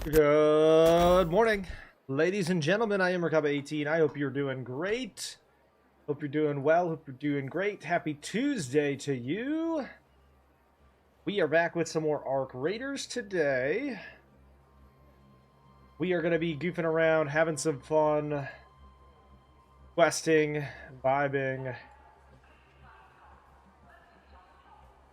Good morning, ladies and gentlemen. I am Merkaba18. I hope you're doing great. Hope you're doing well. Hope you're doing great. Happy Tuesday to you. We are back with some more Arc Raiders today. We are going to be goofing around, having some fun, questing, vibing.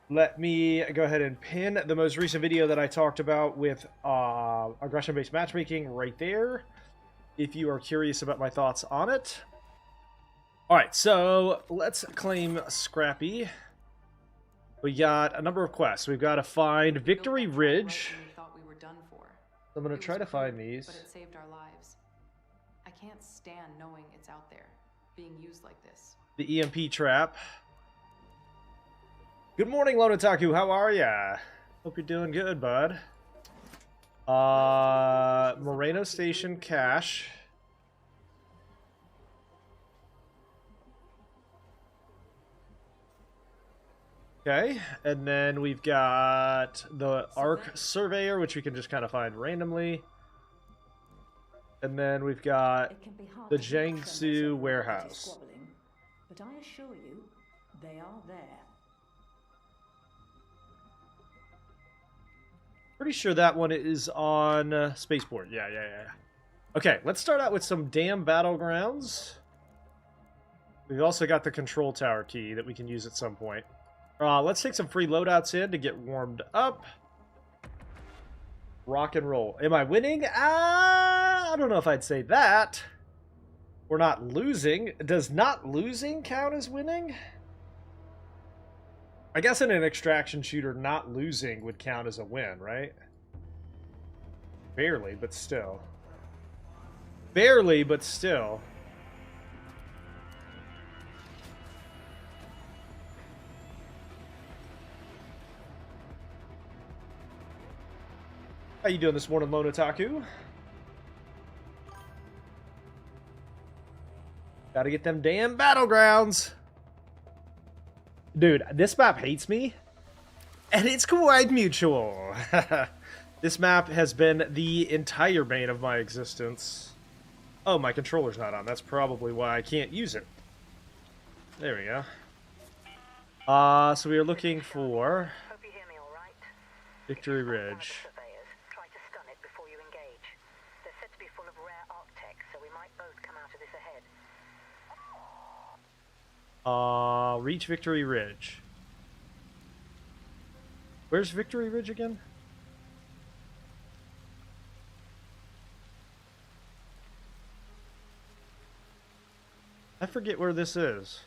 Let me go ahead and pin the most recent video that I talked about with aggression-based matchmaking right there, if you are curious about my thoughts on it. Alright, so let's claim Scrappy. We got a number of quests. We've got to find Victory Ridge. I'm going to try to find these. But it saved our lives. I can't stand knowing it's out there, being used like this. The EMP trap. Good morning, Lone Otaku. How are ya? Hope you're doing good, bud. Moreno Station cache. Okay, and then we've got the Arc Surveyor, which we can just kind of find randomly. And then we've got the Jiangsu Warehouse. But I assure you, they are there. Pretty sure that one is on Spaceport. Yeah. Okay, let's start out with some damn battlegrounds. We've also got the control tower key that we can use at some point. Let's take some free loadouts in to get warmed up. Rock and roll. Am I winning? I don't know if I'd say that. We're not losing. Does not losing count as winning? I guess in an extraction shooter, not losing would count as a win, right? Barely, but still. Barely, but still. How you doing this morning, Lone Otaku? Gotta get them damn battlegrounds. Dude, this map hates me, and it's quite mutual. This map has been the entire bane of my existence. Oh, my controller's not on. That's probably why I can't use it. There we go. So we are looking for Victory Ridge. Reach Victory Ridge. Where's Victory Ridge again? I forget where this is.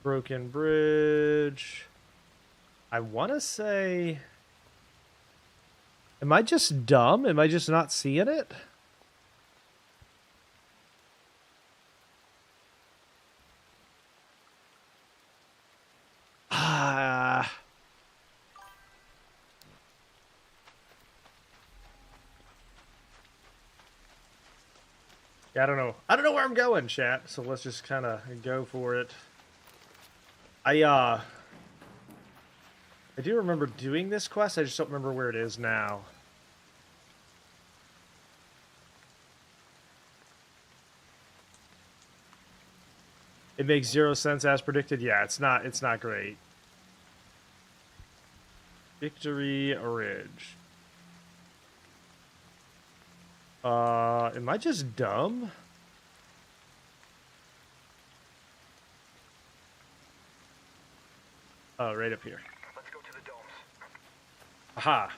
Broken Bridge. I want to say... Am I just dumb? Am I just not seeing it? Yeah, I don't know. I don't know where I'm going, chat. So let's just kind of go for it. I do remember doing this quest, I just don't remember where it is now. It makes 0 sense as predicted. Yeah, it's not great. Victory Ridge. Am I just dumb? Oh, right up here. Aha.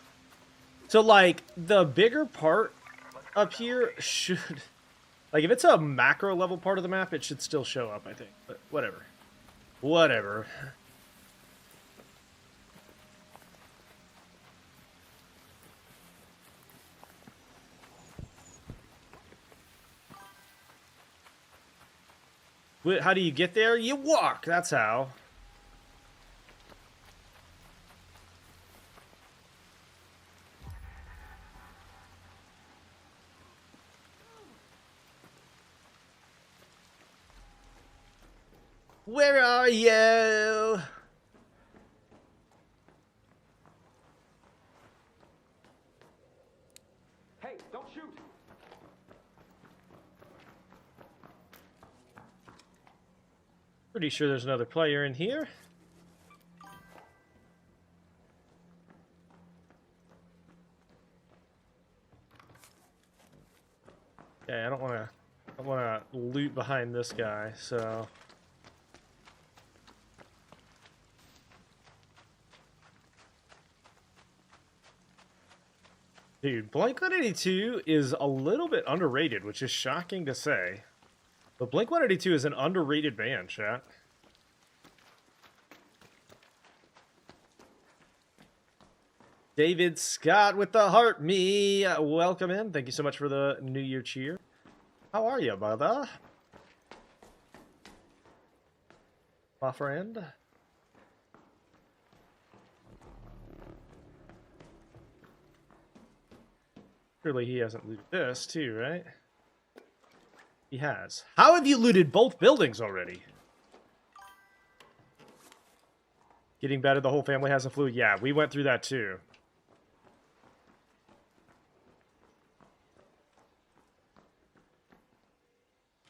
So, like, the bigger part up here should... Like, if it's a macro level part of the map, it should still show up, I think. But whatever. Whatever. How do you get there? You walk. That's how. Where are you? Hey, don't shoot! Pretty sure there's another player in here. Okay, I don't want to loot behind this guy, so dude, Blink-182 is a little bit underrated, which is shocking to say. But Blink-182 is an underrated band, chat. David Scott with the heart me. Welcome in. Thank you so much for the New Year cheer. How are you, brother? My friend. Surely he hasn't looted this too, right? He has. How have you looted both buildings already? Getting better, the whole family has a flu. Yeah, we went through that too.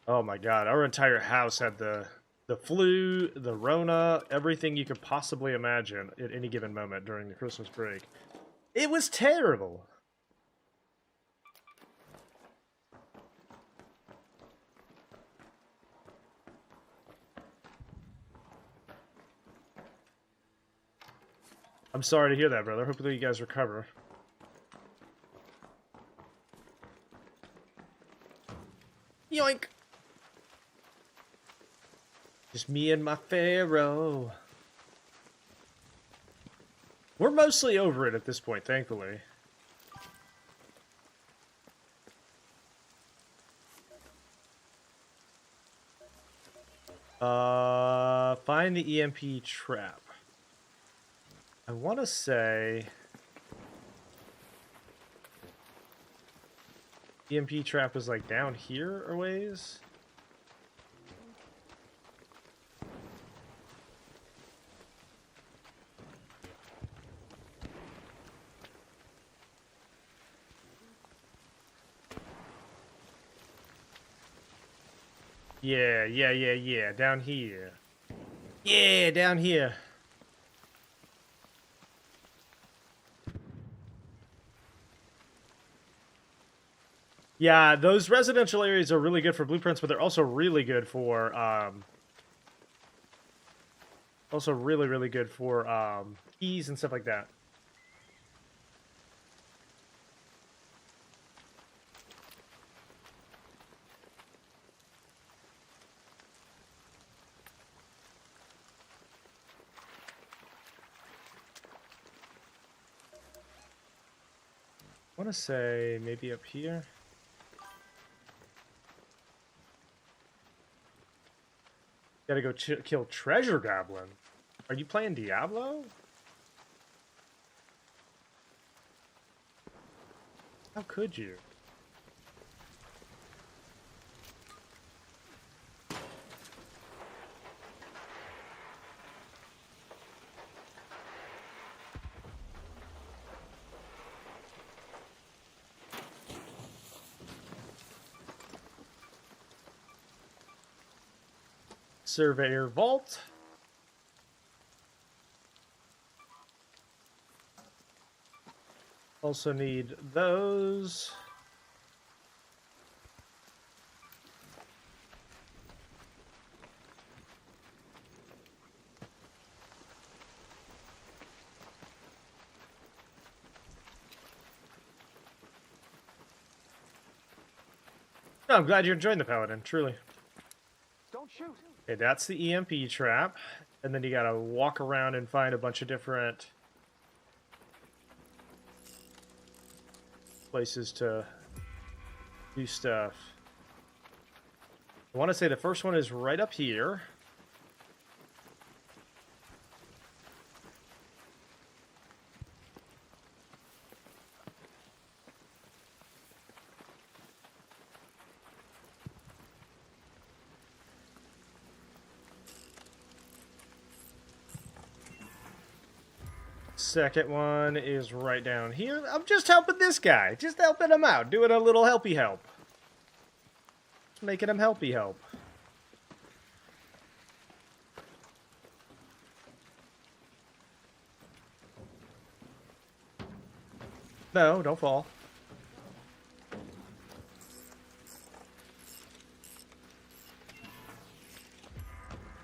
Oh my god, our entire house had the flu, the Rona, everything you could possibly imagine at any given moment during the Christmas break. It was terrible. I'm sorry to hear that, brother. Hopefully you guys recover. Yoink! Just me and my Pharaoh. We're mostly over it at this point, thankfully. Find the EMP trap. I want to say EMP trap is like down here or ways. Yeah, down here. Yeah, down here. Yeah, those residential areas are really good for blueprints, but they're also really good for, really good for, keys and stuff like that. I want to say maybe up here. Gotta go kill Treasure Goblin. Are you playing Diablo? How could you? Surveyor Vault. Also need those. No, I'm glad you're enjoying the Paladin, truly. Don't shoot! Okay, that's the EMP trap. And then you gotta walk around and find a bunch of different places to do stuff. I want to say the first one is right up here. Second one is right down here. I'm just helping this guy. Just helping him out. Doing a little helpy help. Just making him helpy help. No, don't fall.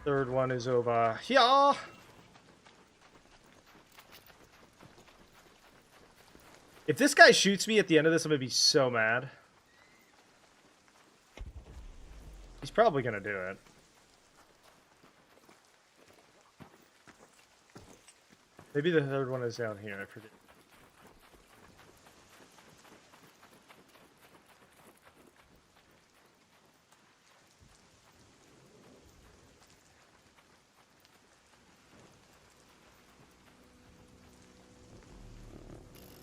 Third one is over here. If this guy shoots me at the end of this, I'm going to be so mad. He's probably going to do it. Maybe the third one is down here. I forget.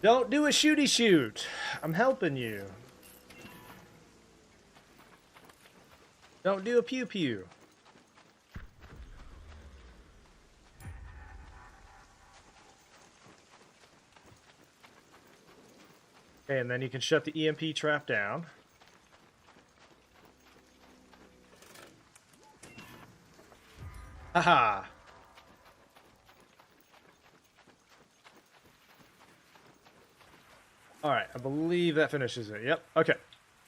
Don't do a shooty shoot. I'm helping you. Don't do a pew pew. Okay, and then you can shut the EMP trap down. Haha. Alright, I believe that finishes it. Yep. Okay.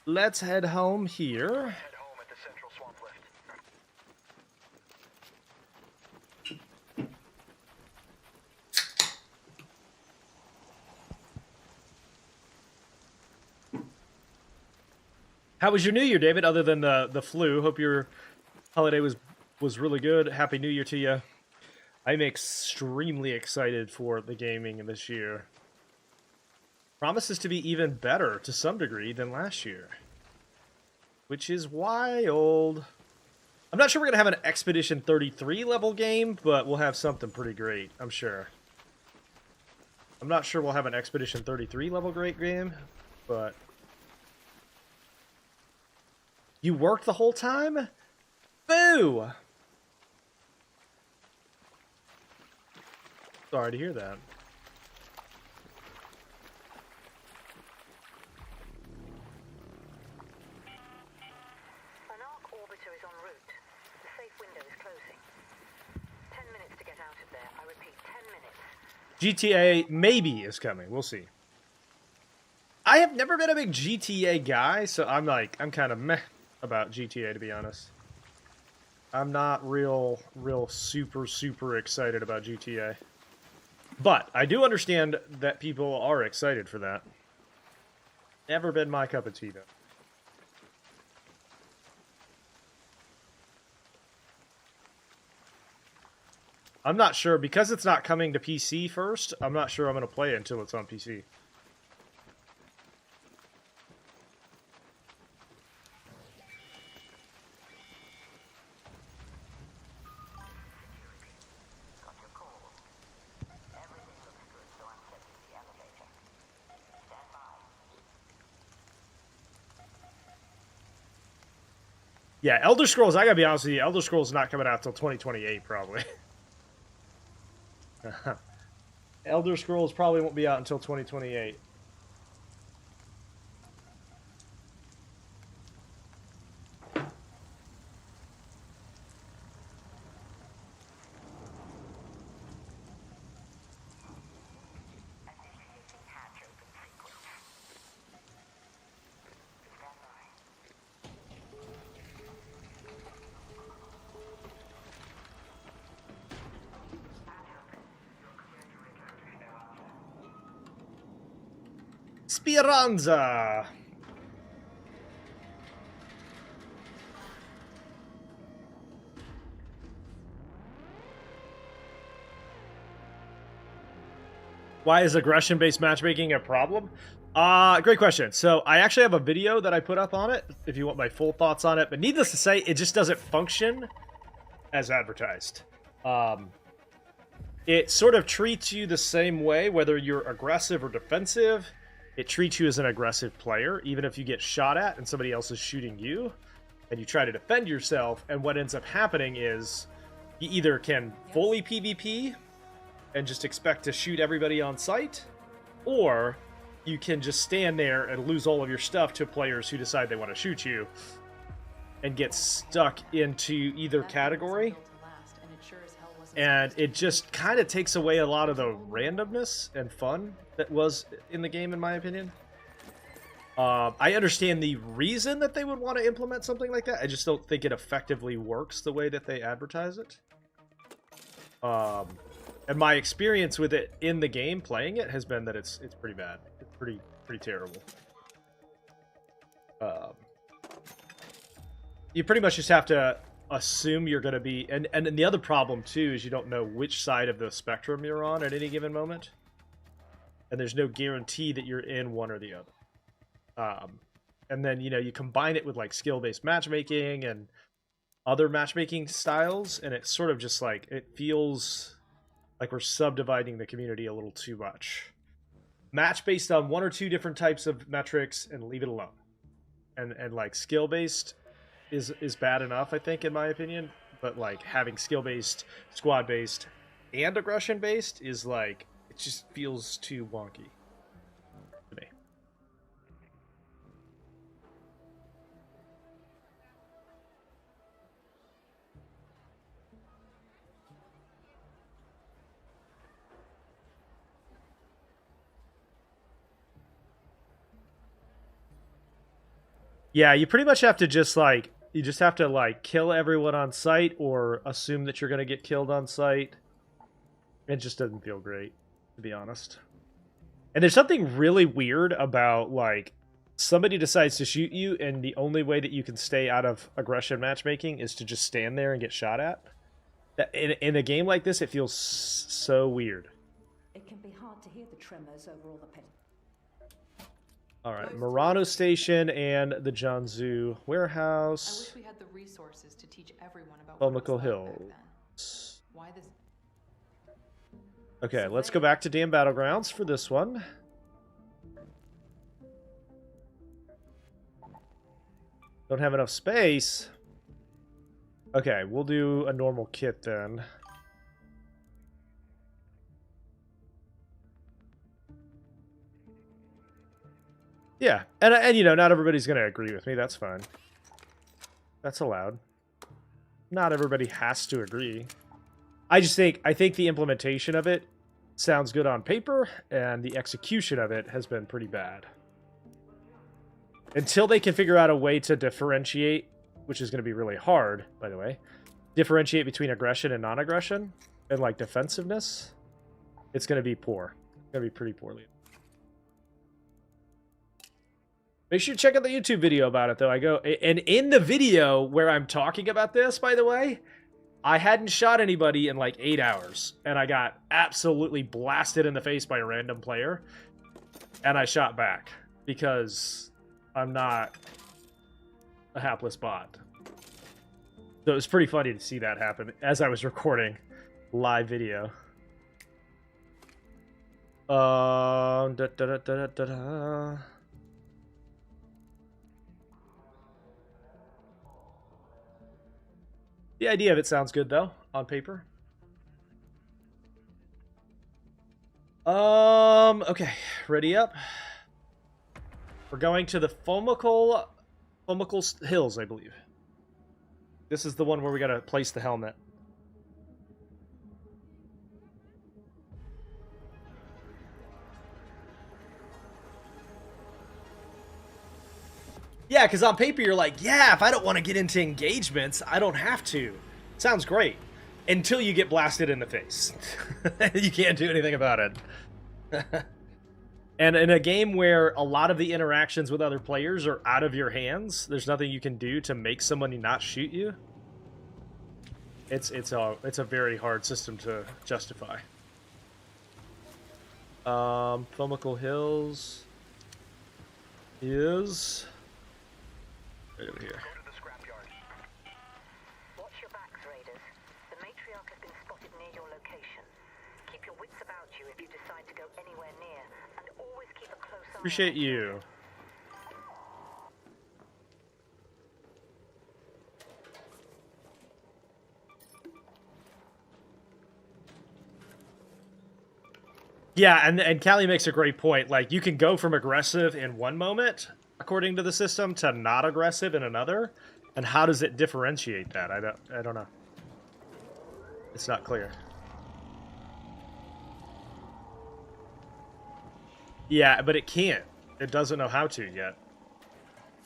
Let's head home here. Head home at the central swamp lift. How was your New Year, David, other than the flu? Hope your holiday was really good. Happy New Year to you. I'm extremely excited for the gaming this year. Promises to be even better to some degree than last year, which is wild. I'm not sure we're going to have an Expedition 33 level game, but we'll have something pretty great, I'm sure. I'm not sure we'll have an Expedition 33 level great game, but... You worked the whole time? Boo! Sorry to hear that. GTA maybe is coming. We'll see. I have never been a big GTA guy, so I'm kind of meh about GTA, to be honest. I'm not real super excited about GTA. But I do understand that people are excited for that. Never been my cup of tea, though. I'm not sure, because it's not coming to PC first, I'm not sure I'm going to play it until it's on PC. Yeah, Elder Scrolls, I gotta be honest with you, Elder Scrolls is not coming out until 2028, probably. Elder Scrolls probably won't be out until 2028. Speranza! Why is aggression-based matchmaking a problem? Great question. So I actually have a video that I put up on it, if you want my full thoughts on it. But needless to say, it just doesn't function as advertised. It sort of treats you the same way, whether you're aggressive or defensive. It treats you as an aggressive player, even if you get shot at and somebody else is shooting you, and you try to defend yourself, and what ends up happening is you either can fully PvP, and just expect to shoot everybody on sight, or you can just stand there and lose all of your stuff to players who decide they want to shoot you and get stuck into either category. And it just kind of takes away a lot of the randomness and fun that was in the game, in my opinion. I understand the reason that they would want to implement something like that. I just don't think it effectively works the way that they advertise it. And my experience with it in the game, playing it, has been that it's pretty bad. It's pretty terrible. You pretty much just have to assume you're going to be... And the other problem, too, is you don't know which side of the spectrum you're on at any given moment. And there's no guarantee that you're in one or the other. And then, you know, you combine it with, like, skill-based matchmaking and other matchmaking styles, and it's sort of just, like, it feels like we're subdividing the community a little too much. Match based on one or two different types of metrics and leave it alone. And like, skill-based is bad enough, I think, in my opinion. But, like, having skill-based, squad-based, and aggression-based is, like, it just feels too wonky to me. Yeah, you pretty much have to just, like, you just have to, like, kill everyone on sight or assume that you're going to get killed on sight. It just doesn't feel great, to be honest. And there's something really weird about, like, somebody decides to shoot you, and the only way that you can stay out of aggression matchmaking is to just stand there and get shot at. In a game like this, it feels so weird. It can be hard to hear the tremors over all the pen. All right, Murano Station and the Jiangsu Warehouse. I wish we had the resources to teach everyone about Comical what it was like back Hills. then. Why this? Okay, let's go back to Damn Battlegrounds for this one. Don't have enough space. Okay, we'll do a normal kit then. Yeah, and you know, not everybody's going to agree with me. That's fine. That's allowed. Not everybody has to agree. I think the implementation of it sounds good on paper, and the execution of it has been pretty bad. Until they can figure out a way to differentiate, which is going to be really hard, by the way, differentiate between aggression and non-aggression, and, like, defensiveness, it's going to be poor. It's going to be pretty poorly. Make sure you check out the YouTube video about it, though. And in the video where I'm talking about this, by the way, I hadn't shot anybody in like 8 hours, and I got absolutely blasted in the face by a random player, and I shot back because I'm not a hapless bot. So it was pretty funny to see that happen as I was recording live video. The idea of it sounds good, though, on paper. Okay, ready up. We're going to the Fomical Hills, I believe. This is the one where we gotta place the helmet. Yeah, because on paper you're like, yeah, if I don't want to get into engagements, I don't have to. Sounds great. Until you get blasted in the face. You can't do anything about it. And in a game where a lot of the interactions with other players are out of your hands, there's nothing you can do to make somebody not shoot you. It's a very hard system to justify. Fomical Hills is right over here. Go to the scrapyard. Watch your backs, raiders. The matriarch has been spotted near your location. Keep your wits about you if you decide to go anywhere near, and always keep a close eye. Appreciate you. Yeah, and Callie makes a great point. Like, you can go from aggressive in one moment, according to the system, to not aggressive in another. And how does it differentiate that? I don't know. It's not clear. Yeah, but it can't. It doesn't know how to yet.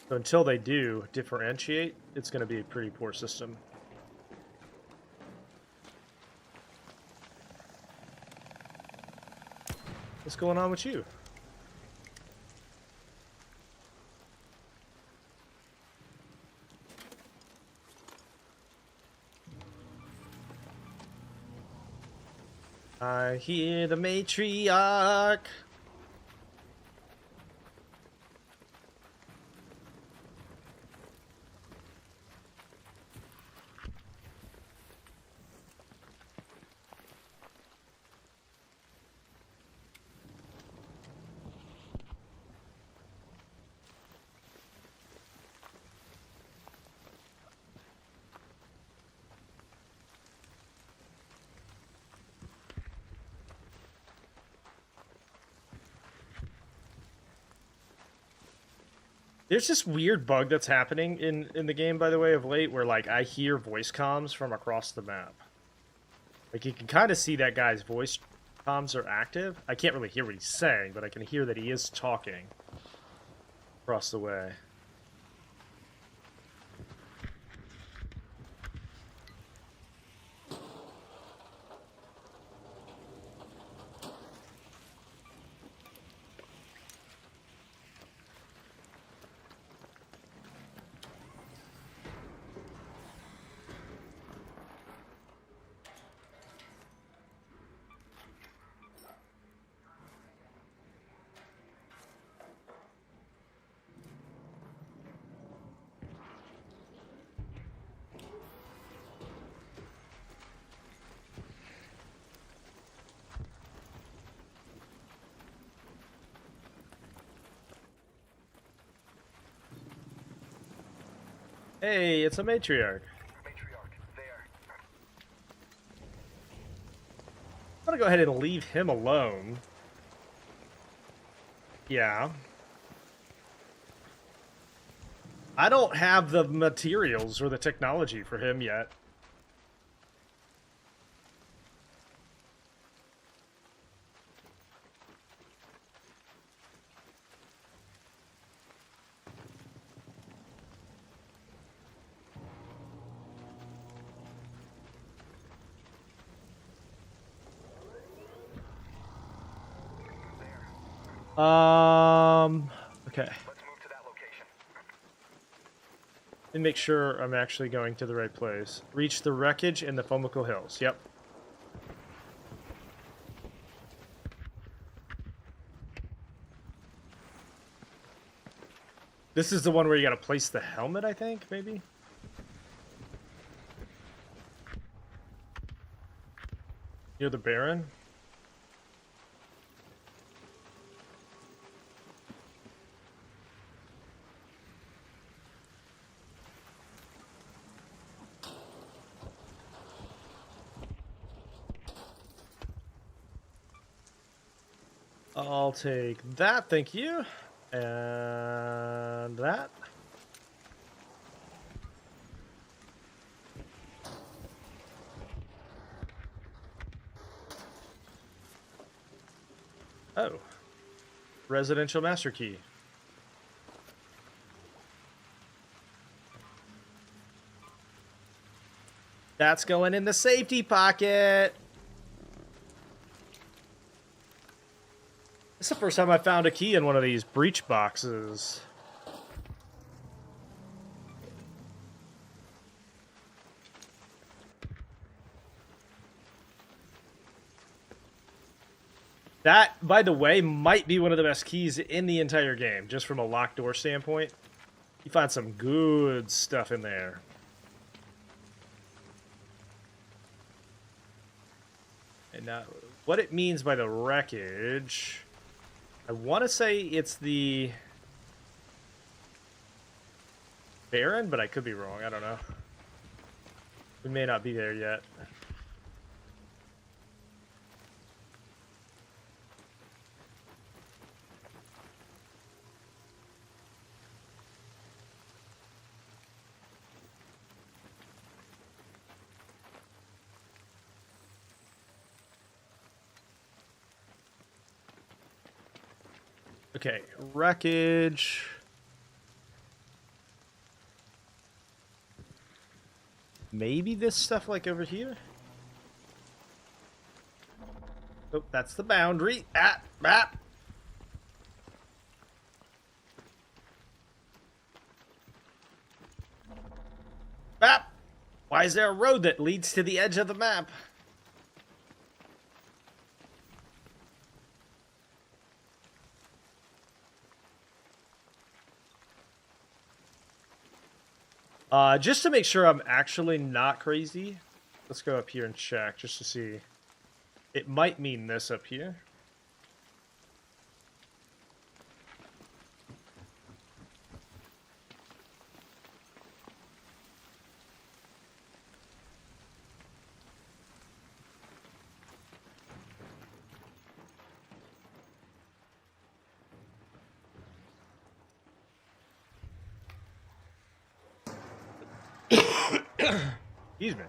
So until they do differentiate, it's going to be a pretty poor system. What's going on with you? I hear the matriarch. There's this weird bug that's happening in the game, by the way, of late, where, like, I hear voice comms from across the map. Like, you can kind of see that guy's voice comms are active. I can't really hear what he's saying, but I can hear that he is talking across the way. Hey, it's a matriarch. Matriarch, there. I'm gonna go ahead and leave him alone. Yeah. I don't have the materials or the technology for him yet. Okay. Let's move to that location. And make sure I'm actually going to the right place. Reach the wreckage in the Fomical Hills. Yep. This is the one where you gotta place the helmet, I think, maybe? Near the Baron? I'll take that, thank you. And that. Oh. Residential master key. That's going in the safety pocket. This is the first time I found a key in one of these breach boxes. That, by the way, might be one of the best keys in the entire game, just from a locked door standpoint. You find some good stuff in there. And now, what it means by the wreckage, I want to say it's the Baron, but I could be wrong. I don't know. We may not be there yet. Okay, wreckage. Maybe this stuff like over here? Oh, that's the boundary. Ah. Map! Why is there a road that leads to the edge of the map? Just to make sure I'm actually not crazy, let's go up here and check just to see. It might mean this up here. Excuse me.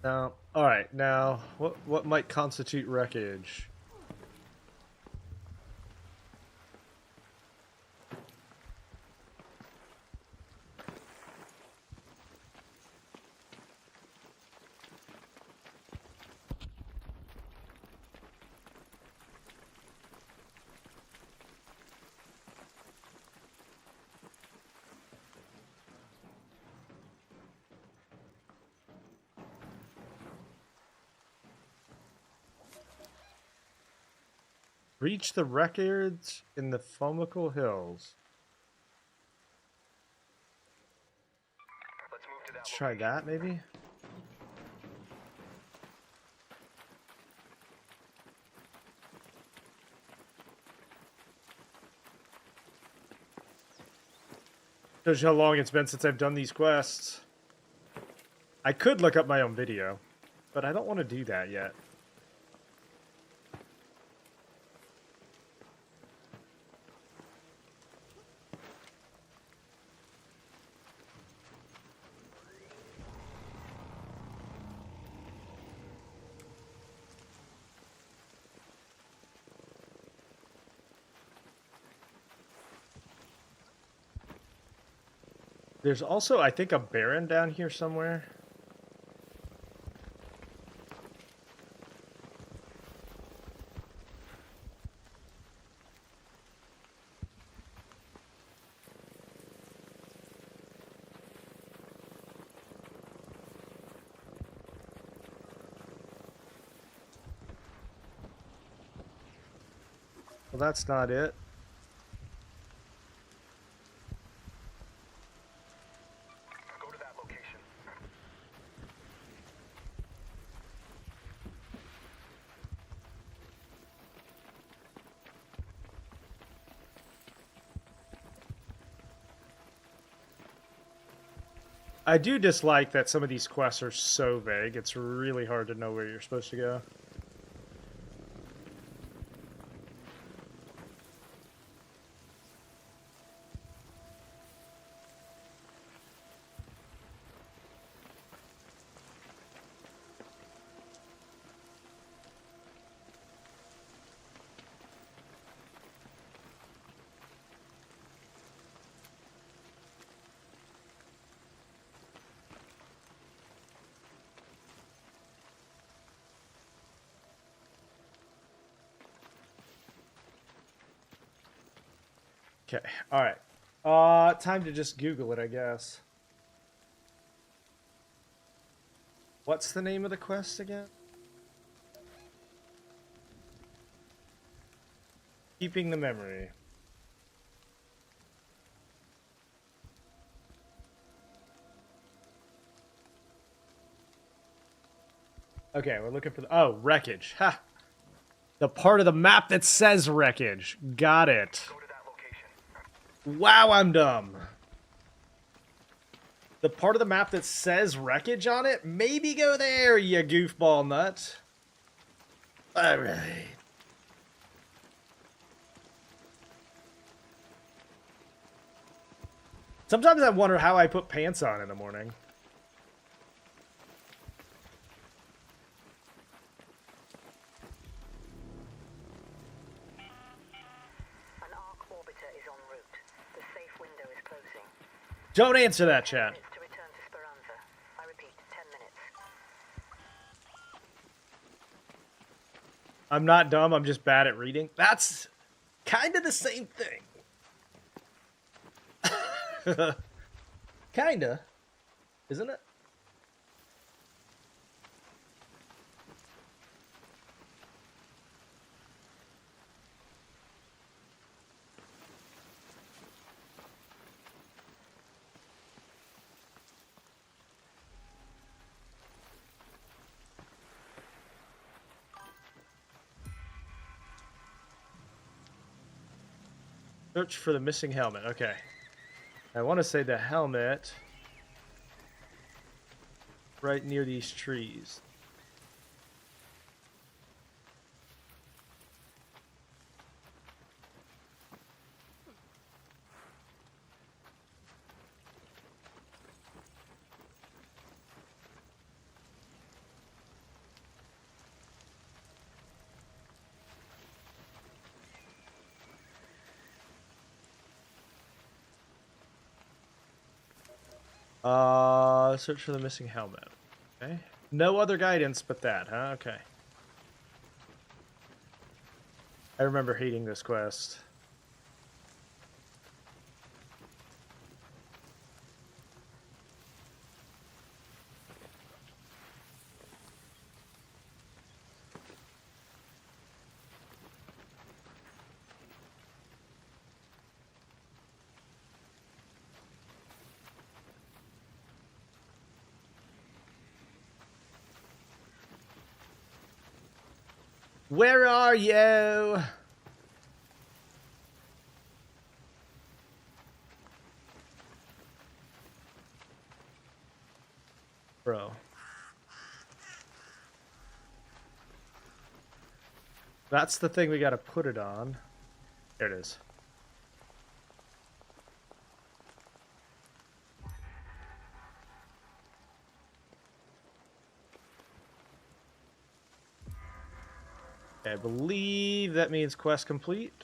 Now, all right. Now, what might constitute wreckage? Reach the records in the Fomical Hills. Let's move to that Let's try that, maybe? Shows you how long it's been since I've done these quests. I could look up my own video, but I don't want to do that yet. There's also, I think, a Baron down here somewhere. Well, that's not it. Go to that location. I do dislike that some of these quests are so vague. It's really hard to know where you're supposed to go. Okay, alright. Time to just Google it, I guess. What's the name of the quest again? Keeping the memory. Okay, we're looking for the... Oh, Wreckage. Ha! The part of the map that says Wreckage. Got it. Go to that location. Wow, I'm dumb. The part of the map that says Wreckage on it? Maybe go there, you goofball nut. All right. Sometimes I wonder how I put pants on in the morning. An arc orbiter is en route. The safe window is closing. Don't answer that, chat. 10 minutes to return to Speranza. I repeat, 10 minutes. I'm not dumb, I'm just bad at reading. That's kind of the same thing. Kinda, isn't it? Search for the missing helmet. Okay. I want to say the helmet right near these trees. Search for the missing helmet. Okay. No other guidance but that, huh? Okay. I remember hating this quest. Where are you? Bro. That's the thing we gotta put it on. There it is. I believe that means quest complete.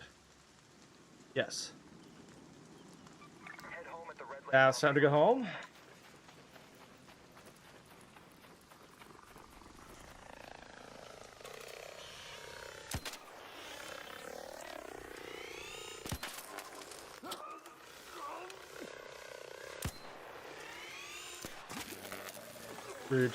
Yes. Head home at the red light. Now it's time to go home. Rude.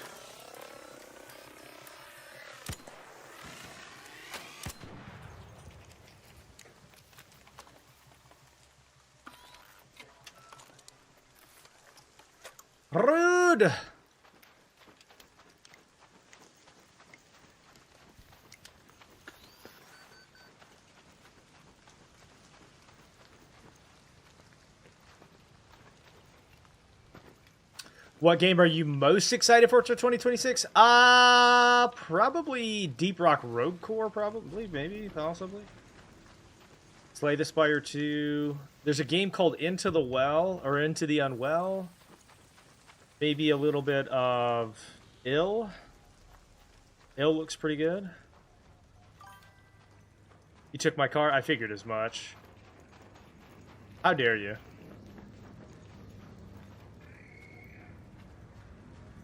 Rude. What game are you most excited for 2026? Probably Deep Rock Rogue Core, probably, maybe, possibly. Slay the Spire 2. There's a game called Into the Well, or Into the Unwell. Maybe a little bit of Ill. Ill looks pretty good. You took my car? I figured as much. How dare you?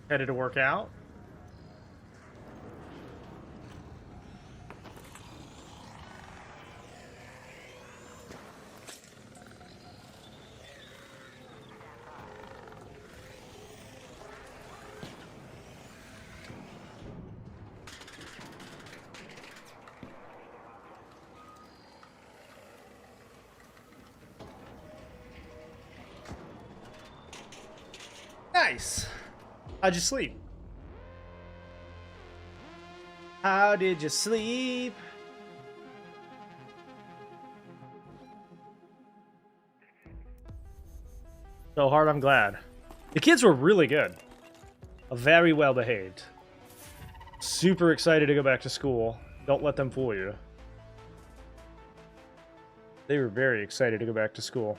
Headed to work out. Nice. How'd you sleep? How did you sleep? So hard, I'm glad. The kids were really good. Very well behaved. Super excited to go back to school. Don't let them fool you. They were very excited to go back to school.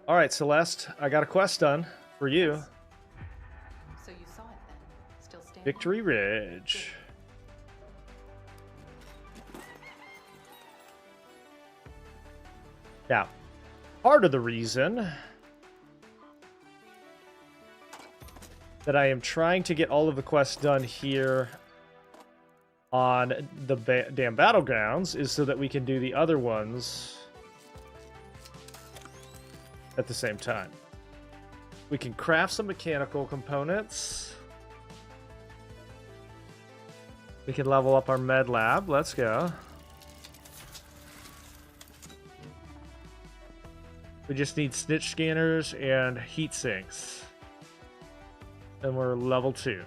All right, Celeste, I got a quest done for you. So you saw it then? Still standing? Victory Ridge. Now, part of the reason that I am trying to get all of the quests done here on the damn battlegrounds is so that we can do the other ones at the same time. We can craft some mechanical components. We can level up our med lab. Let's go. We just need snitch scanners and heat sinks. And we're level 2.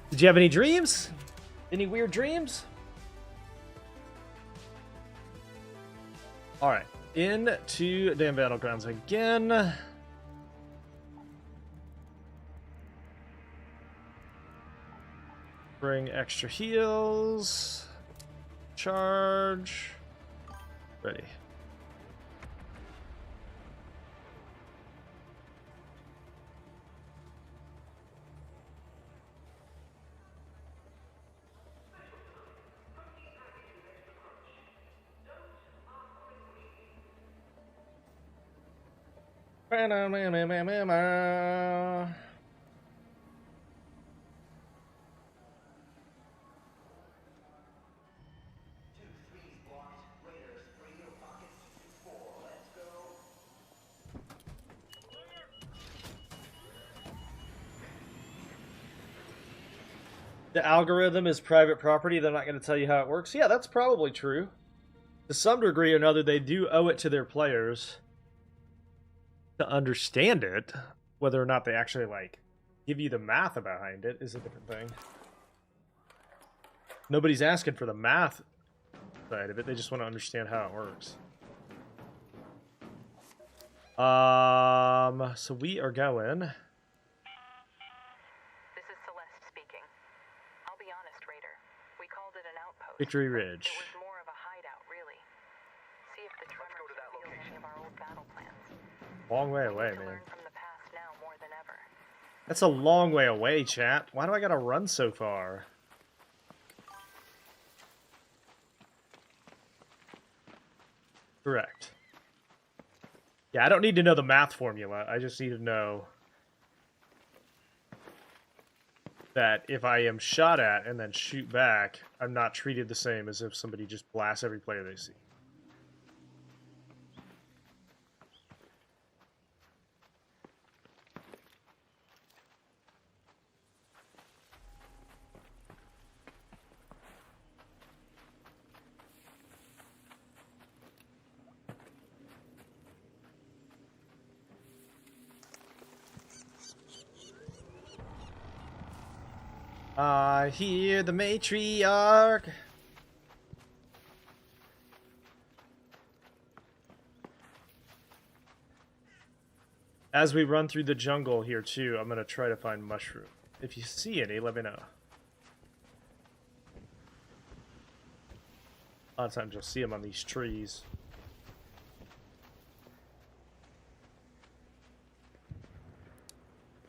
Did you have any dreams? Any weird dreams? Alright, into damn battlegrounds again. Bring extra heals. Charge. Ready. The algorithm is private property. They're not going to tell you how it works. Yeah, that's probably true. To some degree or another, they do owe it to their players to understand it. Whether or not they actually, like, give you the math behind it is a different thing. Nobody's asking for the math side of it. They just want to understand how it works. So we are going... This is Celeste speaking. I'll be honest, Raider. We called it an outpost. Victory Ridge. It was more of a hideout, really. See if the tremors reveal any of our old battle plans. Long way We away, need to man. learn from the past now more than ever. That's a long way away, chat. Why do I gotta run so far? Correct. Yeah, I don't need to know the math formula. I just need to know that if I am shot at and then shoot back, I'm not treated the same as if somebody just blasts every player they see. I hear the matriarch. As we run through the jungle here too, I'm gonna try to find mushroom. If you see any, let me know. A lot of times you'll see them on these trees.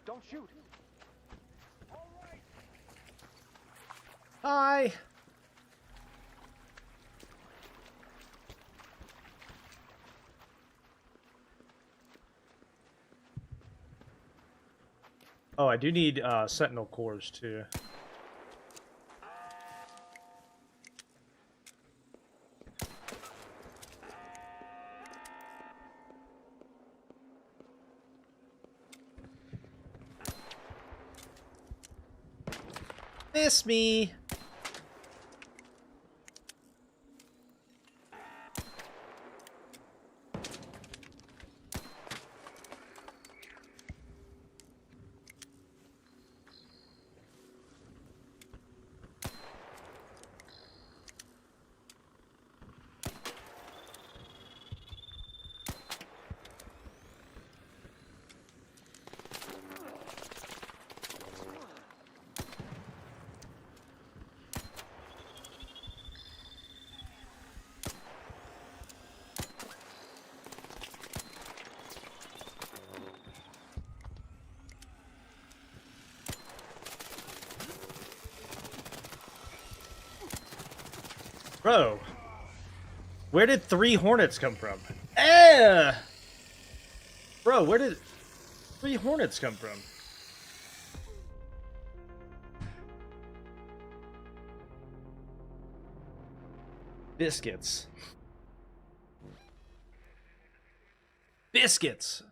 Don't shoot. Hi! Oh, I do need sentinel cores too. Miss me! Bro, where did 3 hornets come from? Eh! Bro, where did 3 hornets come from? Biscuits. Biscuits!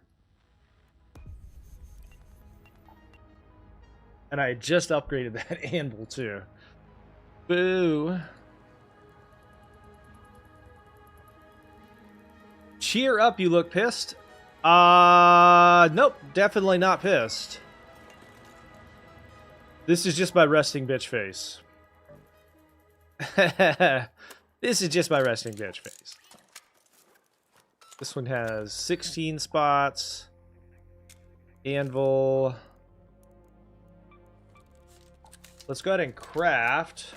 And I just upgraded that anvil, too. Boo. Cheer up, you look pissed. Nope, definitely not pissed. This is just my resting bitch face. This is just my resting bitch face. This one has 16 spots. Anvil. Let's go ahead and craft.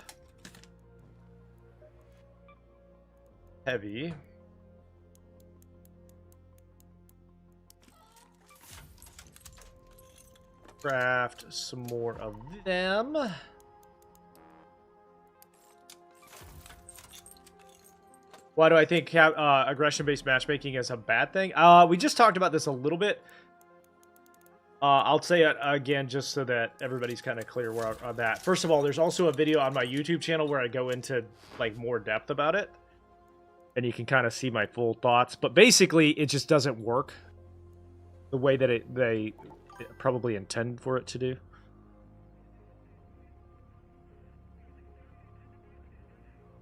Heavy. Craft some more of them. Why do I think aggression-based matchmaking is a bad thing? We just talked about this a little bit. I'll say it again just so that everybody's kind of clear where on that. First of all, there's also a video on my YouTube channel where I go into like more depth about it, and you can kind of see my full thoughts. But basically, it just doesn't work the way that they probably intend for it to do.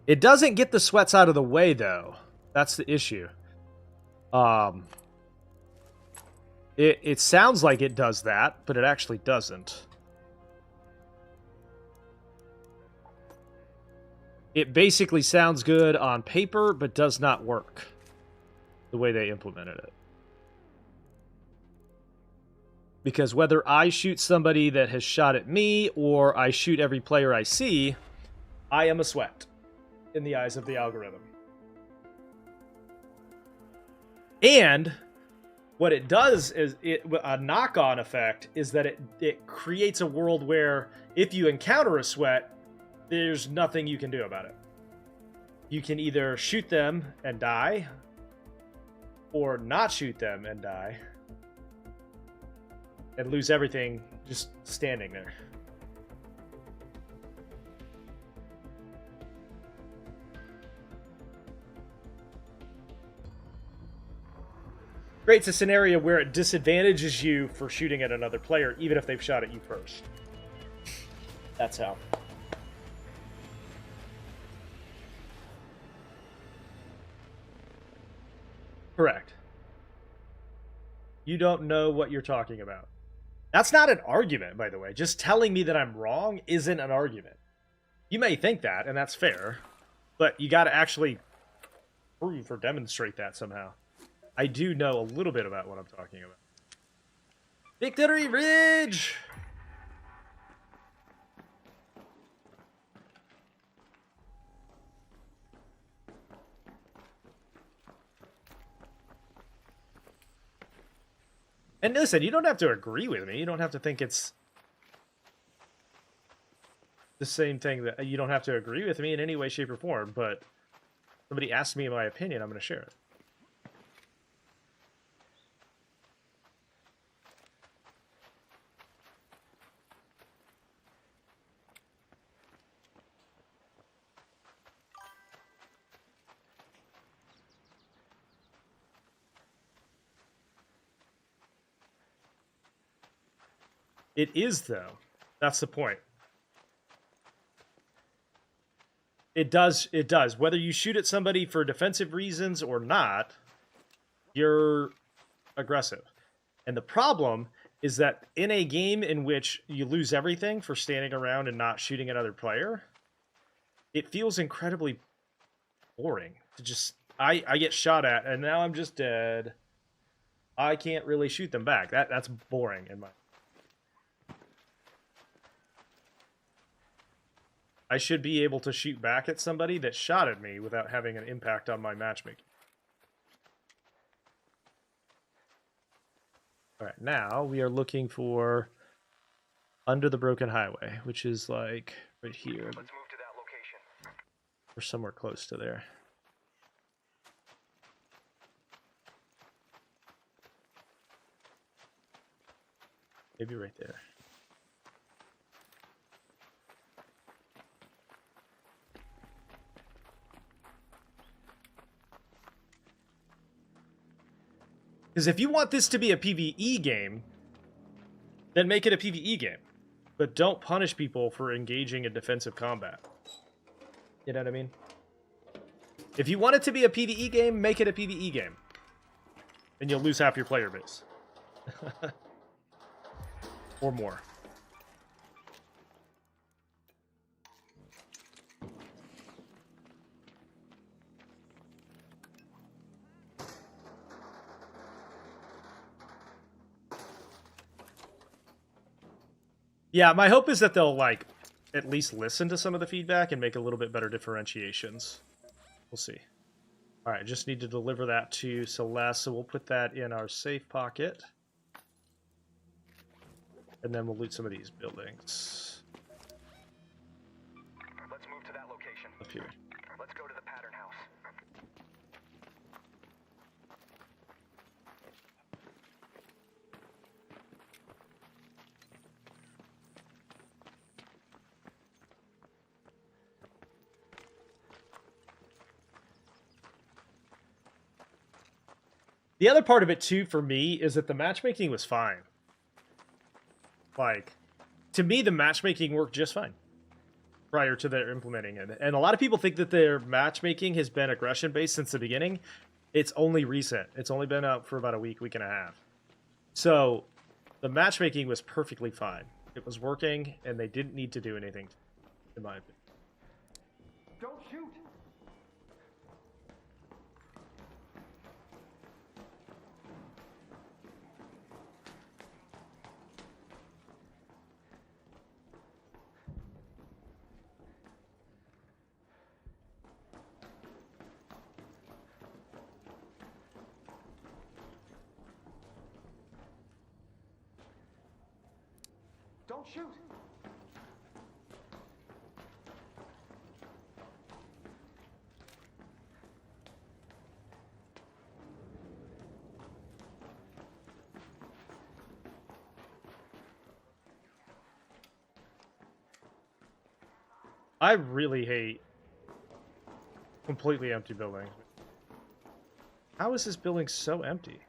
It doesn't get the sweats out of the way, though. That's the issue. It sounds like it does that, but it actually doesn't. It basically sounds good on paper, but does not work the way they implemented it. Because whether I shoot somebody that has shot at me, or I shoot every player I see, I am a sweat in the eyes of the algorithm. And what it does is, a knock-on effect is that it creates a world where if you encounter a sweat, there's nothing you can do about it. You can either shoot them and die, or not shoot them and die, and lose everything just standing there. Creates a scenario where it disadvantages you for shooting at another player, even if they've shot at you first. That's how. Correct. You don't know what you're talking about. That's not an argument, by the way. Just telling me that I'm wrong isn't an argument. You may think that, and that's fair, but you got to actually prove or demonstrate that somehow. I do know a little bit about what I'm talking about. Victory Ridge! And listen, you don't have to agree with me. You don't have to think it's the same thing. That you don't have to agree with me in any way, shape, or form. But somebody asked me my opinion, I'm going to share it. It is, though. That's the point. It does. It does. Whether you shoot at somebody for defensive reasons or not, you're aggressive. And the problem is that in a game in which you lose everything for standing around and not shooting another player, it feels incredibly boring to just... I get shot at, and now I'm just dead. I can't really shoot them back. That's boring in my... I should be able to shoot back at somebody that shot at me without having an impact on my matchmaking. Alright, now we are looking for Under the Broken Highway, which is like right here. Let's move to that location. Or somewhere close to there. Maybe right there. Because if you want this to be a PvE game, then make it a PvE game. But don't punish people for engaging in defensive combat. You know what I mean? If you want it to be a PvE game, make it a PvE game. And you'll lose half your player base. Or more. Yeah, my hope is that they'll, like, at least listen to some of the feedback and make a little bit better differentiations. We'll see. All right, just need to deliver that to Celeste, so we'll put that in our safe pocket. And then we'll loot some of these buildings. Let's move to that location. Up here. Let's go to the pattern house. The other part of it, too, for me, is that the matchmaking was fine. Like, to me, the matchmaking worked just fine prior to their implementing it. And a lot of people think that their matchmaking has been aggression-based since the beginning. It's only recent. It's only been out for about a week, week and a half. So, the matchmaking was perfectly fine. It was working, and they didn't need to do anything, in my opinion. Don't shoot! Don't shoot! I really hate completely empty buildings. How is this building so empty?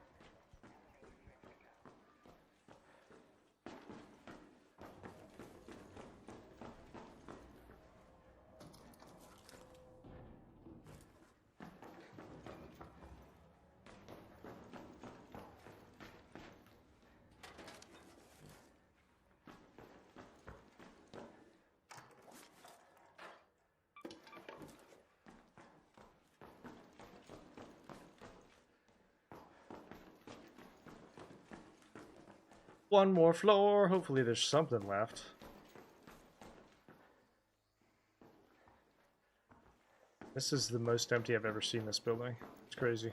One more floor. Hopefully there's something left. This is the most empty I've ever seen this building. It's crazy.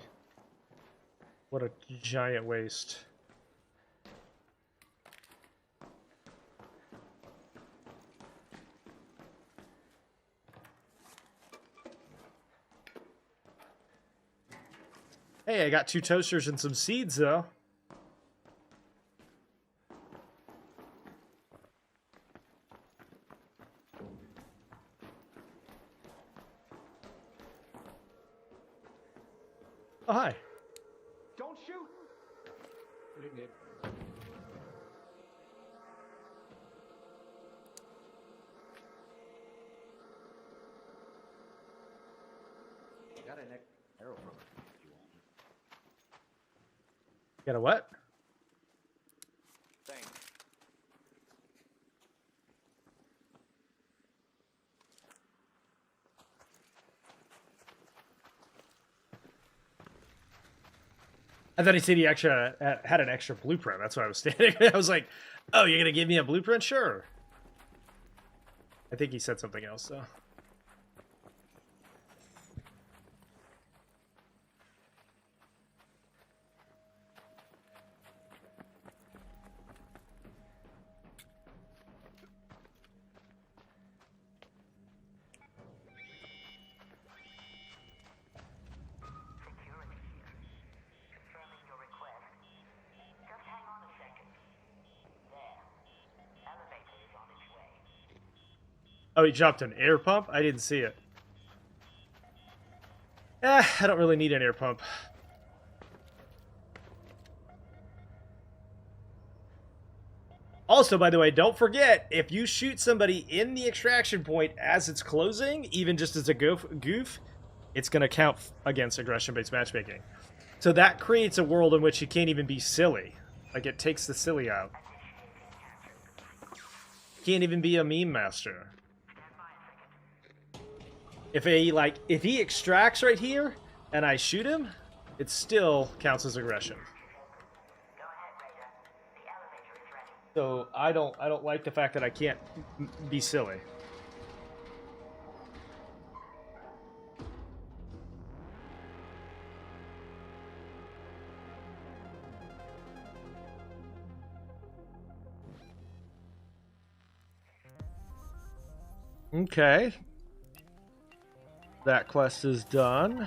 What a giant waste. Hey, I got 2 toasters and some seeds, though. Oh, hi. Don't shoot! Got an arrow from it. If you want. Got a what? Thanks. I thought he said he actually had an extra blueprint. That's why I was standing. I was like, oh, you're going to give me a blueprint? Sure. I think he said something else, though. Oh, he dropped an air pump? I didn't see it. I don't really need an air pump. Also, by the way, don't forget, if you shoot somebody in the extraction point as it's closing, even just as a goof, it's going to count against aggression-based matchmaking. So that creates a world in which you can't even be silly. Like, it takes the silly out. Can't even be a meme master. If he extracts right here, and I shoot him, it still counts as aggression. So I don't like the fact that I can't be silly. Okay. That quest is done.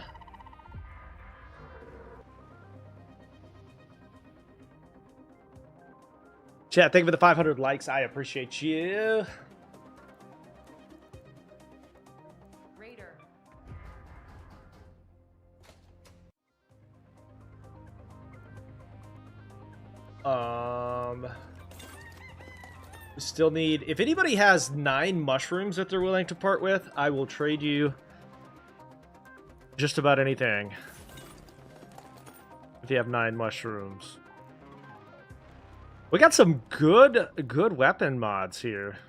Chat, thank you for the 500 likes. I appreciate you. Raider. We still need... If anybody has 9 mushrooms that they're willing to part with, I will trade you just about anything. If you have 9 mushrooms. We got some good weapon mods here.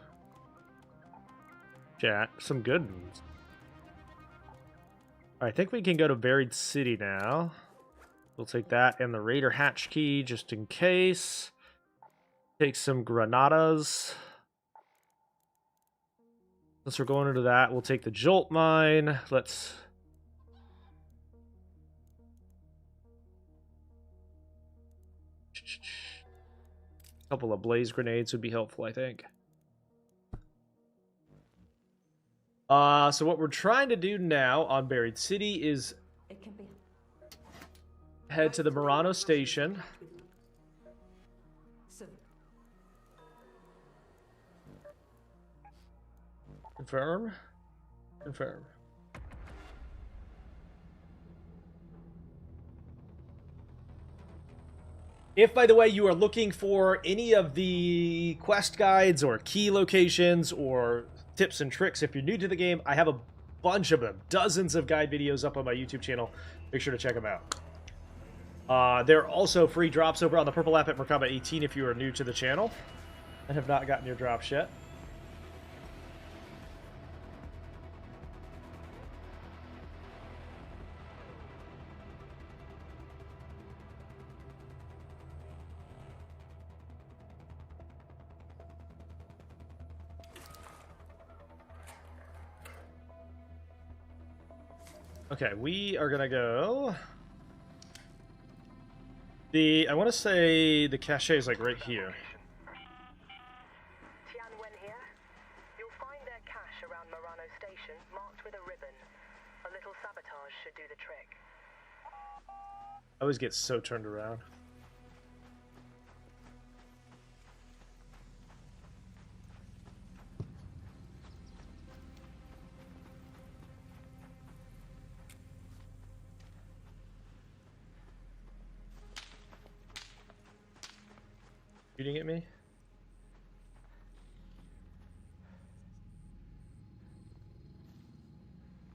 Chat, some good ones. I think we can go to Buried City now. We'll take that and the Raider hatch key just in case. Take some granadas. Since we're going into that, we'll take the jolt mine. Let's... A couple of blaze grenades would be helpful, I think. So what we're trying to do now on Buried City is It can be. head to the Murano station. So, Confirm. Confirm. If, by the way, you are looking for any of the quest guides or key locations or tips and tricks, if you're new to the game, I have a bunch of them. Dozens of guide videos up on my YouTube channel. Make sure to check them out. There are also free drops over on the purple app at Merkaba 18 if you are new to the channel and have not gotten your drops yet. Okay, we are gonna go... I want to say the cache is like right here. Tianwen here. You'll find their cache around Murano Station, marked with a ribbon. A little sabotage should do the trick. I always get so turned around. Shooting at me?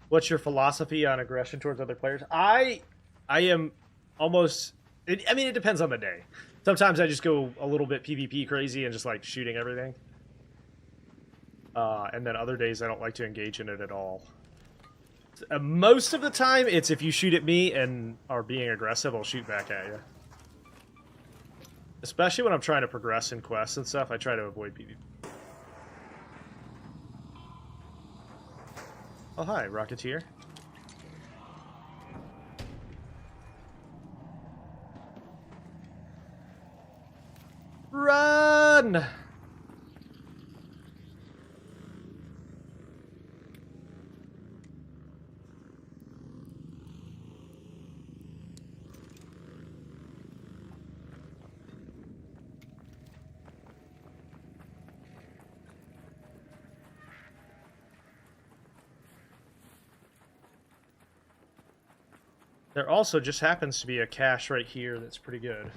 What's your philosophy on aggression towards other players? I am almost... I mean, it depends on the day. Sometimes I just go a little bit PvP crazy and just like shooting everything. And then other days I don't like to engage in it at all. Most of the time, it's if you shoot at me and are being aggressive, I'll shoot back at you. Especially when I'm trying to progress in quests and stuff, I try to avoid PvP. Oh, hi, Rocketeer. Run! There also just happens to be a cache right here that's pretty good.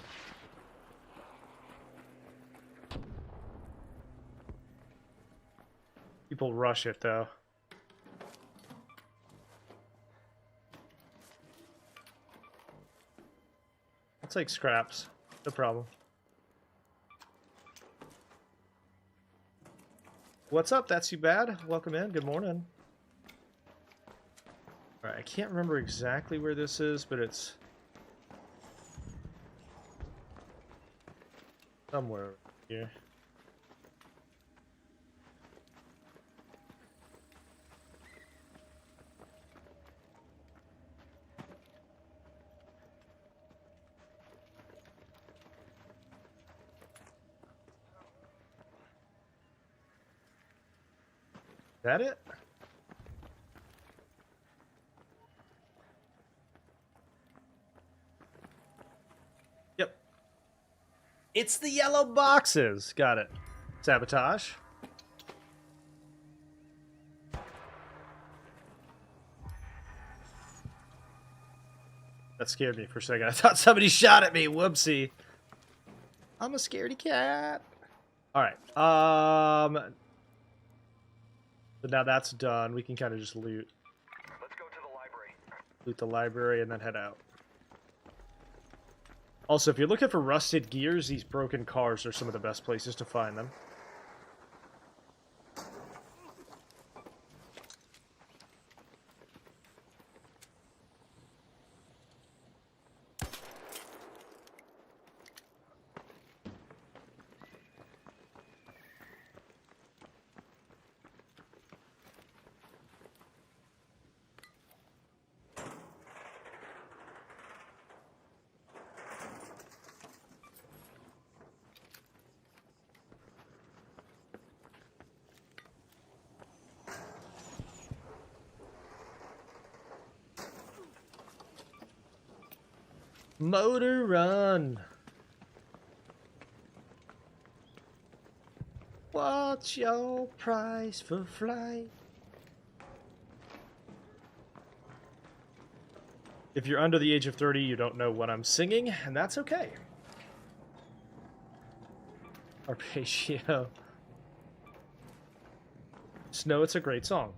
People rush it, though. I'll take scraps. No problem. What's up? That's you bad. Welcome in. Good morning. Alright, I can't remember exactly where this is, but it's somewhere here. Is that it? Yep. It's the yellow boxes. Got it. Sabotage. That scared me for a second. I thought somebody shot at me. Whoopsie. I'm a scaredy cat. Alright. So now that's done. We can kind of just loot. Let's go to the library. Loot the library and then head out. Also, if you're looking for rusted gears, these broken cars are some of the best places to find them. Motor run. What's your price for flight? If you're under the age of 30, you don't know what I'm singing, and that's okay. Arpeggio. Snow, it's a great song.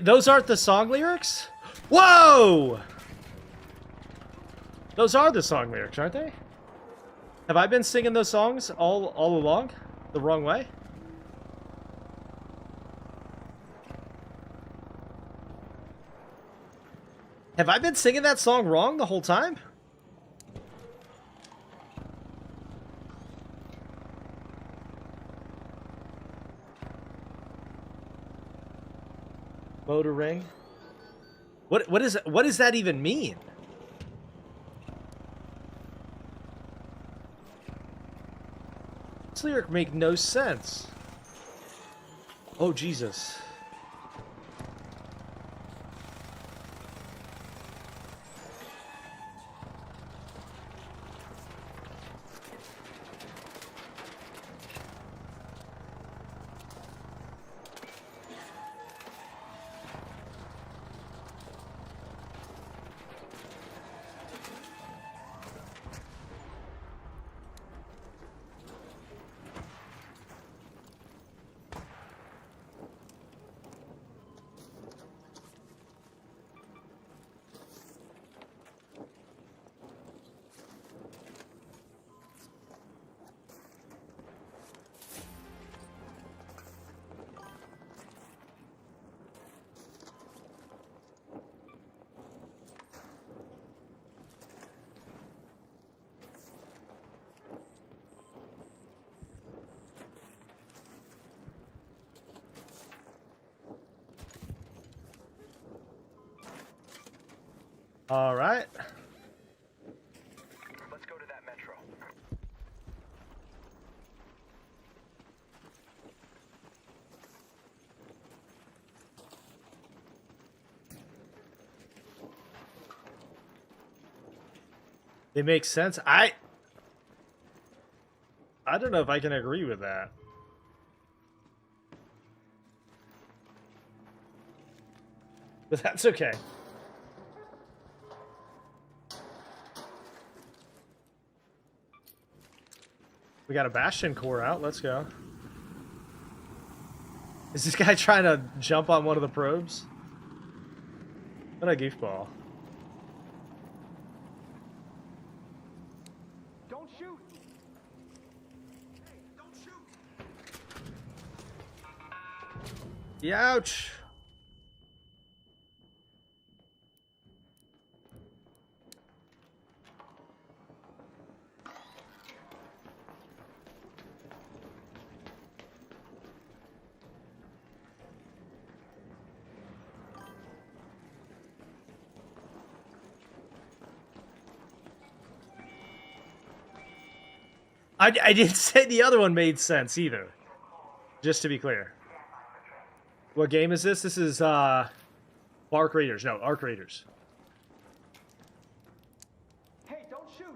Those aren't the song lyrics? Whoa! Those are the song lyrics, aren't they? Have I been singing those songs all along? The wrong way? Have I been singing that song wrong the whole time? Motor ring. What does that even mean? This lyric make no sense. Oh Jesus. All right. Let's go to that metro. They make sense. I don't know if I can agree with that. But that's okay. We got a Bastion core out. Let's go. Is this guy trying to jump on one of the probes? What a goofball. Don't shoot! Hey, don't shoot! Ouch! I didn't say the other one made sense either. Just to be clear. What game is this? This is Arc Raiders. No, Arc Raiders. Hey, don't shoot!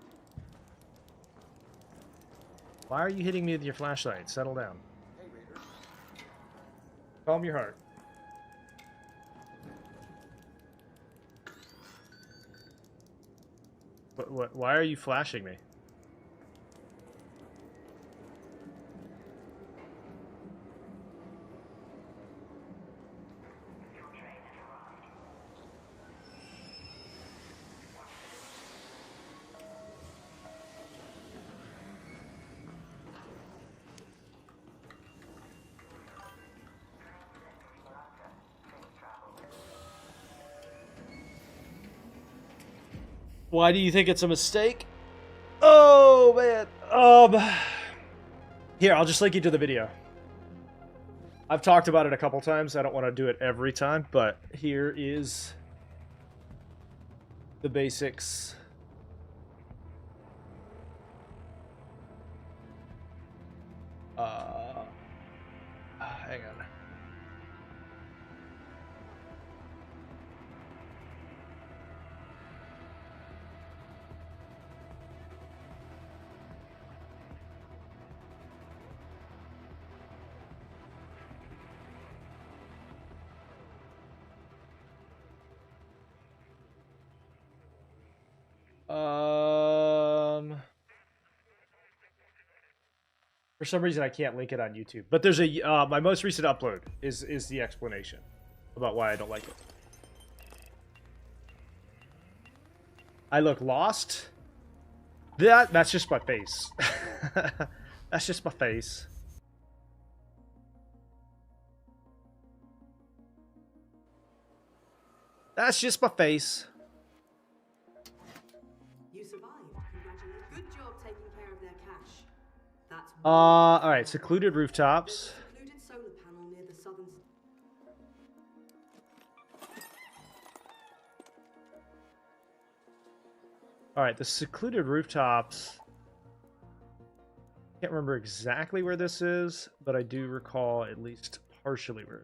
Why are you hitting me with your flashlight? Settle down. Hey, Raiders. Calm your heart. What? Why are you flashing me? Why do you think it's a mistake? Oh, man. Here, I'll just link you to the video. I've talked about it a couple times. I don't want to do it every time, but here is the basics. Hang on. For some reason, I can't link it on YouTube. But there's a my most recent upload is the explanation about why I don't like it. I look lost. That's just my face. That's just my face. That's just my face. You survived. Congratulations. Good job taking care of their cache. That's All right, secluded rooftops. There's a secluded solar panel near the southern. All right, the secluded rooftops. Can't remember exactly where this is, but I do recall at least partially where.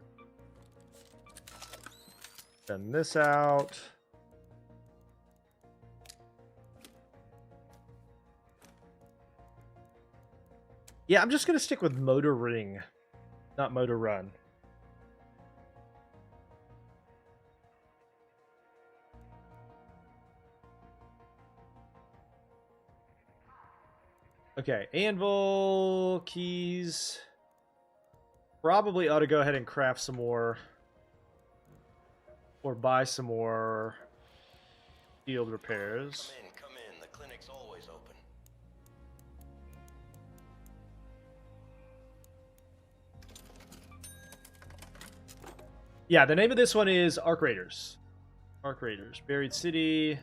Send this out. Yeah, I'm just gonna stick with Motor Ring, not Motor Run. Okay, anvil, keys. Probably ought to go ahead and craft some more. Or buy some more field repairs. Come in. The clinic's always open. Yeah, the name of this one is Arc Raiders. Arc Raiders. Buried City.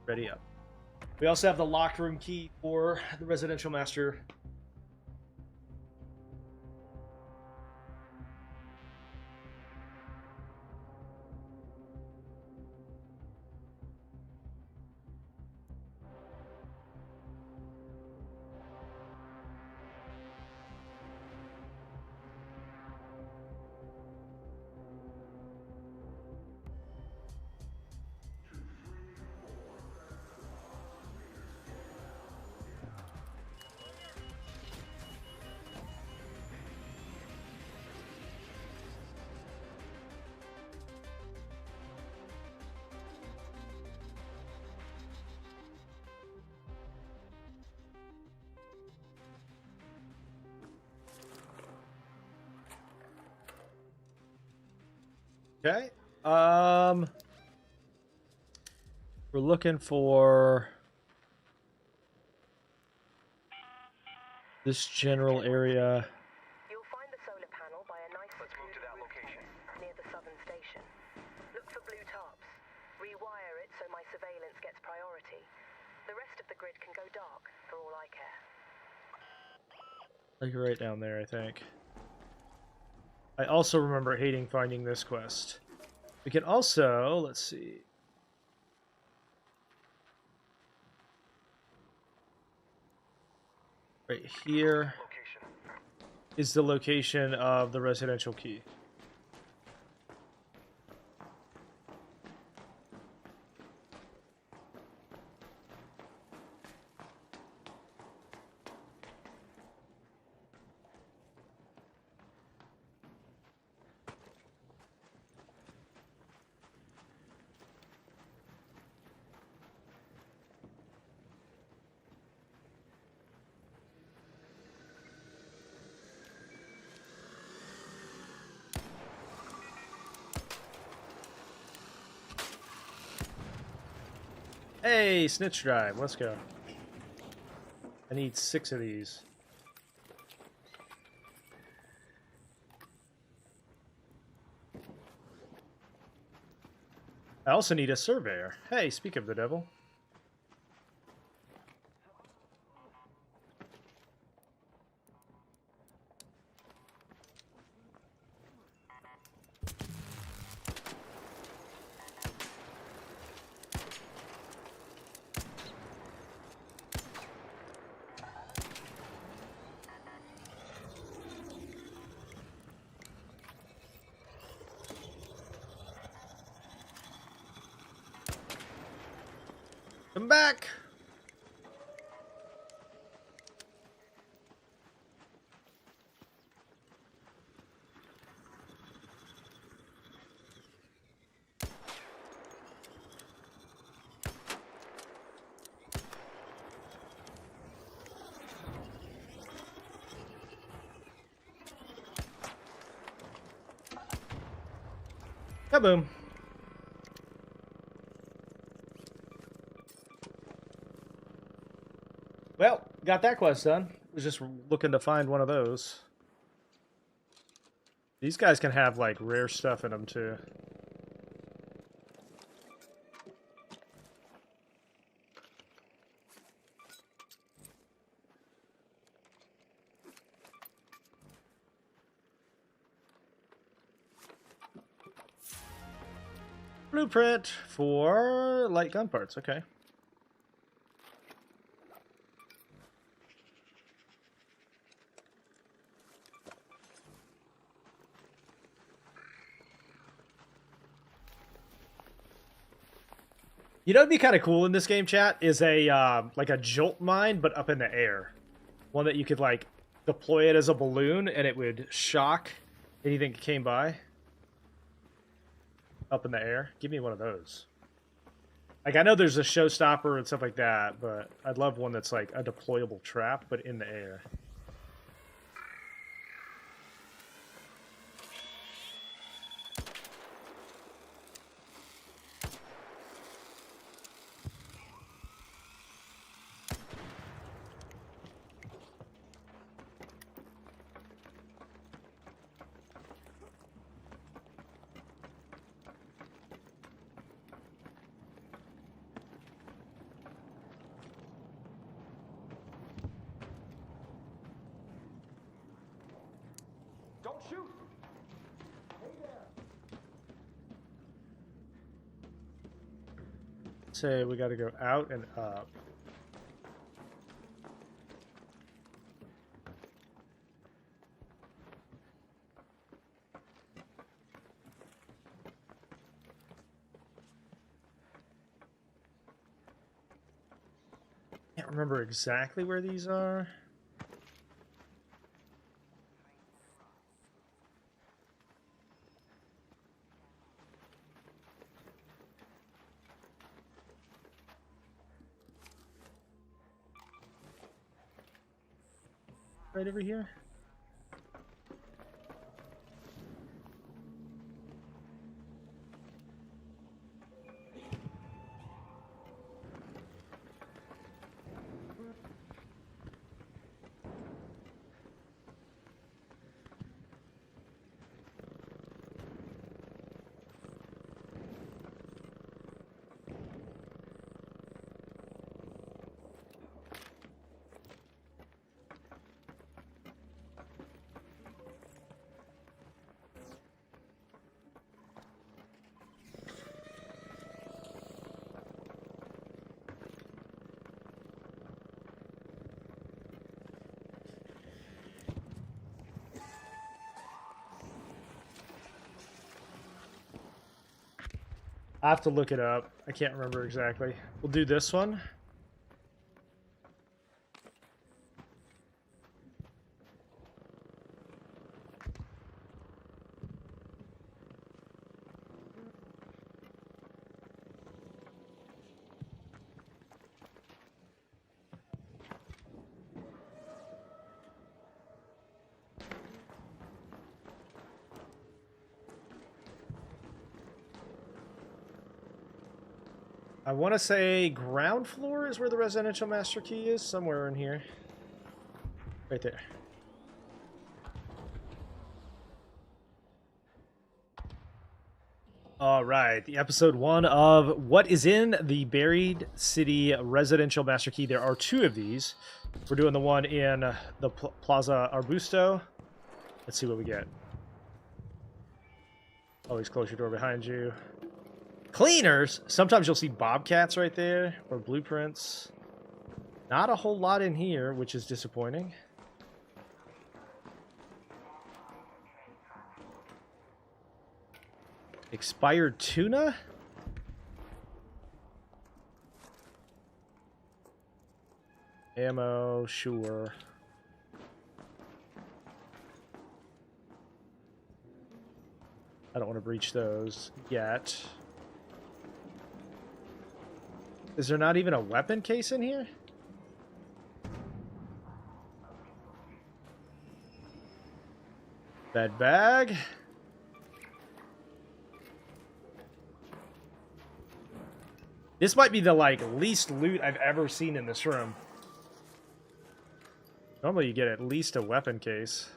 Ready up. We also have the locked room key for the Residential Master. Okay. We're looking for this general area. You'll find the solar panel by a nice secluded rooftop near the southern station. Look for blue tarps. Rewire it so my surveillance gets priority. The rest of the grid can go dark, for all I care. Like right down there, I think. I also remember hating finding this quest. We can also, let's see. Right here is the location of the residential key. Hey, snitch drive, let's go. I need 6 of these. I also need a surveyor. Hey, speak of the devil. Come back! Kaboom! Well, got that quest done. Was just looking to find one of those. These guys can have, like, rare stuff in them, too. Blueprint for light gun parts, okay. You know what'd be kind of cool in this game, chat, is a like a jolt mine, but up in the air. One that you could, like, deploy it as a balloon, and it would shock anything that came by. Up in the air. Give me one of those. Like, I know there's a showstopper and stuff like that, but I'd love one that's, like, a deployable trap, but in the air. Don't shoot! Hey there! Say we gotta go out and up. Can't remember exactly where these are. Right over here. I have to look it up. I can't remember exactly. We'll do this one. I want to say ground floor is where the residential master key is, somewhere in here. Right there. All right, the episode 1 of what is in the Buried City residential master key. There are 2 of these. We're doing the one in the Plaza Arbusto. Let's see what we get. Always close your door behind you. Cleaners! Sometimes you'll see bobcats right there, or blueprints. Not a whole lot in here, which is disappointing. Expired tuna? Ammo, sure. I don't want to breach those yet. Is there not even a weapon case in here? Bed bag. This might be the least loot I've ever seen in this room. Normally you get at least a weapon case.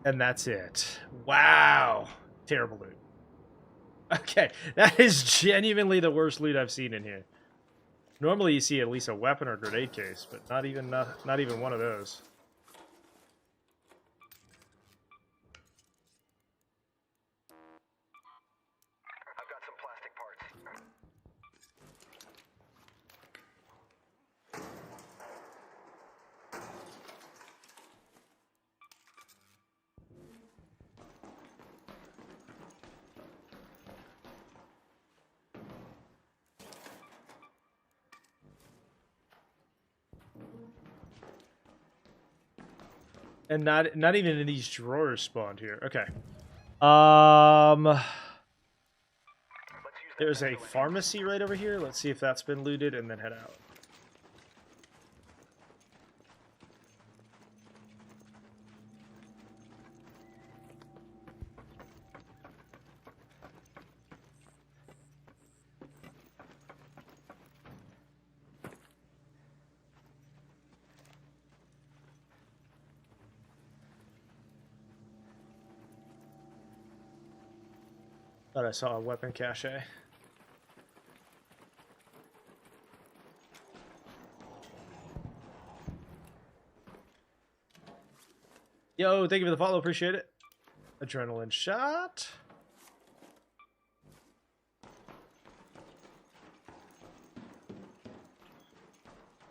And that's it. Wow. Terrible loot. Okay, that is genuinely the worst loot I've seen in here. Normally you see at least a weapon or grenade case, but not even one of those. I've got some plastic parts. And not even in these drawers spawned here. Okay. There's a pharmacy right over here. Let's see if that's been looted and then head out. Thought I saw a weapon cache. Yo, thank you for the follow, appreciate it. Adrenaline shot.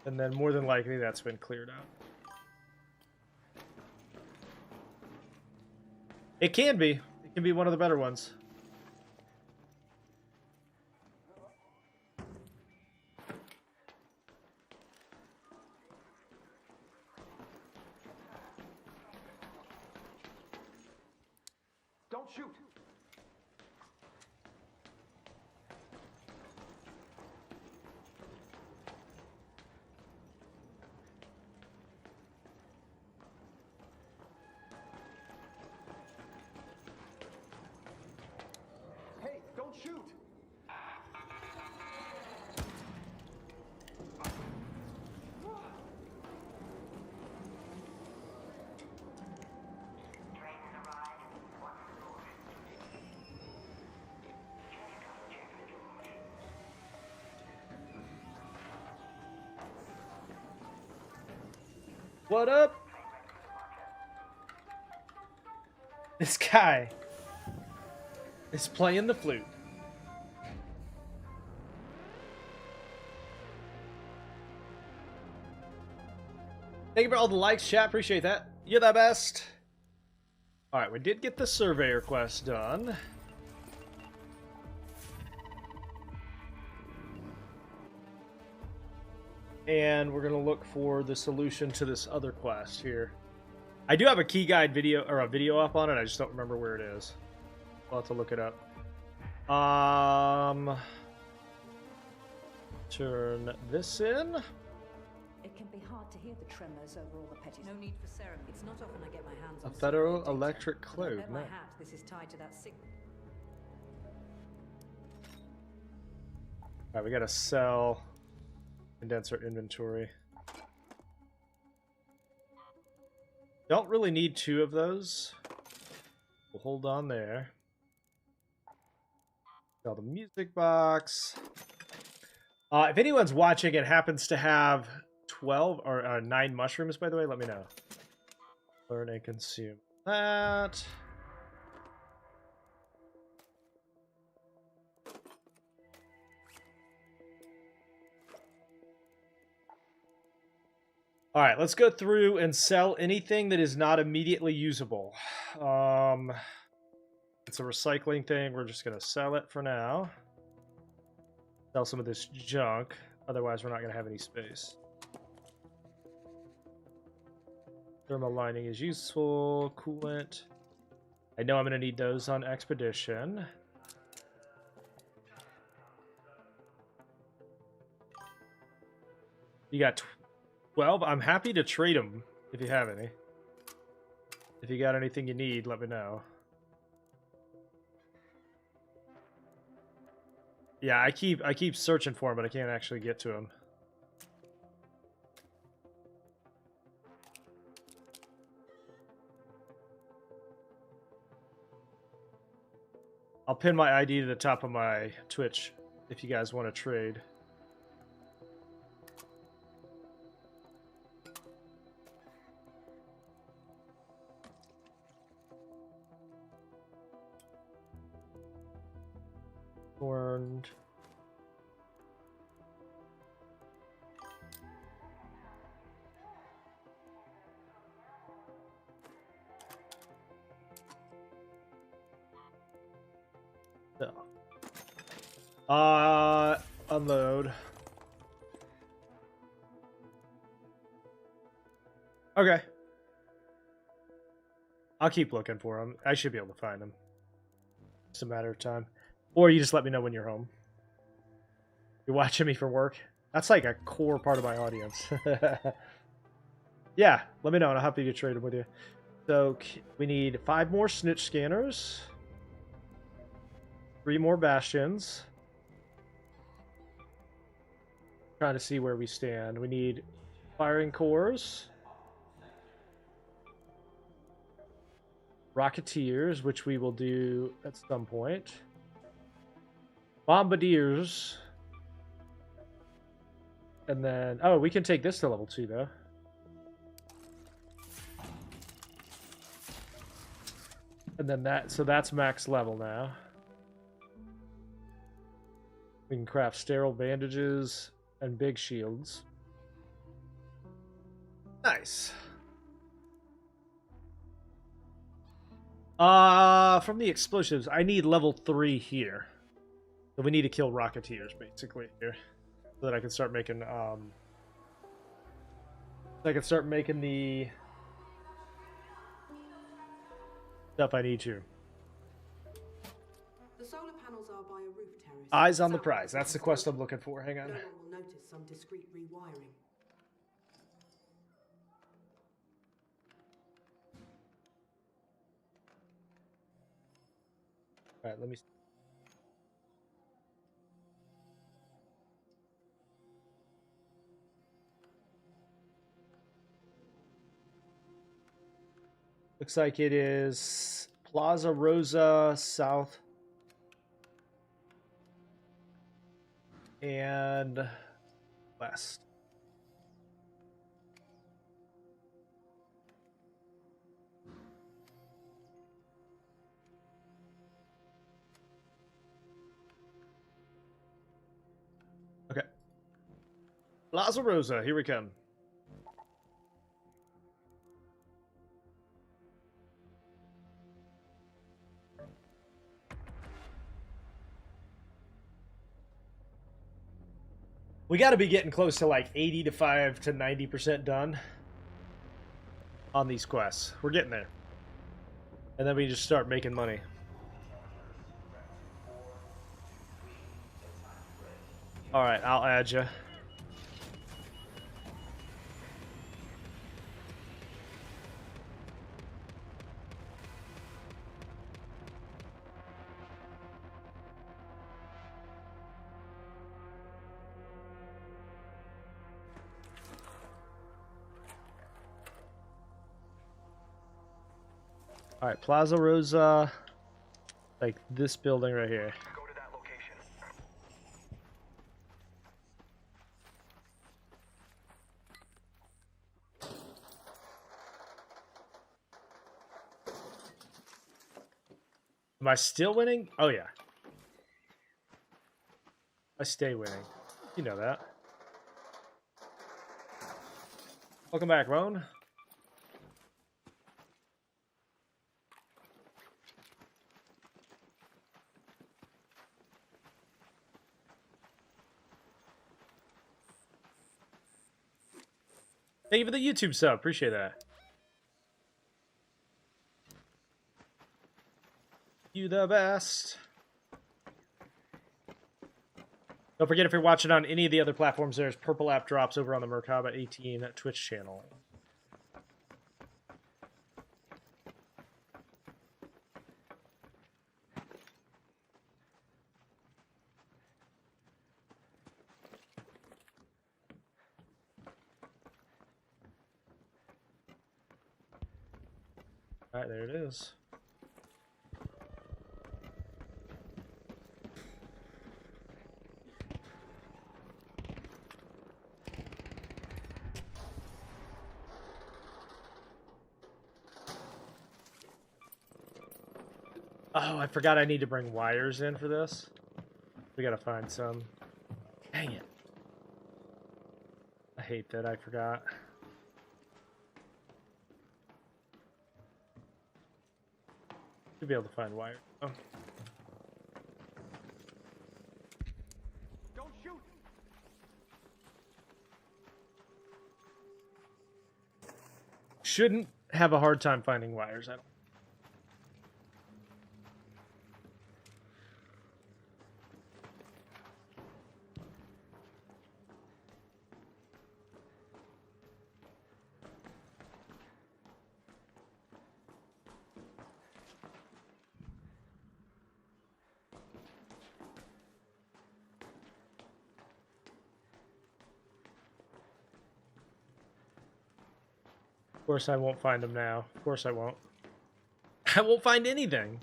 And then more than likely that's been cleared out. It can be. It can be one of the better ones. Don't shoot! Hey, don't shoot! What up? This guy is playing the flute. Thank you for all the likes, chat. Appreciate that. You're the best. All right, we did get the surveyor quest done. And we're going to look for the solution to this other quest here. I do have a key guide video, or a video up on it. I just don't remember where it is. I'll have to look it up. Turn this in. It can be hard to hear the tremors over all the petty. No need for ceremony. It's not often I get my hands on A federal secret data. electric And I'll cloud. bet my No. hat this is tied to that sick. Alright, we gotta sell, condense our inventory. Don't really need 2 of those. We'll hold on there. Sell the music box. If anyone's watching and happens to have 12 or 9 mushrooms, by the way, let me know. Learn and consume that. All right, let's go through and sell anything that is not immediately usable. It's a recycling thing. We're just going to sell it for now. Sell some of this junk. Otherwise, we're not going to have any space. Thermal lining is useful. Coolant. I know I'm going to need those on Expedition. You got 12. I'm happy to trade them if you have any. If you got anything you need, let me know. Yeah, I keep searching for them, but I can't actually get to them. I'll pin my ID to the top of my Twitch if you guys want to trade. Horned. So. Unload. Okay. I'll keep looking for them. I should be able to find them. It's a matter of time. Or you just let me know when you're home. You're watching me for work? That's like a core part of my audience. Yeah, let me know and I'll happy to trade them with you. So we need 5 more snitch scanners. 3 more bastions. Trying to see where we stand. We need firing cores. Rocketeers, which we will do at some point. Bombardiers. And then... Oh, we can take this to level 2, though. And then that... So that's max level now. We can craft sterile bandages and big shields. Nice. From the explosives, I need level 3 here. So we need to kill rocketeers, basically, here. So that I can start making, so I can start making the stuff I need to. The solar panels are by a roof terrace. Eyes on the South prize. That's the quest I'm south. looking for. Hang on. No one will notice some discreet rewiring. Alright, let me... Looks like it is Plaza Rosa South and West. Okay. Plaza Rosa, here we come. We got to be getting close to like 85 to 90% done on these quests. We're getting there. And then we just start making money. Alright, I'll add you. Alright, Plaza Rosa, like this building right here. Go to that location. Am I still winning? Oh yeah. I stay winning. You know that. Welcome back, Roan. Thank you for the YouTube sub. Appreciate that. You the best. Don't forget, if you're watching on any of the other platforms, there's purple app drops over on the Merkaba 18 Twitch channel. Alright, there it is. Oh, I forgot I need to bring wires in for this. We gotta find some. Dang it. I hate that I forgot. Should be able to find wire. Oh. Don't shoot! Shouldn't have a hard time finding wires. I don't. Of course I won't find them now. Of course I won't. I won't find anything.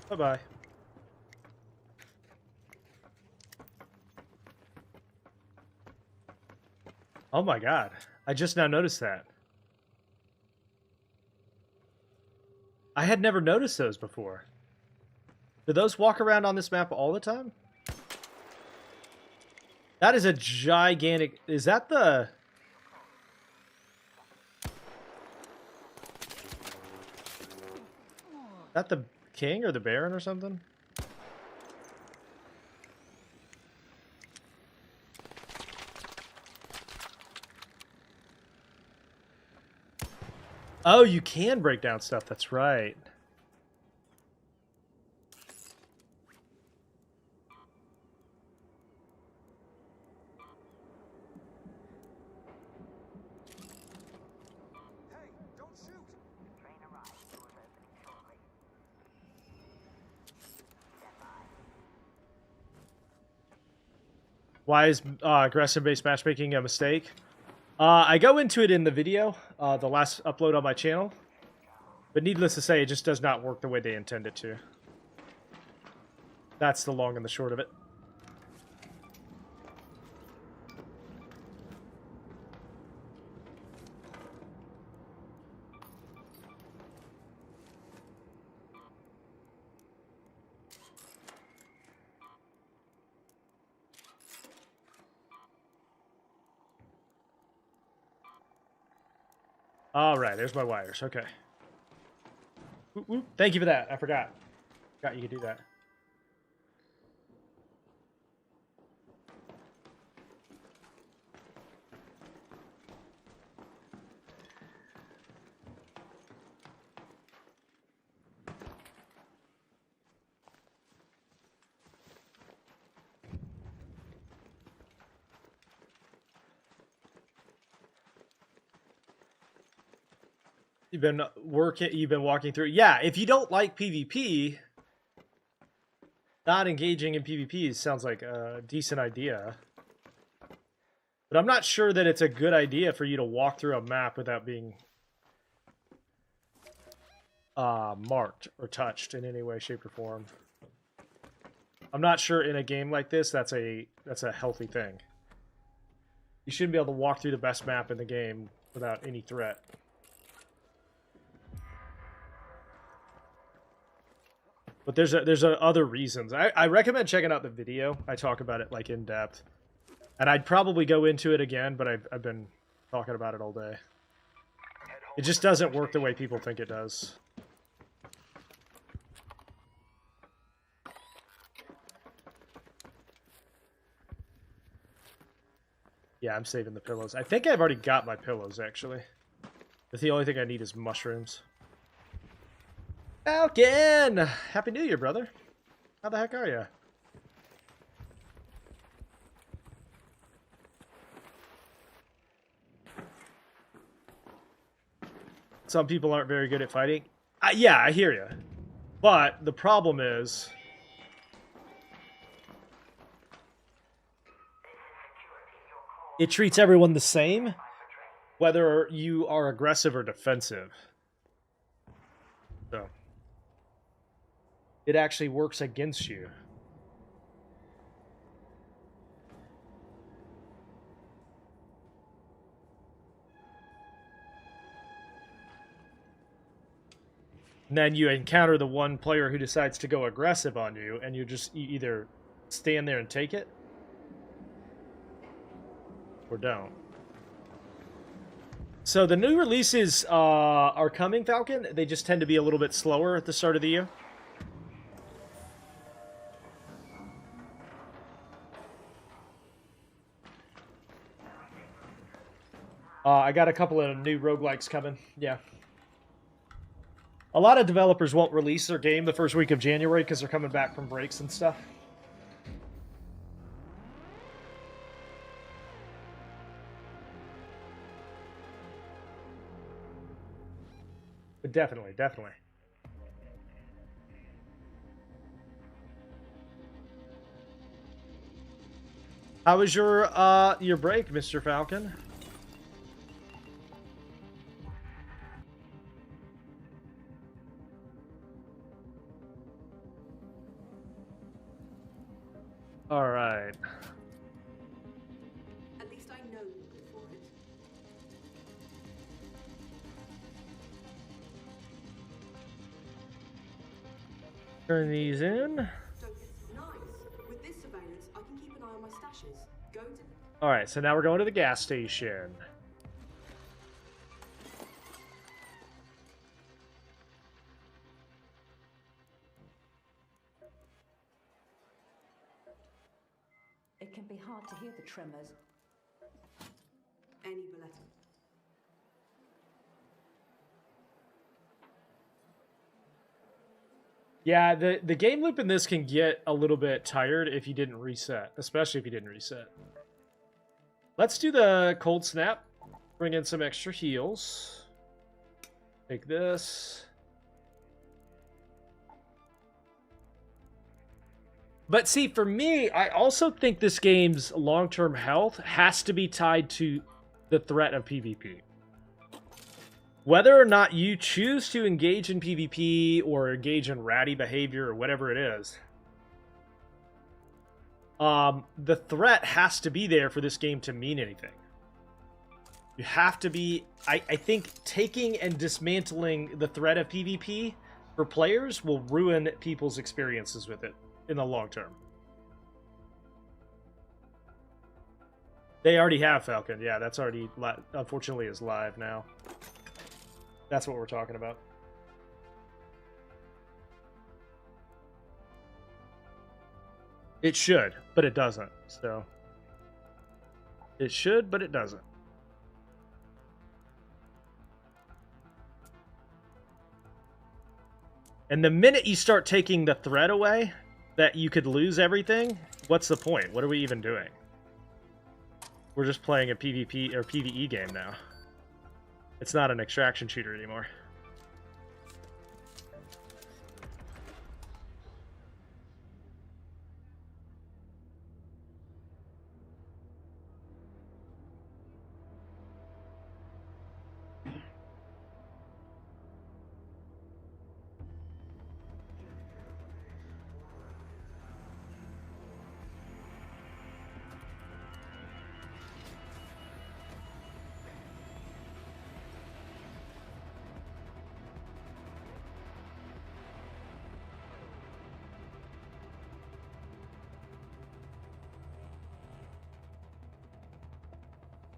Bye-bye. Oh my god. I just now noticed that. I had never noticed those before. Do those walk around on this map all the time? That is a gigantic... Is that the... Is that the king or the baron or something? Oh, you can break down stuff. That's right. Hey, don't shoot! Why is aggressive-based matchmaking a mistake? I go into it in the video, the last upload on my channel. But needless to say, it just does not work the way they intend it to. That's the long and the short of it. All right, there's my wires. Okay. Whoop, whoop. Thank you for that. I forgot. Forgot you could do that. You've been walking through. Yeah, if you don't like PvP, not engaging in PvP sounds like a decent idea. But I'm not sure that it's a good idea for you to walk through a map without being marked or touched in any way, shape, or form. I'm not sure in a game like this that's a healthy thing. You shouldn't be able to walk through the best map in the game without any threat. But there's other reasons. I recommend checking out the video. I talk about it like in depth, and I'd probably go into it again. But I've been talking about it all day. It just doesn't work the way people think it does. Yeah, I'm saving the pillows. I think I've already got my pillows actually. The only thing I need is mushrooms. Falcon! Happy New Year, brother. How the heck are you? Some people aren't very good at fighting. Yeah, I hear you. But the problem is... it treats everyone the same, whether you are aggressive or defensive. So... it actually works against you. And then you encounter the one player who decides to go aggressive on you, and you either stand there and take it, or don't. So the new releases are coming, Falcon. They just tend to be a little bit slower at the start of the year. I got a couple of new roguelikes coming. Yeah. A lot of developers won't release their game the first week of January because they're coming back from breaks and stuff. But definitely, definitely. How was your break, Mr. Falcon? All right. At least I know you're good for it. Turn these in. Nice. With this surveillance, I can keep an eye on my stashes. Go to... All right, so now we're going to the gas station. It can be hard to hear the tremors. Any bullet. Yeah, the game loop in this can get a little bit tired if you didn't reset, especially if you didn't reset. Let's do the cold snap. Bring in some extra heals. Take this. But see, for me, I also think this game's long-term health has to be tied to the threat of PvP. Whether or not you choose to engage in PvP or engage in ratty behavior or whatever it is, the threat has to be there for this game to mean anything. You have to be... I think taking and dismantling the threat of PvP for players will ruin people's experiences with it in the long term. They already have Falcon. Yeah, that's already, unfortunately, is live now. That's what we're talking about. It should, but it doesn't. So it should, but it doesn't. And the minute you start taking the threat away that you could lose everything, what's the point? What are we even doing? We're just playing a PvP or PvE game now. It's not an extraction shooter anymore.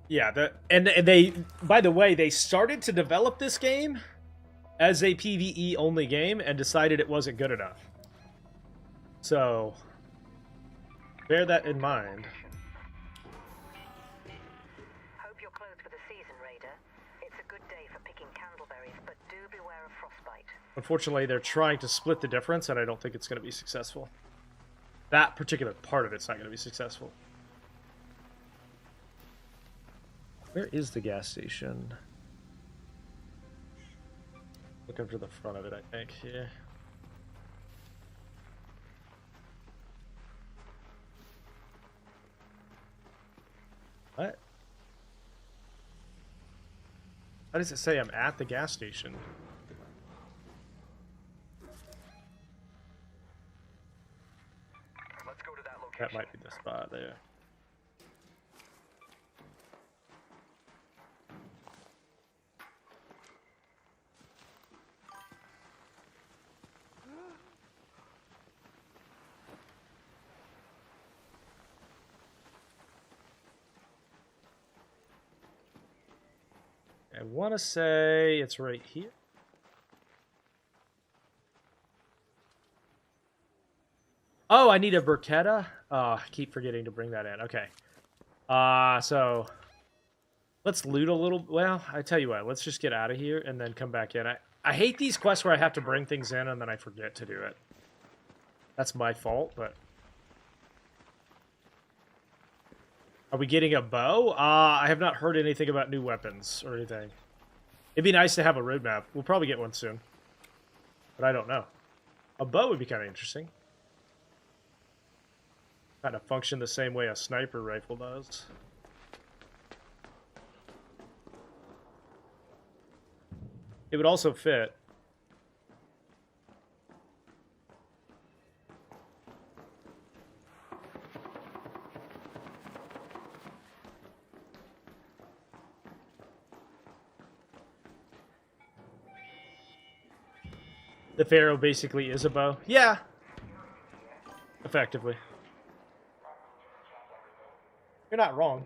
Yeah, and they, by the way, they started to develop this game as a PvE only game and decided it wasn't good enough. So bear that in mind. Hope you're closed for the season, Raider. It's a good day for picking candleberries, but do beware of frostbite. Unfortunately, they're trying to split the difference, and I don't think it's going to be successful. That particular part of it's not going to be successful. Where is the gas station? Looking for the front of it, I think. Yeah. What? How does it say I'm at the gas station? Let's go to that location. That might be the spot there. I want to say it's right here. Oh, I need a bruschetta. Oh, I keep forgetting to bring that in. Okay. So let's loot a little. Well, I tell you what, let's just get out of here and then come back in. I hate these quests where I have to bring things in and then I forget to do it. That's my fault, but... Are we getting a bow? I have not heard anything about new weapons or anything. It'd be nice to have a roadmap. We'll probably get one soon. But I don't know. A bow would be kind of interesting. Kind of function the same way a sniper rifle does. It would also fit. The Pharaoh basically is a bow. Yeah. Effectively. You're not wrong.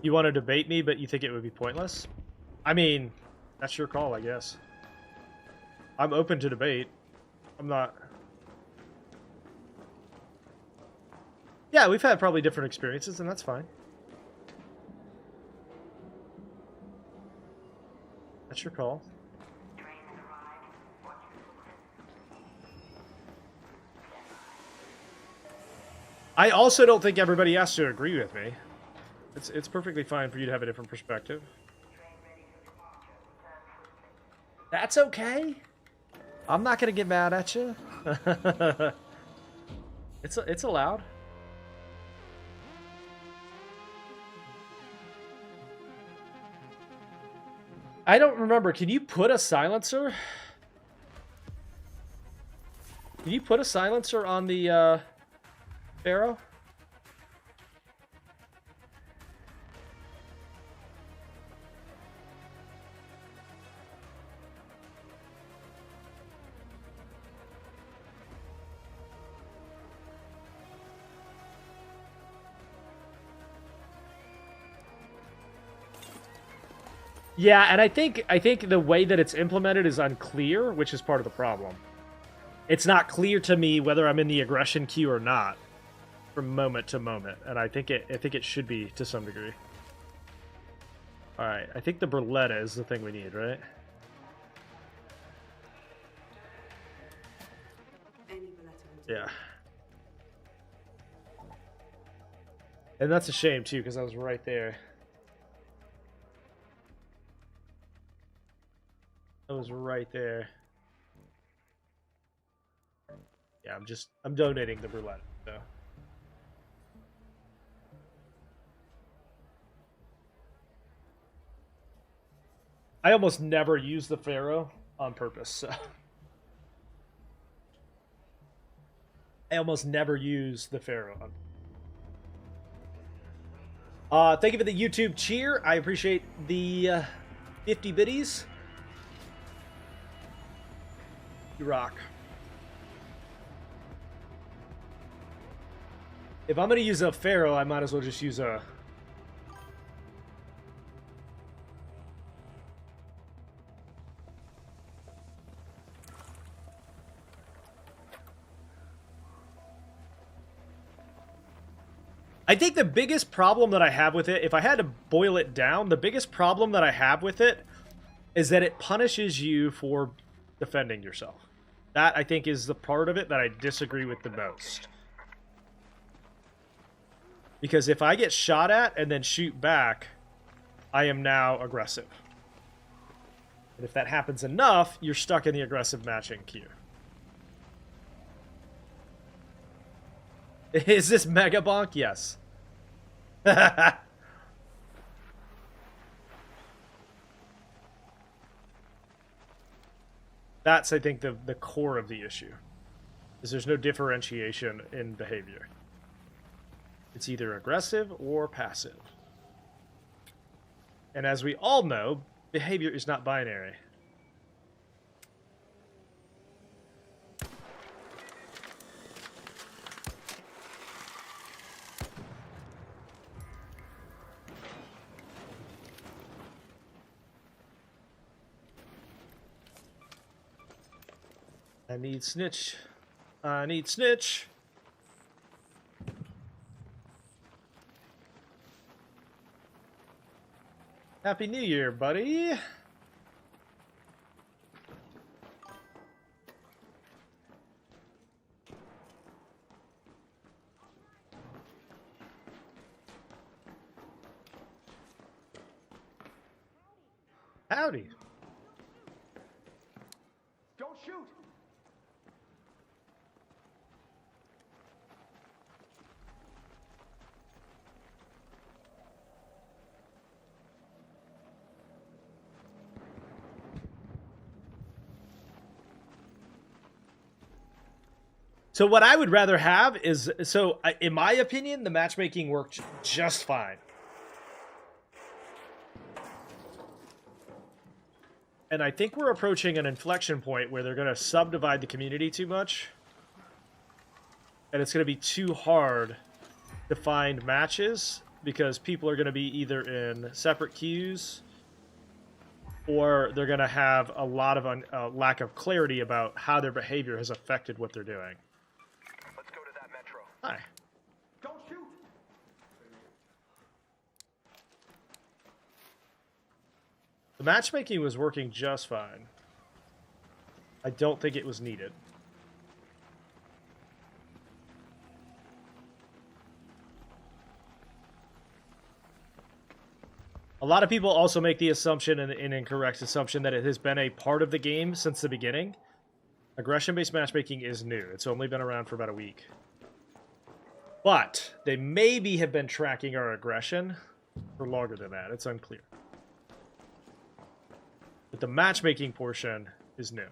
You want to debate me, but you think it would be pointless? I mean, that's your call, I guess. I'm open to debate. I'm not... Yeah, we've had probably different experiences, and that's fine. That's your call. I also don't think everybody has to agree with me. It's perfectly fine for you to have a different perspective. That's okay. I'm not gonna get mad at you. It's allowed. I don't remember. Can you put a silencer? Can you put a silencer on the Pharaoh? Yeah, and I think the way that it's implemented is unclear, which is part of the problem. It's not clear to me whether I'm in the aggression queue or not from moment to moment, and I think it should be to some degree. All right, I think the Berletta is the thing we need, right? Any Berletta will do. Yeah. And that's a shame too, because I was right there. I was right there. Yeah, I'm donating the Berletta, so. I almost never use the Pharaoh on purpose, so. I almost never use the Pharaoh. Thank you for the YouTube cheer. I appreciate the 50 biddies. You rock. If I'm going to use a Pharaoh, I might as well just use a... I think the biggest problem that I have with it, if I had to boil it down, the biggest problem that I have with it is that it punishes you for defending yourself. That, I think, is the part of it that I disagree with the most. Because if I get shot at and then shoot back, I am now aggressive. And if that happens enough, you're stuck in the aggressive matching queue. Is this Mega Bonk? Yes. That's, I think, the core of the issue. Is there's no differentiation in behavior. It's either aggressive or passive. And as we all know, behavior is not binary. I need snitch. I need snitch. Happy New Year, buddy. Howdy. Don't shoot! So what I would rather have is, in my opinion, the matchmaking worked just fine. And I think we're approaching an inflection point where they're going to subdivide the community too much. And it's going to be too hard to find matches because people are going to be either in separate queues or they're going to have a lot of lack of clarity about how their behavior has affected what they're doing. Let's go to that metro. Hi. Don't shoot! The matchmaking was working just fine. I don't think it was needed. A lot of people also make the assumption, an incorrect assumption, that it has been a part of the game since the beginning. Aggression-based matchmaking is new. It's only been around for about a week. But they maybe have been tracking our aggression for longer than that. It's unclear. But the matchmaking portion is new.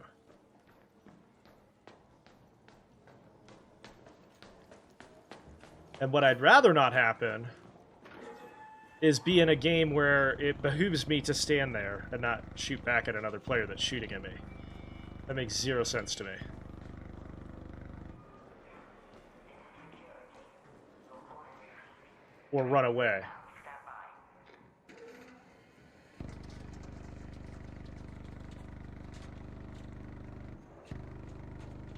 And what I'd rather not happen is be in a game where it behooves me to stand there and not shoot back at another player that's shooting at me. That makes zero sense to me. Or run away.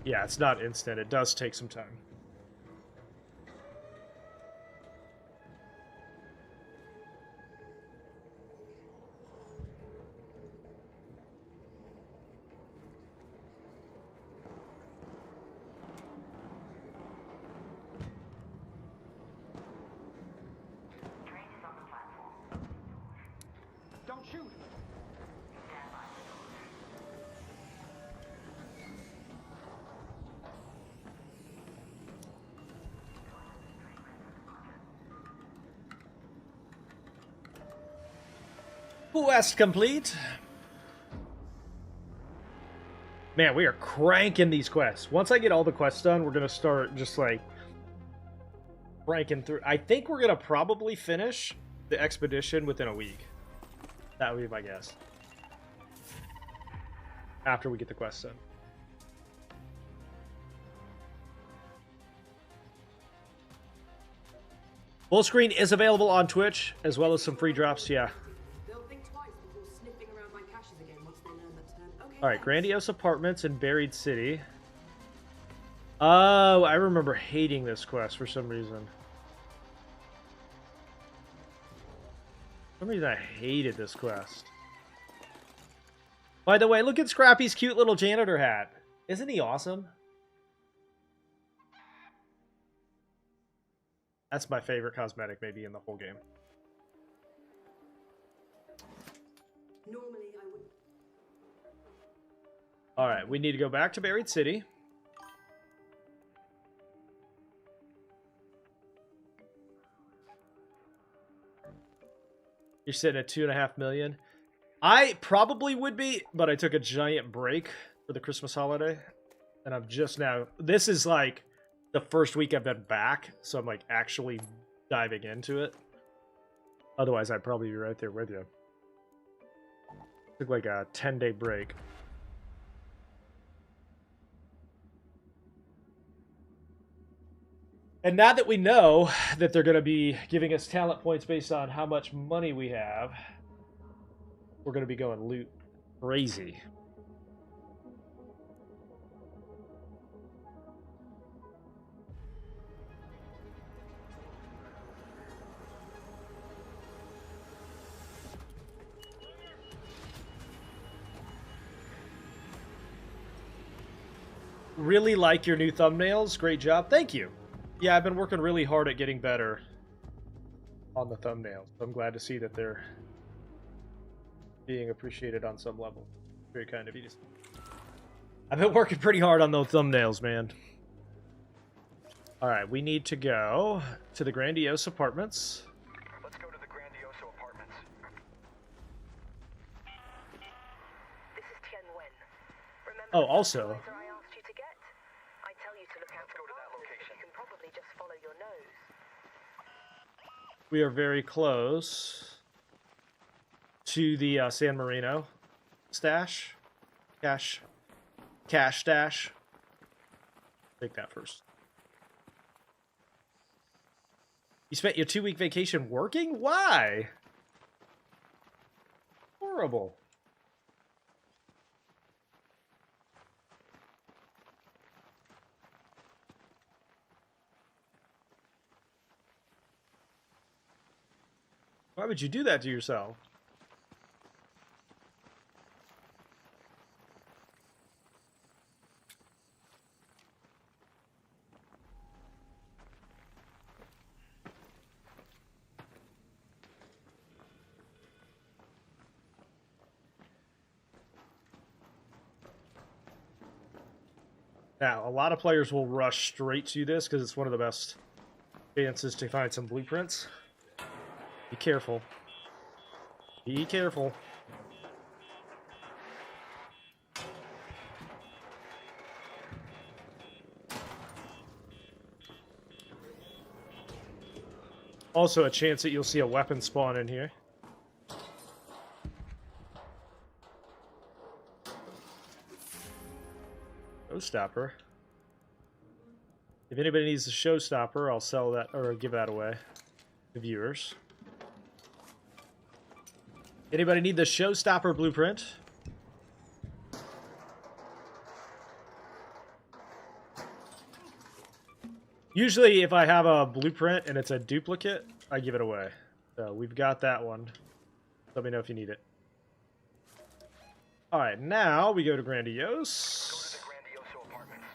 Yeah, it's not instant. It does take some time. Don't shoot! Quest complete. Man, we are cranking these quests. Once I get all the quests done, we're gonna start just like cranking through. I think we're gonna probably finish the expedition within a week. That would be my guess. After we get the quests done. Full screen is available on Twitch, as well as some free drops, yeah. They'll think twice before sniffing around my caches again once they learn that term. Okay. Alright, Grandiose Apartments in Buried City. Oh, I remember hating this quest for some reason. For some reason I hated this quest. By the way, look at Scrappy's cute little janitor hat. Isn't he awesome? That's my favorite cosmetic maybe in the whole game. Normally I would. Alright, we need to go back to Buried City. You're sitting at 2.5 million. I probably would be, but I took a giant break for the Christmas holiday. And I'm just now... This is like the first week I've been back, so I'm like actually diving into it. Otherwise, I'd probably be right there with you. Took like a 10-day break. And now that we know that they're going to be giving us talent points based on how much money we have, we're going to be going loot crazy. Really like your new thumbnails. Great job. Thank you. Yeah, I've been working really hard at getting better on the thumbnails. I'm glad to see that they're being appreciated on some level. Very kind of you. I've been working pretty hard on those thumbnails, man. Alright, we need to go to the Grandiose Apartments. Let's go to the Grandiose Apartments. This is Tien Wen. Remember Oh, the also... fertilizer I asked you to get? I tell you to look out for partners, you can probably just follow your nose. We are very close to the San Marino stash. Cash stash. Take that first. You spent your 2-week vacation working? Why? Horrible. Why would you do that to yourself? Now, a lot of players will rush straight to this because it's one of the best chances to find some blueprints. Be careful. Be careful. Also a chance that you'll see a weapon spawn in here. Showstopper. If anybody needs a showstopper, I'll sell that or give that away to viewers. Anybody need the showstopper blueprint? Usually, if I have a blueprint and it's a duplicate, I give it away. So we've got that one. Let me know if you need it. All right, now we go to Grandiose. Go to the Grandiose apartments.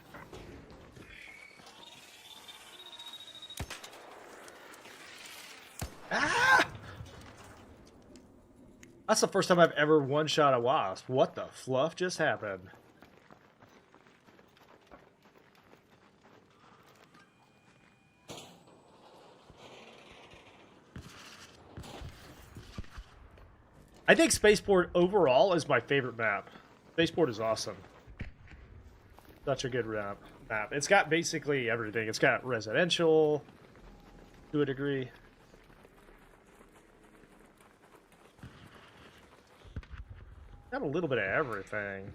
Ah! That's the first time I've ever one-shot a wasp. What the fluff just happened? I think Spaceport overall is my favorite map. Spaceport is awesome. Such a good map. It's got basically everything. It's got residential to a degree. Got a little bit of everything.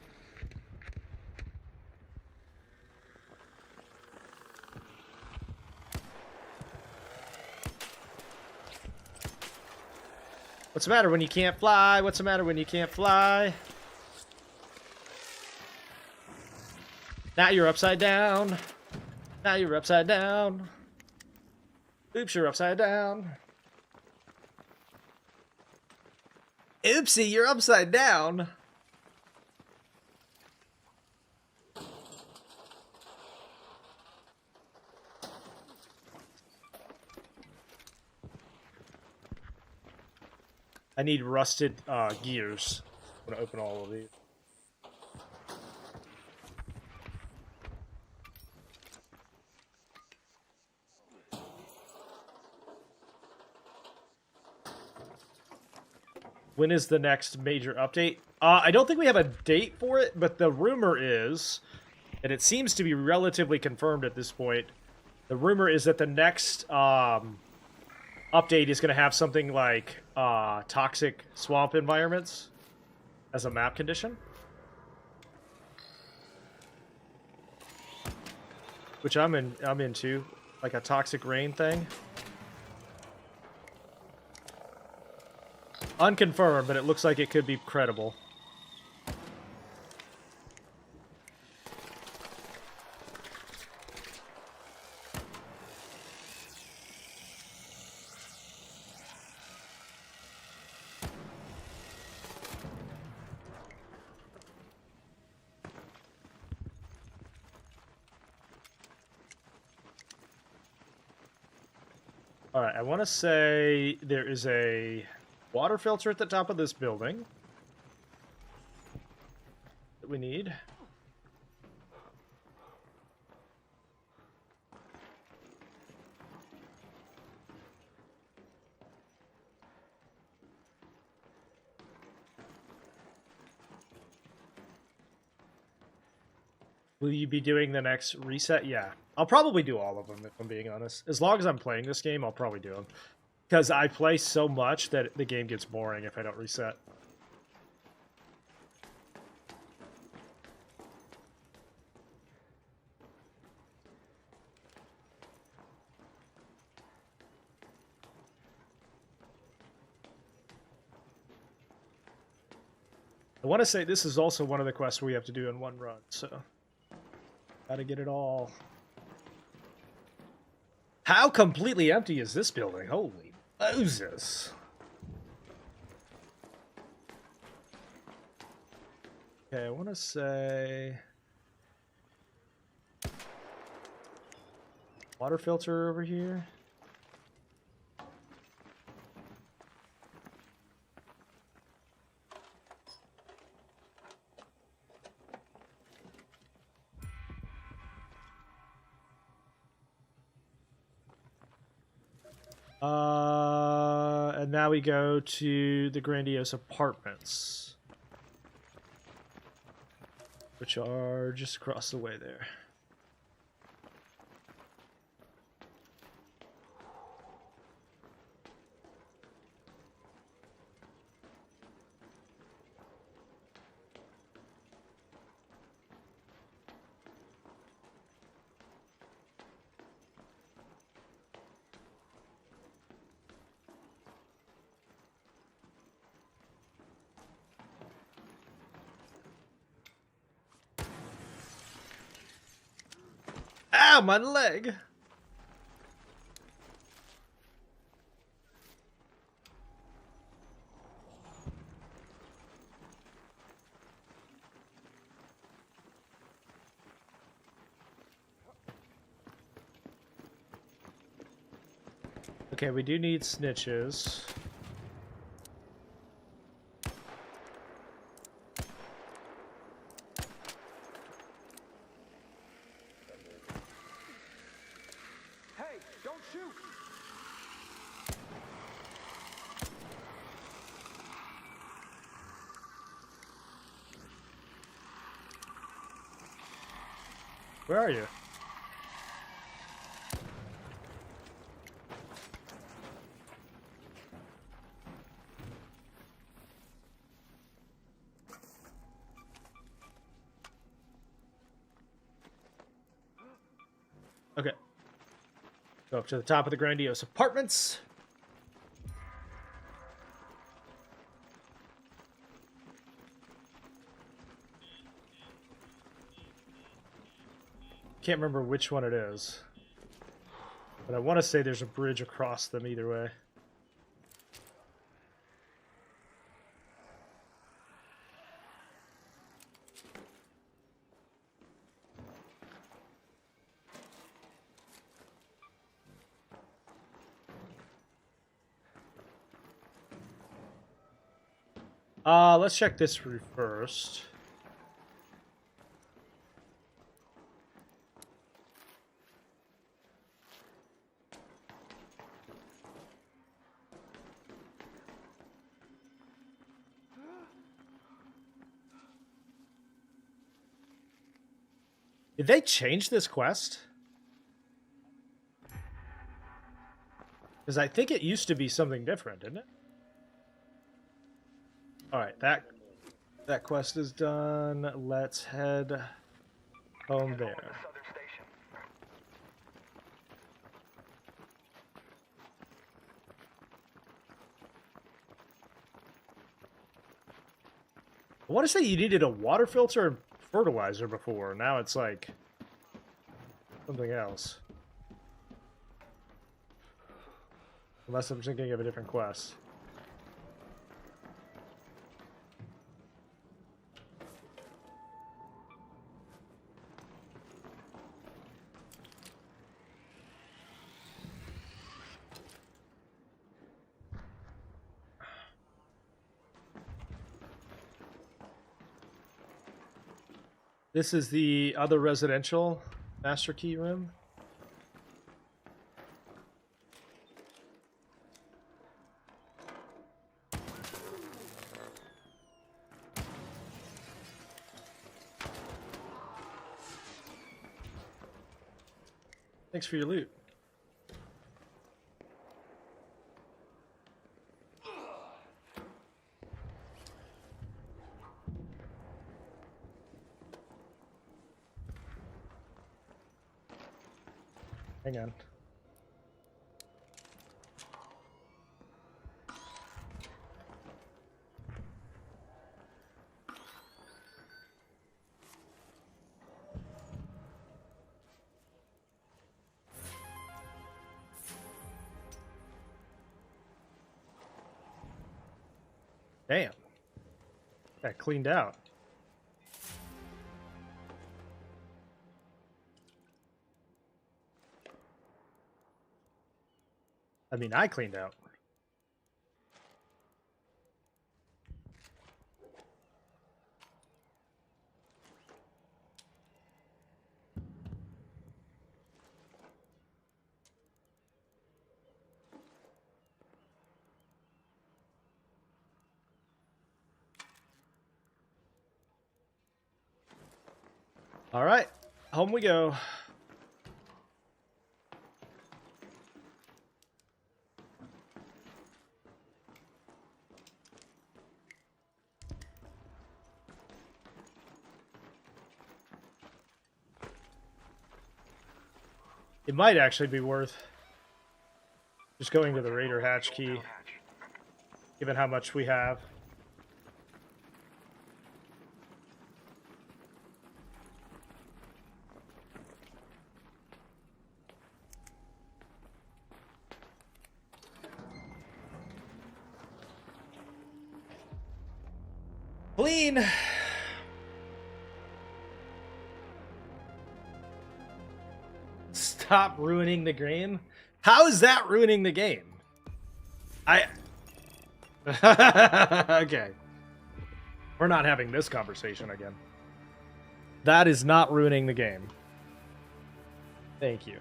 What's the matter when you can't fly? What's the matter when you can't fly? Now you're upside down. Now you're upside down. Oops, you're upside down. Oopsie, you're upside down. I need rusted gears. I'm gonna open all of these. When is the next major update? I don't think we have a date for it, but the rumor is, and it seems to be relatively confirmed at this point, the rumor is that the next update is going to have something like toxic swamp environments as a map condition. Which I'm into, like a toxic rain thing. Unconfirmed, but it looks like it could be credible. All right, I want to say there is a water filter at the top of this building that we need. Will you be doing the next reset? Yeah. I'll probably do all of them, if I'm being honest. As long as I'm playing this game, I'll probably do them. Because I play so much that the game gets boring if I don't reset. I want to say this is also one of the quests we have to do in one run, so... Gotta get it all. How completely empty is this building? Holy Moses. Okay, I want to say... Water filter over here. And now we go to the Grandiose apartments, which are just across the way there. Ow, my leg! Okay, we do need snitches. Hey, don't shoot! Where are you? Okay. Go up to the top of the Grandiose apartments. Can't remember which one it is. But I want to say there's a bridge across them either way. Let's check this roof first. Did they change this quest? Because I think it used to be something different, didn't it? Alright, that quest is done. Let's head home there. Southern station. I want to say you needed a water filter and fertilizer before. Now it's like something else. Unless I'm thinking of a different quest. This is the other residential master key room. Thanks for your loot. Hang on. Damn. Got cleaned out. I mean, I cleaned out. All right, home we go. It might actually be worth just going to the Raider hatch key, given how much we have. Clean. Stop ruining the game. How is that ruining the game? Okay. We're not having this conversation again. That is not ruining the game. Thank you.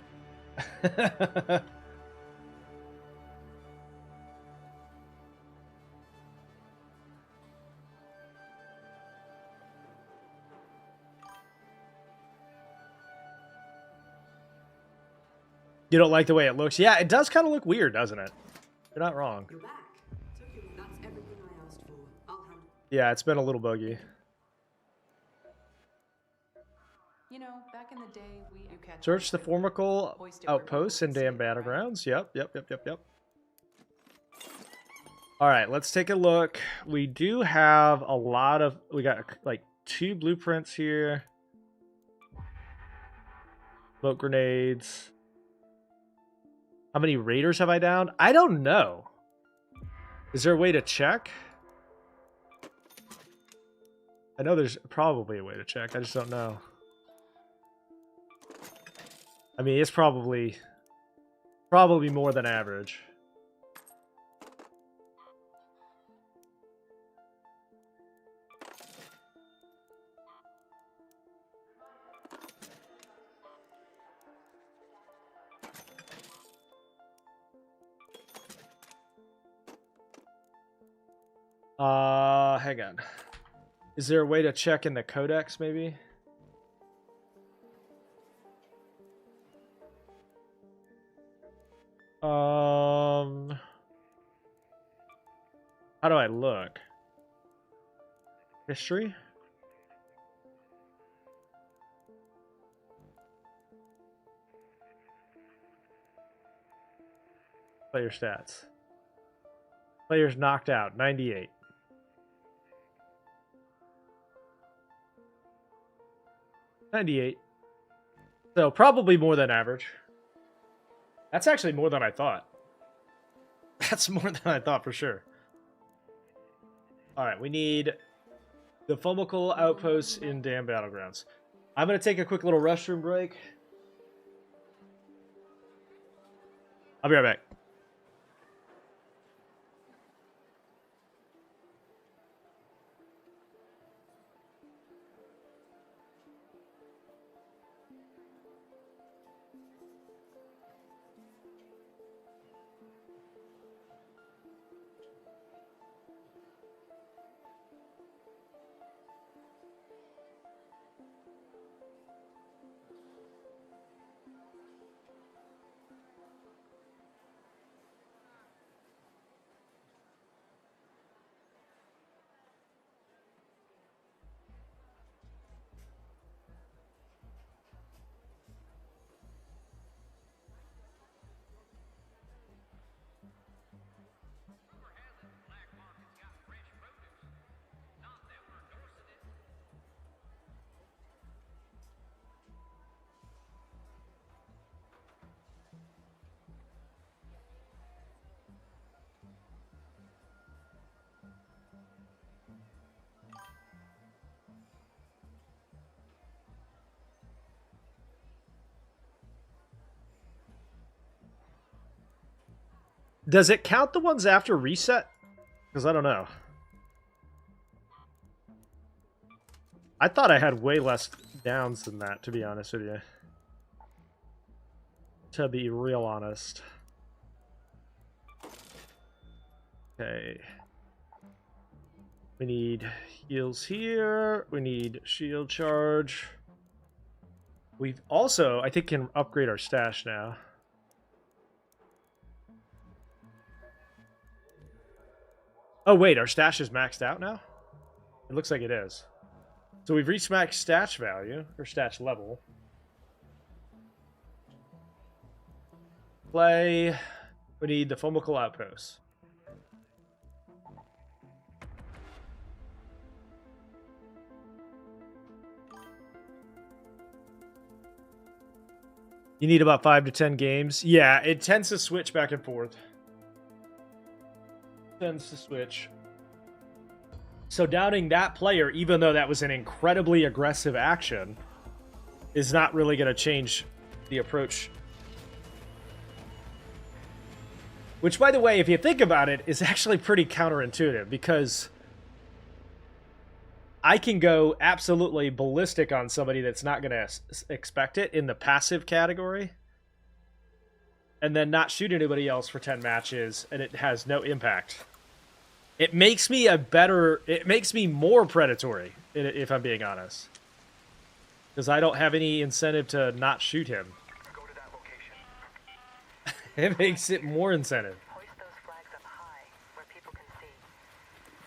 You don't like the way it looks? Yeah, it does kind of look weird, doesn't it? You're not wrong. You're back. Took you. That's everything I asked for. I'll handle. Yeah, it's been a little buggy. You know, back in the day, we do catch Search the formical hoist it where outposts and people can damn see it, right? battlegrounds. Yep. All right, let's take a look. We do have a lot of... We got like 2 blueprints here. Smoke grenades. How many raiders have I downed? I don't know. Is there a way to check? I know there's probably a way to check. I just don't know. I mean, it's probably more than average. Hang on. Is there a way to check in the codex, maybe? How do I look? History? Player stats. Players knocked out, 98. 98. So probably more than average. That's actually more than I thought. That's more than I thought for sure. Alright, we need the formical outposts in damn battlegrounds. I'm going to take a quick little restroom break. I'll be right back. Does it count the ones after reset? Because I don't know. I thought I had way less downs than that, to be honest with you. To be real honest. Okay. We need heals here. We need shield charge. We've also, I think, can upgrade our stash now. Oh, wait, our stash is maxed out now? It looks like it is. So we've reached max stash value, or stash level. Play. We need the formical outpost. You need about 5 to 10 games. Yeah, it tends to switch back and forth. Tends to switch. So downing that player, even though that was an incredibly aggressive action, is not really going to change the approach Which, by the way, if you think about it, is actually pretty counterintuitive, because I can go absolutely ballistic on somebody that's not going to expect it in the passive category, and then not shoot anybody else for 10 matches, and it has no impact. It makes me it makes me more predatory, if I'm being honest. Because I don't have any incentive to not shoot him. Go to that location. It makes it more incentive. Hoist those flags up high, where people can see.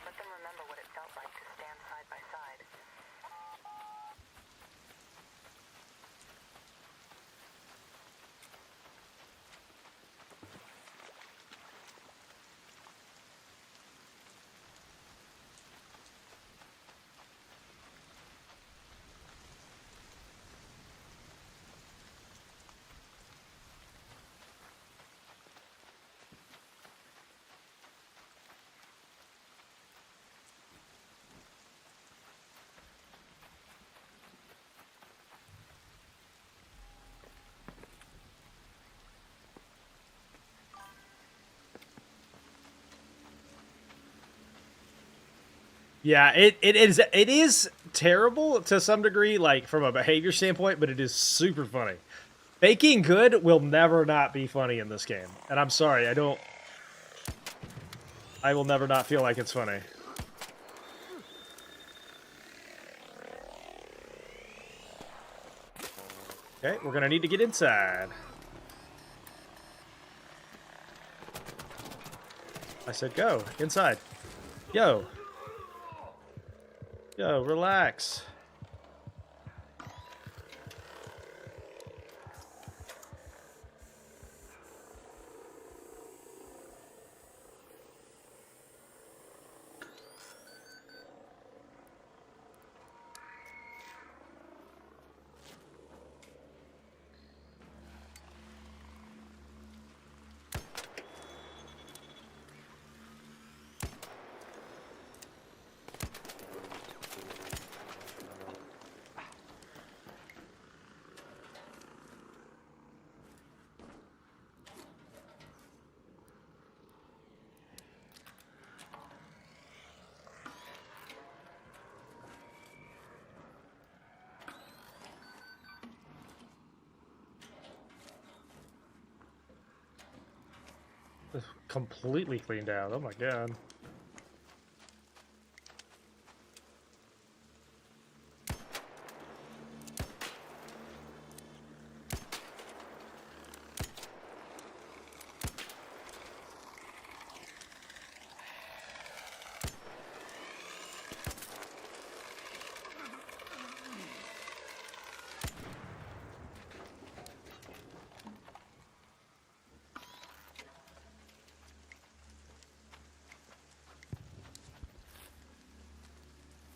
Let them remember what it felt like to stand side by side. Yeah, it is terrible to some degree, like from a behavior standpoint, but it is super funny. Faking good will never not be funny in this game. And I'm sorry, I will never not feel like it's funny. Okay, we're gonna need to get inside. I said go, inside. Yo. Yo, relax. Completely cleaned out. Oh my god.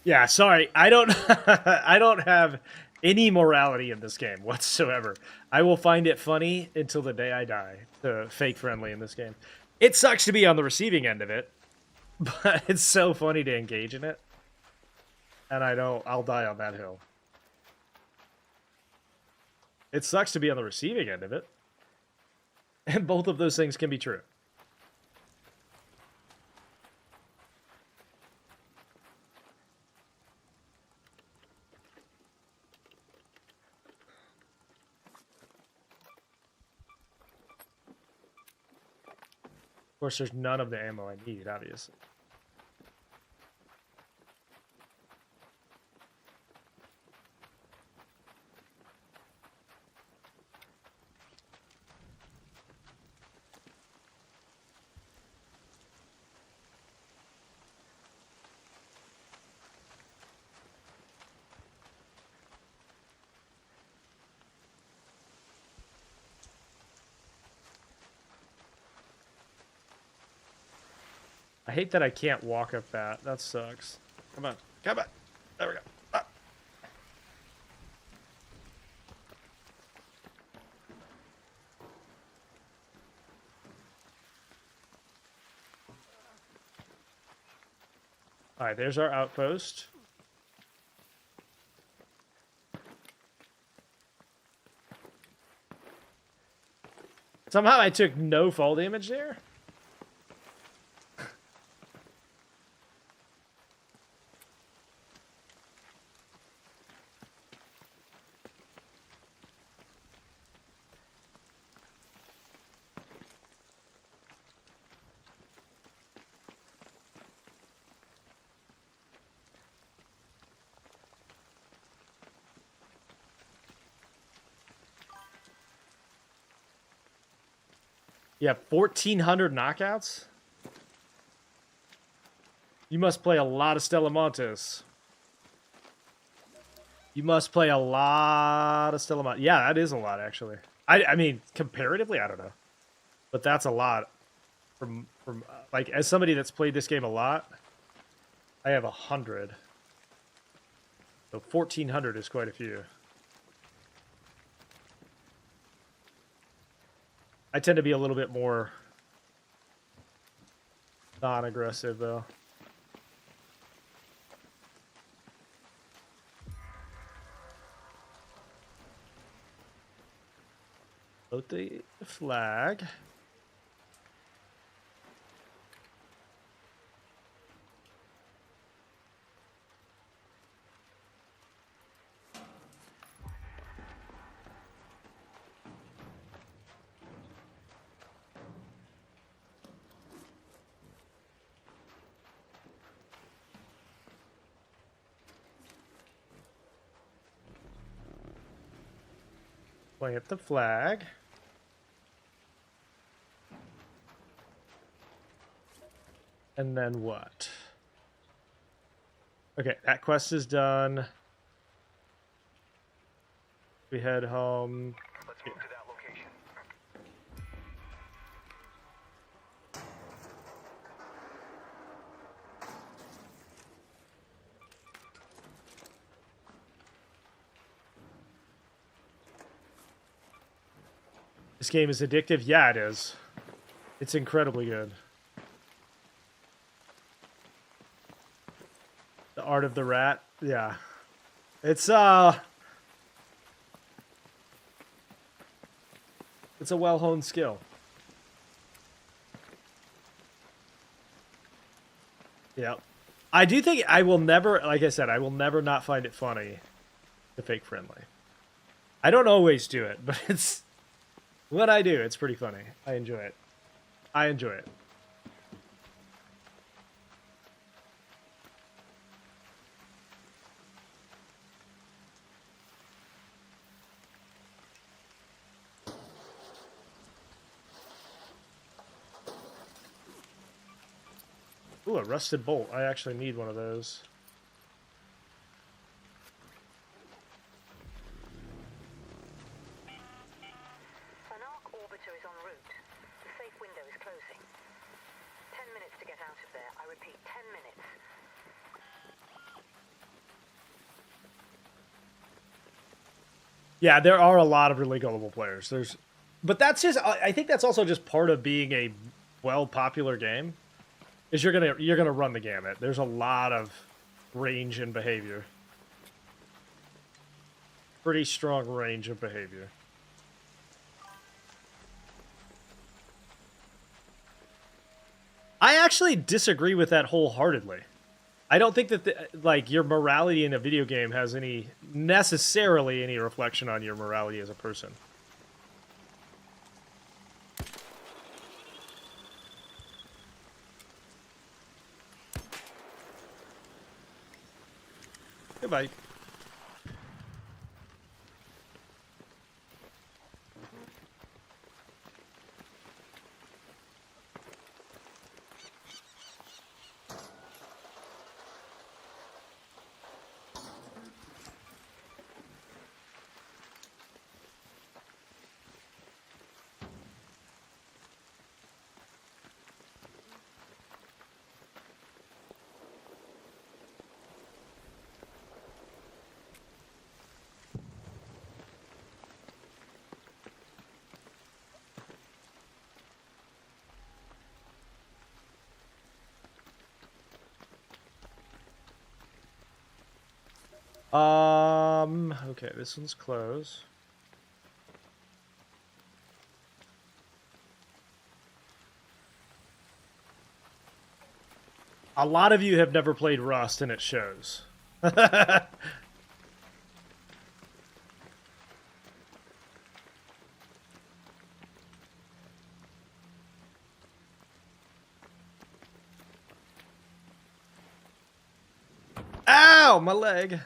Yeah, sorry. I don't I don't have any morality in this game whatsoever. I will find it funny until the day I die to fake friendly in this game. It sucks to be on the receiving end of it, but it's so funny to engage in it. And I'll die on that hill. It sucks to be on the receiving end of it. And both of those things can be true. Of course, there's none of the ammo I need, obviously. I hate that I can't walk up that. That sucks. Come on. Come on. There we go. Ah. Alright, there's our outpost. Somehow I took no fall damage there. Yeah, 1,400 knockouts? You must play a lot of Stella Montes. You must play a lot of Stella Montes. Yeah, that is a lot, actually. I mean, comparatively, I don't know. But that's a lot. From like, as somebody that's played this game a lot, I have 100. So 1,400 is quite a few. I tend to be a little bit more non-aggressive, though. Float the flag. Plant the flag. And then what? Okay, that quest is done. We head home. Let's move to that location. This game is addictive? Yeah, it is. It's incredibly good. The Art of the Rat? Yeah. It's a well-honed skill. Yeah. I do think I will never, like I said, I will never not find it funny to fake friendly. I don't always do it, but it's when I do, it's pretty funny. I enjoy it. I enjoy it. Ooh, a rusted bolt. I actually need one of those. An arc orbiter is en route. The safe window is closing. 10 minutes to get out of there. I repeat, 10 minutes. Yeah, there are a lot of really gullible players. But that's just. I think that's also just part of being a popular game. Is you're gonna run the gamut. There's a lot of range in behavior. Pretty strong range of behavior. I actually disagree with that wholeheartedly. I don't think that like your morality in a video game has necessarily any reflection on your morality as a person. Goodbye. Okay, this one's closed. A lot of you have never played Rust, and it shows. Ow, my leg.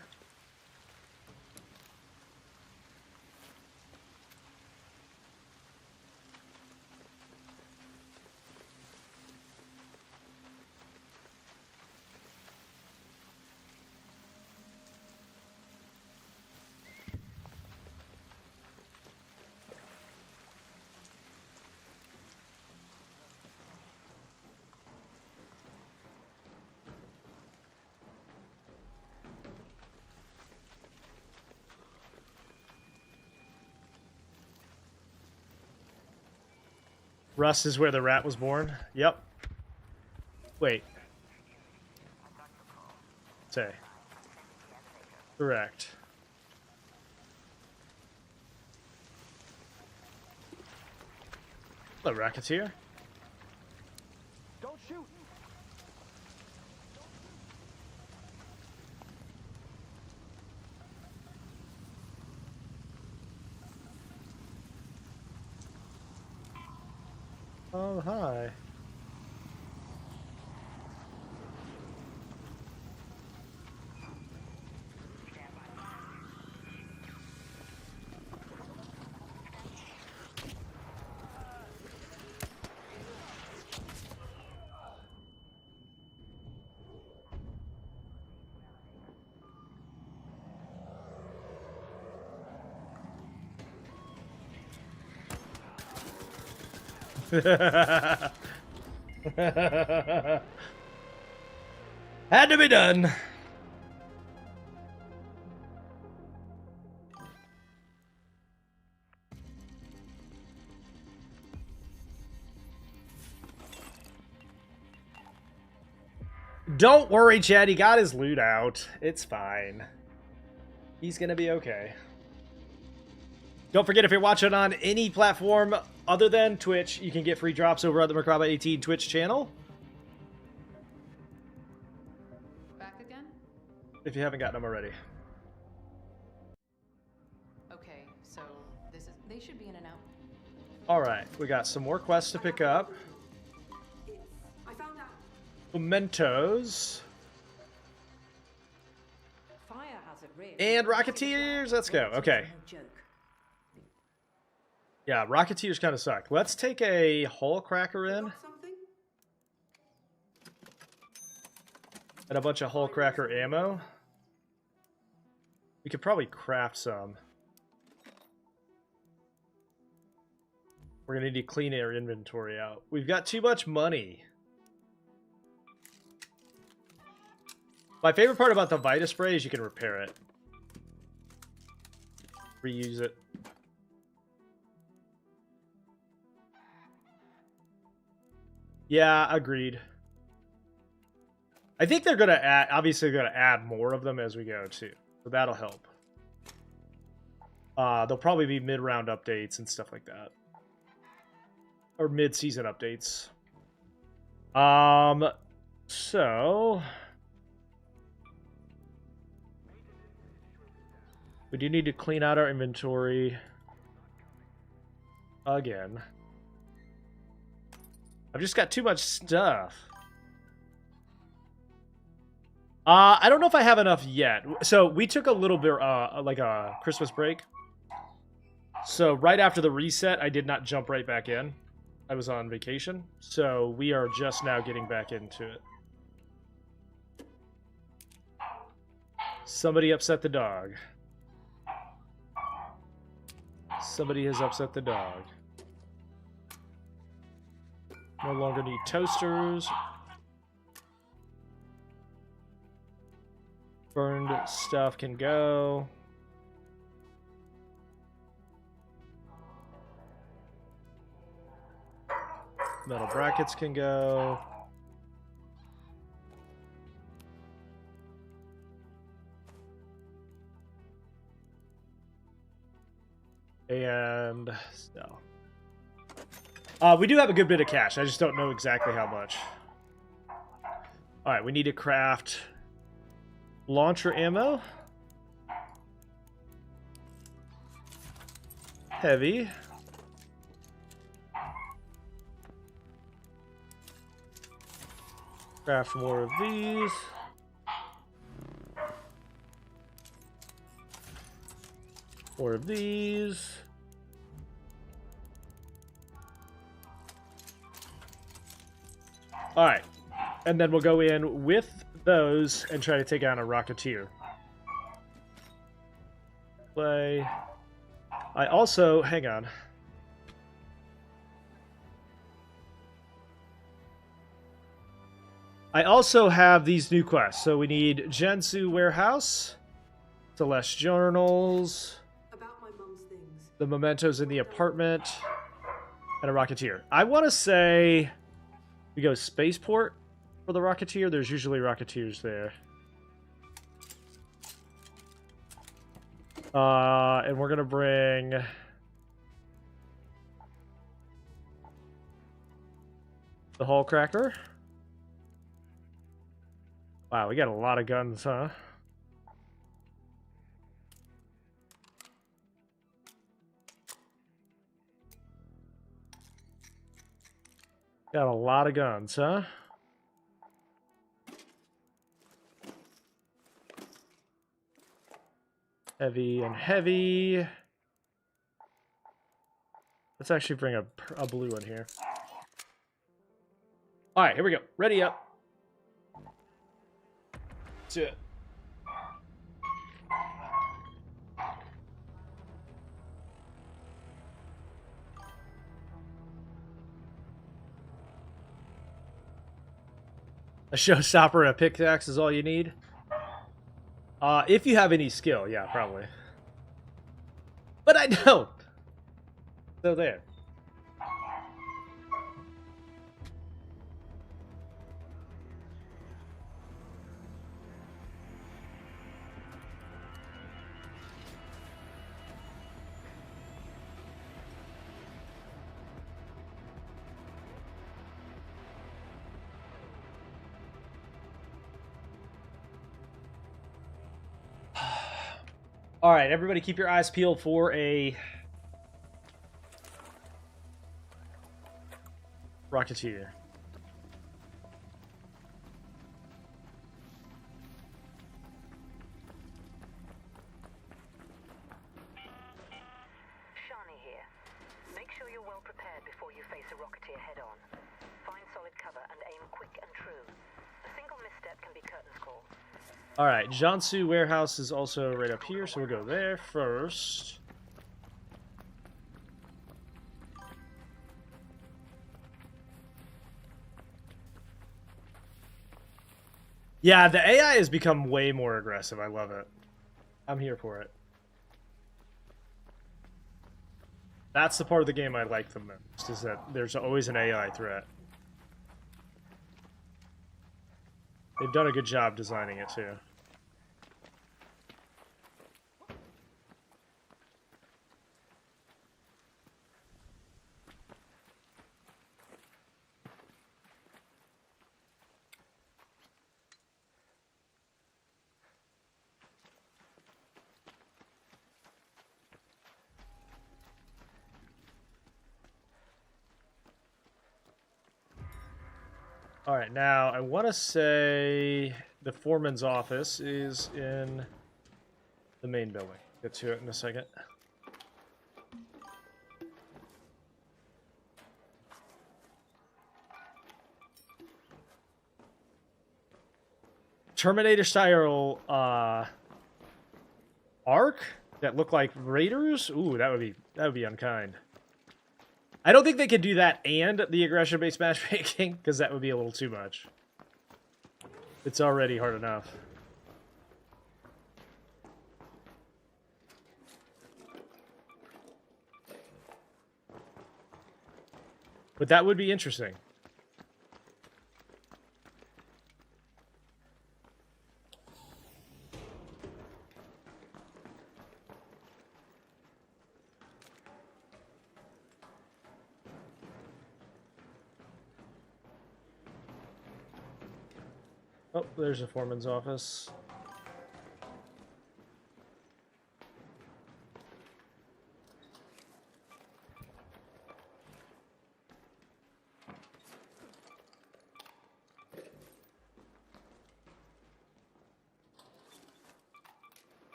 Rust is where the rat was born. Yep. Wait. Say. Correct. Hello, rocketeer. Don't shoot! Oh, hi. Had to be done. Don't worry, Chad. He got his loot out. It's fine. He's gonna be okay. Don't forget, if you're watching on any platform other than Twitch, you can get free drops over at the Macraba18 Twitch channel. Back again? If you haven't gotten them already. Okay, so this is. They should be in and out. Alright, we got some more quests to pick up. I found out. Mementos. Fire hazard, really. And Rocketeers. Let's go. Okay. No joke. Yeah, Rocketeers kind of suck. Let's take a hull cracker in. Got something? And a bunch of hull cracker ammo. We could probably craft some. We're going to need to clean our inventory out. We've got too much money. My favorite part about the Vita spray is you can repair it. Reuse it. Yeah, agreed. I think they're going to add, obviously they're going to add more of them as we go too. So that'll help. There'll probably be mid-round updates and stuff like that. Or mid-season updates. So we do need to clean out our inventory again. I've just got too much stuff. I don't know if I have enough yet. So we took a little bit, like a Christmas break. So right after the reset, I did not jump right back in. I was on vacation. So we are just now getting back into it. Somebody upset the dog. Somebody has upset the dog. No longer need toasters. Burned stuff can go. Metal brackets can go. And so. We do have a good bit of cash. I just don't know exactly how much. Alright, we need to craft launcher ammo. Heavy. Craft more of these. More of these. Alright. And then we'll go in with those and try to take on a Rocketeer. Play. I also... Hang on. I also have these new quests. So we need Gensu Warehouse, Celeste Journals, About my mum's things. the mementos in the apartment, and a rocketeer. I want to say we go Spaceport for the rocketeer. There's usually rocketeers there. And we're going to bring... the hull cracker. Wow, we got a lot of guns, huh? Got a lot of guns, huh? Heavy and heavy. Let's actually bring a blue one here. All right, here we go. Ready up. Let's do it. A showstopper and a pickaxe is all you need? If you have any skill, yeah, probably. But I don't. So there. All right, everybody keep your eyes peeled for a rocketeer. Shani here. Make sure you're well prepared before you face a rocketeer head-on. Find solid cover and aim quick and true. A single misstep can be curtains call. All right, Jiangsu warehouse is also right up here, so we'll go there first. Yeah, the AI has become way more aggressive. I love it. I'm here for it. That's the part of the game I like the most, is that there's always an AI threat. They've done a good job designing it, too. All right, now I want to say the foreman's office is in the main building. Get to it in a second. Terminator style arc that look like raiders. Ooh, that would be unkind. I don't think they could do that and the aggression-based matchmaking, because that would be a little too much. It's already hard enough. But that would be interesting. Oh, there's a foreman's office.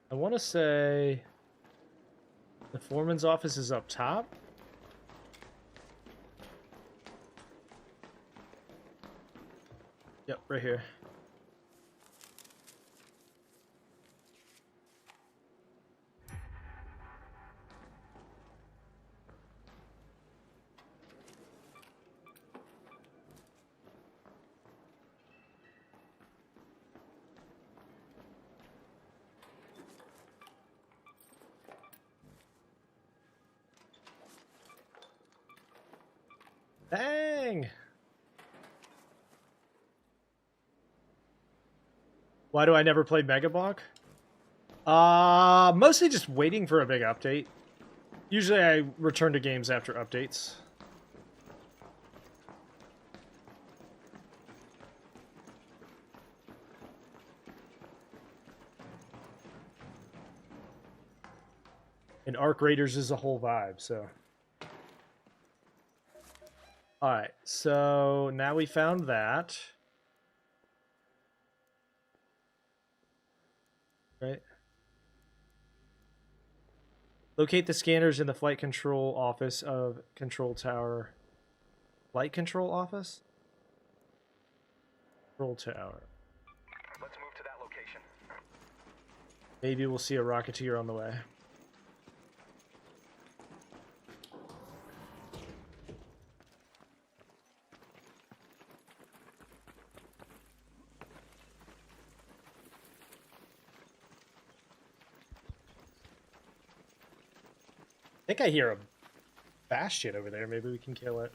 I want to say the foreman's office is up top. Yep, right here. Dang! Why do I never play Mega Block? Mostly just waiting for a big update. Usually I return to games after updates. And Arc Raiders is a whole vibe, so. Alright, so now we found that. Right. Locate the scanners in the flight control office of Control Tower. Flight control office? Control Tower. Let's move to that location. Maybe we'll see a rocketeer on the way. I think I hear a bastion over there. Maybe we can kill it.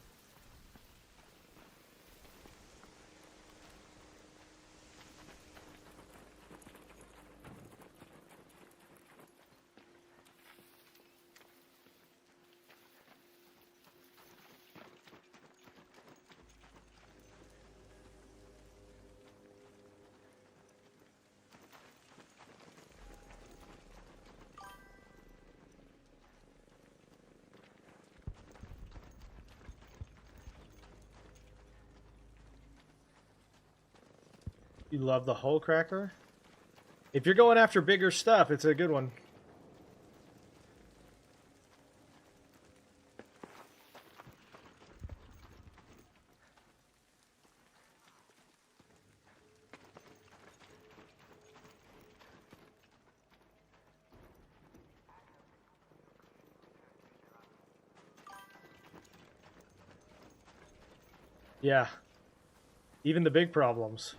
You love the hull cracker? If you're going after bigger stuff, it's a good one. Yeah. Even the big problems.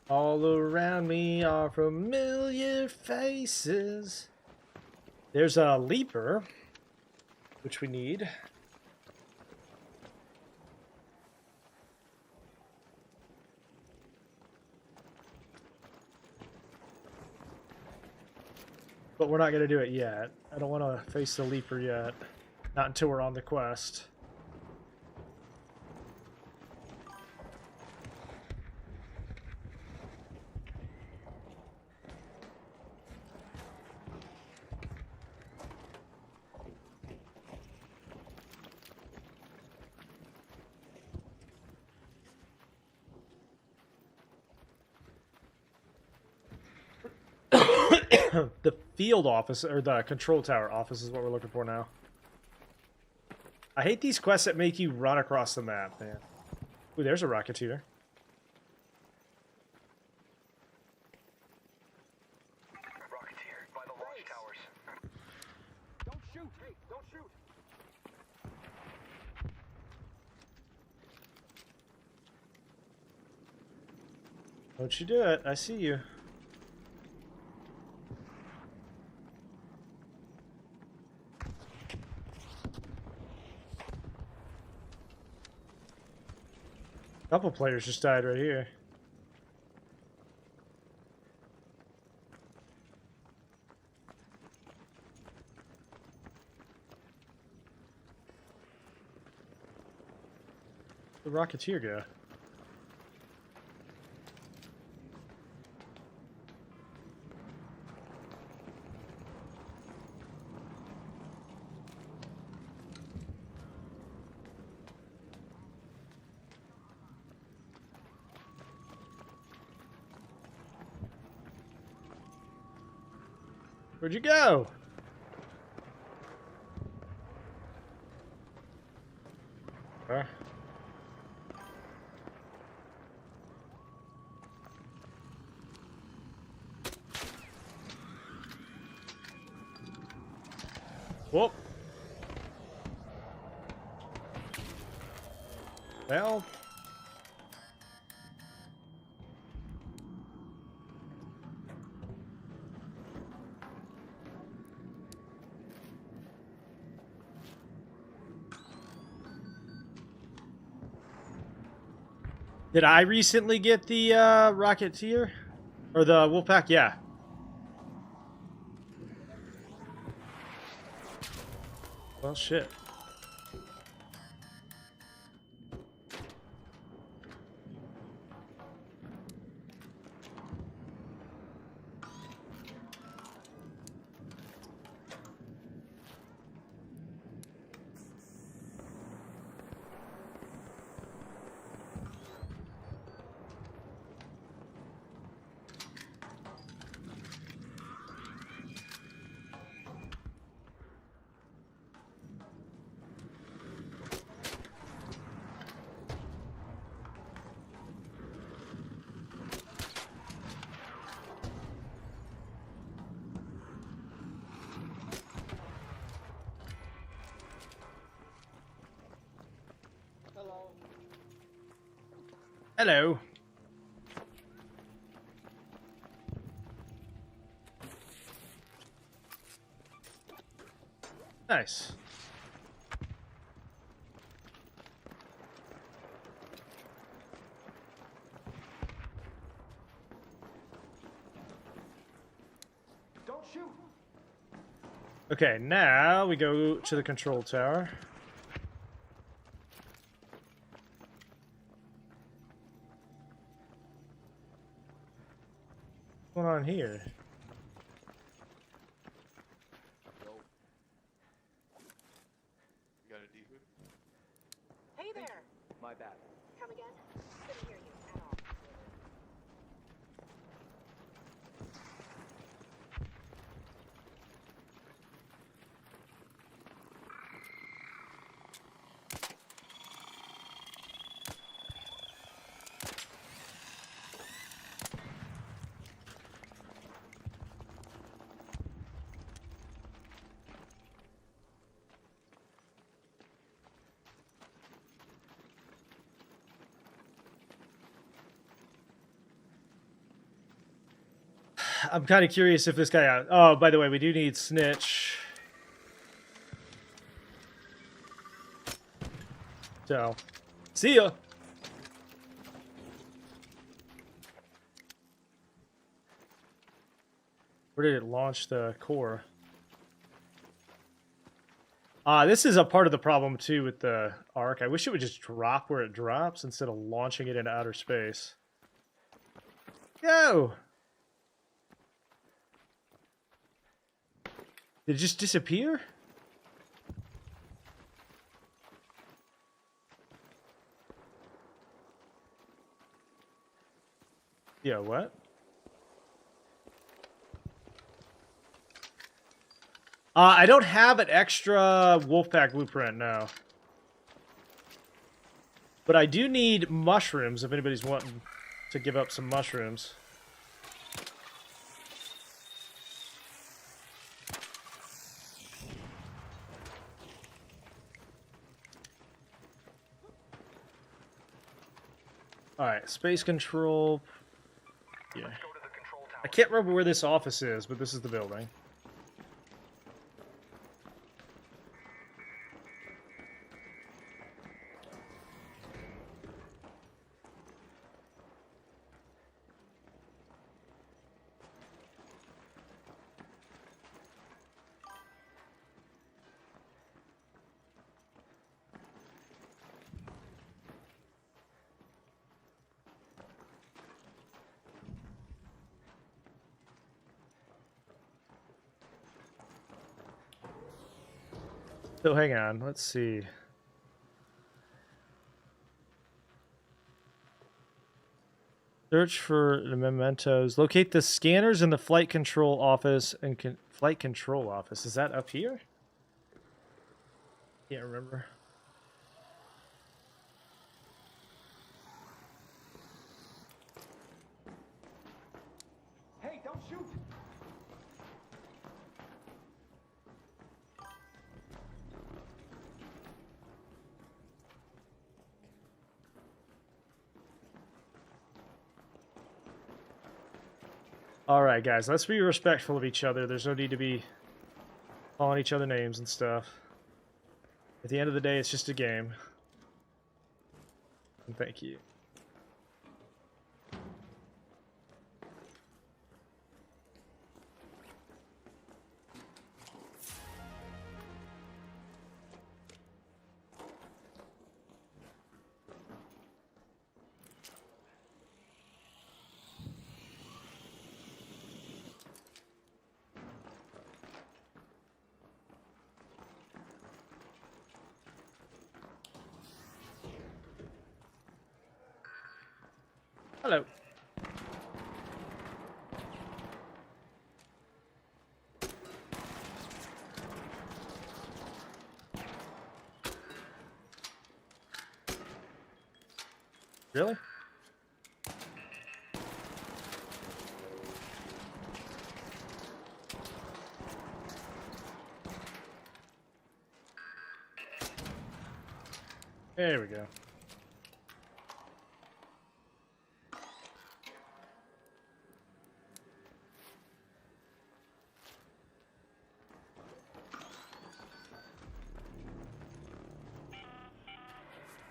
All around me are familiar faces. There's a leaper, which we need. But we're not going to do it yet. I don't want to face the leaper yet. Not until we're on the quest. The field office, or the control tower office is what we're looking for now. I hate these quests that make you run across the map, man. Ooh, there's a rocketeer. Rocketeer by the launch towers. Don't shoot! Hey, don't shoot! Don't you do it. I see you. A couple players just died right here. The rocketeer go. Where'd you go? Huh? Whoop. Well. Did I recently get the Rocketeer? Or the Wolfpack? Yeah. Well, shit. Hello. Nice. Don't shoot! Okay, now we go to the control tower. What's going on here? You got a D-hood? Hey there! My bad. Come again? Couldn't hear you at all. I'm kind of curious if this guy... Oh, by the way, we do need Snitch. So, see ya! Where did it launch the core? This is a part of the problem, too, with the Ark. I wish it would just drop where it drops instead of launching it into outer space. Go! Did it just disappear? Yeah, what? I don't have an extra Wolfpack blueprint, no. But I do need mushrooms if anybody's wanting to give up some mushrooms. Alright, space control. Yeah. I can't remember where this office is, but this is the building. So hang on, let's see. Search for the mementos. Locate the scanners in the flight control office and flight control office. Is that up here? Can't remember. Hey, don't shoot! Alright, guys, let's be respectful of each other. There's no need to be calling each other names and stuff. At the end of the day, it's just a game. And thank you. Hello. Really? There we go.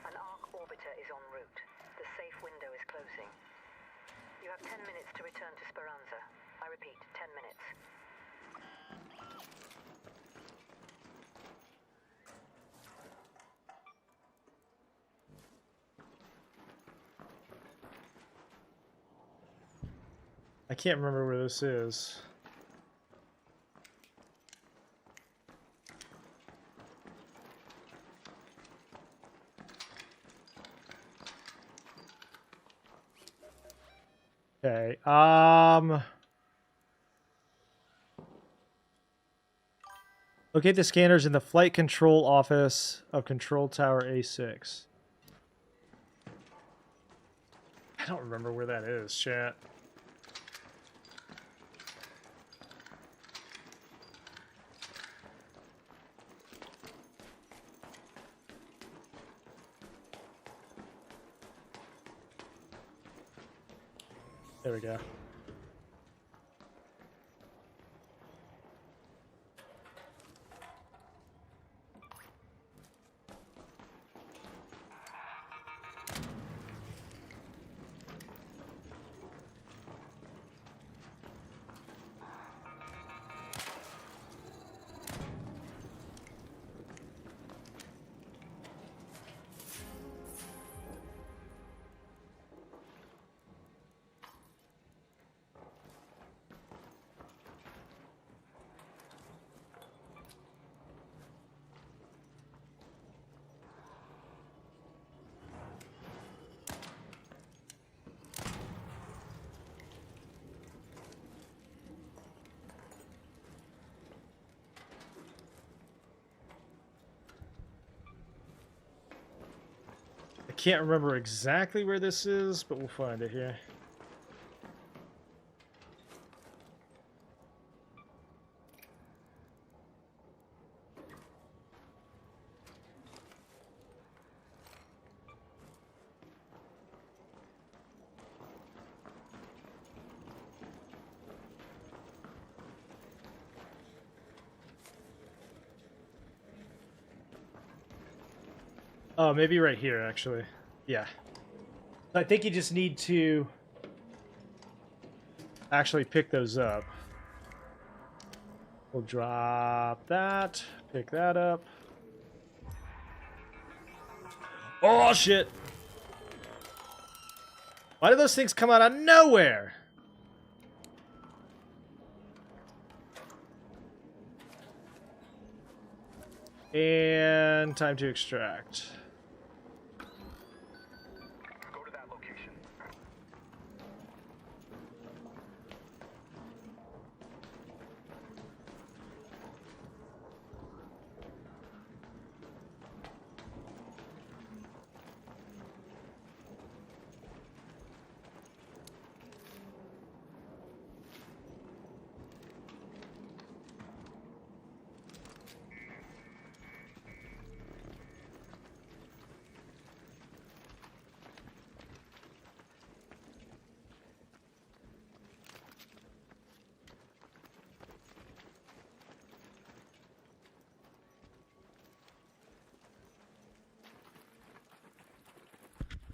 An arc orbiter is en route. The safe window is closing. You have 10 minutes to return to Speranza. I repeat, 10 minutes. I can't remember where this is. Okay, locate the scanners in the flight control office of Control Tower A6. I don't remember where that is, chat. There we go. I can't remember exactly where this is, but we'll find it here. Oh, maybe right here, actually. Yeah. I think you just need to actually pick those up. We'll drop that, pick that up. Oh, shit! Why do those things come out of nowhere? And time to extract. Go to that location.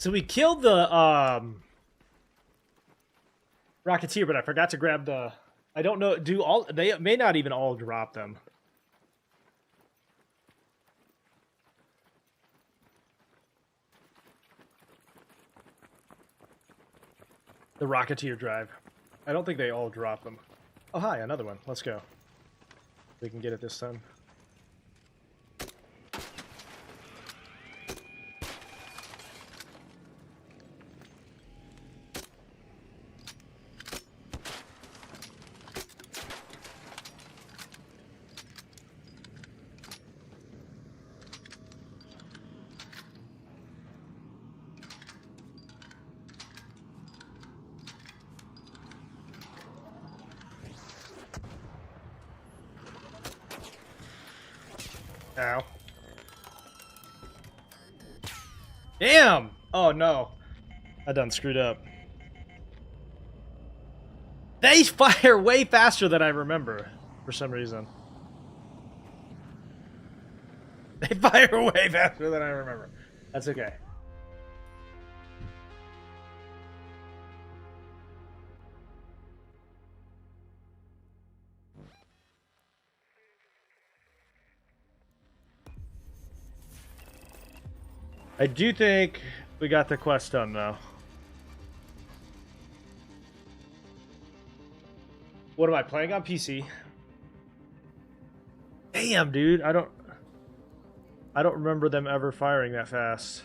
So we killed the rocketeer, but I forgot to grab the. I don't know. Do all they may not even all drop them. The rocketeer drive. I don't think they all drop them. Oh hi, another one. Let's go. We can get it this time. Ow. Damn! Oh no. I done screwed up. They fire way faster than I remember, for some reason. They fire way faster than I remember. That's okay. I do think we got the quest done, though. What am I playing on PC? Damn, dude, I don't remember them ever firing that fast.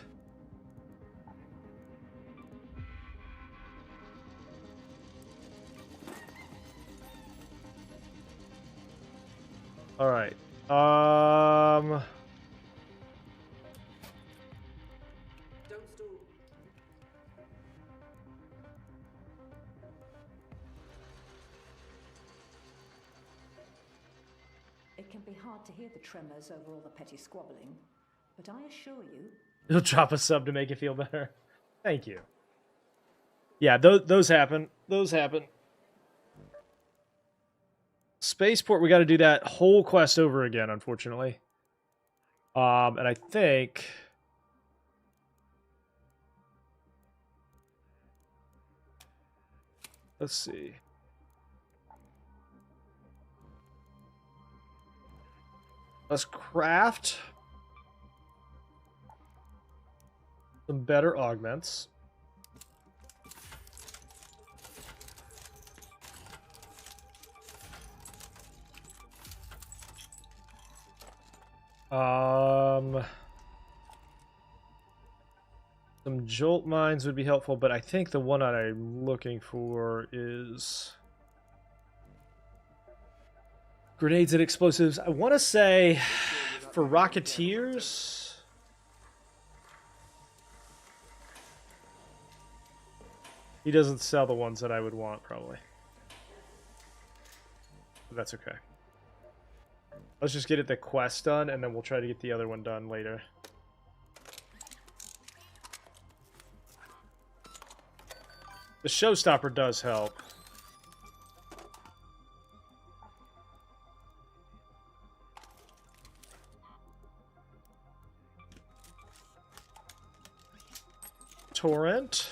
All right. Don't stall. It can be hard to hear the tremors over all the petty squabbling, but I assure you, You'll drop a sub to make it feel better. Thank you. Yeah, those happen. Those happen. Spaceport, we got to do that whole quest over again, unfortunately. And I think... Let's see. Let's craft some better augments. Some jolt mines would be helpful, but I think the one I'm looking for is grenades and explosives. I want to say for rocketeers. He doesn't sell the ones that I would want, probably. But that's okay. Let's just get the quest done, and then we'll try to get the other one done later. The showstopper does help. Torrent.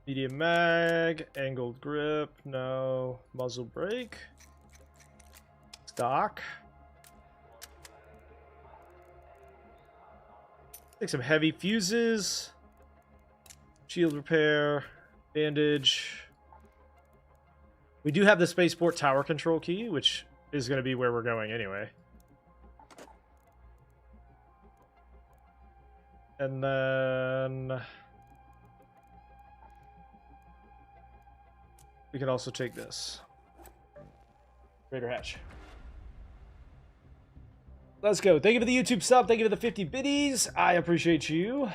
Medium mag, angled grip, no. Muzzle brake. Stock. Take some heavy fuses. Shield repair. Bandage. We do have the Spaceport tower control key, which is going to be where we're going anyway. And then... we can also take this. Raider hatch. Let's go. Thank you for the YouTube sub. Thank you for the 50 biddies. I appreciate you.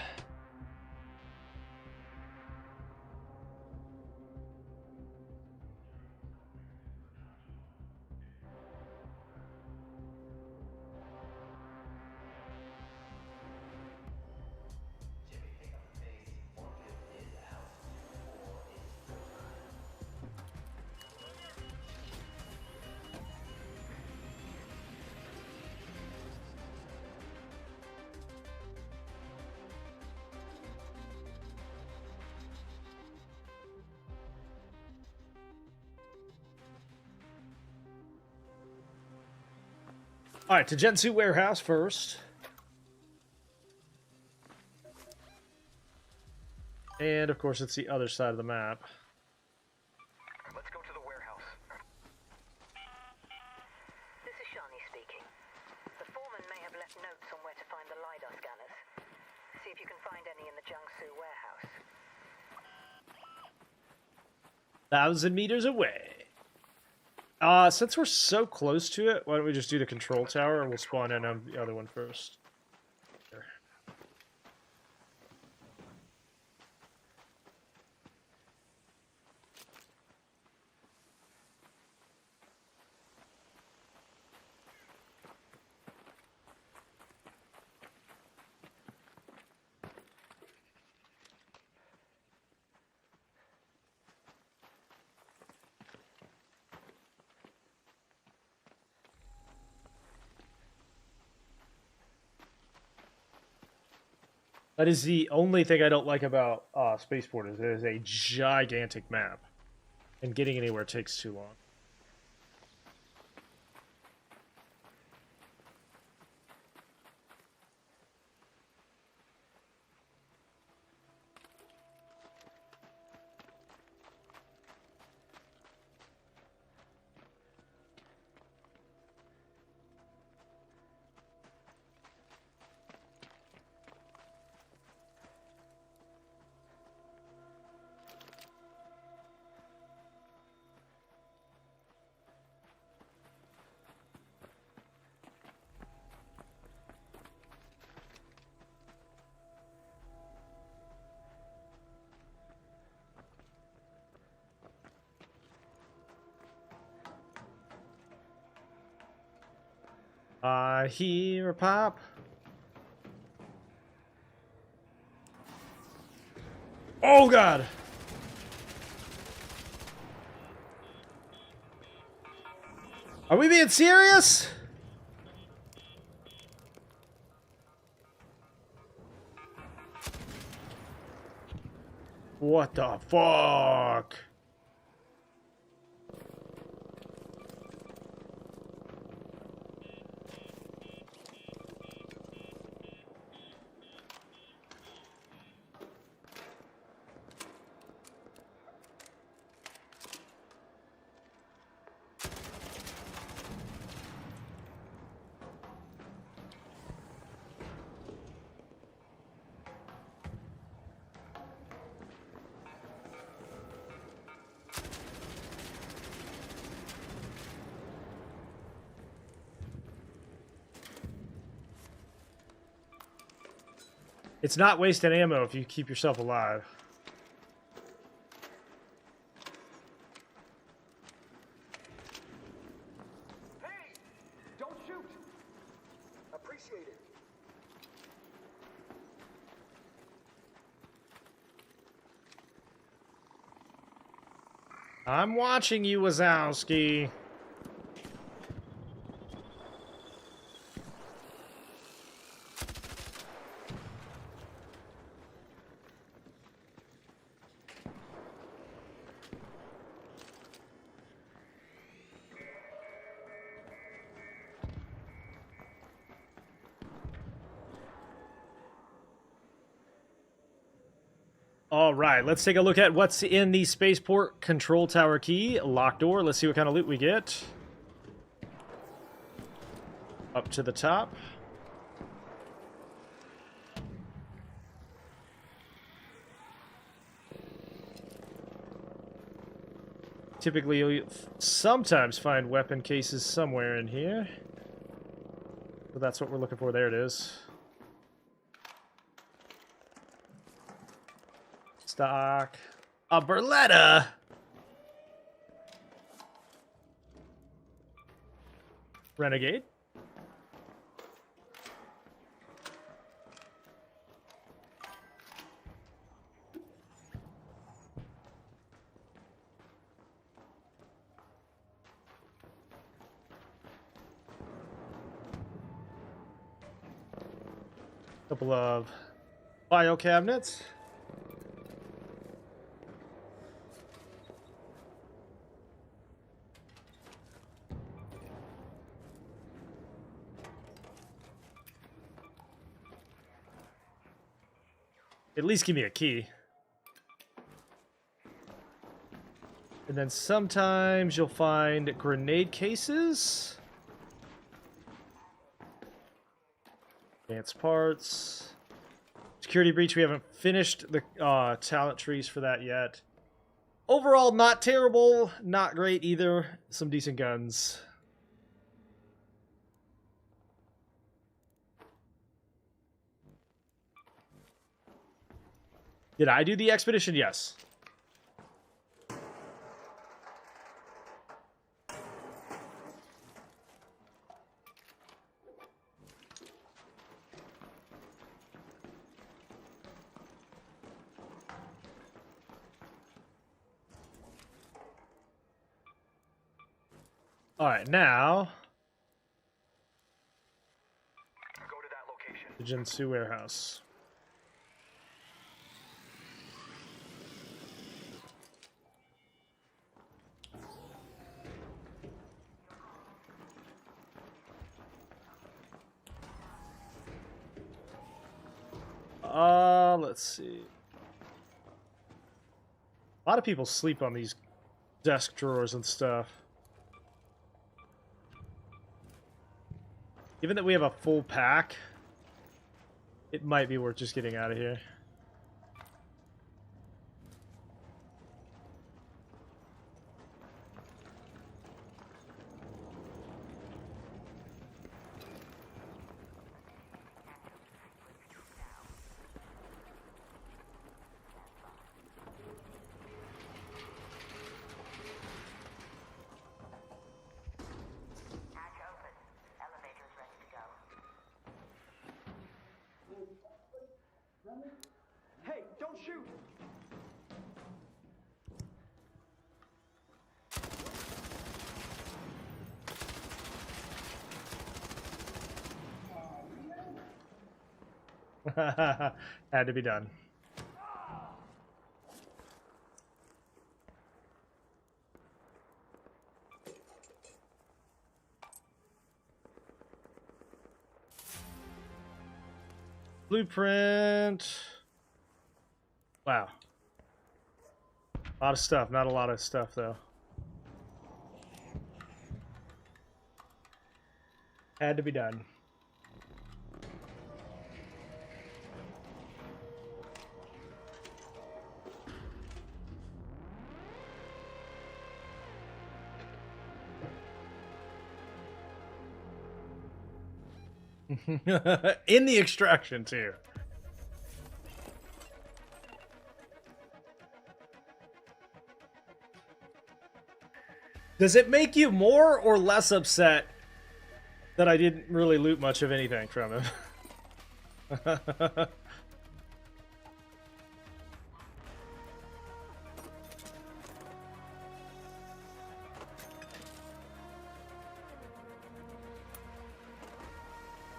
All right, to Gensu Warehouse first. And, of course, it's the other side of the map. Let's go to the warehouse. This is Shani speaking. The foreman may have left notes on where to find the LiDAR scanners. See if you can find any in the Jiangsu warehouse. 1,000 meters away. Since we're so close to it, why don't we just do the control tower and we'll spawn in on the other one first. There. That is the only thing I don't like about Spaceport is it is a gigantic map. And getting anywhere takes too long. I hear a pop. Oh god! Are we being serious? What the fuck? It's not wasted ammo if you keep yourself alive. Hey! Don't shoot! Appreciate it. I'm watching you, Wazowski. All right, let's take a look at what's in the Spaceport control tower key. Locked door. Let's see what kind of loot we get. Up to the top. Typically, you'll sometimes find weapon cases somewhere in here. But that's what we're looking for. There it is. Stock. A Berletta! Renegade. Couple of bio cabinets. At least give me a key. And then sometimes you'll find grenade cases. Advanced parts. Security breach, we haven't finished the talent trees for that yet. Overall, not terrible, not great either. Some decent guns. Did I do the expedition? Yes. All right, now Go to that location. the Jinsu warehouse. Let's see. A lot of people sleep on these desk drawers and stuff. Given that we have a full pack, it might be worth just getting out of here. Hey, don't shoot! Had to be done. Blueprint. Wow. A lot of stuff, not a lot of stuff though. Had to be done. In the extraction too. Does it make you more or less upset that I didn't really loot much of anything from him?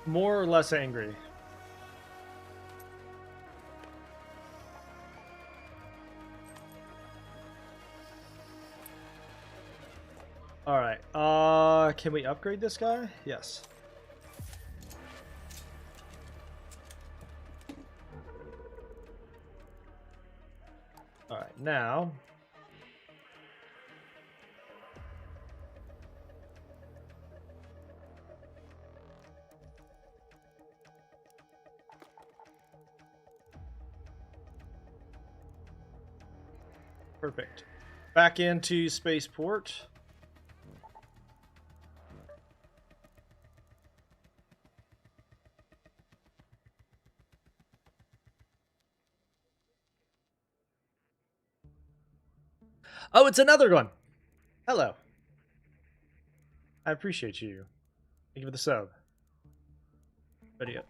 More or less angry? Alright, can we upgrade this guy? Yes. Alright, now... Perfect. Back into Spaceport. Oh, it's another one. Hello. I appreciate you. Thank you for the sub. Video.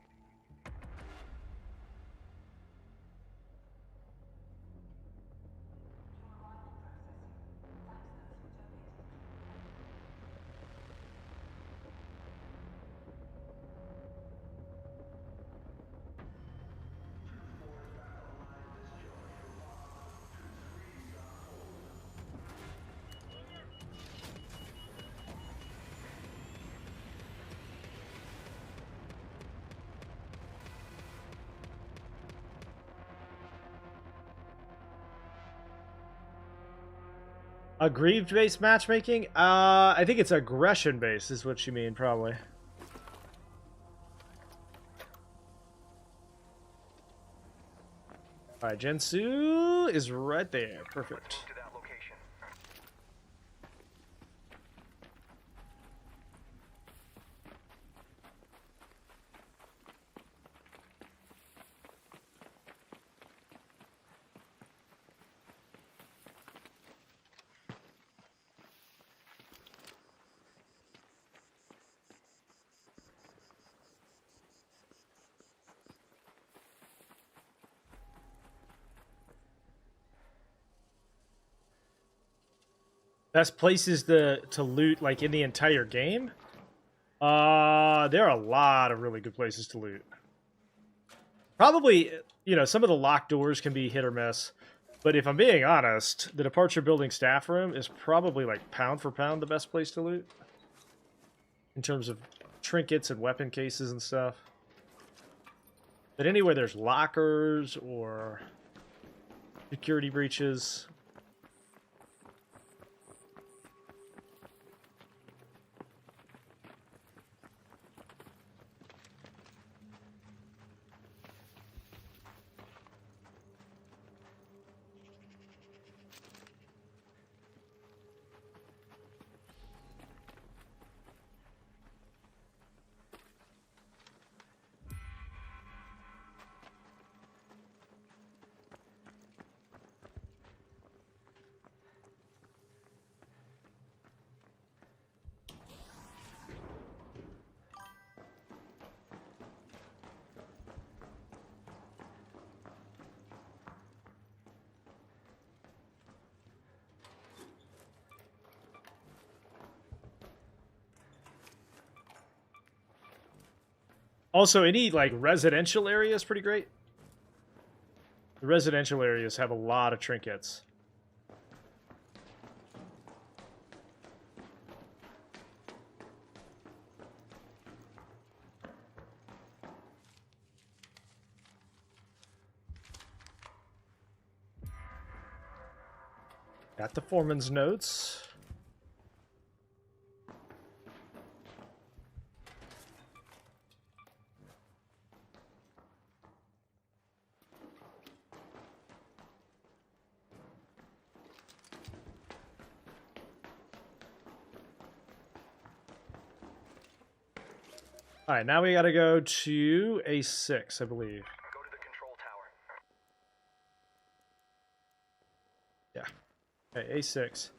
Aggrieved-based matchmaking? I think it's aggression-based is what you mean, probably. Alright, Gensu is right there. Perfect. To that location. Best places to loot, like, in the entire game? There are a lot of really good places to loot. Probably, you know, some of the locked doors can be hit or miss. But if I'm being honest, the departure building staff room is probably, like, pound for pound the best place to loot. In terms of trinkets and weapon cases and stuff. But anywhere there's lockers or security breaches... Also, any, like, residential area is pretty great. The residential areas have a lot of trinkets. Got the foreman's notes. Alright, now we gotta go to A6, I believe. Go to the control tower. Yeah. Okay, A6.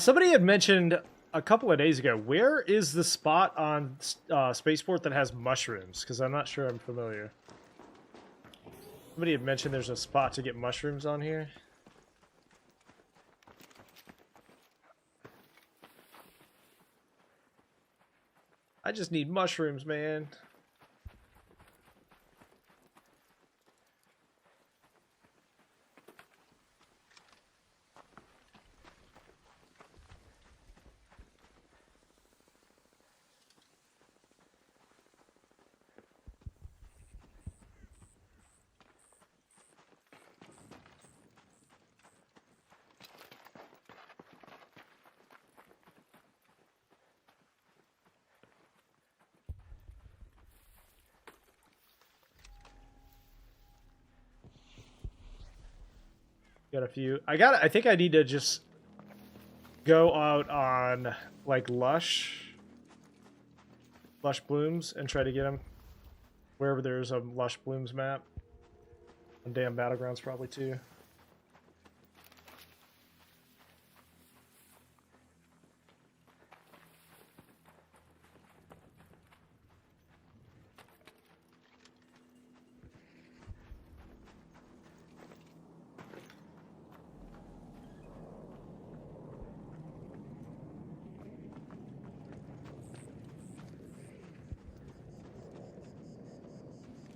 Somebody had mentioned a couple of days ago, where is the spot on Spaceport that has mushrooms? Because I'm not sure I'm familiar. Somebody had mentioned there's a spot to get mushrooms on here. I just need mushrooms, man. Got a few. I think I need to just go out on, like, lush blooms and try to get them wherever there's a lush blooms map. And damn battlegrounds probably too.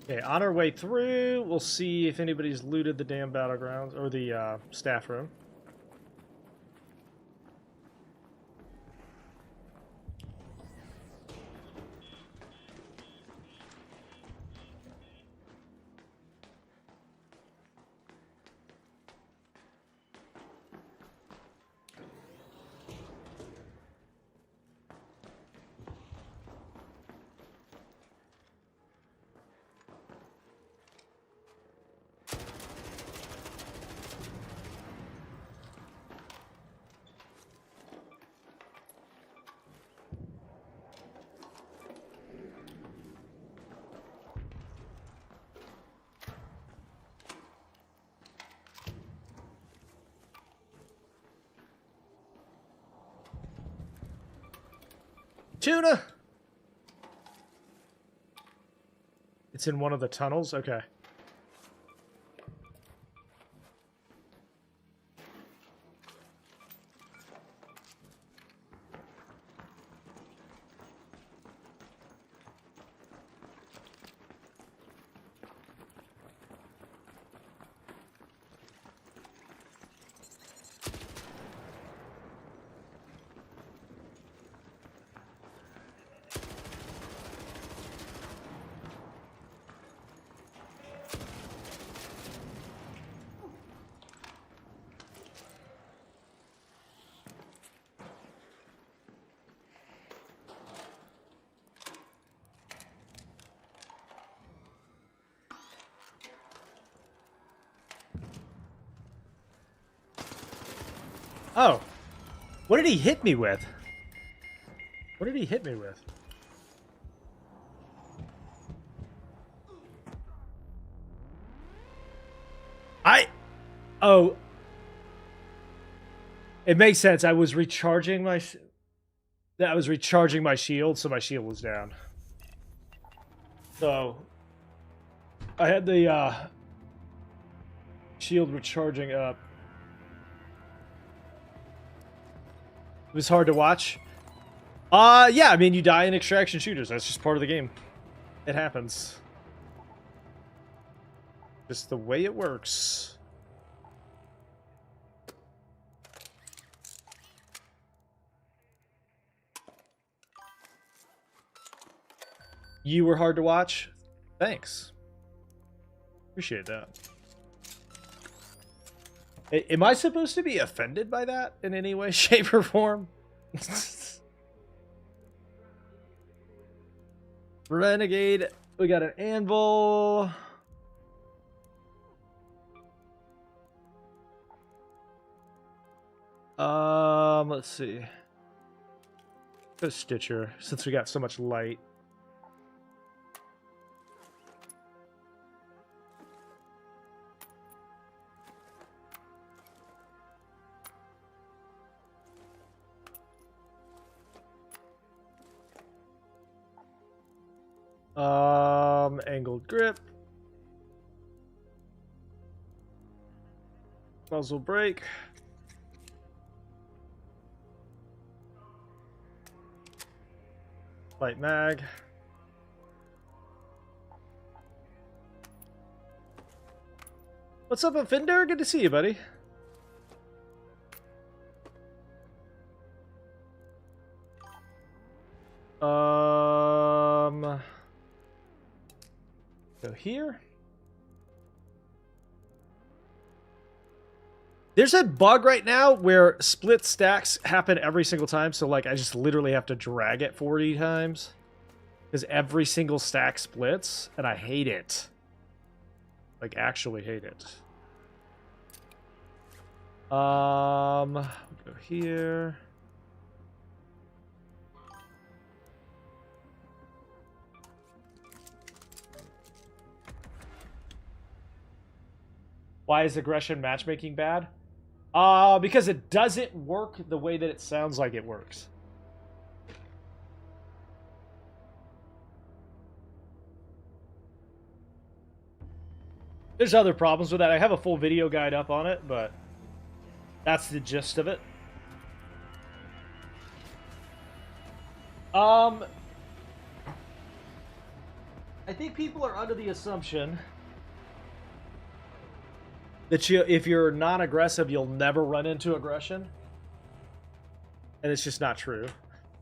Okay, on our way through, we'll see if anybody's looted the damn battlegrounds, or the staff room. Tuna! It's in one of the tunnels? Okay. Oh. What did he hit me with? What did he hit me with? Oh. It makes sense. I was recharging my shield, so my shield was down. So I had the shield recharging up. It was hard to watch. Yeah, I mean, you die in extraction shooters. That's just part of the game. It happens. Just the way it works. You were hard to watch? Thanks. Appreciate that. Am I supposed to be offended by that in any way, shape, or form? Renegade. We got an anvil. Let's see. Go Stitcher, since we got so much light. Angled grip. Muzzle brake. Light mag. What's up, Offender? Good to see you, buddy. Go here. There's a bug right now where split stacks happen every single time, so like I just literally have to drag it 40 times because every single stack splits, and I hate it. Like, actually hate it. Go here. Why is aggression matchmaking bad? Because it doesn't work the way that it sounds like it works. There's other problems with that. I have a full video guide up on it, but that's the gist of it. I think people are under the assumption that if you're non-aggressive, you'll never run into aggression. And it's just not true.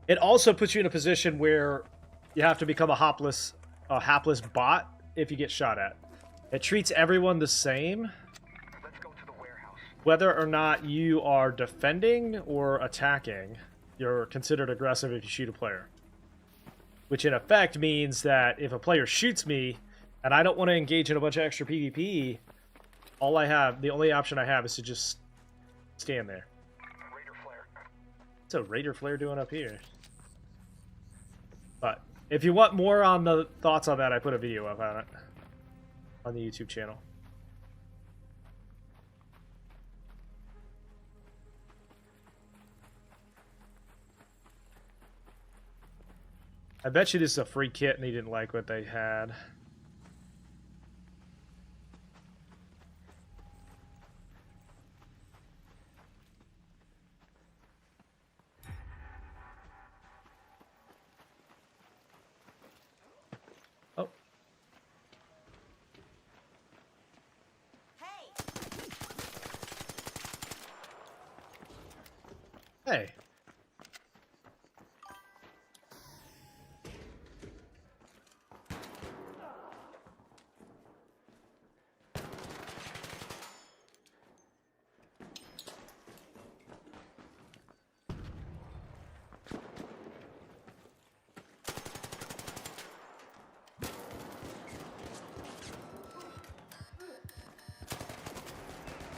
It also puts you in a position where you have to become a hapless bot if you get shot at. It treats everyone the same. Let's go to the warehouse. Whether or not you are defending or attacking, you're considered aggressive if you shoot a player. Which in effect means that if a player shoots me and I don't want to engage in a bunch of extra PvP, the only option I have is to just stand there. Raider flare. What's a Raider flare doing up here? But if you want more on the thoughts on that, I put a video up on it on the YouTube channel. I bet you this is a free kit and he didn't like what they had. Oh. Hey.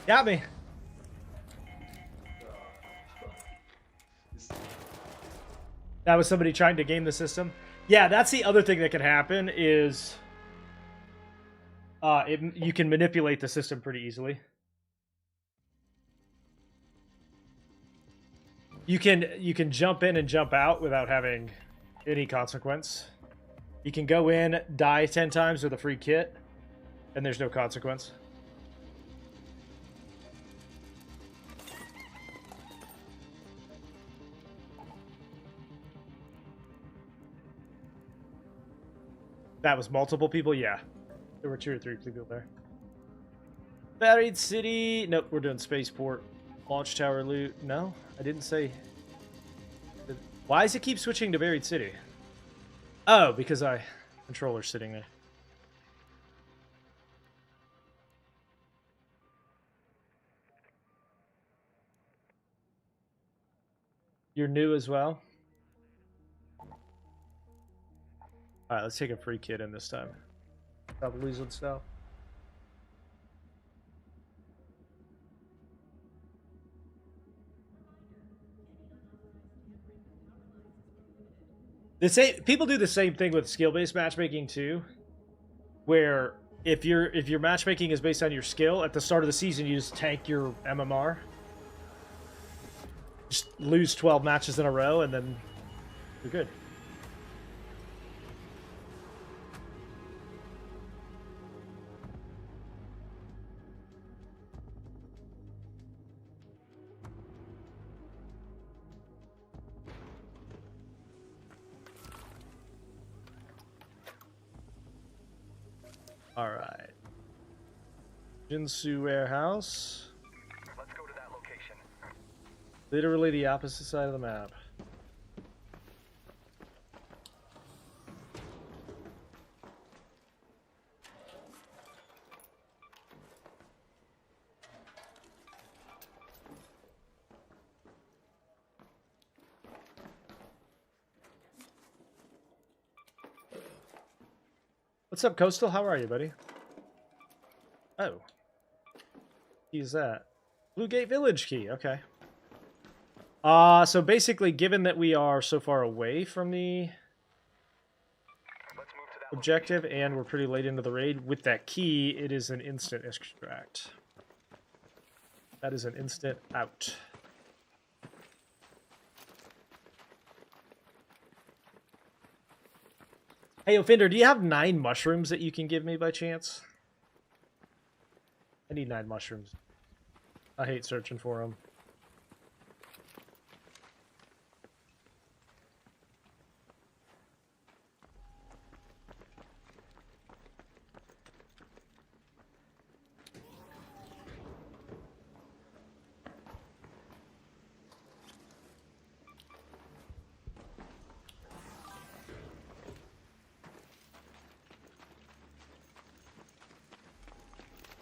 Got me. That was somebody trying to game the system. Yeah, that's the other thing that can happen is you can manipulate the system pretty easily. You can jump in and jump out without having any consequence. You can go in, die 10 times with a free kit, and there's no consequence. That was multiple people? Yeah. There were 2 or 3 people there. Buried City. Nope, we're doing Spaceport. Launch tower loot. No, I didn't say. Why does it keep switching to Buried City? Oh, because controller's sitting there. You're new as well? Alright, let's take a free kit in this time. Stop losing stuff. People do the same thing with skill-based matchmaking too, where if your matchmaking is based on your skill, at the start of the season you just tank your MMR. Just lose 12 matches in a row and then you're good. Alright. Jinsu Warehouse. Let's go to that location. Literally the opposite side of the map. What's up, Coastal? How are you, buddy? Oh. Key's that? Blue Gate Village key, okay. So basically, given that we are so far away from the objective and we're pretty late into the raid, with that key, it is an instant extract. That is an instant out. Hey, Offender, do you have 9 mushrooms that you can give me by chance? I need 9 mushrooms. I hate searching for them.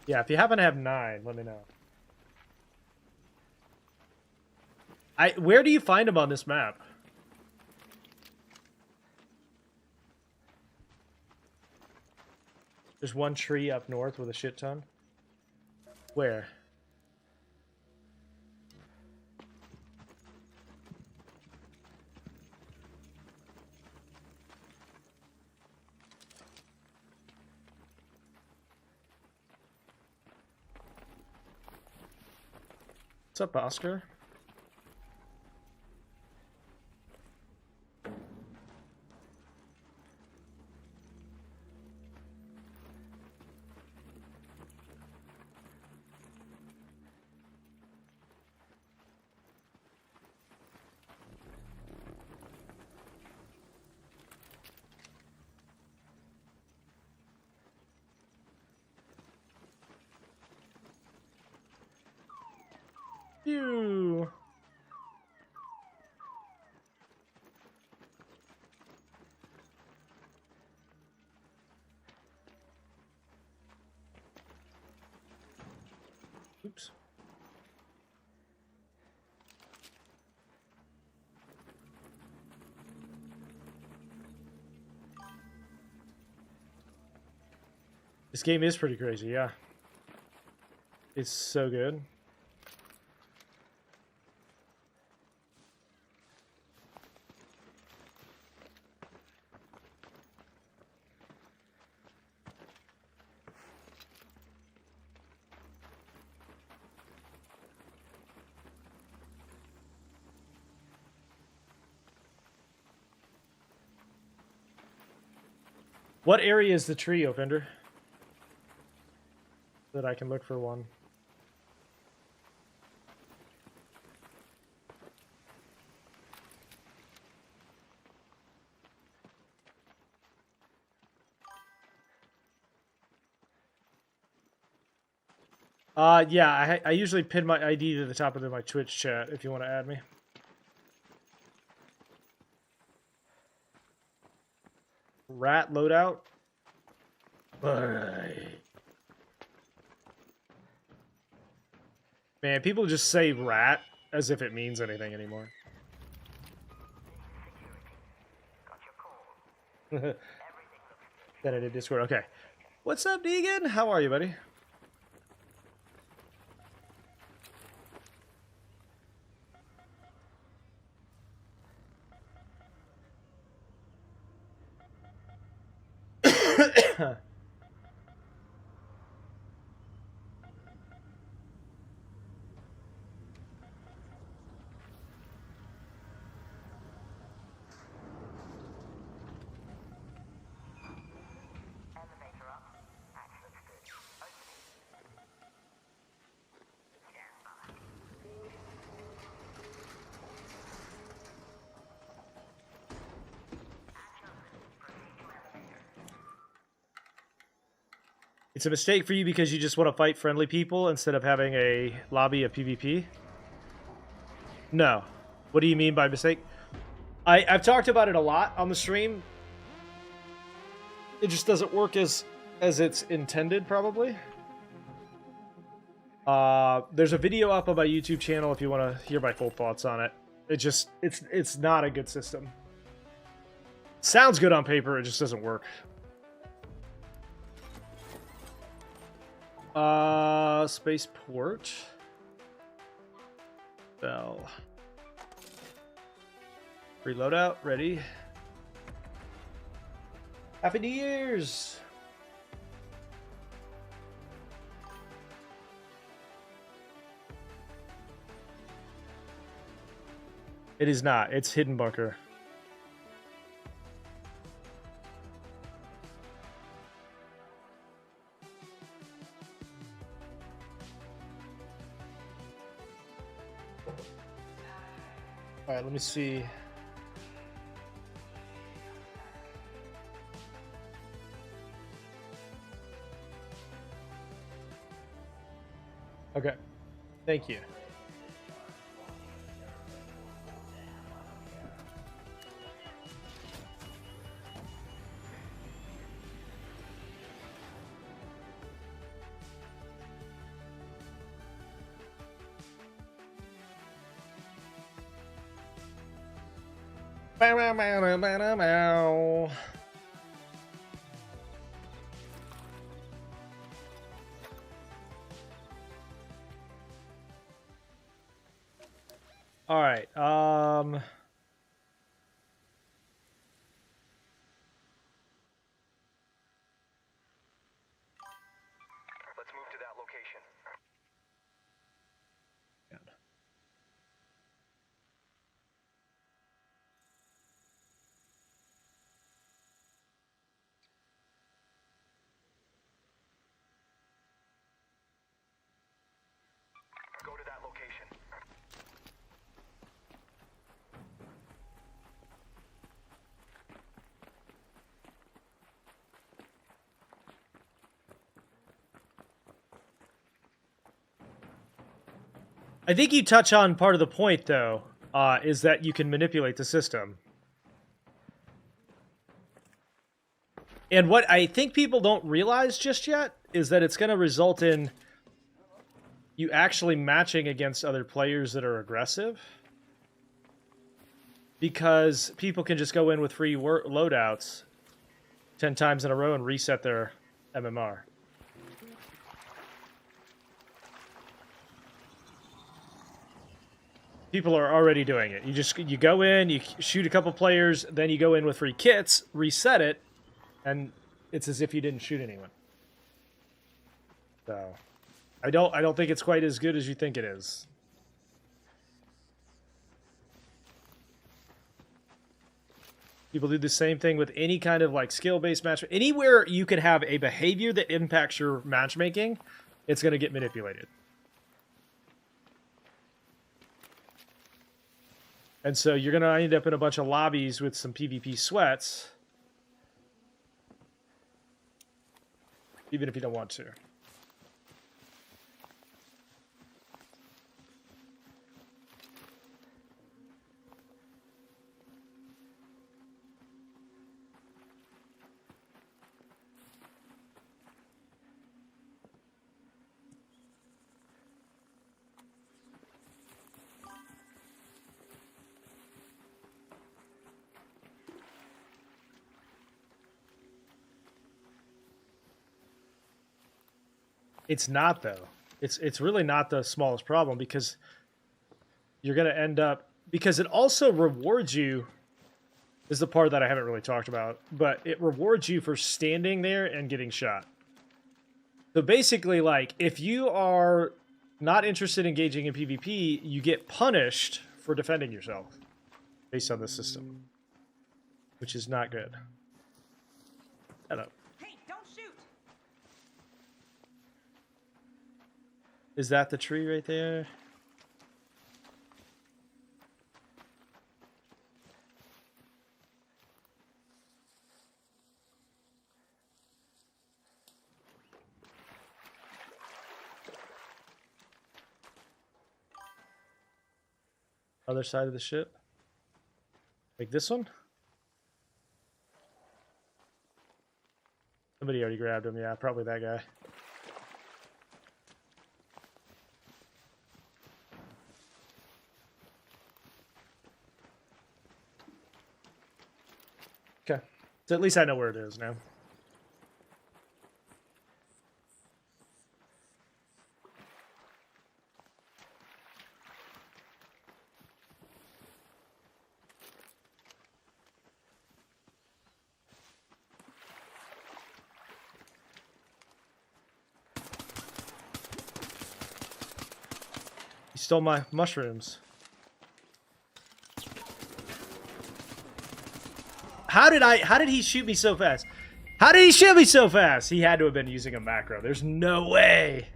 Yeah, if you happen to have 9, let me know. Where do you find them on this map? There's one tree up north with a shit ton. Where? What's up, Oscar? You. Oops. This game is pretty crazy, yeah. It's so good. What area is the tree, Offender? So that I can look for one. Yeah, I usually pin my ID to the top of my Twitch chat if you want to add me. Rat loadout? Man, people just say rat as if it means anything anymore. Then I did Discord. Okay. What's up, Deegan? How are you, buddy? It's a mistake for you because you just want to fight friendly people instead of having a lobby of PvP? No. What do you mean by mistake? I've talked about it a lot on the stream. It just doesn't work as it's intended, probably. There's a video up on my YouTube channel if you want to hear my full thoughts on it. It's not a good system. Sounds good on paper, it just doesn't work. Spaceport. Bell. Reload out, ready. Happy New Year's! It is not, it's Hidden Bunker. Alright, let me see. Okay. Thank you. All right. Let's move to that location. Go to that location. I think you touch on part of the point, though, is that you can manipulate the system. And what I think people don't realize just yet is that it's going to result in you actually matching against other players that are aggressive. Because people can just go in with free loadouts 10 times in a row and reset their MMR. People are already doing it. You go in, you shoot a couple players, then you go in with free kits, reset it, and it's as if you didn't shoot anyone. So, I don't think it's quite as good as you think it is. People do the same thing with any kind of like skill-based match. Anywhere you can have a behavior that impacts your matchmaking, it's going to get manipulated. And so you're going to end up in a bunch of lobbies with some PvP sweats. Even if you don't want to. It's not, though. It's really not the smallest problem, because you're going to end up... Because it also rewards you... This is the part that I haven't really talked about, but it rewards you for standing there and getting shot. So basically, like, if you are not interested in engaging in PvP, you get punished for defending yourself based on the system, which is not good. Hello. Is that the tree right there? Other side of the ship? Like this one? Somebody already grabbed him. Yeah, probably that guy. Okay. So at least I know where it is now. He stole my mushrooms. How did he shoot me so fast? How did he shoot me so fast? He had to have been using a macro. There's no way.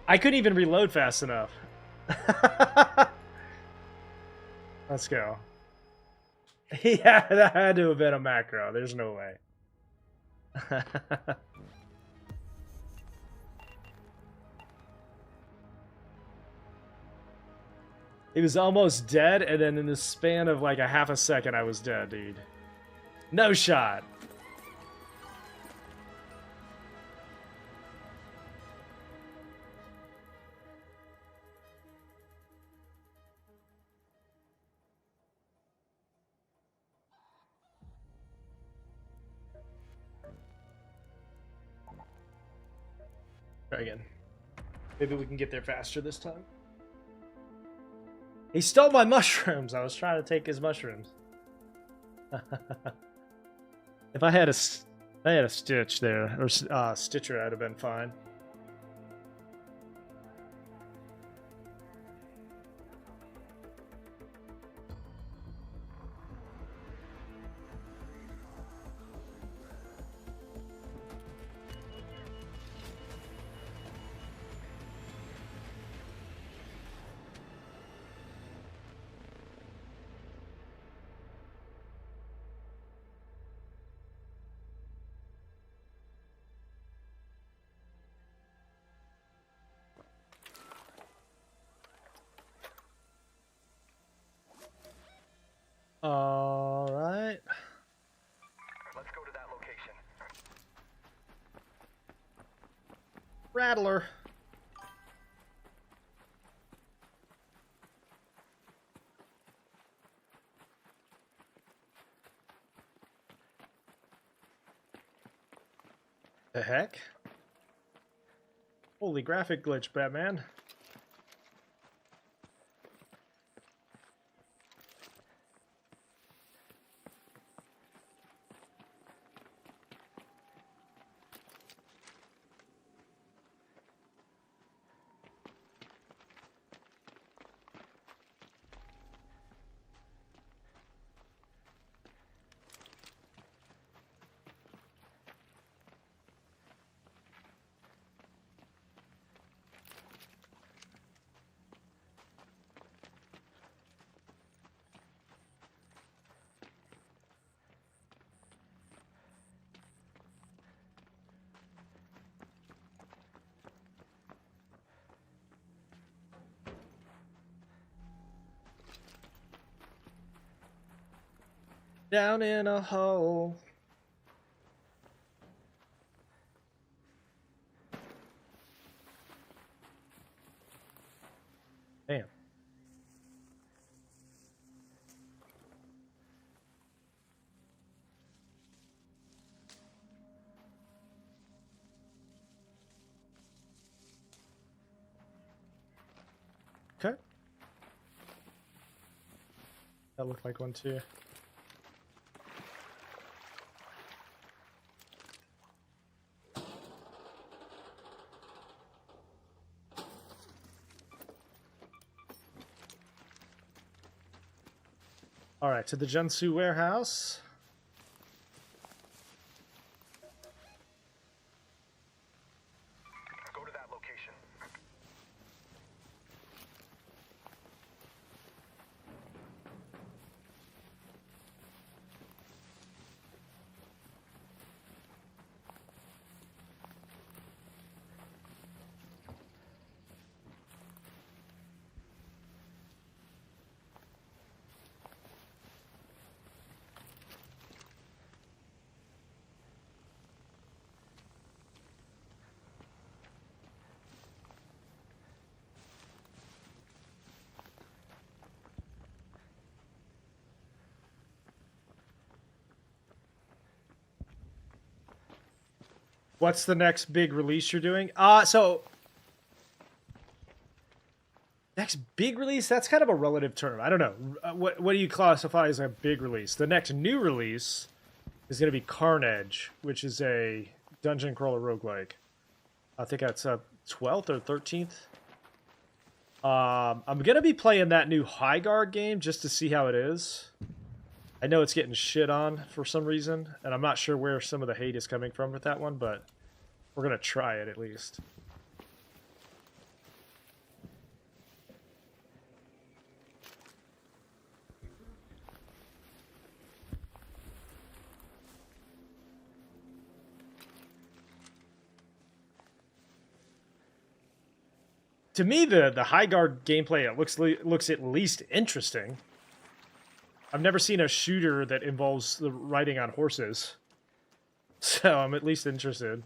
I couldn't even reload fast enough. Let's go. Yeah, that had to have been a macro. There's no way. He was almost dead, and then in the span of like a half a second, I was dead, dude. No shot. Try again. Maybe we can get there faster this time. He stole my mushrooms. I was trying to take his mushrooms. If I had a stitch there, or stitcher, I'd have been fine. All right. Let's go to that location. Rattler. The heck? Holy graphic glitch, Batman. Down in a hole. Damn. Okay. That looked like one too. All right, to the Junsu warehouse. Go to that location. What's the next big release you're doing? So next big release, that's kind of a relative term. I don't know. What do you classify as a big release? The next new release is going to be Carnage, which is a dungeon crawler roguelike. I think that's 12th or 13th. I'm going to be playing that new High Guard game just to see how it is. I know it's getting shit on for some reason, and I'm not sure where some of the hate is coming from with that one, but we're going to try it at least. To me, the High Guard gameplay looks at least interesting. I've never seen a shooter that involves the riding on horses, so I'm at least interested.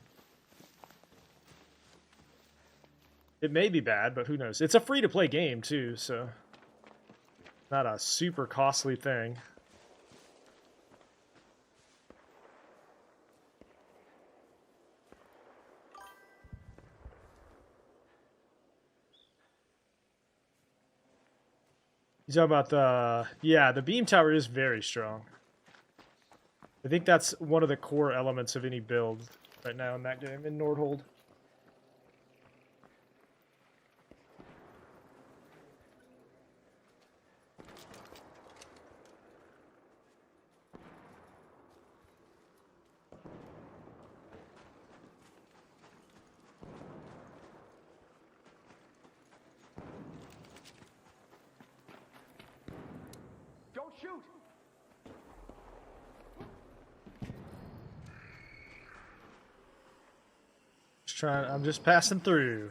It may be bad, but who knows? It's a free-to-play game, too, so not a super costly thing. You talking about the... Yeah, the beam tower is very strong. I think that's one of the core elements of any build right now in that game, in Nordhold. Don't shoot! I'm just passing through.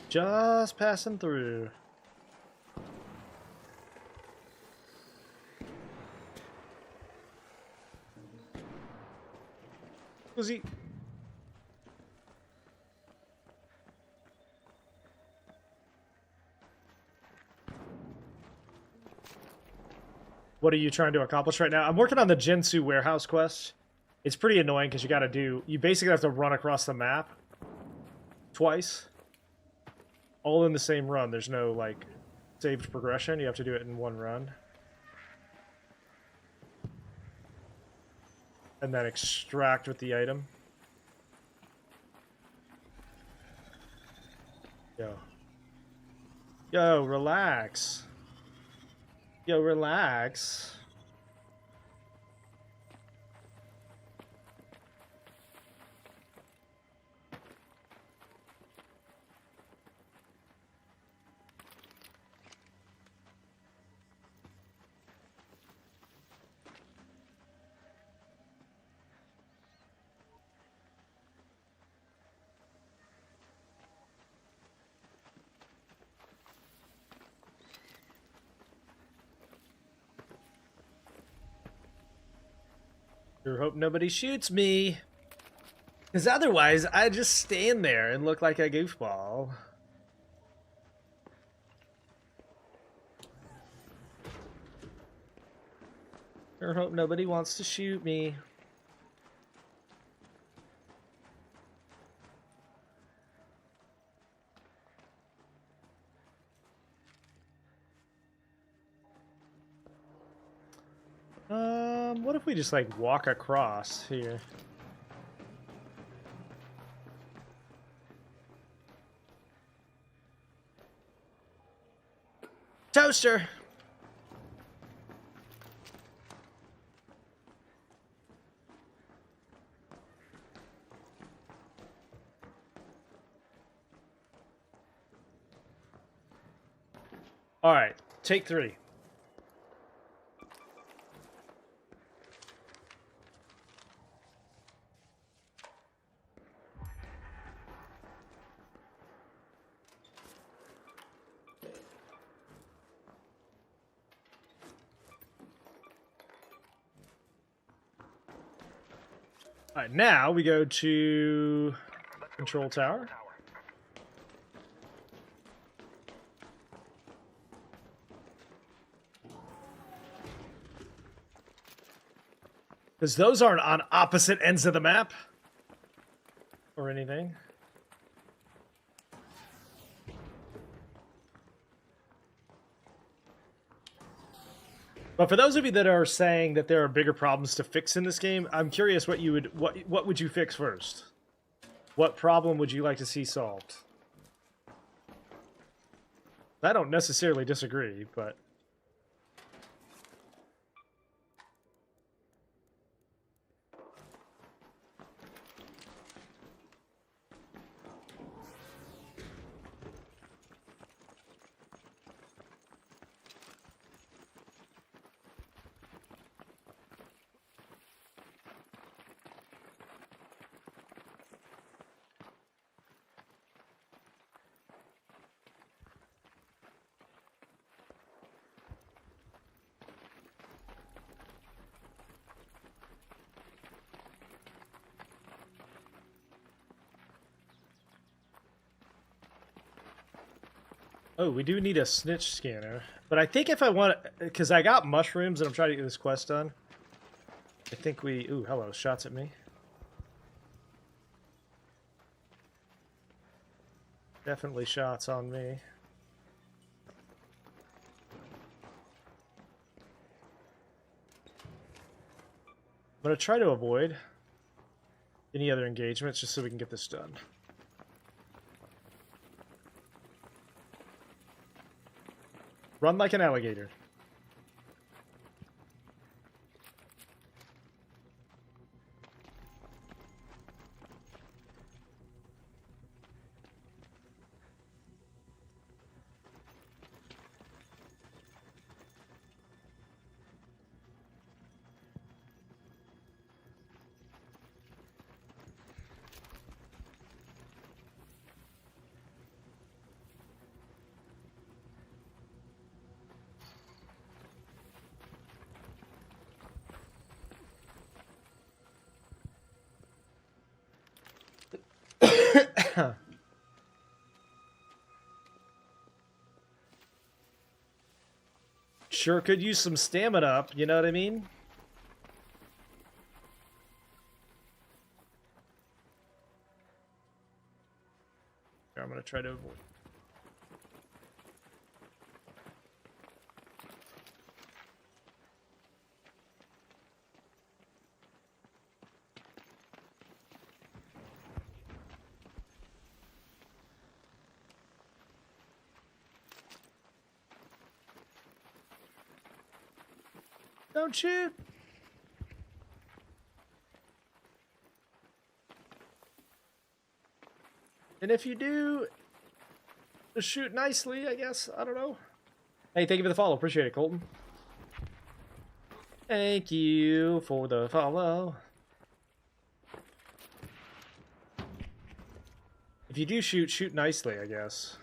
Just passing through. Was he? What are you trying to accomplish right now? I'm working on the Jinsu warehouse quest. It's pretty annoying because you basically have to run across the map twice. All in the same run. There's no, like, saved progression. You have to do it in one run. And then extract with the item. Yo. Yo, relax. Yo, relax. Sure hope nobody shoots me. Because otherwise, I just stand there and look like a goofball. Sure hope nobody wants to shoot me. What if we just, like, walk across here? Toaster! Alright, take 3. Alright, now we go to Control Tower. Because those aren't on opposite ends of the map. Or anything. But for those of you that are saying that there are bigger problems to fix in this game, I'm curious what you would what would you fix first? What problem would you like to see solved? I don't necessarily disagree, but oh, we do need a snitch scanner. But I think if I want, because I got mushrooms and I'm trying to get this quest done. I think we, ooh, hello, shots at me. Definitely shots on me. I'm going to try to avoid any other engagements just so we can get this done. Run like an alligator. Sure could use some stamina up, you know what I mean? Here, I'm gonna try to avoid. Don't shoot! And if you do, just shoot nicely, I guess. I don't know. Hey, thank you for the follow. Appreciate it, Colton. Thank you for the follow. If you do shoot, shoot nicely, I guess.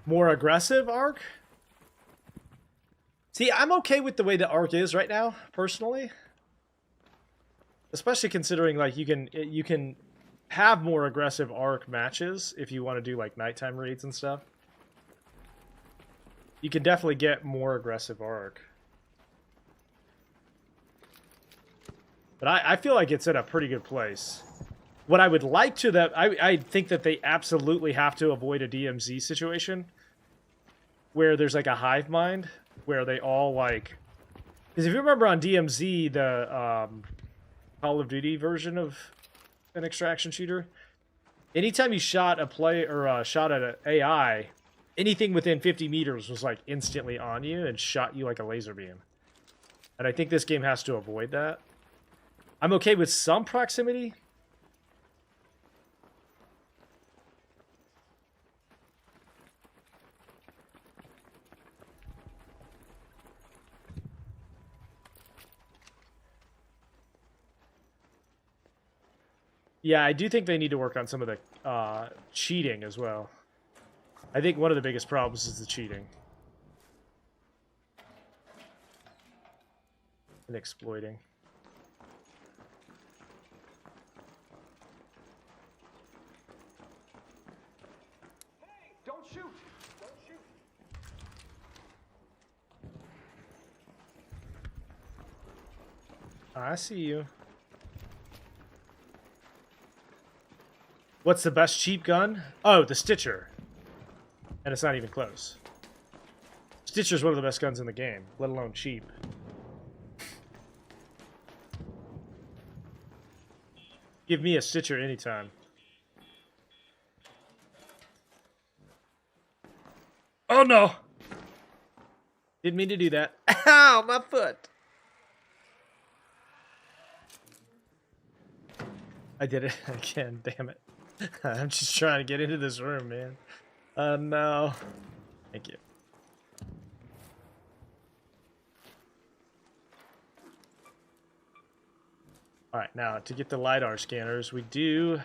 More aggressive arc? See, I'm okay with the way the arc is right now, personally. Especially considering, like, you can have more aggressive arc matches if you want to do, like, nighttime raids and stuff. You can definitely get more aggressive arc. But I feel like it's in a pretty good place. What I would like to that I think that they absolutely have to avoid a DMZ situation where there's like a hive mind where they all like, because if you remember on DMZ, the Call of Duty version of an extraction shooter, anytime you shot a play or shot at an AI, anything within 50 meters was like instantly on you and shot you like a laser beam. And I think this game has to avoid that. I'm okay with some proximity. Yeah, I do think they need to work on some of the cheating as well. I think one of the biggest problems is the cheating. And exploiting. Hey, don't shoot! Don't shoot! I see you. What's the best cheap gun? Oh, the Stitcher. And it's not even close. Stitcher's one of the best guns in the game, let alone cheap. Give me a Stitcher anytime. Oh no! Didn't mean to do that. Ow, my foot! I did it again, damn it. I'm just trying to get into this room, man. No. Thank you. Alright, now to get the LiDAR scanners, we do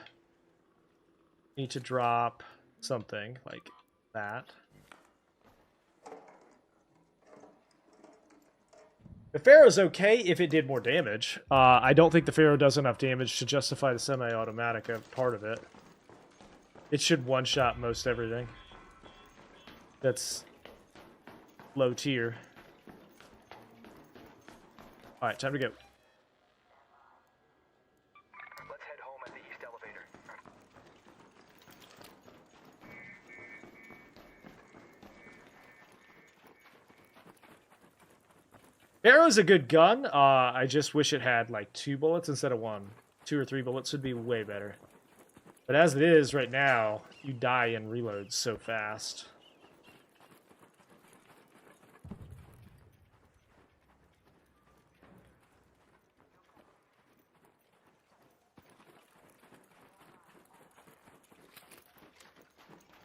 need to drop something like that. The Pharaoh's okay if it did more damage. I don't think the Pharaoh does enough damage to justify the semi-automatic part of it. It should one-shot most everything. That's low tier. Alright, time to go. Let's head home at the east elevator. Pharaoh's a good gun. I just wish it had like 2 bullets instead of 1. 2 or 3 bullets would be way better. But as it is right now, you die and reload so fast.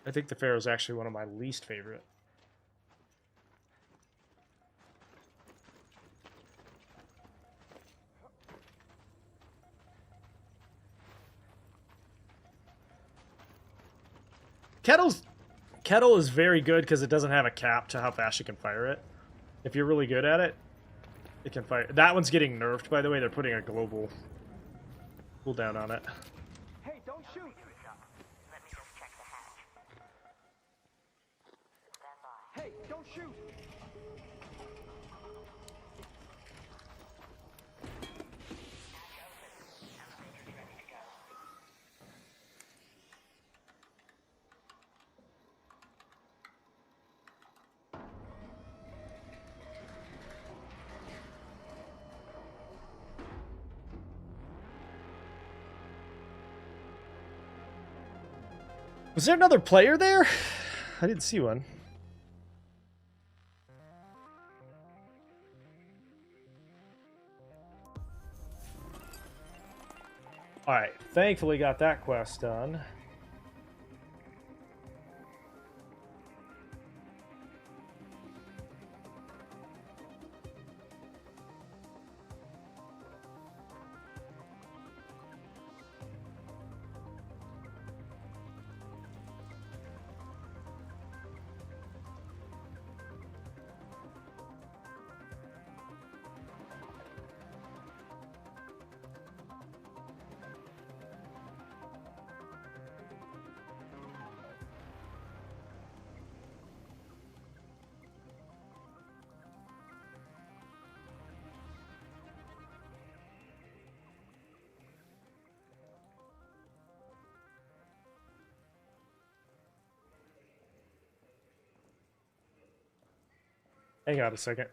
I think the Pharaoh's actually one of my least favorite. Kettle is very good because it doesn't have a cap to how fast you can fire it. If you're really good at it, it can fire. That one's getting nerfed, by the way. They're putting a global cooldown on it. Hey, don't shoot! Hey, don't shoot! Was there another player there? I didn't see one. Alright, thankfully got that quest done. Hang on a second.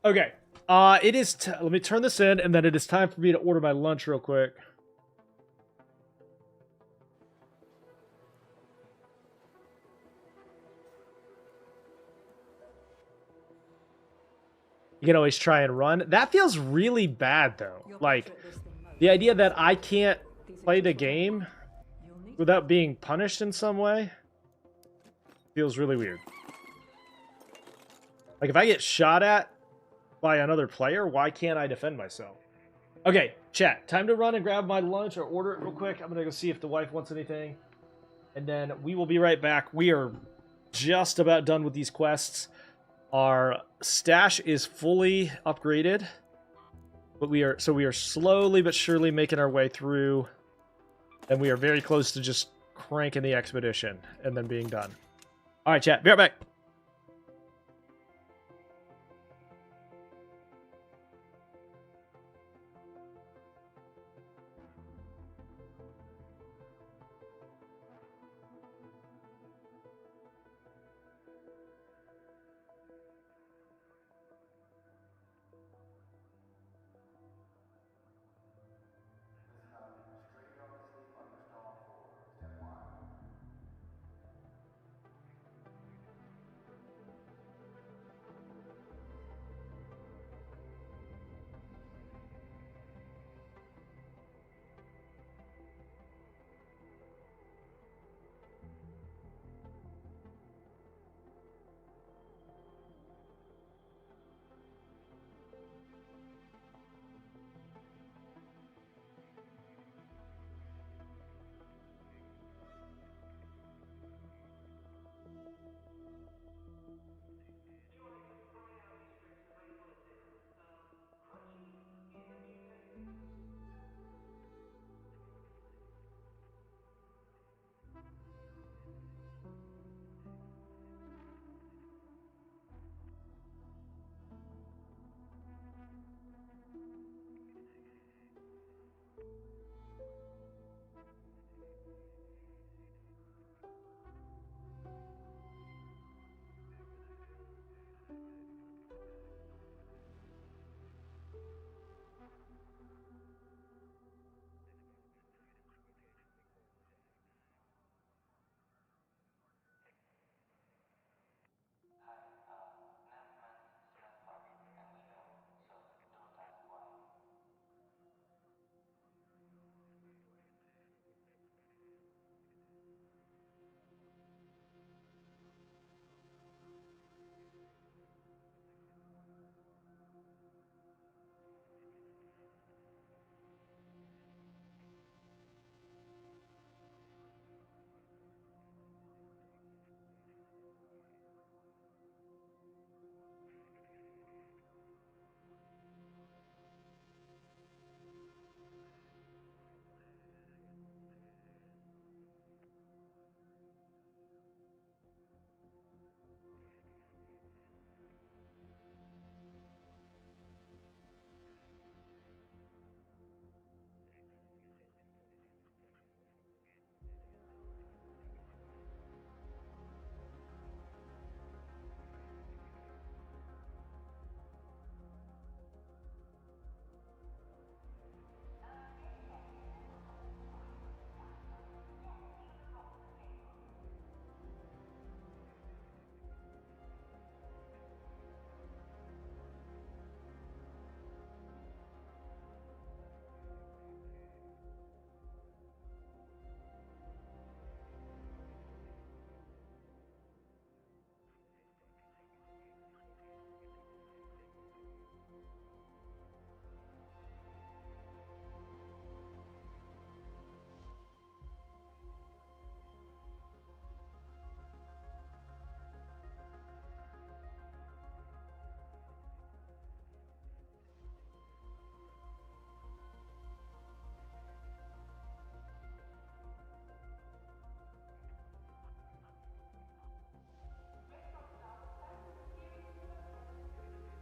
Okay. It is. Let me turn this in, and then it is time for me to order my lunch real quick. You can always try and run. That feels really bad, though. Like, the idea that I can't play the game without being punished in some way feels really weird. Like, if I get shot at by another player, why can't I defend myself? Okay, chat. Time to run and grab my lunch or order it real quick. I'm going to go see if the wife wants anything. And then we will be right back. We are just about done with these quests. Our stash is fully upgraded. But we are slowly but surely making our way through. And we are very close to just cranking the expedition and then being done. All right, chat. Be right back.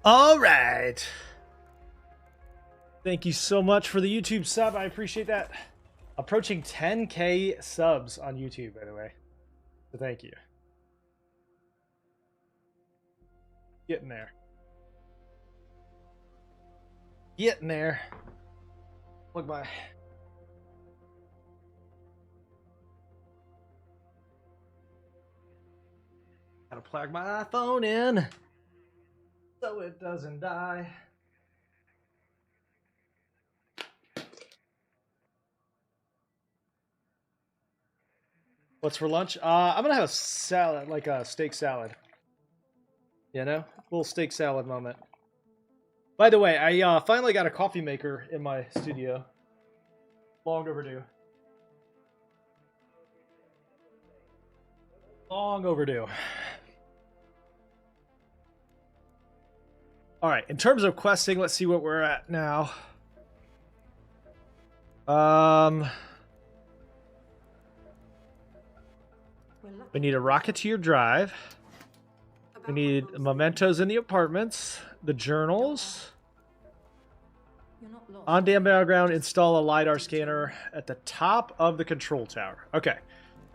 All right. Thank you so much for the YouTube sub. I appreciate that. Approaching 10K subs on YouTube, by the way. So thank you. Getting there. Getting there. Look, my. Gotta plug my iPhone in so it doesn't die. What's for lunch? I'm gonna have a salad, like a steak salad. You know, a little steak salad moment. By the way, I finally got a coffee maker in my studio. Long overdue. Long overdue. All right, in terms of questing, let's see what we're at now. We need a rocketeer drive. We need mementos in the apartments, the journals. You're not lost. On damn battleground, install a LiDAR scanner at the top of the control tower. Okay.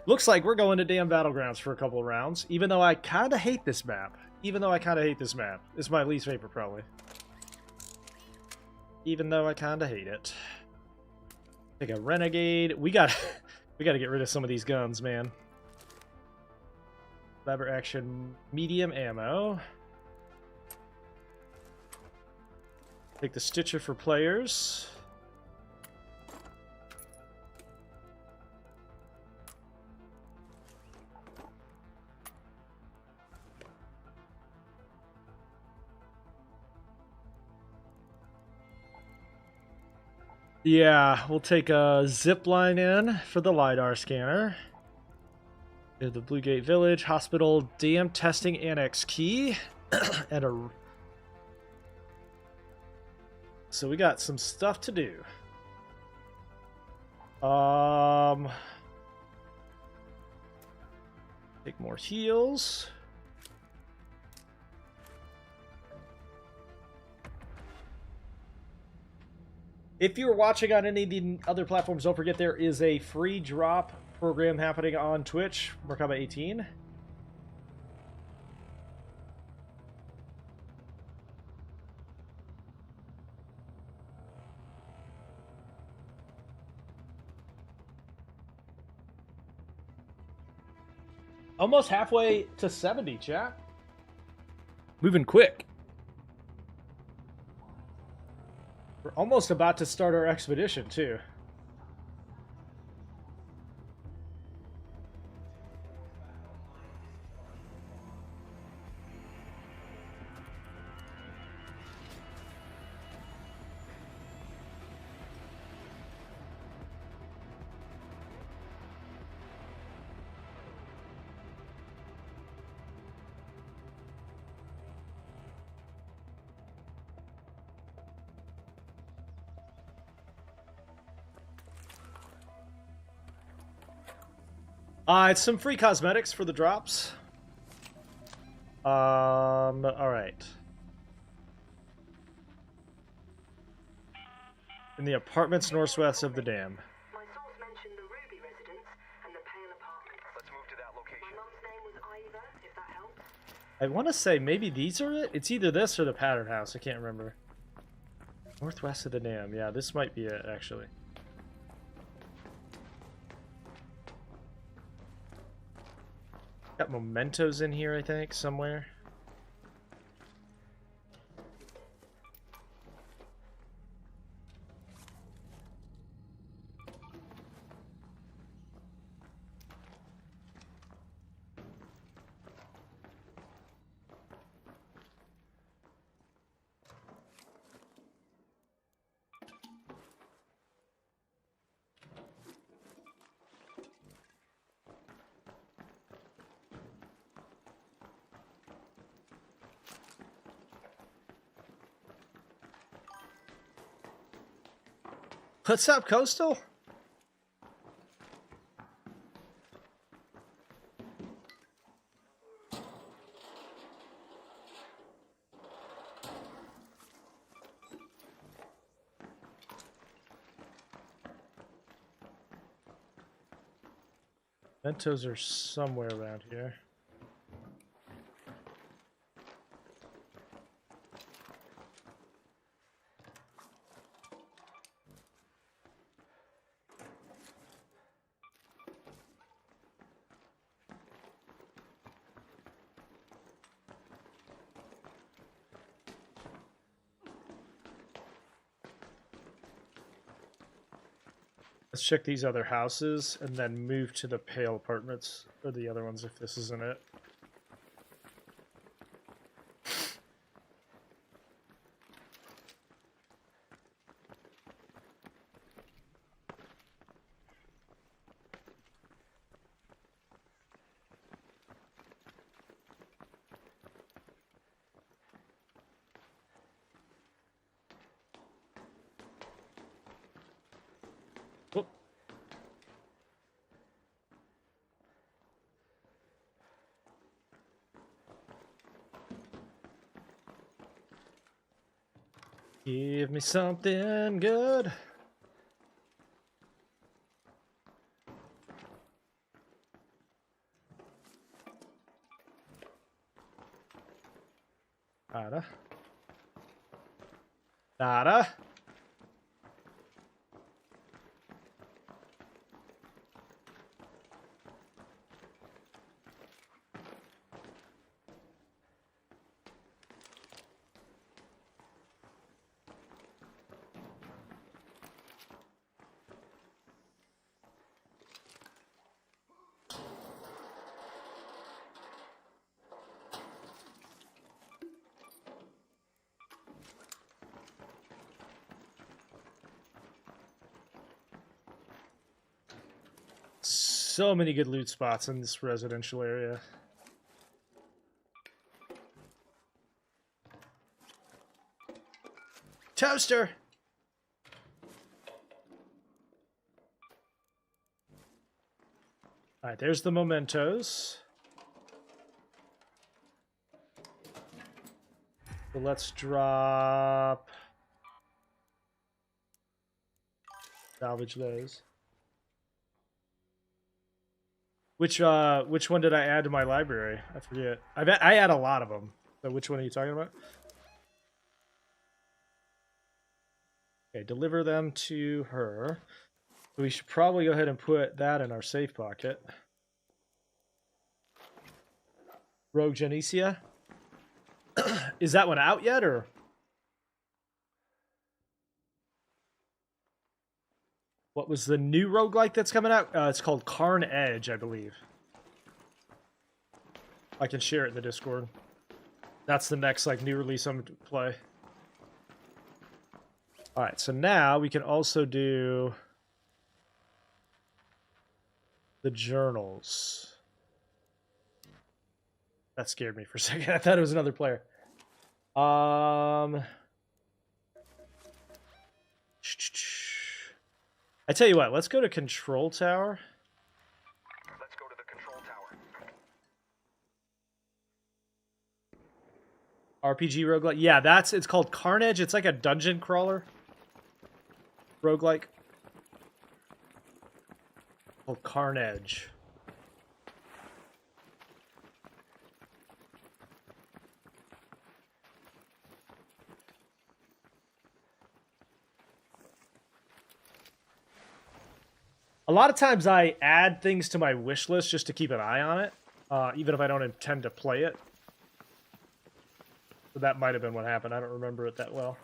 Looks like we're going to damn battlegrounds for a couple of rounds, even though I kind of hate this map. It's my least favorite, probably. Even though I kind of hate it. Take a renegade. We got to get rid of some of these guns, man. Lever action, medium ammo. Take the Stitcher for players. Yeah, we'll take a zip line in for the LiDAR scanner. The Blue Gate Village, Hospital, Dam Testing Annex Key, and a... So we got some stuff to do. Take more heals. If you're watching on any of the other platforms, don't forget there is a free drop program happening on Twitch, Merkaba 18. Almost halfway to 70, chat. Moving quick. We're almost about to start our expedition, too. It's some free cosmetics for the drops. All right. In the apartments northwest of the dam. My source mentioned the Ruby residence and the Pale apartments. Let's move to that location. My mum's name was Ivor, if that helps. I want to say maybe these are it. It's either this or the pattern house. I can't remember. Northwest of the dam. Yeah, this might be it, actually. Got mementos in here, I think, somewhere. What's up, Coastal? Mementos are somewhere around here. Let's check these other houses and then move to the Pale Apartments, or the other ones if this isn't it. Whoop. Give me something good. Nada. Nada. So many good loot spots in this residential area. Toaster! Alright, there's the mementos. So let's drop... salvage those. Which one did I add to my library? I forget. I add a lot of them. So which one are you talking about? Okay, deliver them to her. So we should probably go ahead and put that in our safe pocket. Rogue Genesia. Is that one out yet, or? What was the new roguelike that's coming out? It's called Carn Edge, I believe. I can share it in the Discord. That's the next like new release I'm going to play. Alright, so now we can also do the journals. That scared me for a second. I thought it was another player. I tell you what, let's go to Control Tower. Let's go to the control tower. RPG roguelike. Yeah, it's called Carnage. It's like a dungeon crawler. Roguelike. Called Carnage. A lot of times I add things to my wish list just to keep an eye on it, even if I don't intend to play it. So that might have been what happened. I don't remember it that well.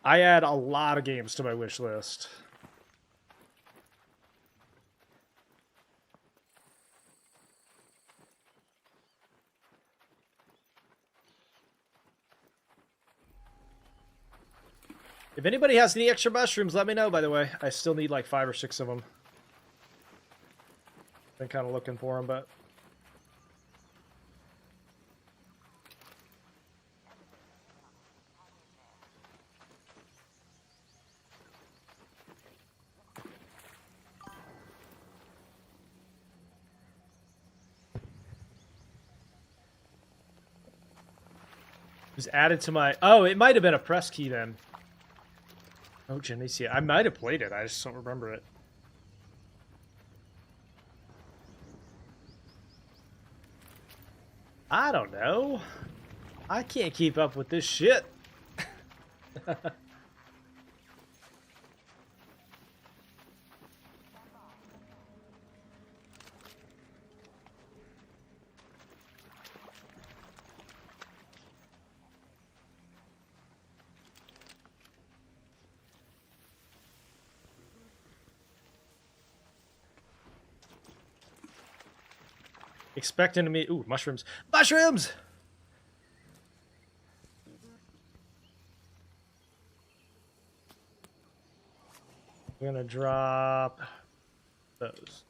I add a lot of games to my wish list. If anybody has any extra mushrooms, let me know, by the way. I still need like 5 or 6 of them. Been kind of looking for them, but... It was added to my... Oh, it might have been a press key then. Oh, Genesia. I might have played it. I just don't remember it. I don't know. I can't keep up with this shit. Expecting to meet... Ooh, mushrooms. Mushrooms! We're gonna drop those.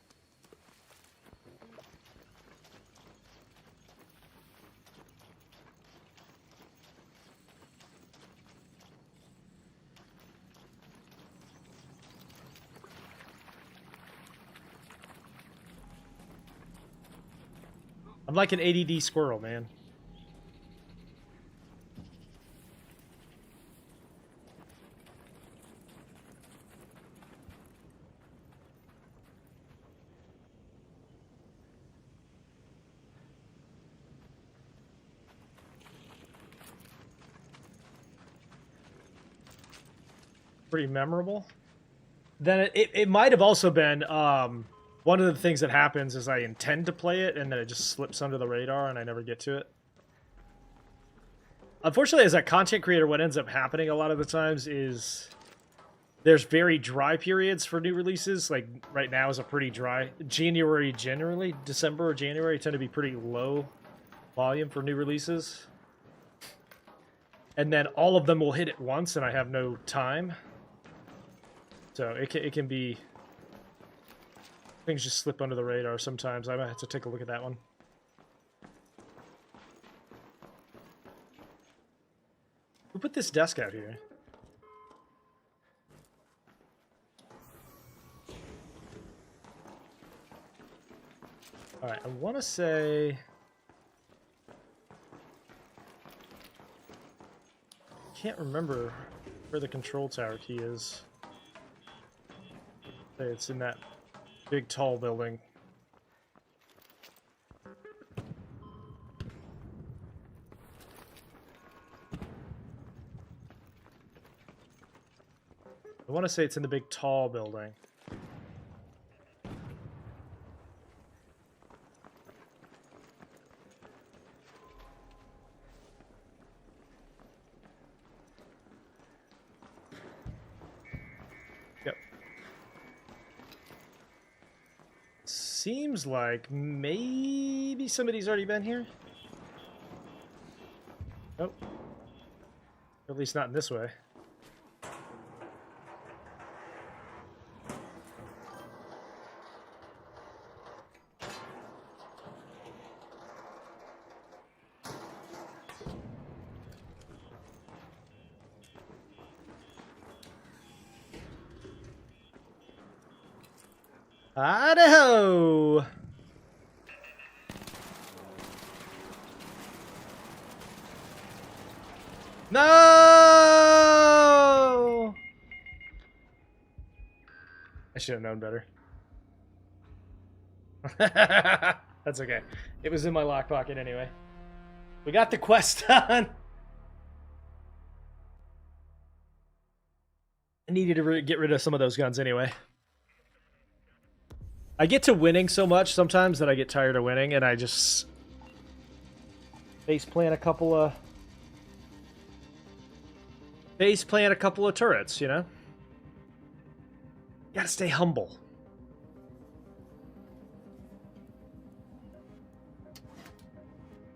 I'm like an ADD squirrel, man. Pretty memorable. Then it might have also been one of the things that happens is I intend to play it and then it just slips under the radar and I never get to it. Unfortunately, as a content creator, what ends up happening a lot of the times is there's very dry periods for new releases. Like right now is a pretty dry January. Generally, December or January tend to be pretty low volume for new releases, and then all of them will hit at once, and I have no time. So it can be things just slip under the radar sometimes. I might have to take a look at that one. Who put this desk out here? Alright, I want to say... Can't remember where the control tower key is. It's in that big tall building. I want to say it's in the big tall building. Yep. Seems like maybe somebody's already been here. Nope. At least not in this way. Idaho! No! I should have known better. That's okay. It was in my lock pocket anyway. We got the quest done! I needed to get rid of some of those guns anyway. I get to winning so much sometimes that I get tired of winning, and I just face plant a couple of turrets, you know? You gotta stay humble.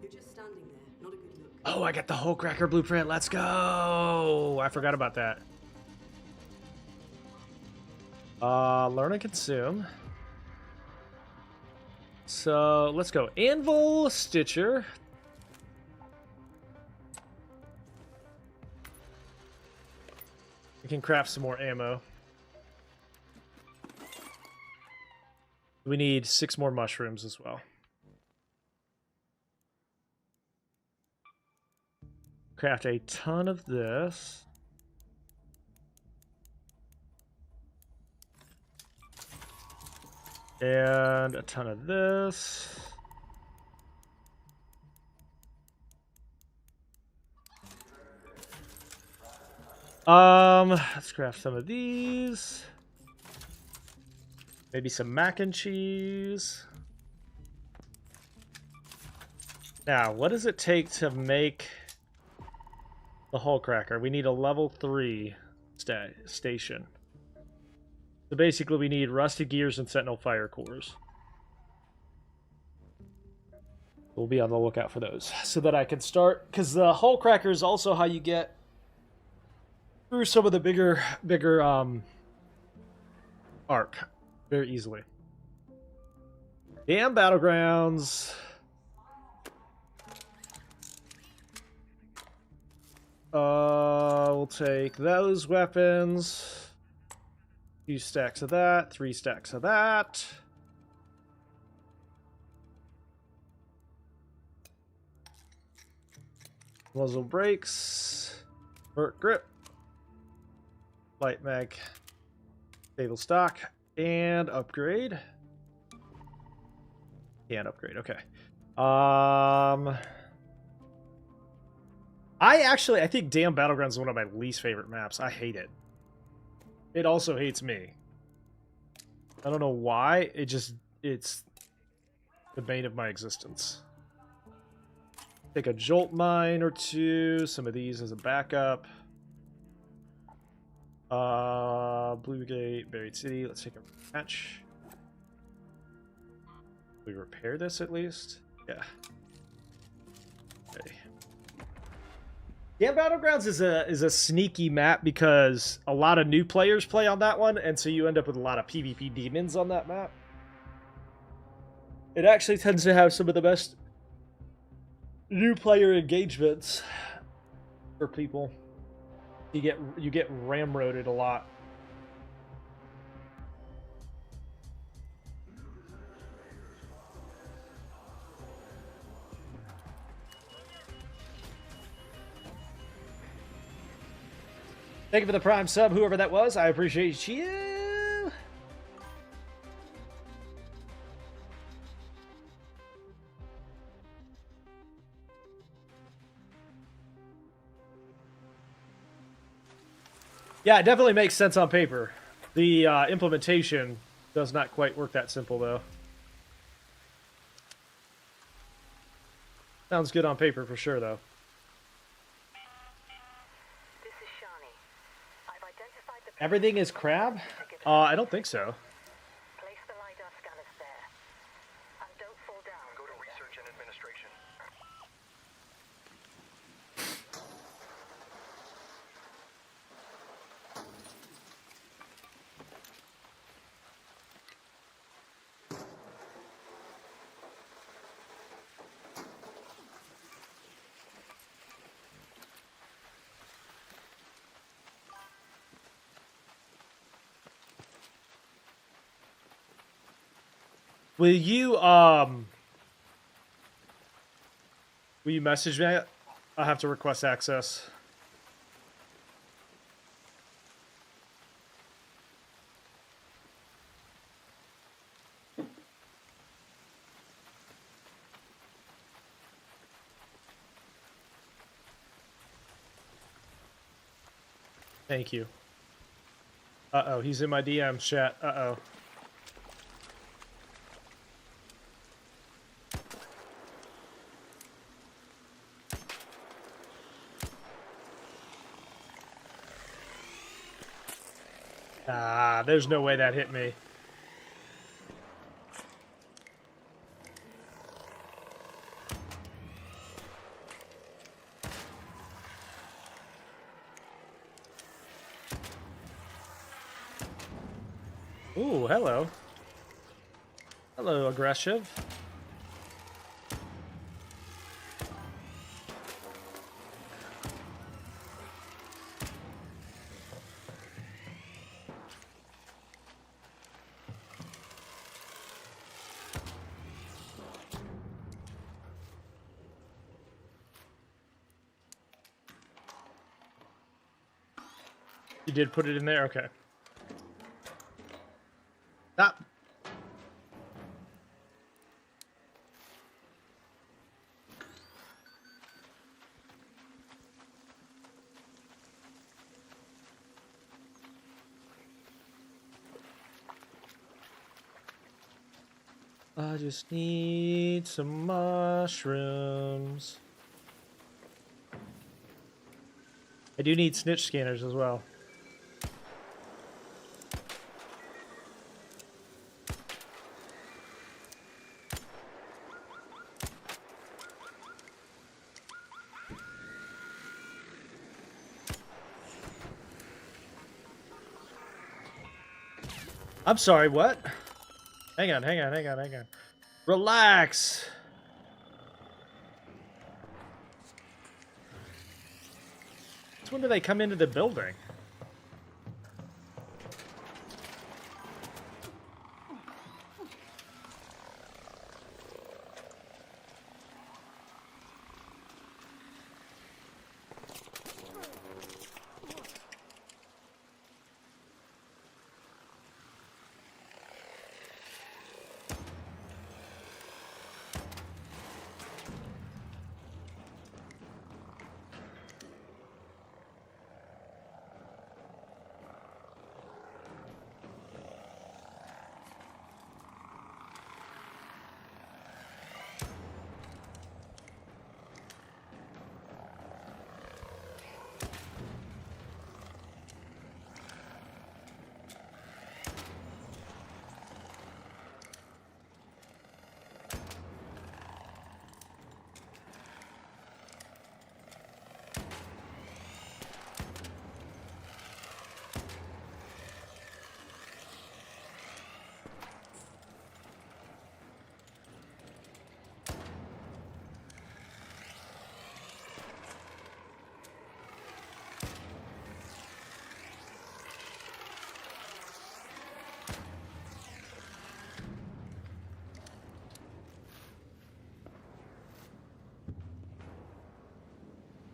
You're just standing there, not a good look. Oh, I got the whole cracker blueprint. Let's go! I forgot about that. Learn and consume. So, let's go. Anvil, Stitcher. We can craft some more ammo. We need 6 more mushrooms as well. Craft a ton of this. And a ton of this. Let's craft some of these. Maybe some mac and cheese. Now, what does it take to make the hull cracker? We need a level 3 station. So basically we need rusted gears and sentinel fire cores. We'll be on the lookout for those so that I can start, because the hull cracker is also how you get through some of the bigger arc very easily. Damn battlegrounds. We'll take those weapons. 2 stacks of that, 3 stacks of that. Muzzle brakes, vert grip, light mag, stable stock, and upgrade. And upgrade, okay. I think Damn Battlegrounds is one of my least favorite maps. I hate it. It also hates me. I don't know why. It's the bane of my existence. Take a jolt mine or 2. Some of these as a backup. Blue Gate, Buried City. Let's take a match. We repair this at least? Yeah. Okay. Yeah, Battlegrounds is a sneaky map because a lot of new players play on that one, and so you end up with a lot of PvP demons on that map. It actually tends to have some of the best new player engagements for people. You get ramroded a lot. Thank you for the Prime sub, whoever that was. I appreciate you. Yeah, it definitely makes sense on paper. The implementation does not quite work that simple, though. Sounds good on paper for sure, though. Everything is crab? I don't think so. Place the LiDAR scanners there. And don't fall down. Go to research and administration. Will you message me? I'll have to request access. Thank you. Uh-oh, he's in my DMs chat. Uh-oh. Ah, there's no way that hit me. Ooh, hello. Hello, aggressive. You did put it in there? Okay. Stop. I just need some mushrooms. I do need snitch scanners as well. I'm sorry, what? Hang on. Relax. Since when do they come into the building?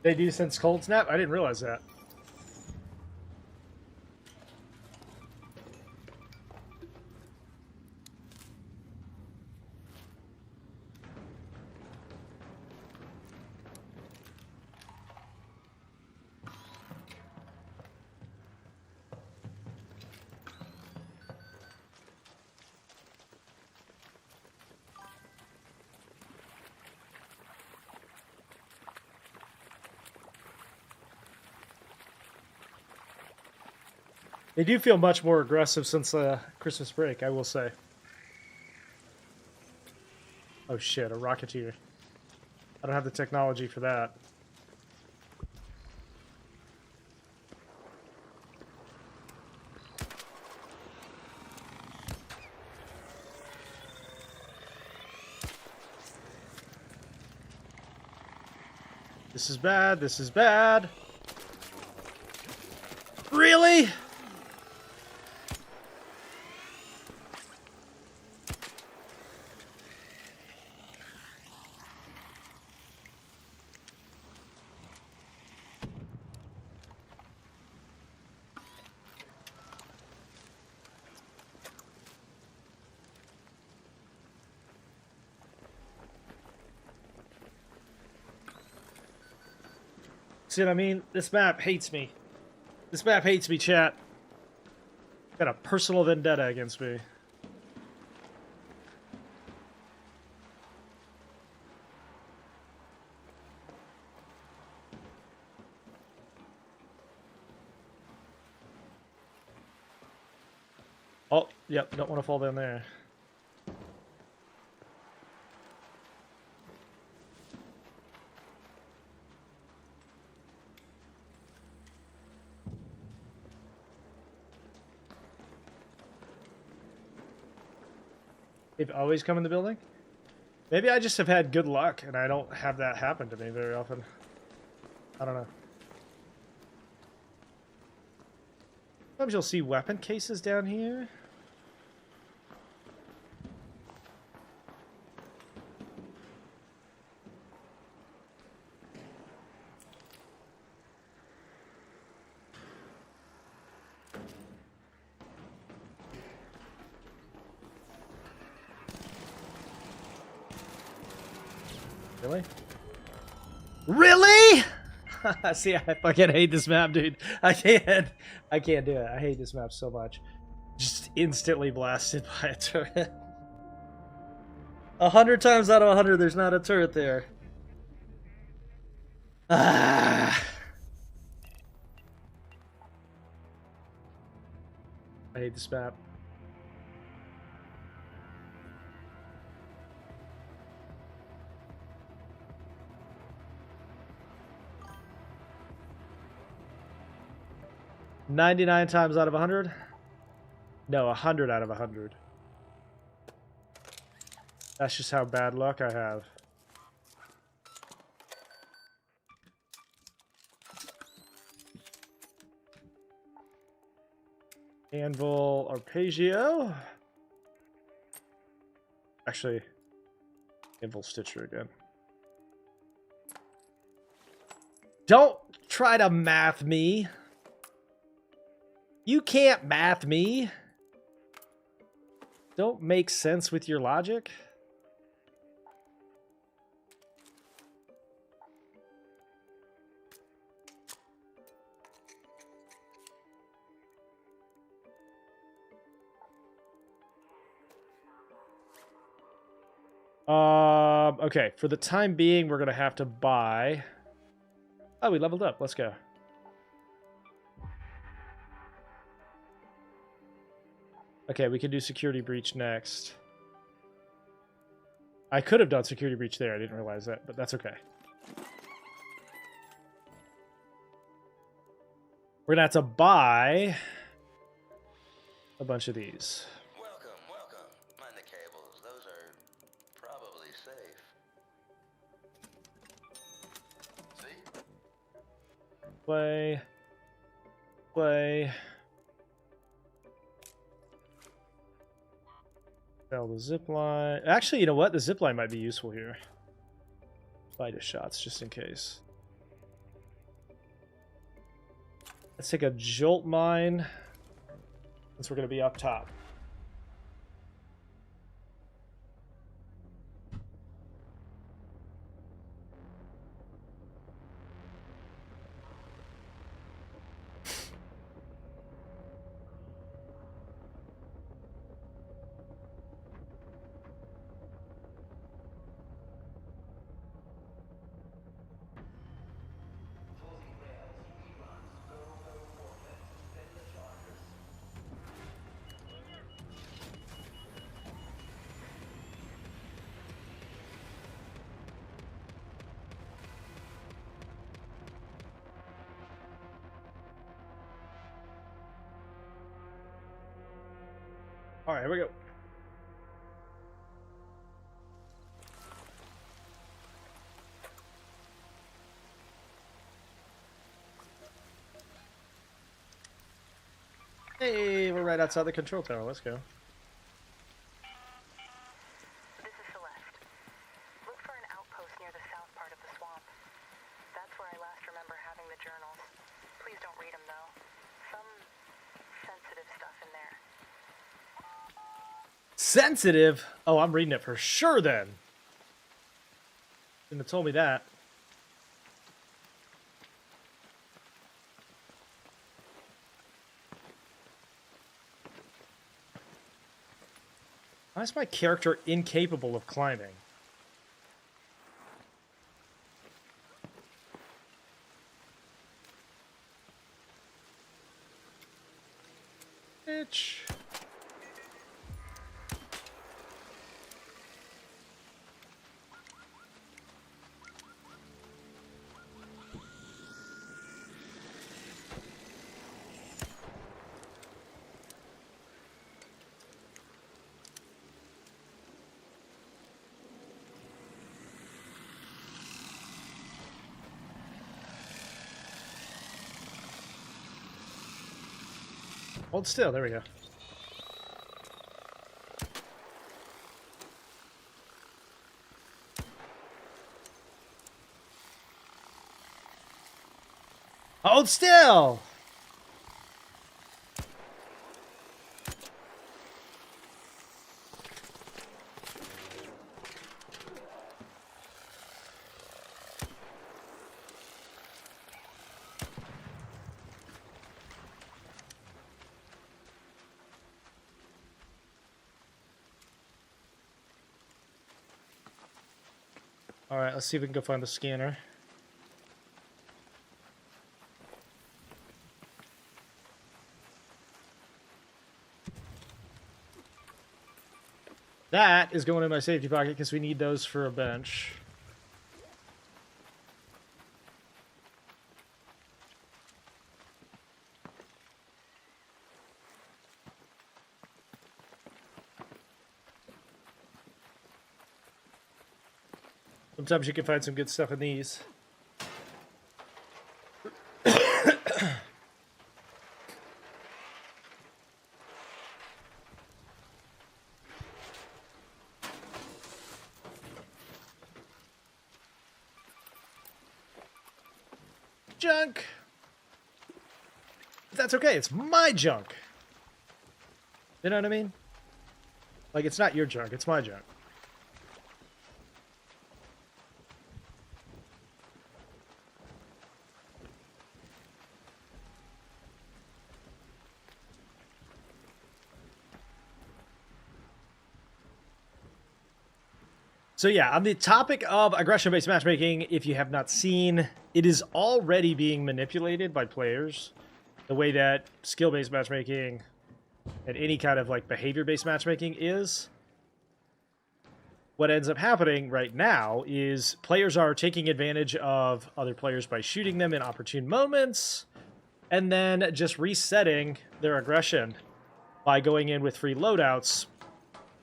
They do since Cold Snap? I didn't realize that. They do feel much more aggressive since Christmas break, I will say. Oh shit, a rocketeer. I don't have the technology for that. This is bad, this is bad. Really? See what I mean? This map hates me. This map hates me, chat. Got a personal vendetta against me. Oh, yep, don't want to fall down there. They've always come in the building? Maybe I just have had good luck and I don't have that happen to me very often. I don't know. Sometimes you'll see weapon cases down here. Really? Really? See, I fucking hate this map, dude. I can't do it. I hate this map so much. Just instantly blasted by a turret. 100 times out of 100, there's not a turret there. Ah. I hate this map. "99 times out of 100? No, 100 out of 100. That's just how bad luck I have. Anvil Arpeggio. Actually, Anvil Stitcher again. Don't try to math me. You can't math me. Don't make sense with your logic. Okay, for the time being, we're gonna have to buy. Oh, we leveled up. Let's go. Okay, we can do security breach next. I could have done security breach there. I didn't realize that, but that's okay. We're gonna have to buy a bunch of these. Welcome, welcome. Mind the cables. Those are probably safe. See? Play. Play. Sell the zip line. Actually, you know what? The zip line might be useful here. Buy the shots just in case. Let's take a jolt mine since we're going to be up top. All right, here we go. Hey, we're right outside the control tower. Let's go. This is Celeste. Look for an outpost near the south part of the swamp. That's where I last remember having the journals. Please don't read them, though. Some sensitive stuff in there. Sensitive? Oh, I'm reading it for sure then. Shouldn't have told me that. Why is my character incapable of climbing? Bitch. Hold still, there we go. Hold still! All right, let's see if we can go find the scanner. That is going in my safety pocket because we need those for a bench. Sometimes you can find some good stuff in these. Junk! But that's okay, it's my junk! You know what I mean? Like, it's not your junk, it's my junk. So yeah, on the topic of aggression-based matchmaking, if you have not seen, it is already being manipulated by players. The way that skill-based matchmaking and any kind of like behavior-based matchmaking is. What ends up happening right now is players are taking advantage of other players by shooting them in opportune moments, and then just resetting their aggression by going in with free loadouts,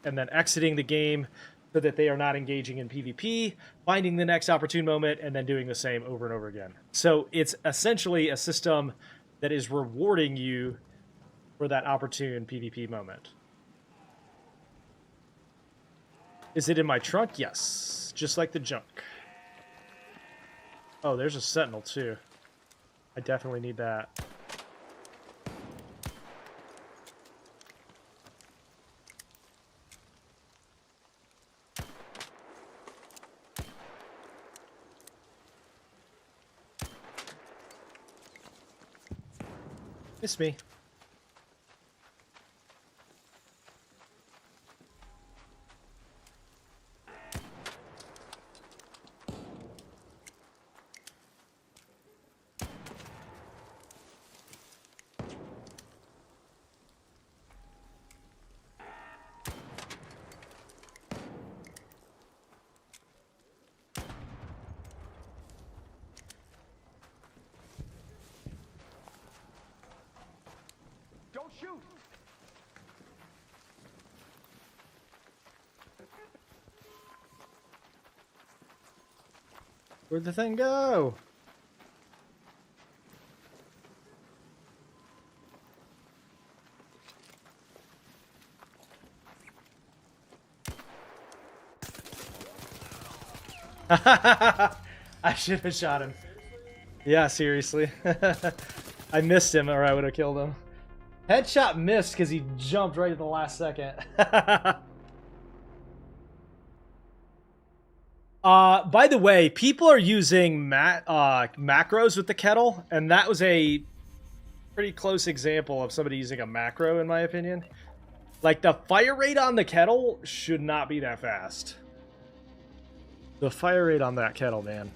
and then exiting the game so that they are not engaging in PvP, finding the next opportune moment, and then doing the same over and over again. So it's essentially a system that is rewarding you for that opportune PvP moment. Is it in my trunk? Yes. Just like the junk. Oh, there's a sentinel too. I definitely need that. Miss me. Don't shoot! Where'd the thing go? I should have shot him. Yeah, seriously. I missed him or I would have killed him. Headshot missed because he jumped right at the last second. By the way, people are using macros with the kettle, and that was a pretty close example of somebody using a macro, in my opinion. Like, the fire rate on the kettle should not be that fast. The fire rate on that kettle, man.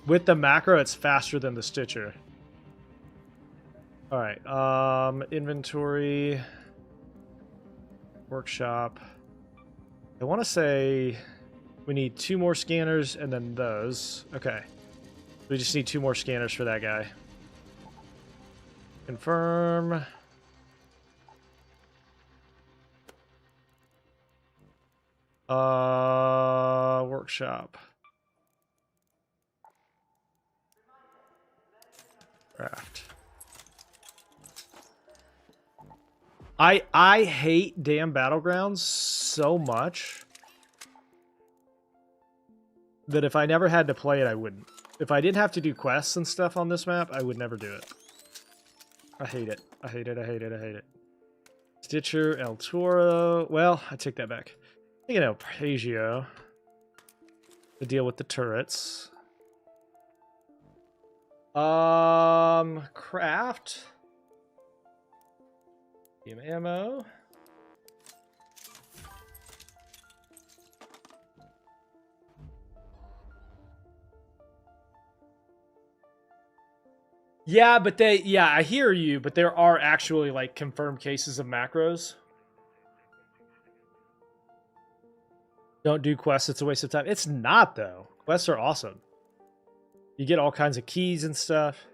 With the macro, it's faster than the Stitcher. Alright, inventory, workshop. I want to say we need 2 more scanners and then those. Okay. We just need 2 more scanners for that guy. Confirm. Workshop. Craft. I hate damn battlegrounds so much that if I never had to play it, I wouldn't. If I didn't have to do quests and stuff on this map, I would never do it. I hate it. I hate it. I hate it. I hate it. Stitcher, El Toro. Well, I take that back. I think an El Pagio to deal with the turrets. Craft. Game ammo. Yeah, but I hear you, but there are actually, like, confirmed cases of macros. Don't do quests, it's a waste of time. It's not, though. Quests are awesome. You get all kinds of keys and stuff.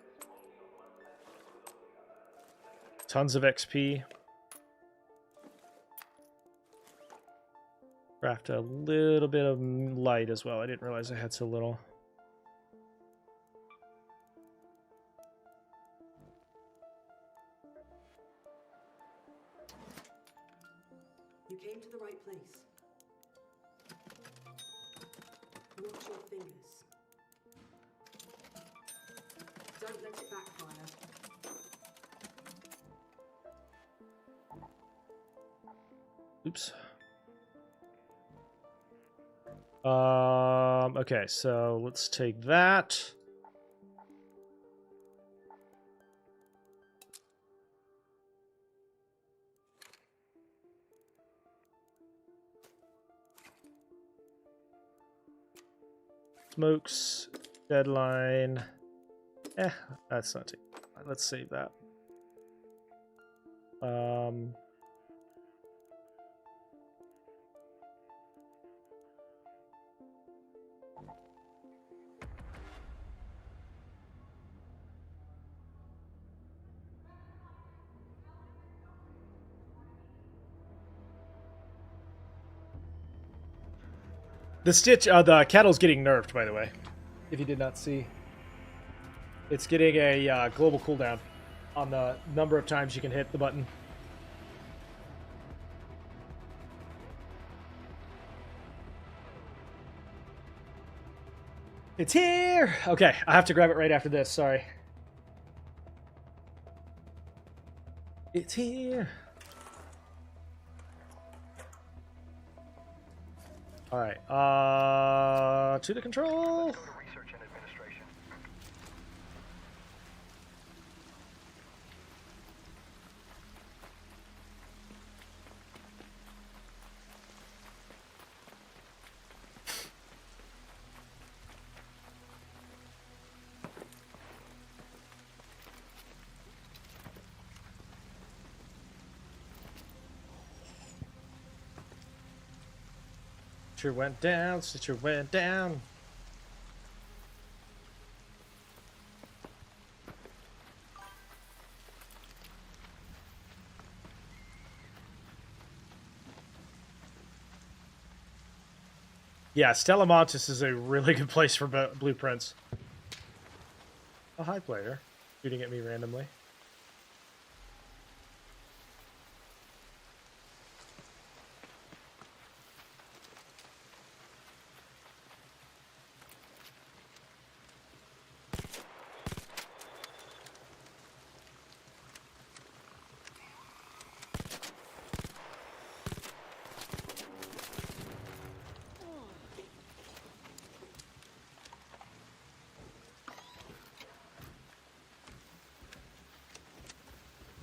Tons of XP. Craft a little bit of light as well. I didn't realize I had so little. You came to the right place. Watch your fingers. Don't let it backfire. Oops. Okay, so let's take that. Smokes, deadline. That's not too. Let's save that. The Stitch, the kettle's getting nerfed, by the way. If you did not see. It's getting a global cooldown on the number of times you can hit the button. It's here! Okay, I have to grab it right after this, sorry. It's here! Alright, to the control! Research and administration. Stitcher went down, Stitcher went down. Yeah, Stella Montes is a really good place for blueprints. A high player shooting at me randomly.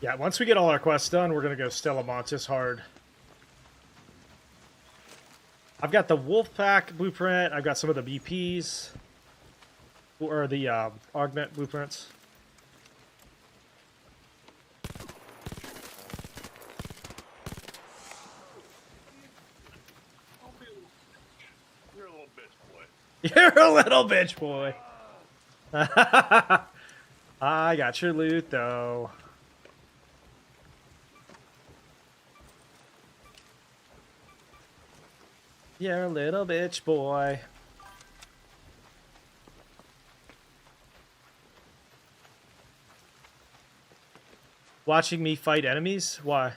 Yeah, once we get all our quests done, we're going to go Stella Montes hard. I've got the Wolfpack blueprint. I've got some of the BPs. Or the augment blueprints. You're a little bitch, boy. You're a little bitch, boy. I got your loot, though. You're a little bitch, boy. Watching me fight enemies? Why?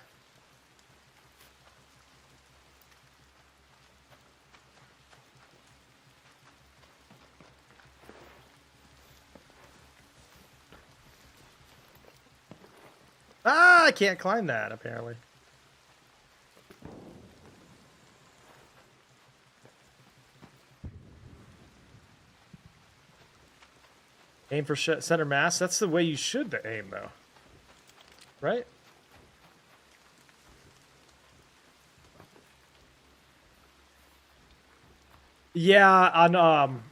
Ah, I can't climb that, apparently. Aim for center mass. That's the way you should aim, though. Right? Yeah, on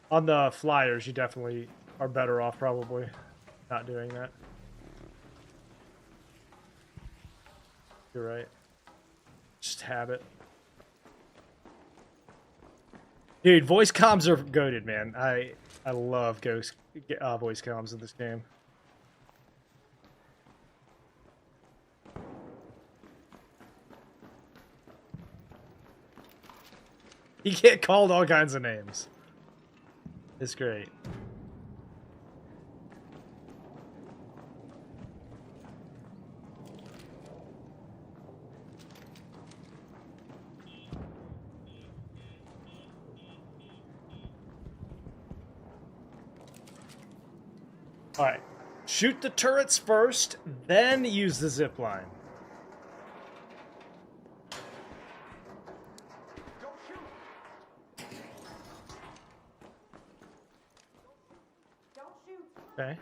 On the flyers, you definitely are better off probably not doing that. You're right. Just habit. Dude, voice comms are goated, man. I love voice comms in this game. You get called all kinds of names. It's great. All right. Shoot the turrets first, then use the zip line. Okay.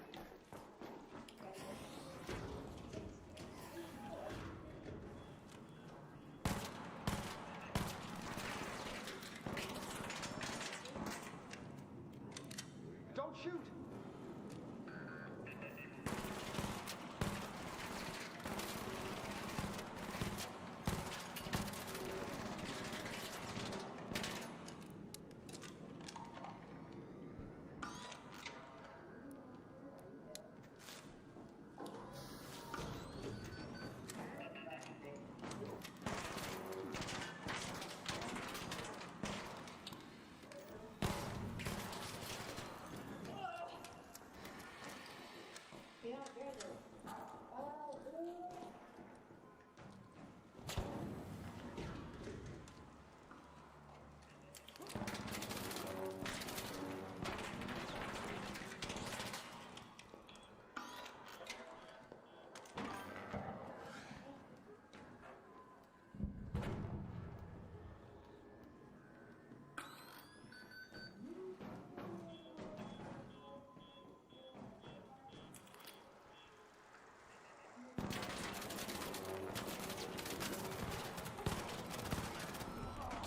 Don't shoot!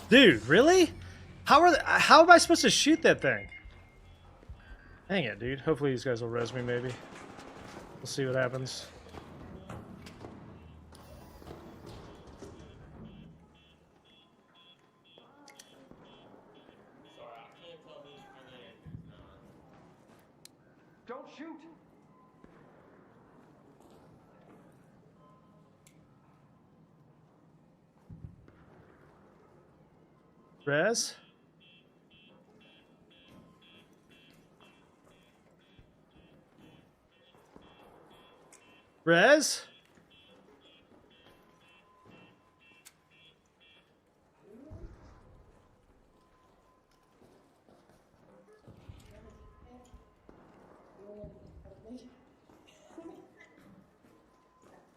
Dude, really? How am I supposed to shoot that thing? Dang it, dude. Hopefully these guys will res me, maybe. We'll see what happens. Don't shoot! Res? Res?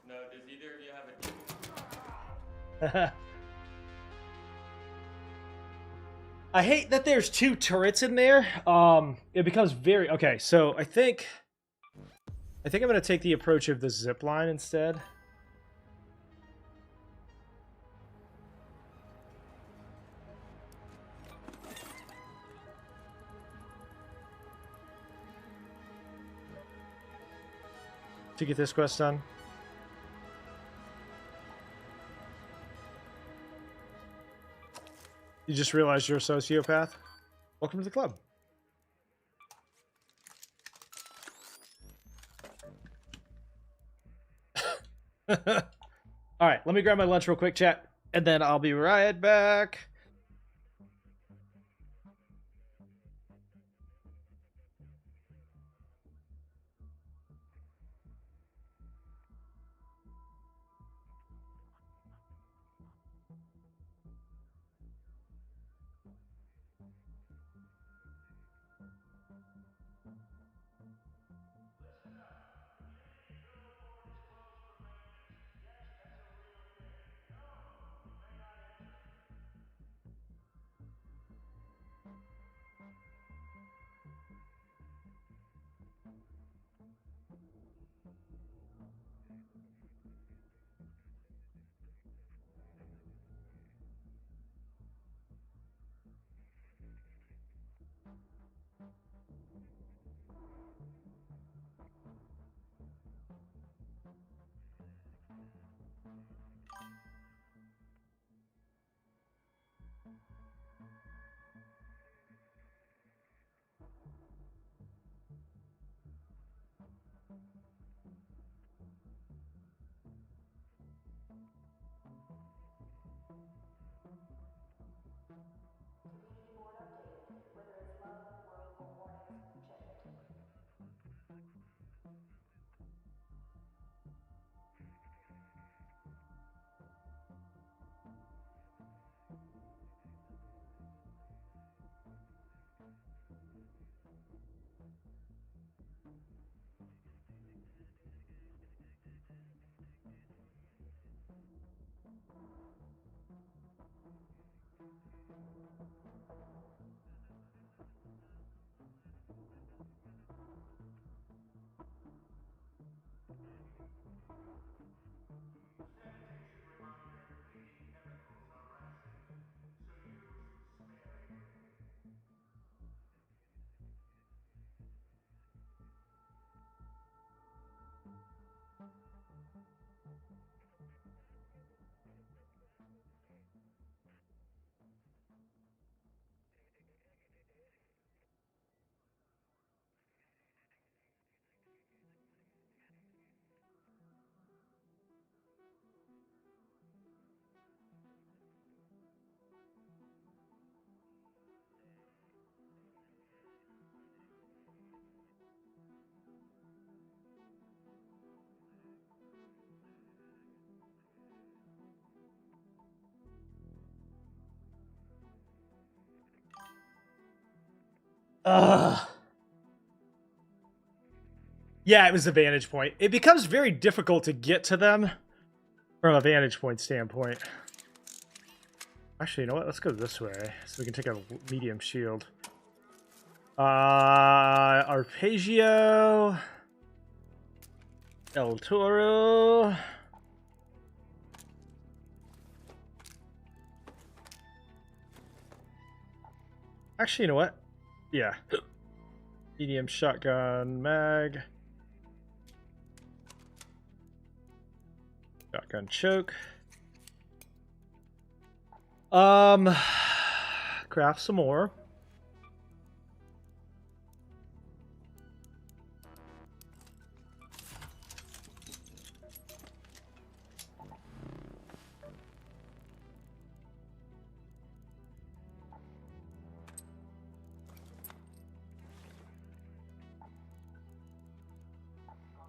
No, does either of you have a... I hate that there's two turrets in there. It becomes very... Okay, so I think I'm going to take the approach of the zip line instead. To get this quest done. You just realized you're a sociopath? Welcome to the club. Alright, let me grab my lunch real quick, chat, and then I'll be right back. Ugh. Yeah, it was a vantage point. It becomes very difficult to get to them from a vantage point standpoint. Actually, you know what? Let's go this way so we can take a medium shield. Arpeggio. El Toro. Actually, you know what? Yeah. Medium shotgun mag. Shotgun choke. Craft some more.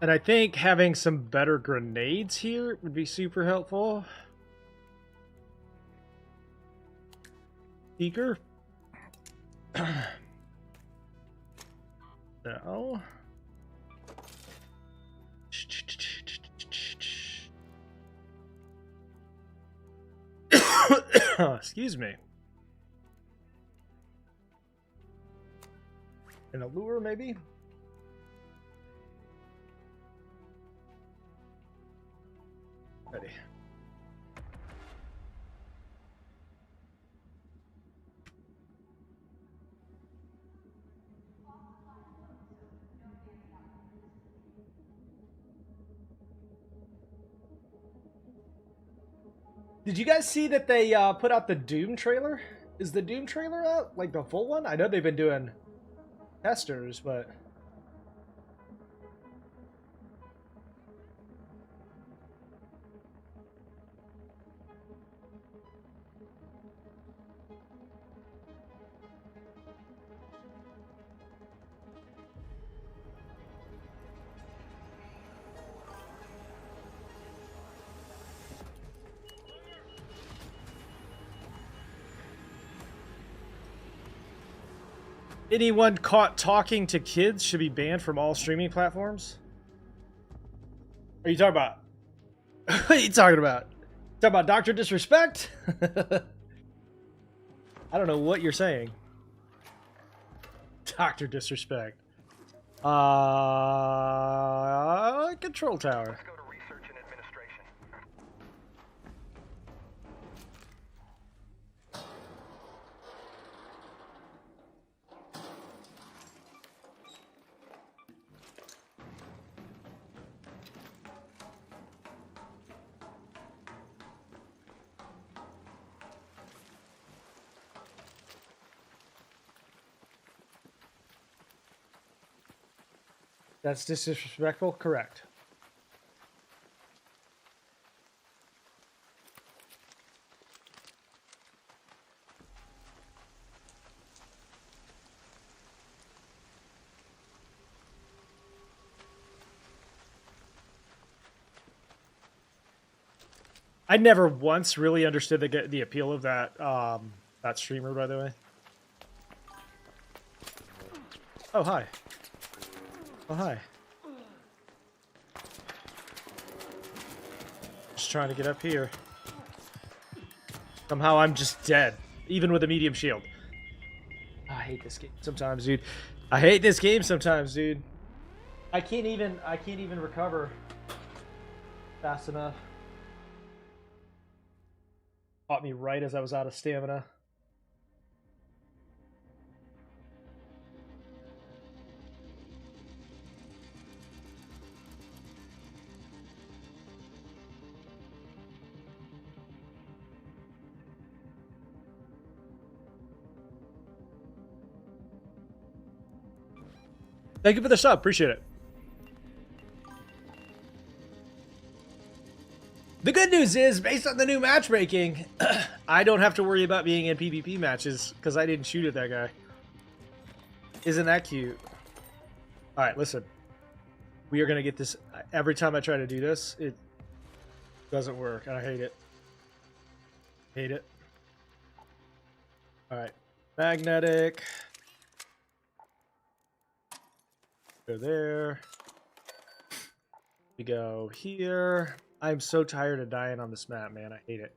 And I think having some better grenades here would be super helpful. Seeker. No. Excuse me. An allure, maybe? Ready. Did you guys see that they put out the Doom trailer? Is the Doom trailer out? Like the full one? I know they've been doing testers, but... Anyone caught talking to kids should be banned from all streaming platforms? What are you talking about? What are you talking about? Talking about Dr. Disrespect? I don't know what you're saying. Dr. Disrespect. Control tower. Let's go to research and administration. That's disrespectful? Correct. I never once really understood the appeal of that that streamer, by the way. Oh, hi. Oh, hi. Just trying to get up here. Somehow I'm just dead, even with a medium shield. Oh, I hate this game sometimes, dude. I hate this game sometimes, dude. I can't even recover fast enough. Caught me right as I was out of stamina. Thank you for the sub. Appreciate it. The good news is, based on the new matchmaking, I don't have to worry about being in PvP matches because I didn't shoot at that guy. Isn't that cute? All right, listen. We are going to get this. Every time I try to do this, it doesn't work. And I hate it. Hate it. All right. Magnetic. Go there. We go here. I'm so tired of dying on this map, man. I hate it.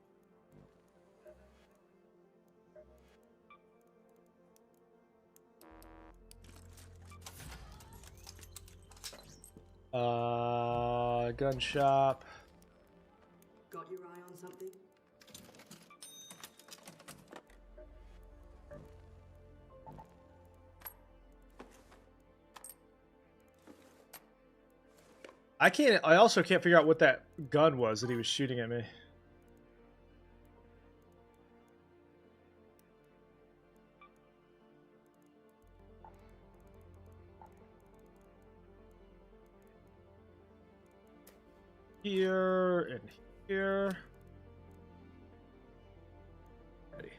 Gun shop. Got your eye on something? I also can't figure out what that gun was that he was shooting at me. Here and here. Ready.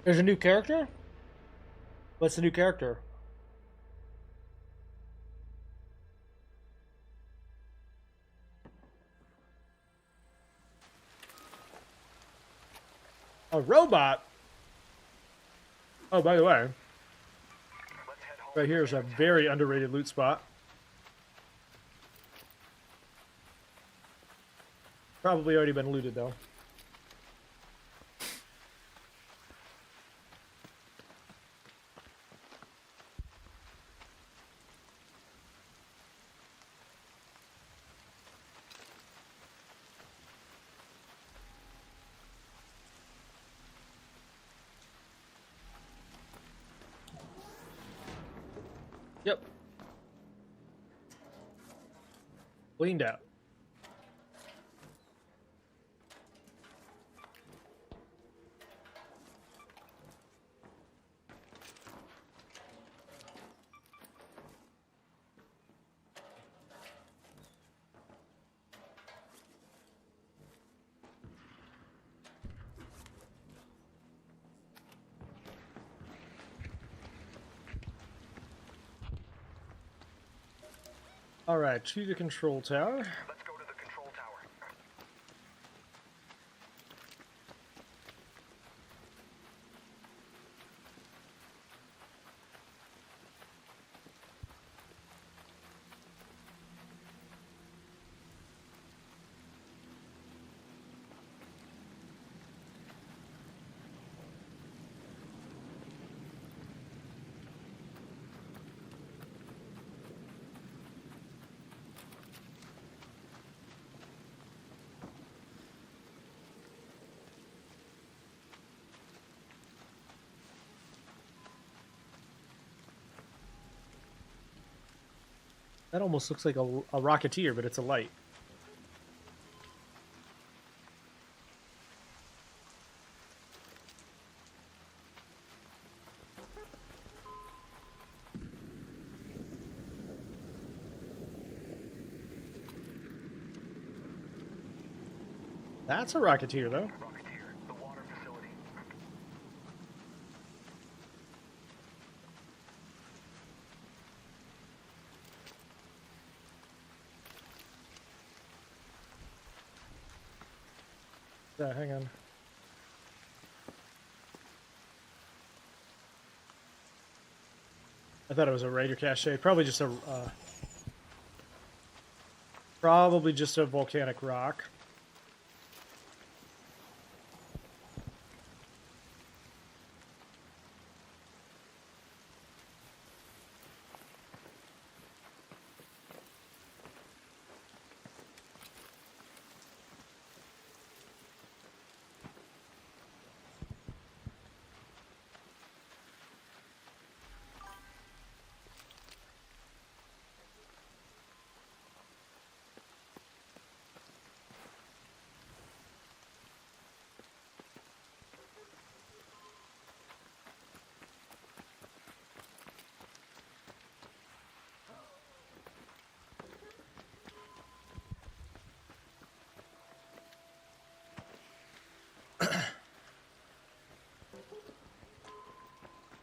There's a new character? What's the new character? A robot? Oh, by the way, right here is a very underrated loot spot. Probably already been looted, though. Yep. Cleaned out. All right, to the control tower. Let's go to the control tower. That almost looks like a rocketeer, but it's a light. That's a rocketeer, though. Rocketeer, the water facility. Yeah, hang on. I thought it was a raider cache. Probably just a volcanic rock.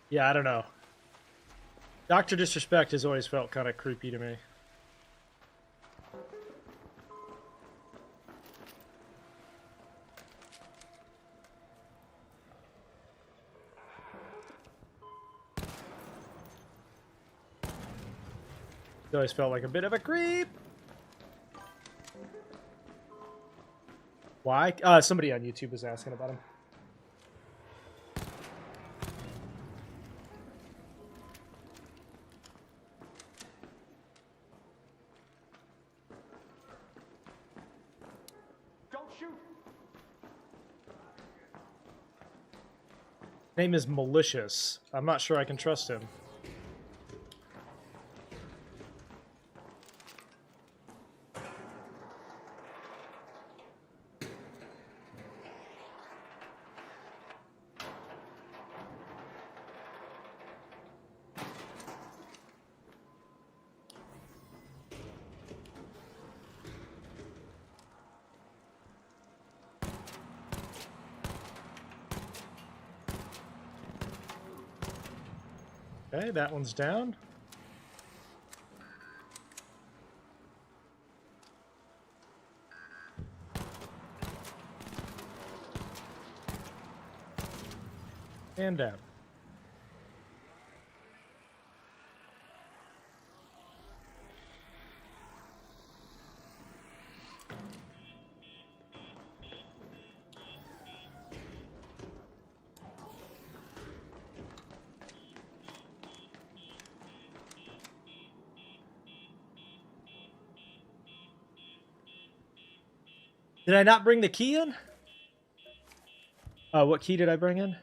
Yeah, I don't know. Dr. Disrespect has always felt kind of creepy to me. He always felt like a bit of a creep. Why? Somebody on YouTube was asking about him. Don't shoot! Name is Malicious. I'm not sure I can trust him. Okay, that one's down. And down. Did I not bring the key in? What key did I bring in?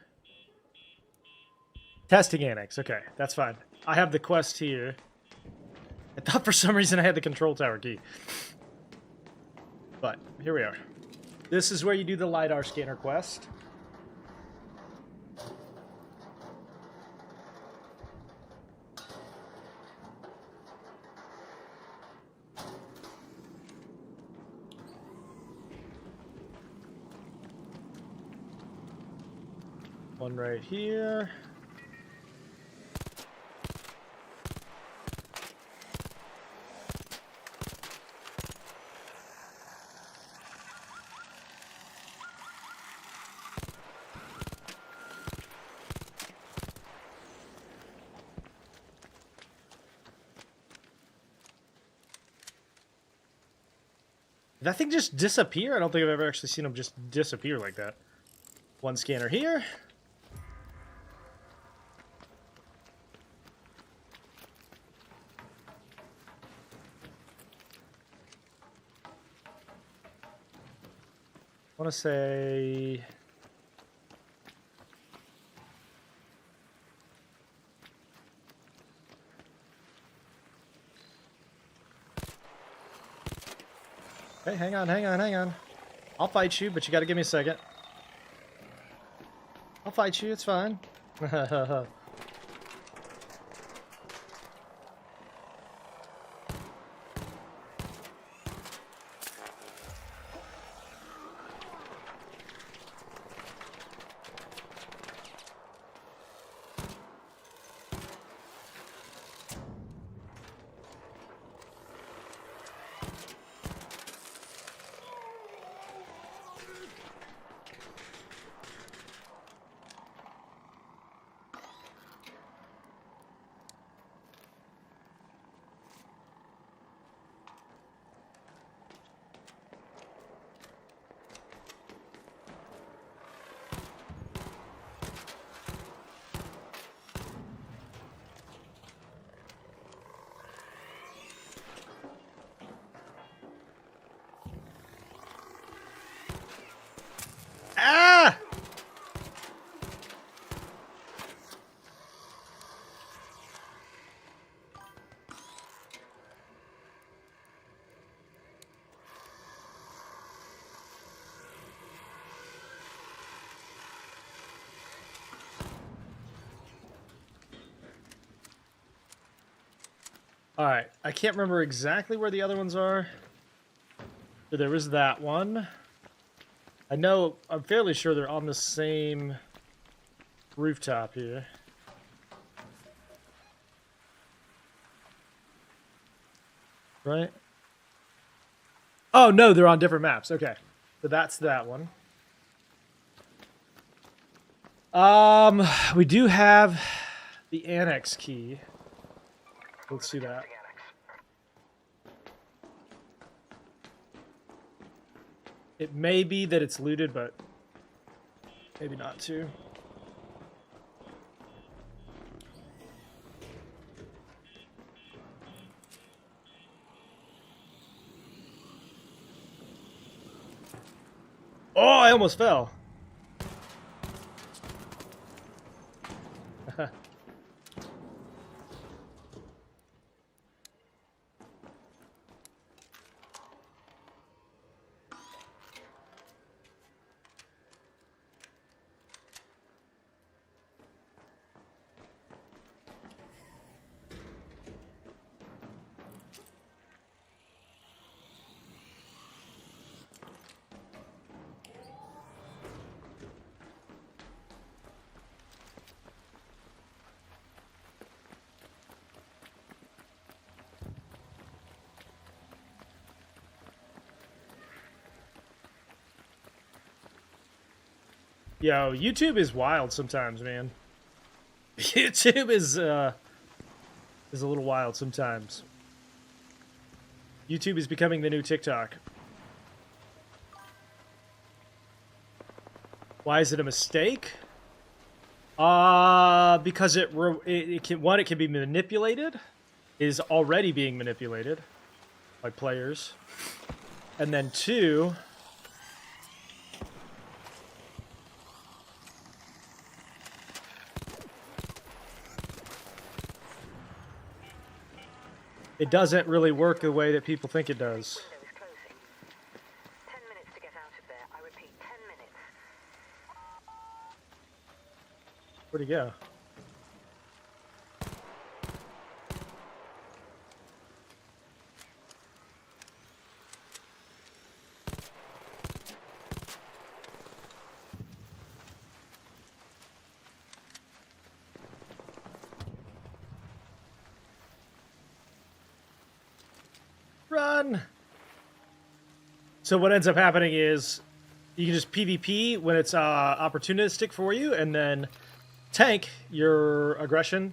Testing annex. Okay, that's fine. I have the quest here. I thought for some reason I had the control tower key. But here we are. This is where you do the LiDAR scanner quest. One right here. Did that thing just disappear? I don't think I've ever actually seen him just disappear like that. One scanner here. I want to say... Hey, hang on, hang on, hang on. I'll fight you, but you gotta give me a second. I'll fight you, it's fine. Ah! All right, I can't remember exactly where the other ones are. So there was that one. I know, I'm fairly sure they're on the same rooftop here. Right? Oh, no, they're on different maps. Okay. So that's that one. We do have the annex key. Let's see that. It may be that it's looted, but maybe not too. Oh, I almost fell. Yo, YouTube is wild sometimes, man. YouTube is a little wild sometimes. YouTube is becoming the new TikTok. Why is it a mistake? Because it can be manipulated. It is already being manipulated by players. And then two, it doesn't really work the way that people think it does. 10 minutes to get out of there. I repeat, 10 minutes. Where'd he go? Run! So what ends up happening is you can just PvP when it's opportunistic for you, and then tank your aggression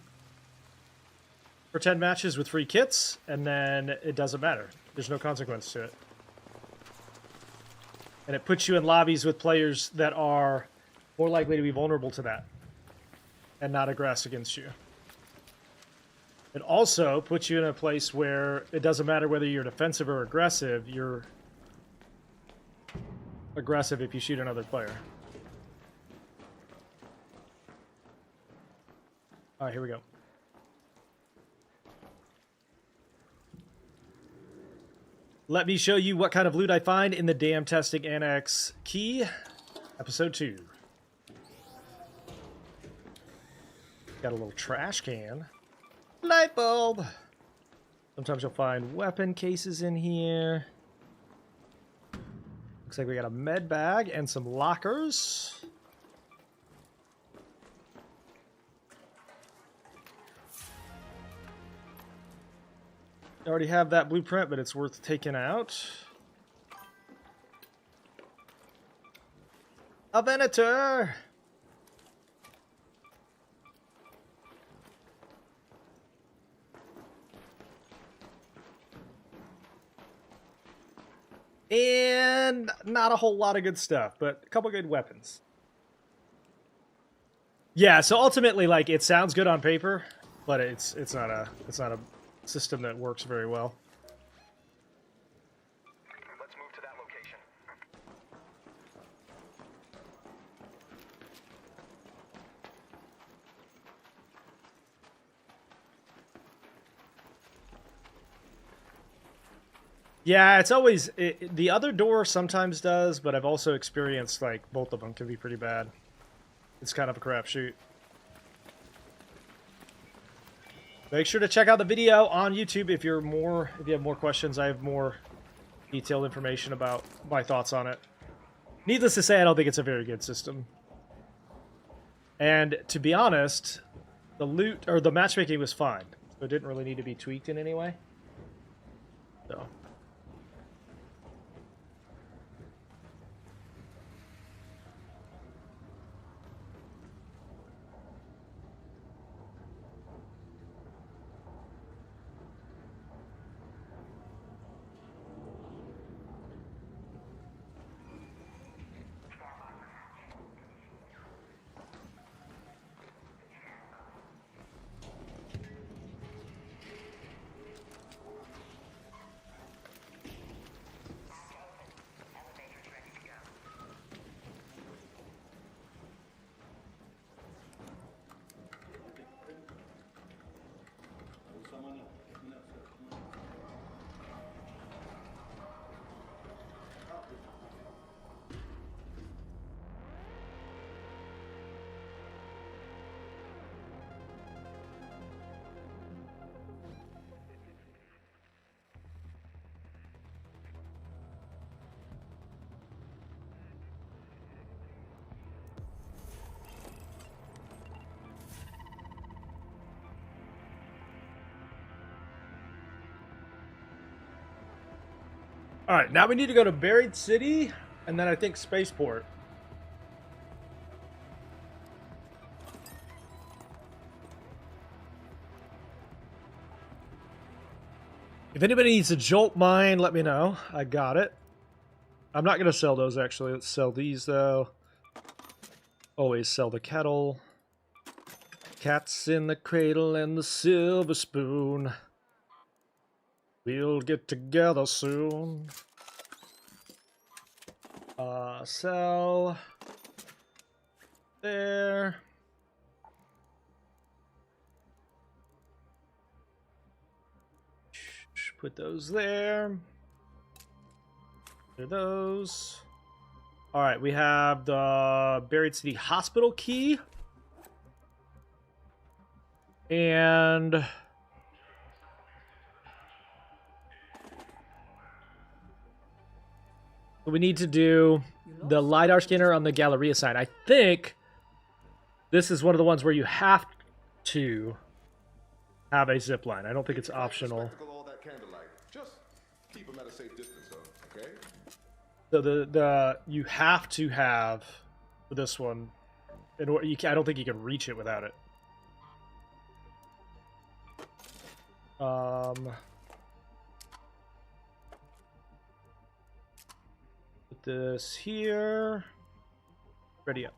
for 10 matches with free kits, and then it doesn't matter. There's no consequence to it. And it puts you in lobbies with players that are more likely to be vulnerable to that and not aggress against you. It also puts you in a place where it doesn't matter whether you're defensive or aggressive, you're aggressive if you shoot another player. All right, here we go. let me show you what kind of loot I find in the Dam Testing Annex Key, Episode 2. Got a little trash can. Light bulb! Sometimes you'll find weapon cases in here. Looks like we got a med bag and some lockers. I already have that blueprint, but it's worth taking out. A Venator! And not a whole lot of good stuff, but a couple good weapons. Yeah, so ultimately, like, it sounds good on paper, but it's not a system that works very well. Let's move to that location. Yeah, it's always... the other door sometimes does, but I've also experienced, like, both of them can be pretty bad. It's kind of a crapshoot. Make sure to check out the video on YouTube if you have more questions. I have more detailed information about my thoughts on it. Needless to say, I don't think it's a very good system. And to be honest, the loot or the matchmaking was fine. So it didn't really need to be tweaked in any way. So alright, now we need to go to Buried City, and then I think Spaceport. If anybody needs a jolt mine, let me know. I got it. I'm not going to sell those, actually. Let's sell these, though. Always sell the kettle. Cats in the cradle and the silver spoon. We'll get together soon. Sell. There. Put those there. There those. Alright, we have the Buried City Hospital key. And we need to do the LiDAR scanner on the Galleria side. I think this is one of the ones where you have to have a zip line. I don't think it's optional. Just keep them at a safe distance, though, okay? So the you have to have for this one. In order, I don't think you can reach it without it. Put this here. Ready up.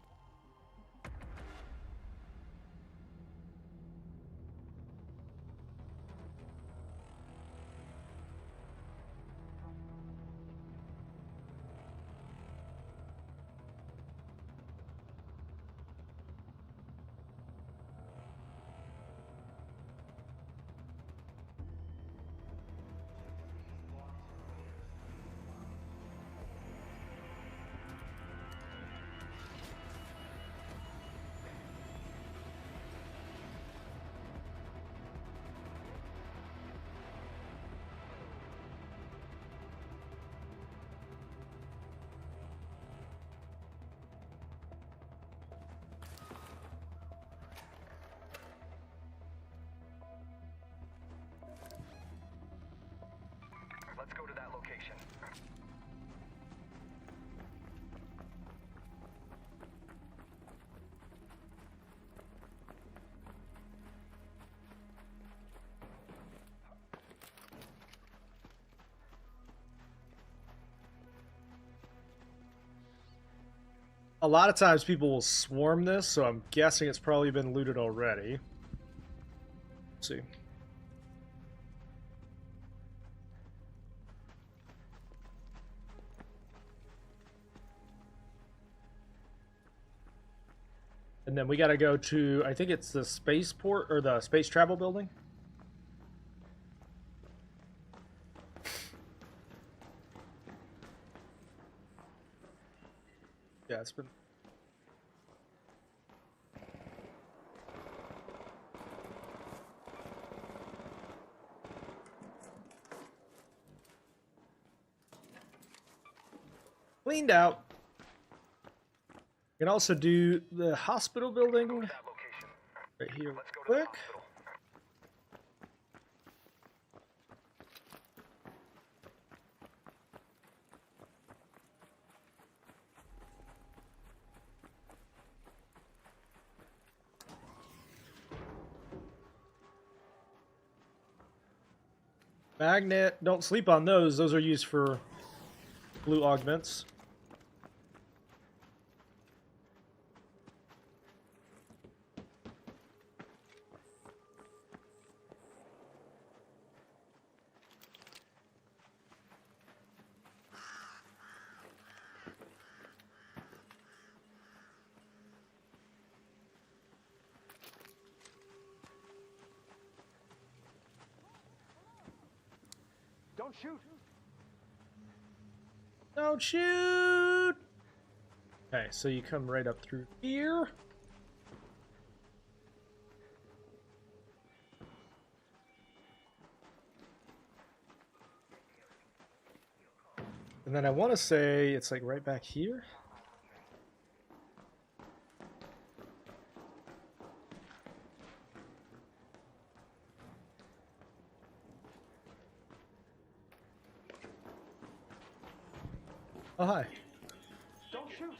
A lot of times people will swarm this, so I'm guessing it's probably been looted already. Let's see. And then we gotta go to, I think it's the Spaceport, or the Space Travel Building. Yeah, it's been... cleaned out. You can also do the hospital building right here real quick. Magnet, don't sleep on those. Those are used for blue augments. Don't shoot! Don't shoot! Okay, so you come right up through here. And then I want to say it's like right back here. Oh, hi. Don't shoot!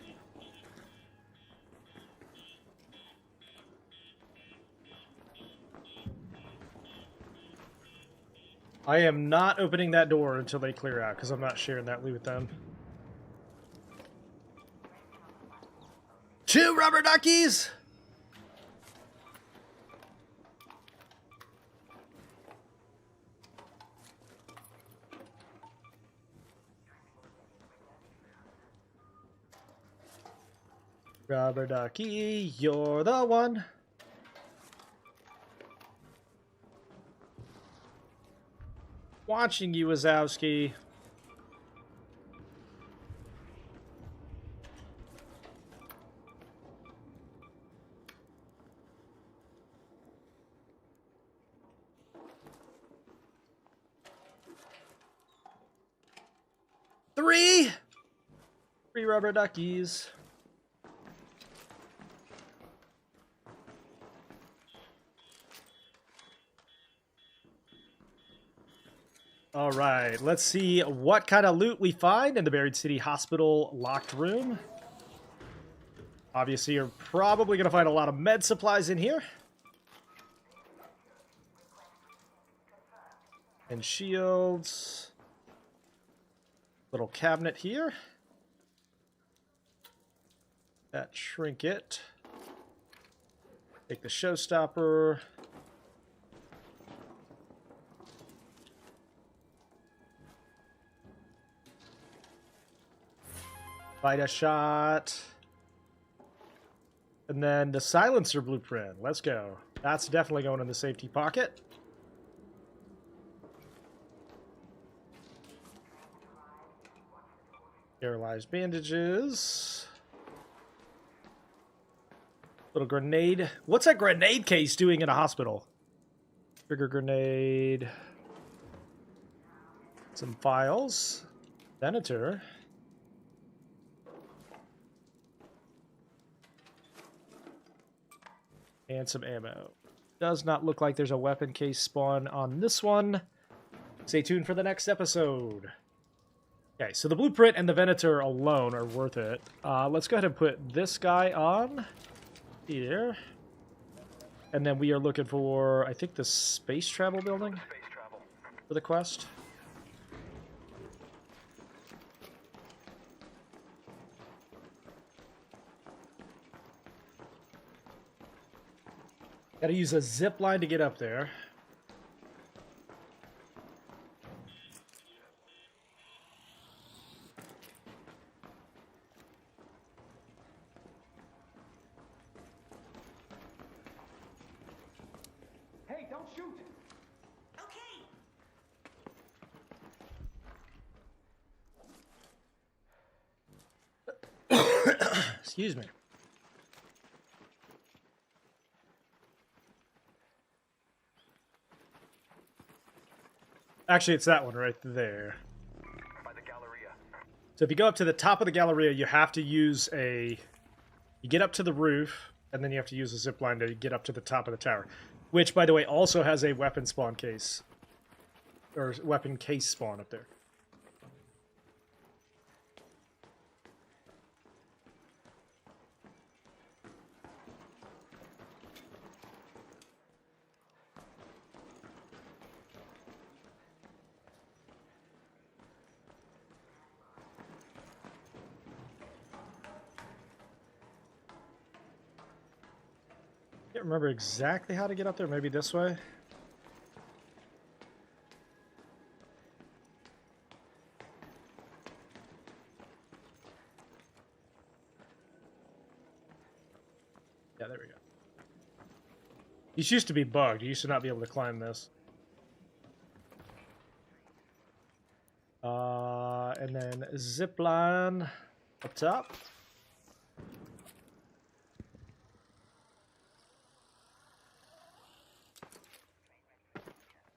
I am not opening that door until they clear out, because I'm not sharing that loot with them. 2 rubber duckies! Rubber ducky, you're the one. Watching you, Wazowski. Three rubber duckies. All right, let's see what kind of loot we find in the Buried City Hospital locked room. Obviously, you're probably going to find a lot of med supplies in here. And shields. Little cabinet here. That trinket. Take the showstopper. Bite a shot. And then the silencer blueprint. Let's go. That's definitely going in the safety pocket. Sterilized bandages. Little grenade. What's that grenade case doing in a hospital? Trigger grenade. Some files. Senator. And some ammo. Does not look like there's a weapon case spawn on this one. Stay tuned for the next episode. Okay, so the blueprint and the Venator alone are worth it. Let's go ahead and put this guy on here. And then we are looking for, I think, the space travel building for the quest. Gotta use a zip line to get up there. Hey, don't shoot! Excuse me. Actually, it's that one right there. By the Galleria. So if you go up to the top of the Galleria, you have to use a... You get up to the roof, and then you have to use a zip line to get up to the top of the tower. Which, by the way, also has a weapon spawn case. Or weapon case spawn up there. Can't remember exactly how to get up there. Maybe this way. Yeah, there we go. These used to be bugged. You used to not be able to climb this. And then zip line up top.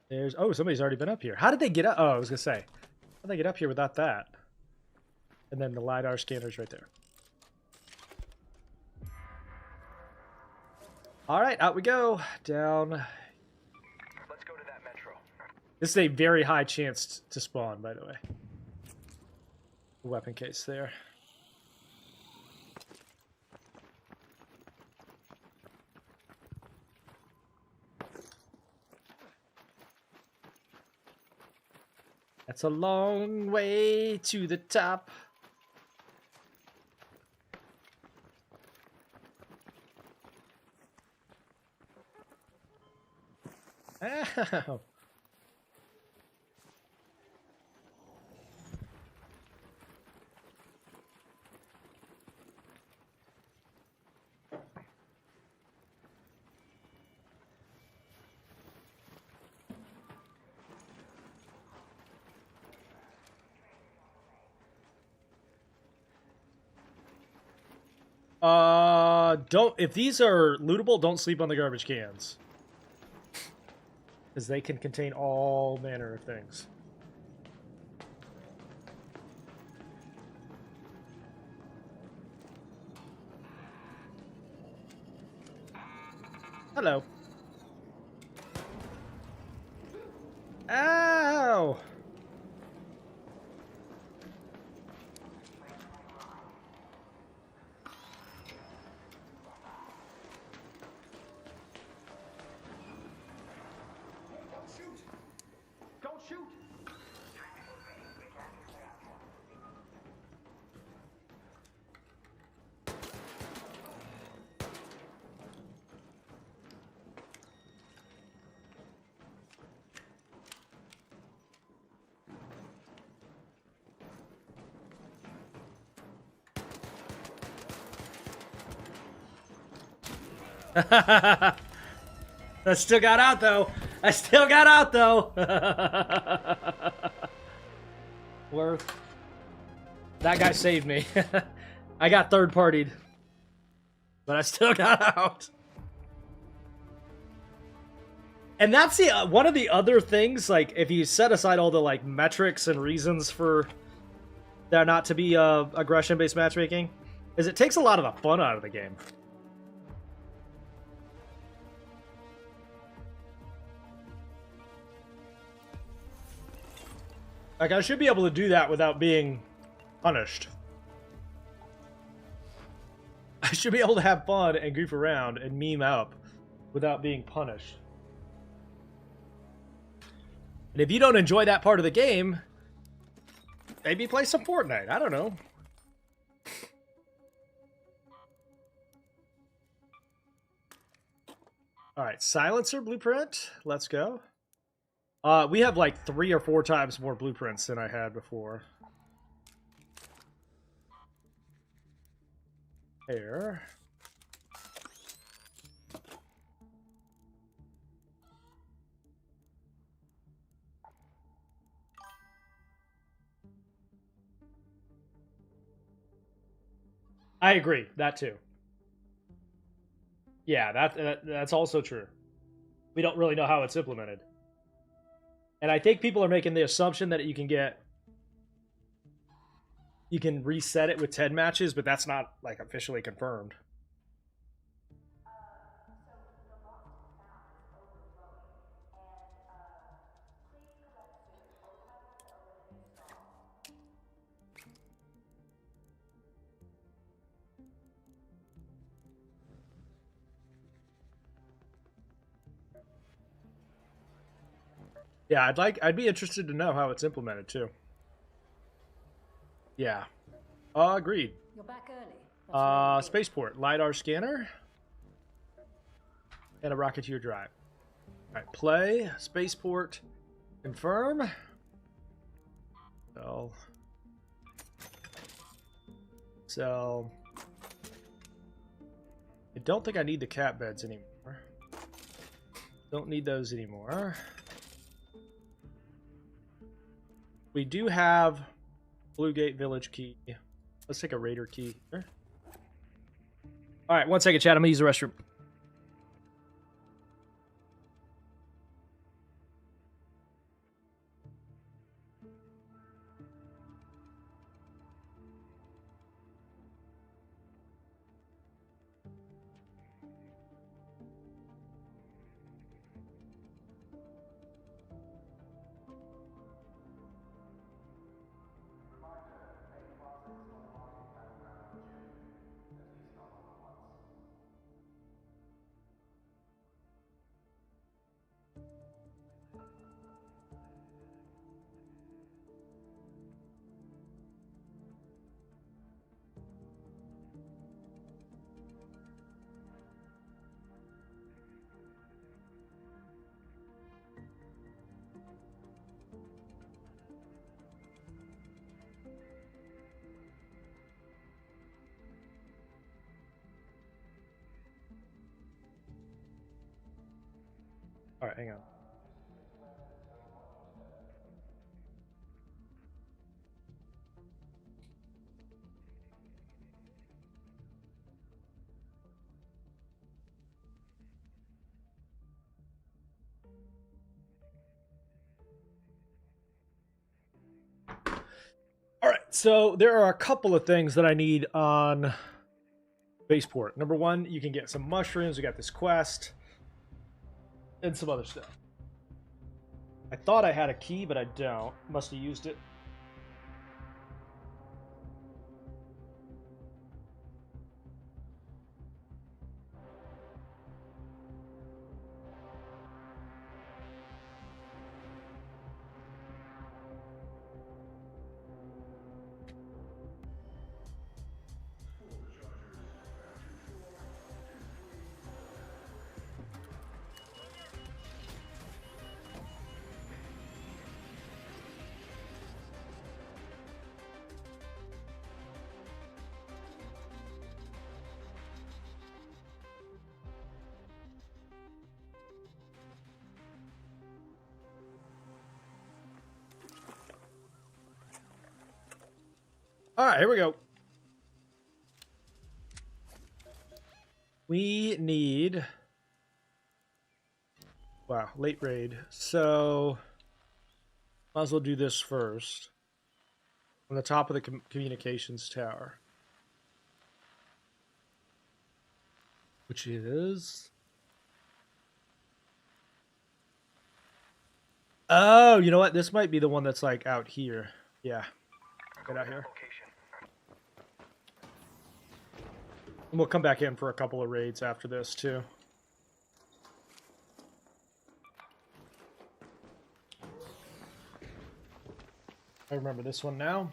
There's... Oh, somebody's already been up here. How did they get up? Oh, I was going to say. How did they get up here without that? And then the LiDAR scanner's right there. All right, out we go. Down. Let's go to that metro. This is a very high chance to spawn, by the way. Weapon case there. That's a long way to the top. Ow. Don't, if these are lootable, don't sleep on the garbage cans. Because they can contain all manner of things. Hello. Ow! Don't shoot! I still got out though. I still got out though. Worth. That guy saved me. I got third partied, but I still got out. And that's the one of the other things. Like, if you set aside all the like metrics and reasons for there not to be aggression-based matchmaking, is it takes a lot of the fun out of the game. Like, I should be able to do that without being punished. I should be able to have fun and goof around and meme up without being punished. And if you don't enjoy that part of the game, maybe play some Fortnite. I don't know. All right, silencer blueprint. Let's go. We have like 3 or 4 times more blueprints than I had before. Here. I agree. That too. Yeah, that's also true. We don't really know how it's implemented. And I think people are making the assumption that you can reset it with 10 matches, but that's not like officially confirmed. Yeah, I'd be interested to know how it's implemented too. Yeah. Agreed. You're back early. Spaceport, LiDAR scanner, and a rocketeer drive. Alright, play, Spaceport, confirm. Sell. I don't think I need the cat beds anymore. Don't need those anymore. We do have Blue Gate Village key. Let's take a Raider key here. Alright, 1 second, chat. I'm gonna use the restroom. All right, hang on. All right, so there are a couple of things that I need on Spaceport. Number 1, you can get some mushrooms. We got this quest and some other stuff. I thought I had a key, but I don't. Must have used it. All right, here we go. We need... Wow, late raid. So, might as well do this first. On the top of the communications tower. Which is... Oh, you know what? This might be the one that's like out here. Yeah. Get out here. And we'll come back in for a couple of raids after this, too. I remember this one now.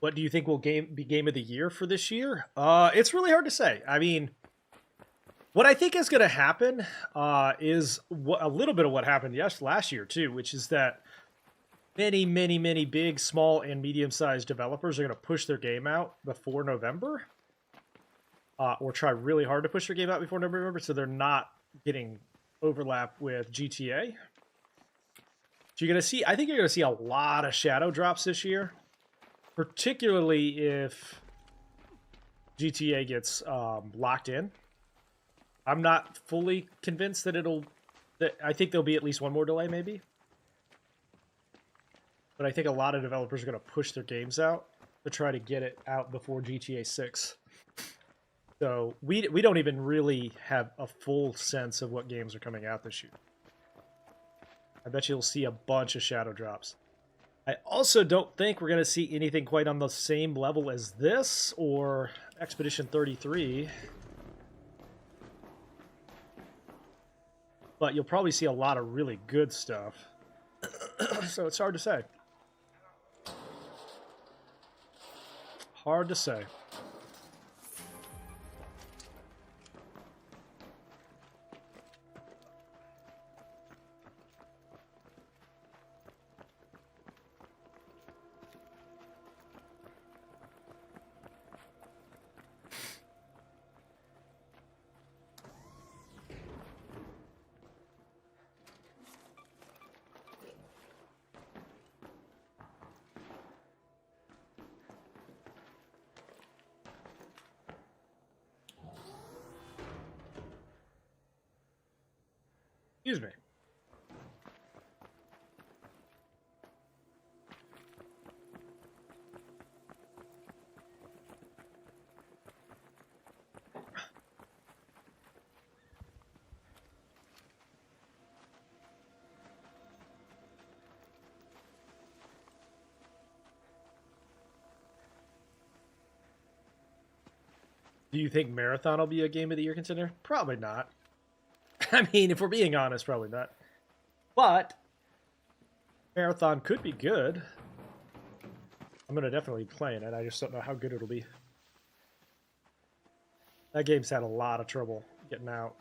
What do you think will be game of the year for this year? It's really hard to say. I mean, what I think is going to happen is a little bit of what happened last year too, which is that many big, small, and medium-sized developers are going to push their game out before November, or try really hard to push their game out before November, so they're not getting overlap with GTA. So you're going to see, I think you're going to see a lot of shadow drops this year. Particularly if GTA gets locked in. I'm not fully convinced that I think there'll be at least one more delay, maybe. But I think a lot of developers are going to push their games out to try to get it out before GTA 6. So we don't even really have a full sense of what games are coming out this year. I bet you'll see a bunch of shadow drops. I also don't think we're going to see anything quite on the same level as this or Expedition 33. But you'll probably see a lot of really good stuff. So it's hard to say. Hard to say. Excuse me. Do you think Marathon will be a game of the year contender? Probably not. I mean, if we're being honest, probably not. But Marathon could be good. I'm going to definitely be playing it. I just don't know how good it'll be. That game's had a lot of trouble getting out.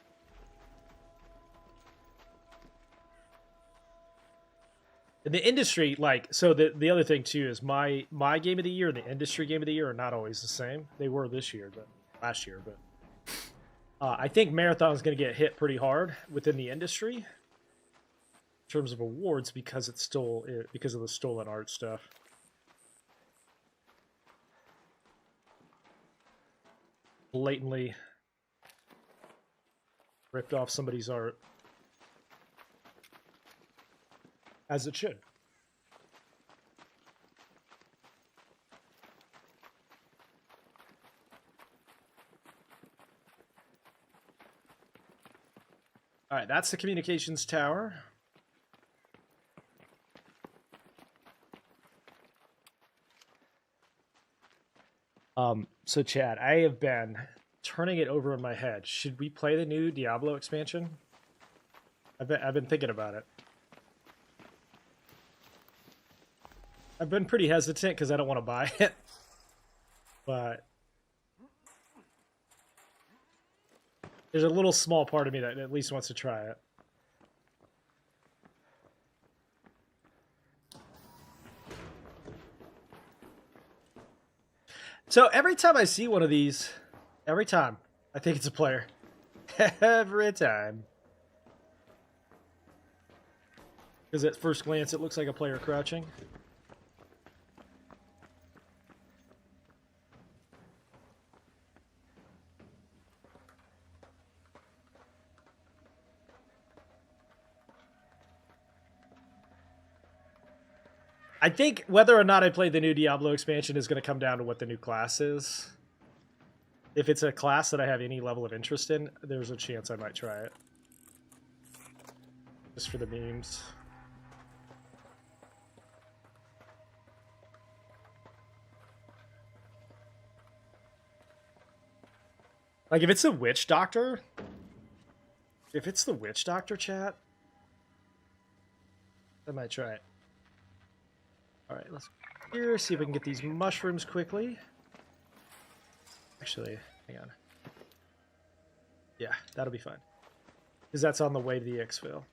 In the industry, like, so the other thing too is my game of the year and the industry game of the year are not always the same. They were this year, but last year, but I think Marathon is going to get hit pretty hard within the industry in terms of awards because because of the stolen art stuff. Blatantly ripped off somebody's art, as it should. All right, that's the communications tower. So Chad, I have been turning it over in my head. Should we play the new Diablo expansion? I've been thinking about it. I've been pretty hesitant because I don't want to buy it, but there's a little small part of me that at least wants to try it. So every time I see one of these, every time, I think it's a player. Every time. Because at first glance, it looks like a player crouching. I think whether or not I play the new Diablo expansion is going to come down to what the new class is. If it's a class that I have any level of interest in, there's a chance I might try it. Just for the memes. Like, if it's the Witch Doctor... If it's the Witch Doctor, chat, I might try it. All right, let's go here, see if we can get these mushrooms quickly. Actually, hang on. Yeah, that'll be fine. Because that's on the way to the exfil.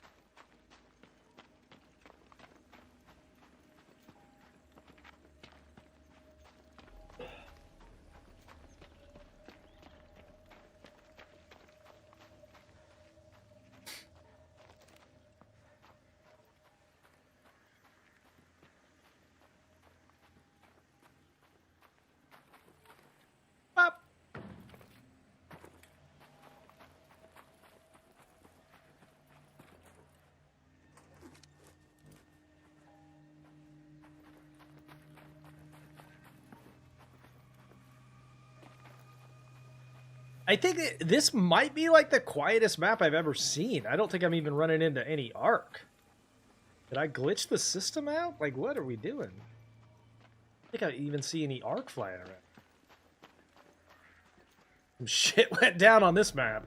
Pop. I think this might be like the quietest map I've ever seen. I don't think I'm even running into any arc. Did I glitch the system out? Like, what are we doing? I think I even see any arc flying around. Some shit went down on this map.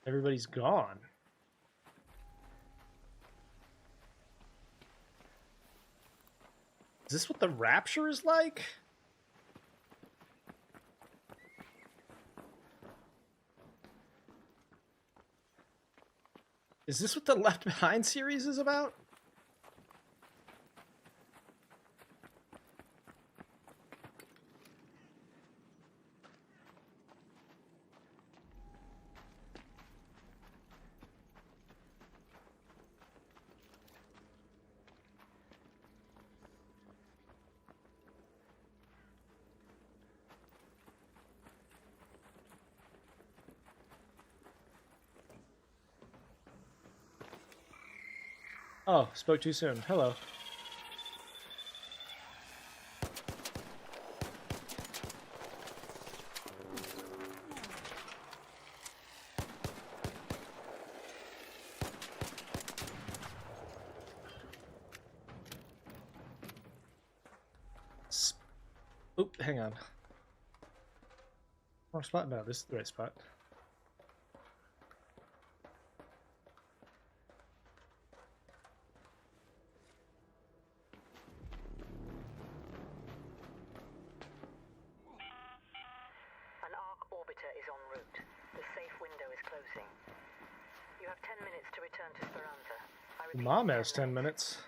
Everybody's gone. Is this what the Rapture is like? Is this what the Left Behind series is about? Oh, spoke too soon. Hello. Oop, hang on. Wrong spot? No, this is the right spot. An arc orbiter is en route. The safe window is closing. You have 10 minutes to return to Speranza. I repeat, Mom has 10 minutes.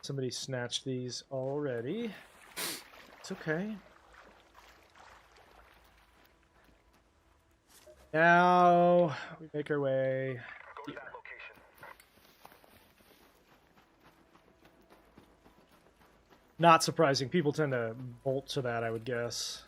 Somebody snatched these already. It's okay. Now we make our way. Go to that location. Not surprising. People tend to bolt to that, I would guess.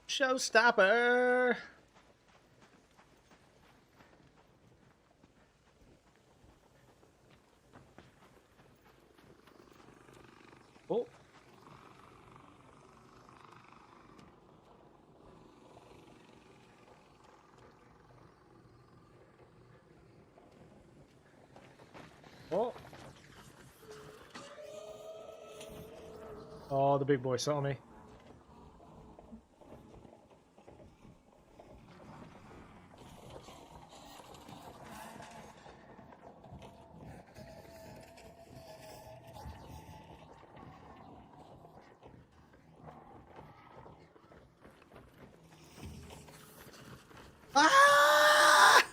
Showstopper! Oh. Oh. Oh, the big boy saw me. Ah!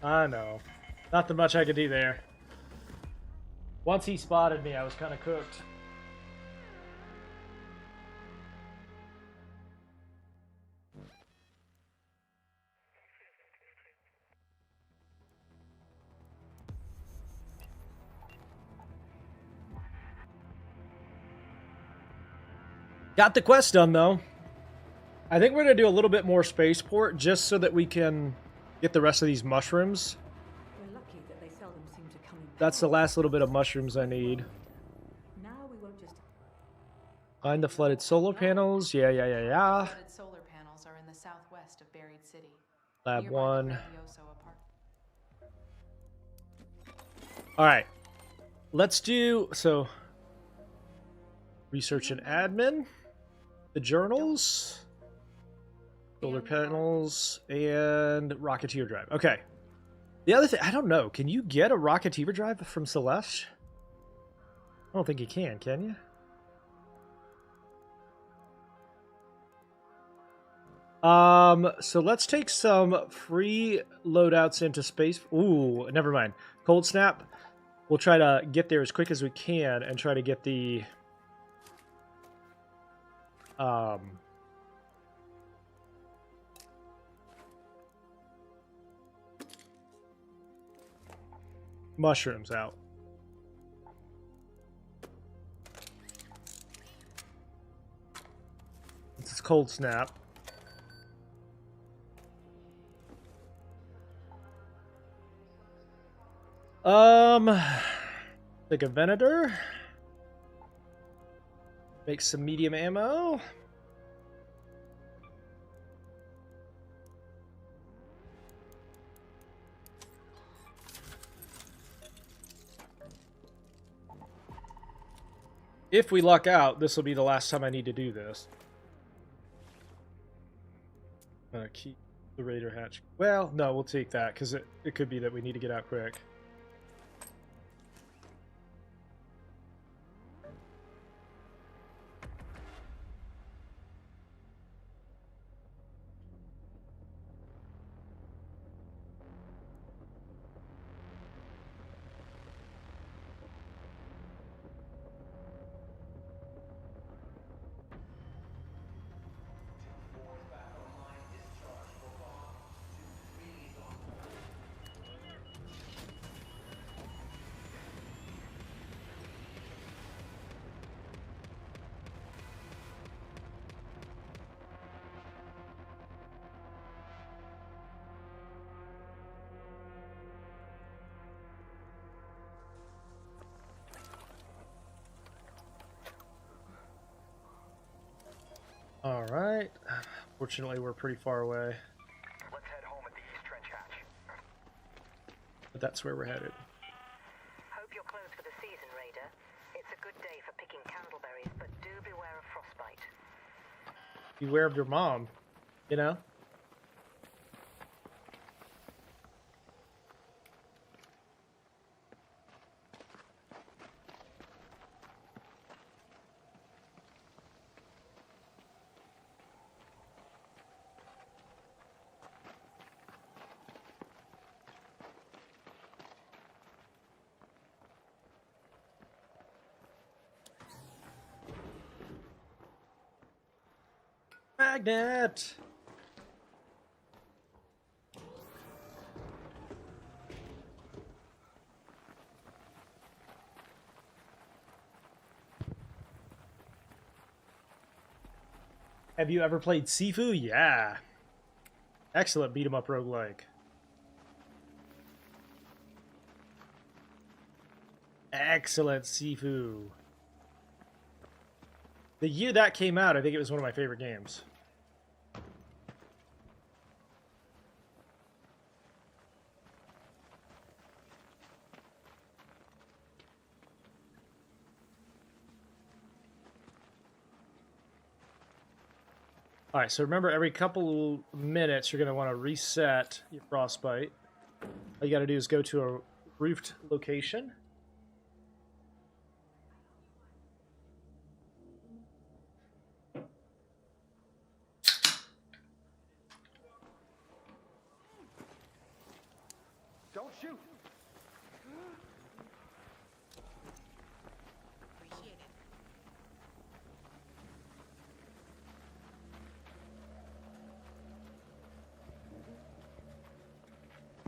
I know. Not that much I could do there. Once he spotted me, I was kind of cooked. Got the quest done, though. I think we're going to do a little bit more Spaceport just so that we can get the rest of these mushrooms. We're lucky that they seldom seem to come in. That's the last little bit of mushrooms I need. Now we won't just... Find the flooded solar panels. Yeah. Flooded solar panels are in the southwest of Buried City. Lab nearby the 1. Grandiose apart- Alright. Let's do... So... Research and admin. The journals. Solar panels. And Rocketeer drive. Okay. The other thing... I don't know. Can you get a Rocketeer drive from Celeste? I don't think you can you? So let's take some free loadouts into space. Ooh, never mind. Cold Snap. We'll try to get there as quick as we can and try to get the mushrooms out. This is Cold Snap. Take a Venator. Make some medium ammo. If we luck out, this will be the last time I need to do this. Keep the Raider hatch. Well, no, we'll take that, because it could be that we need to get out quick. All right. Fortunately, we're pretty far away. Let's head home at the East Trench hatch. But that's where we're headed. Hope you're closed for the season, Raider. It's a good day for picking candleberries, but do beware of frostbite. Beware of your mom, you know? Magnet! Have you ever played Sifu? Yeah. Excellent beat 'em up roguelike. Excellent Sifu. The year that came out, I think it was one of my favorite games. All right, so remember, every couple minutes, you're going to want to reset your frostbite. All you got to do is go to a roofed location. Don't shoot!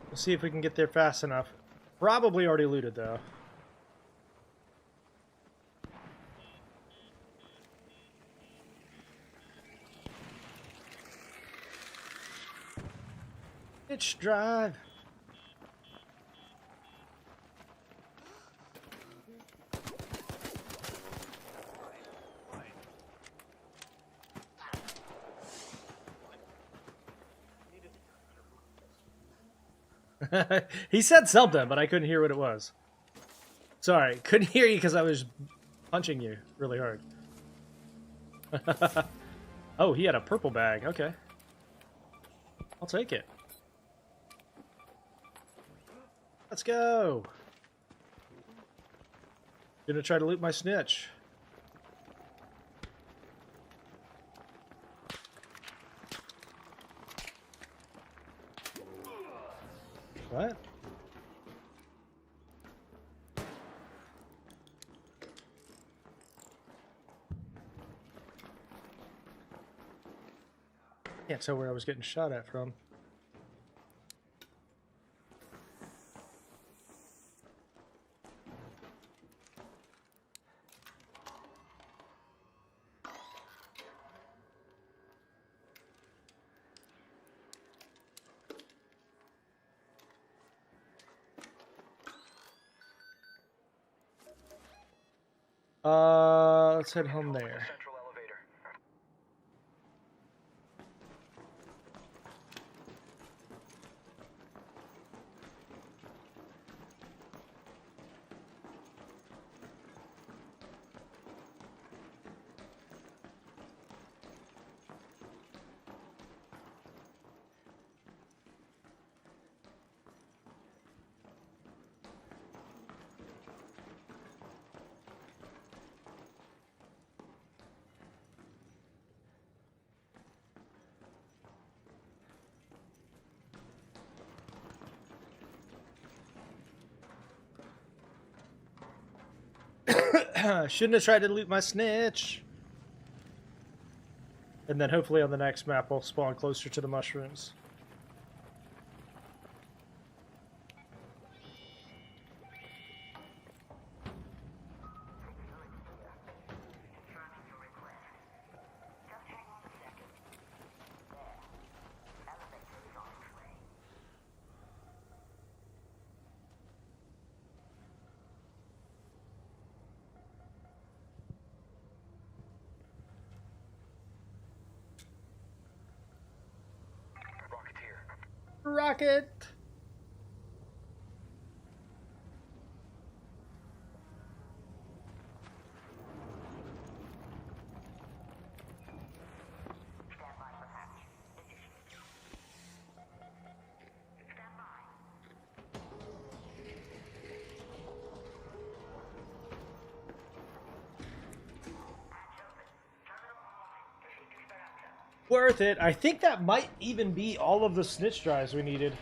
We'll see if we can get there fast enough. Probably already looted, though. Snitch drive. He said something, but I couldn't hear what it was. Sorry, couldn't hear you because I was punching you really hard. Oh, he had a purple bag. Okay. I'll take it. Let's go. Gonna try to loot my snitch. What? Can't tell where I was getting shot at from. Let's head home there. Central elevator. Shouldn't have tried to loot my snitch. And then hopefully on the next map I'll spawn closer to the mushrooms. Rocket! Worth it. I think that might even be all of the snitch drives we needed.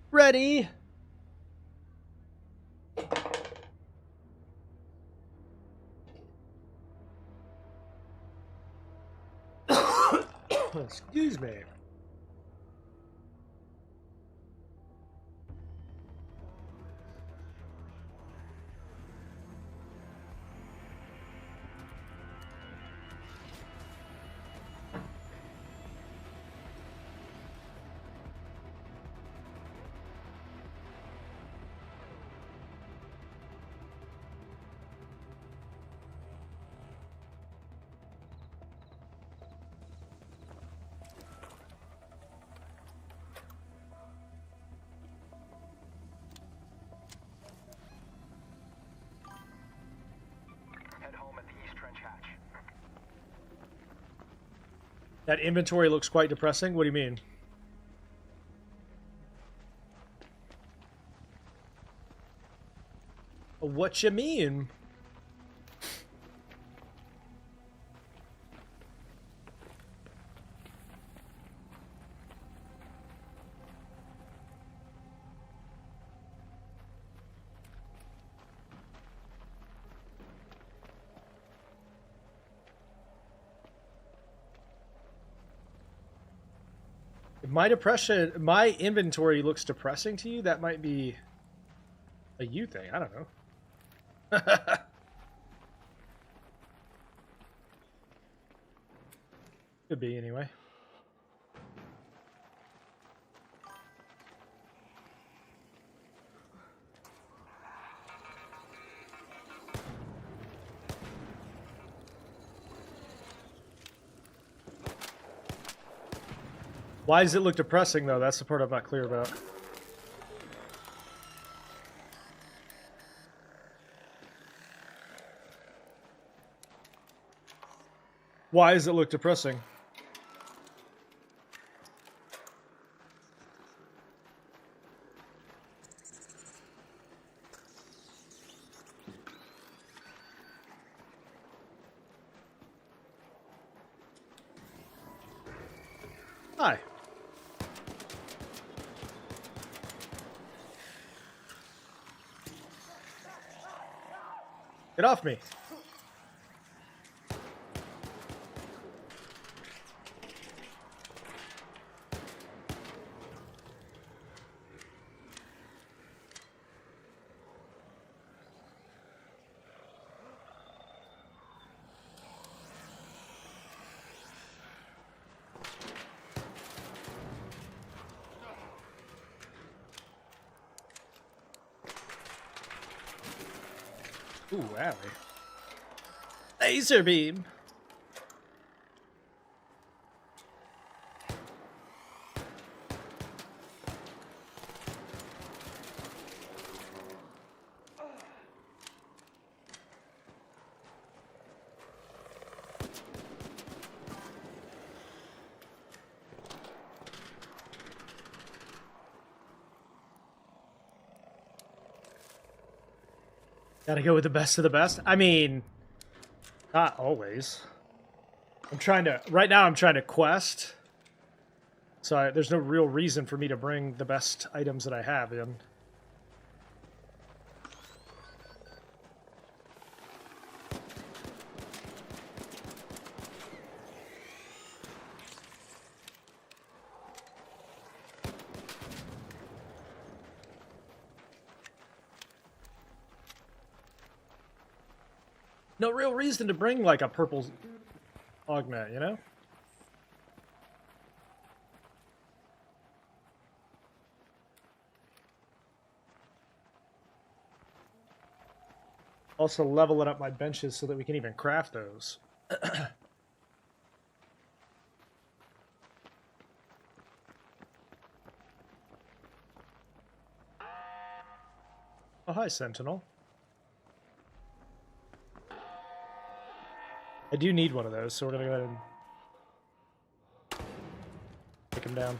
Ready. Excuse me. Head home at the east trench hatch. That inventory looks quite depressing. What do you mean? What you mean? My inventory looks depressing to you? That might be a you thing. I don't know. Could be, anyway. Why does it look depressing, though? That's the part I'm not clear about. Why does it look depressing? Hi. Get off me. Ooh, alley. Laser beam. Gotta go with the best of the best. I mean, not always. Right now I'm trying to quest. So there's no real reason for me to bring the best items that I have in. No real reason to bring, like, a purple augment, you know? Also leveling up my benches so that we can even craft those. Oh, hi, Sentinel. I do need one of those, so we're gonna go ahead and take him down.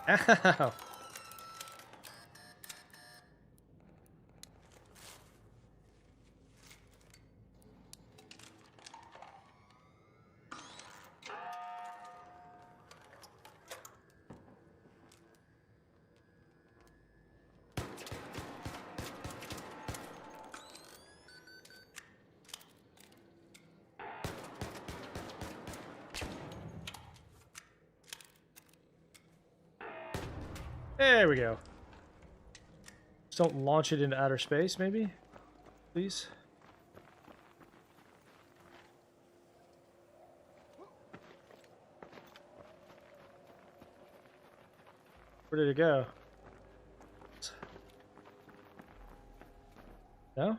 Ow! There we go. Just don't launch it into outer space, maybe? Please? Where did it go? No?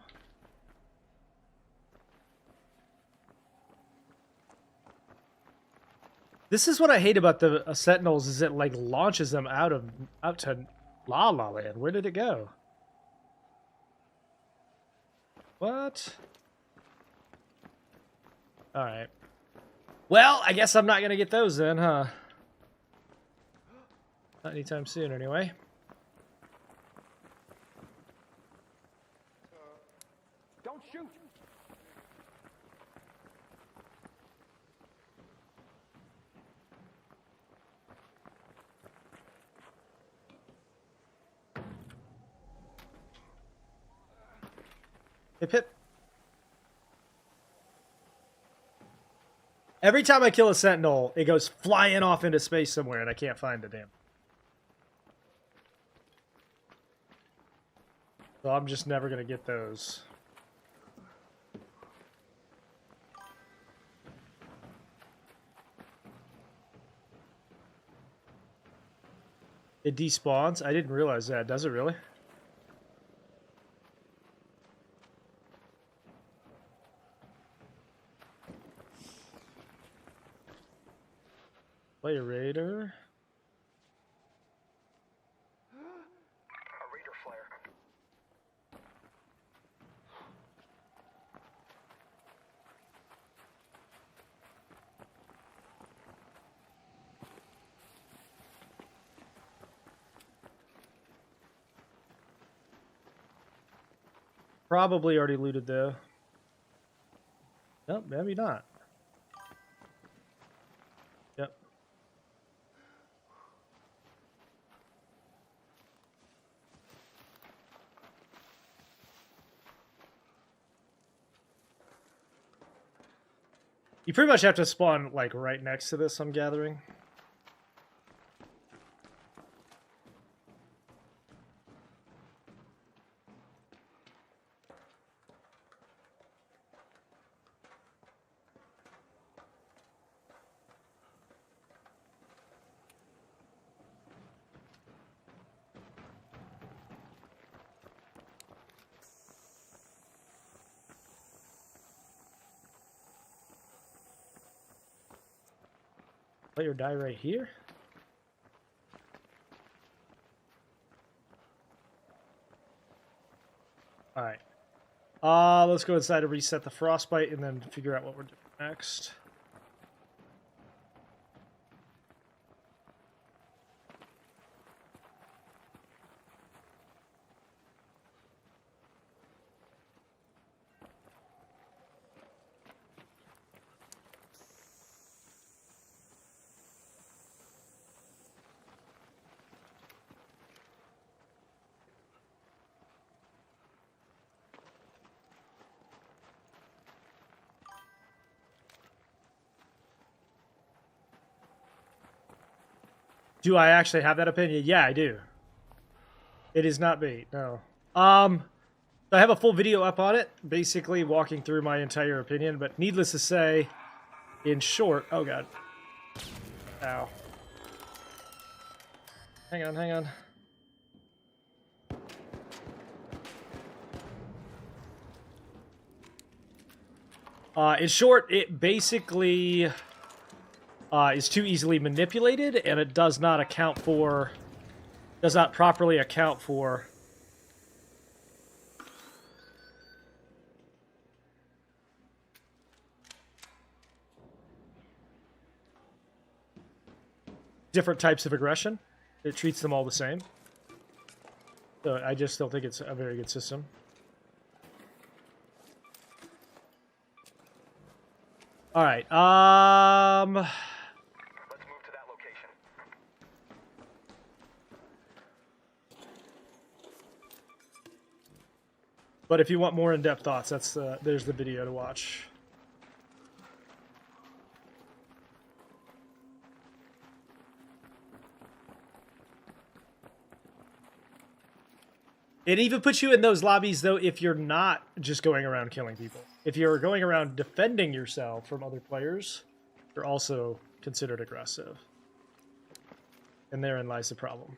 This is what I hate about the Sentinels, is it like launches them out to La La Land. Where did it go? What? Alright. Well, I guess I'm not gonna get those then, huh? Not anytime soon, anyway. Don't shoot! Hey, Pip. Every time I kill a Sentinel, it goes flying off into space somewhere, and I can't find it, damn. So I'm just never gonna get those. It despawns? I didn't realize that. Does it really? Player Raider. A Raider flare. Probably already looted though. Nope, maybe not. Yep. You pretty much have to spawn like right next to this, I'm gathering. Player die right here. All right. Let's go inside and reset the frostbite and then figure out what we're doing next. Do I actually have that opinion? Yeah, I do. It is not bait, no. I have a full video up on it, basically walking through my entire opinion, but needless to say, in short... Oh, God. Ow. Hang on, hang on. In short, it basically... is too easily manipulated, and it does not properly account for different types of aggression. It treats them all the same. So I just don't think it's a very good system. All right. Let's move to that location. But if you want more in-depth thoughts, that's there's the video to watch. It even puts you in those lobbies, though, if you're not just going around killing people. If you're going around defending yourself from other players, you're also considered aggressive. And therein lies the problem.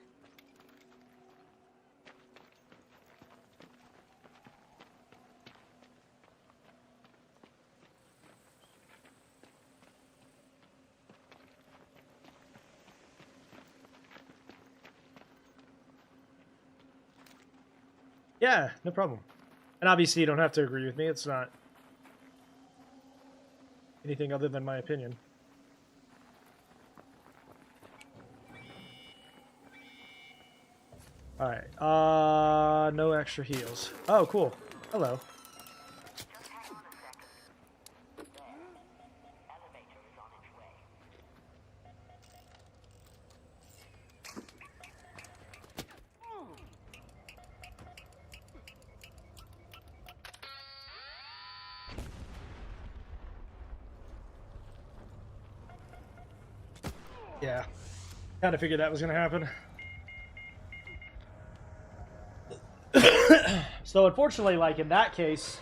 Yeah, no problem. And obviously you don't have to agree with me. It's not anything other than my opinion. Alright, no extra heals. Oh, cool. Hello. Yeah, kind of figured that was going to happen. So unfortunately, like in that case,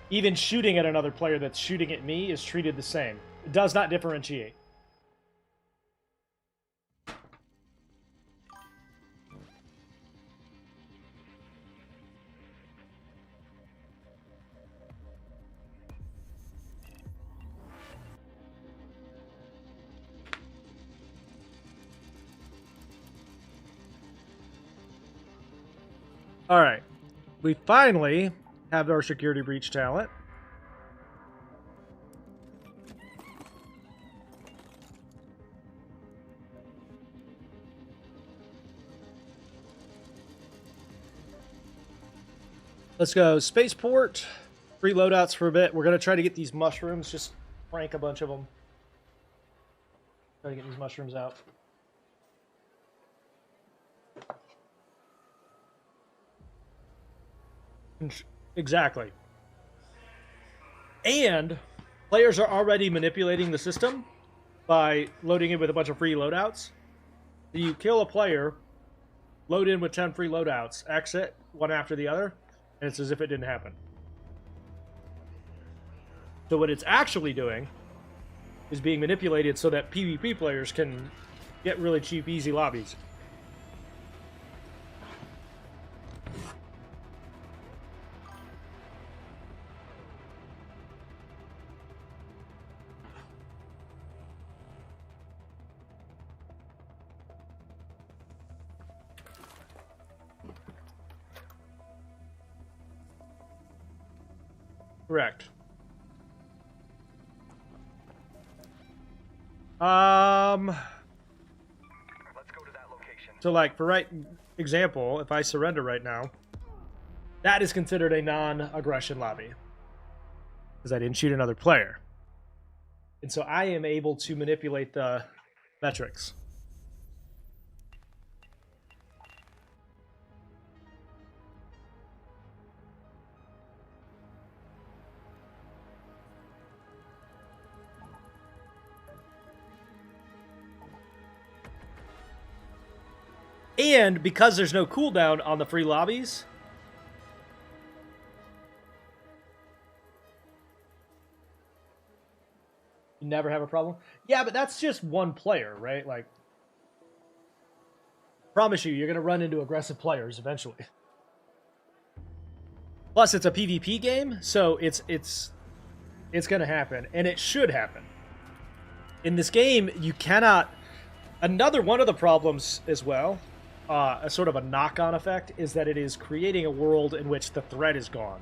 even shooting at another player that's shooting at me is treated the same. It does not differentiate. All right, we finally have our security breach talent. Let's go Spaceport. Free loadouts for a bit. We're going to try to get these mushrooms. Just prank a bunch of them. Try to get these mushrooms out. Exactly. And players are already manipulating the system by loading in with a bunch of free loadouts. So you kill a player, load in with 10 free loadouts, exit one after the other, and it's as if it didn't happen. So what it's actually doing is being manipulated so that PvP players can get really cheap, easy lobbies. Correct. Let's go to that location. So like for right example, if I surrender right now, that is considered a non-aggression lobby because I didn't shoot another player. And so I am able to manipulate the metrics. And because there's no cooldown on the free lobbies, you never have a problem. Yeah, but that's just one player, right? Like, promise you, you're going to run into aggressive players eventually. Plus, it's a PvP game, so it's going to happen, and it should happen. In this game, you cannot... Another one of the problems as well, a sort of a knock-on effect, is that it is creating a world in which the threat is gone.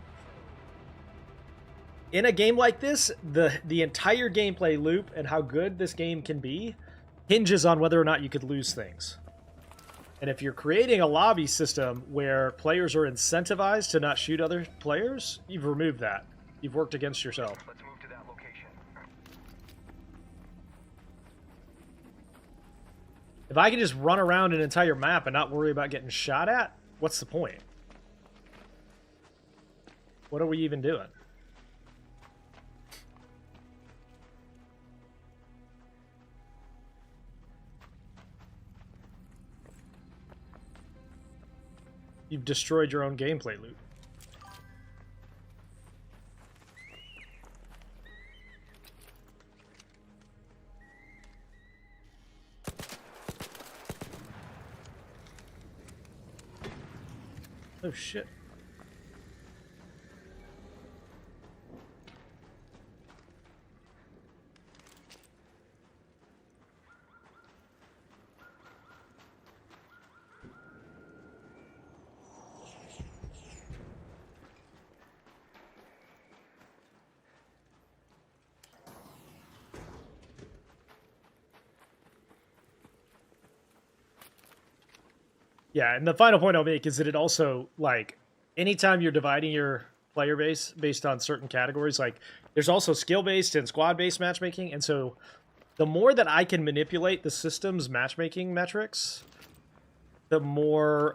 In a game like this, the entire gameplay loop and how good this game can be hinges on whether or not you could lose things. And if you're creating a lobby system where players are incentivized to not shoot other players, you've removed that. You've worked against yourself. Let's move to that location. If I can just run around an entire map and not worry about getting shot at, what's the point? What are we even doing? You've destroyed your own gameplay loop. Oh shit. Yeah, and the final point I'll make is that it also, like, anytime you're dividing your player base based on certain categories, like, there's also skill-based and squad-based matchmaking, and so the more that I can manipulate the system's matchmaking metrics, the more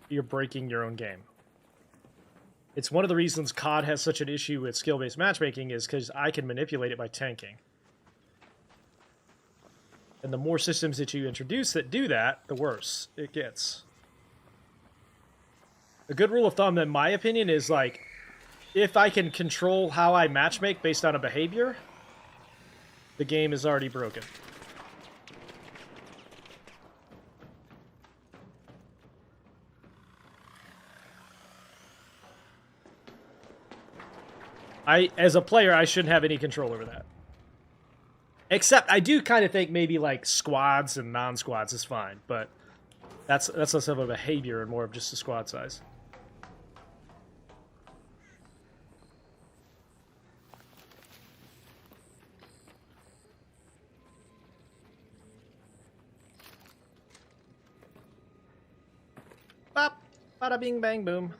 you're breaking your own game. It's one of the reasons COD has such an issue with skill-based matchmaking is because I can manipulate it by tanking. And the more systems that you introduce that do that, the worse it gets. A good rule of thumb, in my opinion, is like, if I can control how I matchmake based on a behavior, the game is already broken. As a player, I shouldn't have any control over that. Except, I do kind of think maybe, like, squads and non-squads is fine, but that's less of a behavior and more of just a squad size. Bop! Bada bing bang boom.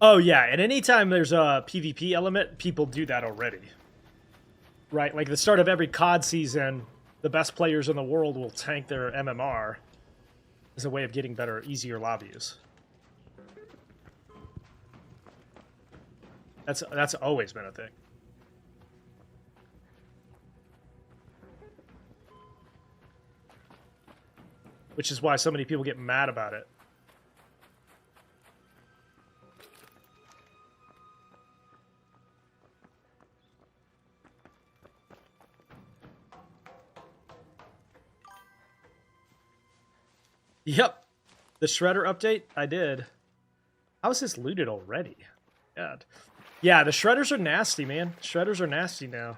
Oh, yeah, and anytime there's a PvP element, people do that already. Right, like the start of every COD season, the best players in the world will tank their MMR as a way of getting better, easier lobbies. That's always been a thing. Which is why so many people get mad about it. Yep. The Shredder update? I did. How is this looted already? God. Yeah, the Shredders are nasty, man. Shredders are nasty now.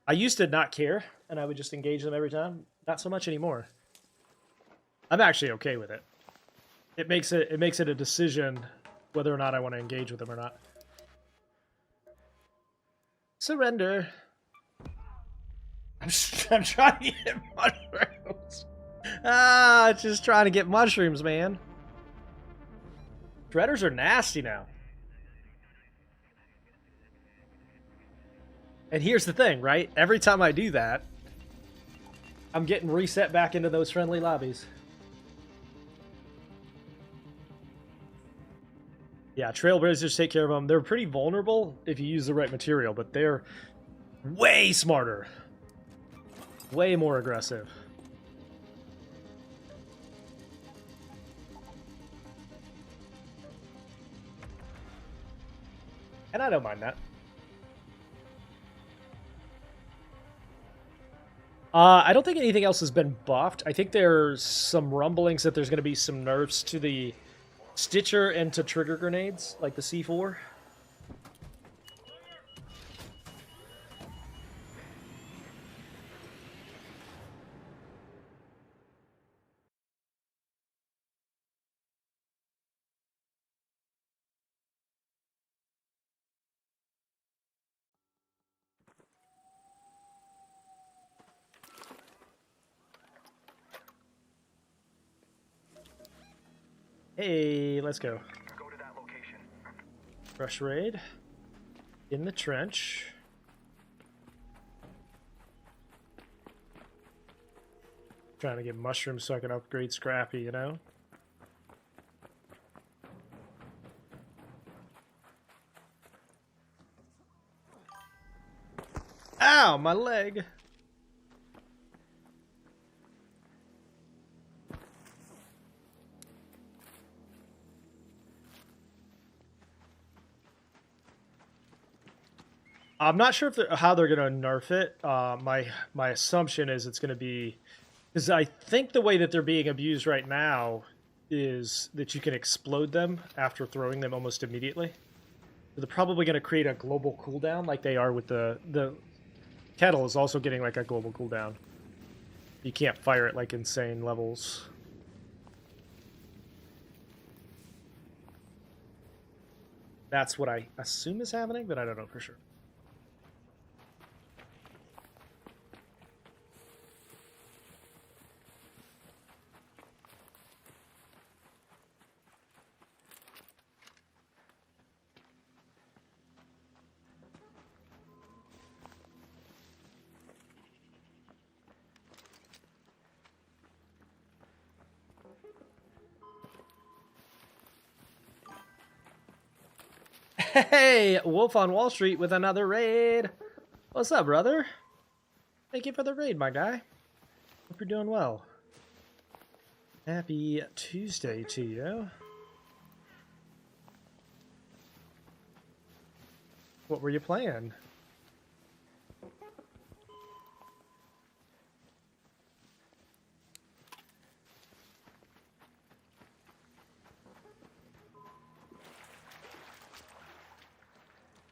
I used to not care, and I would just engage them every time. Not so much anymore. I'm actually okay with it. It makes it a decision whether or not I want to engage with them or not. Surrender. I'm trying to get mushrooms. Just trying to get mushrooms, man. Shredders are nasty now. And here's the thing, right? Every time I do that, I'm getting reset back into those friendly lobbies. Yeah, Trailblazers take care of them. They're pretty vulnerable if you use the right material, but they're way smarter. Way more aggressive. And I don't mind that. I don't think anything else has been buffed. I think there's some rumblings that there's going to be some nerfs to the Stitcher and to trigger grenades, like the C4. Hey, let's go. Go to that location. Rush raid. In the trench. Trying to get mushrooms so I can upgrade Scrappy, you know? Ow, my leg. I'm not sure if how they're gonna nerf it. My assumption is it's gonna be, because I think the way that they're being abused right now is that you can explode them after throwing them almost immediately. So they're probably gonna create a global cooldown like they are with the kettle is also getting like a global cooldown. You can't fire it like insane levels. That's what I assume is happening, but I don't know for sure. Hey, Wolf on Wall Street with another raid. What's up, brother? Thank you for the raid, my guy. Hope you're doing well. Happy Tuesday to you. What were you playing?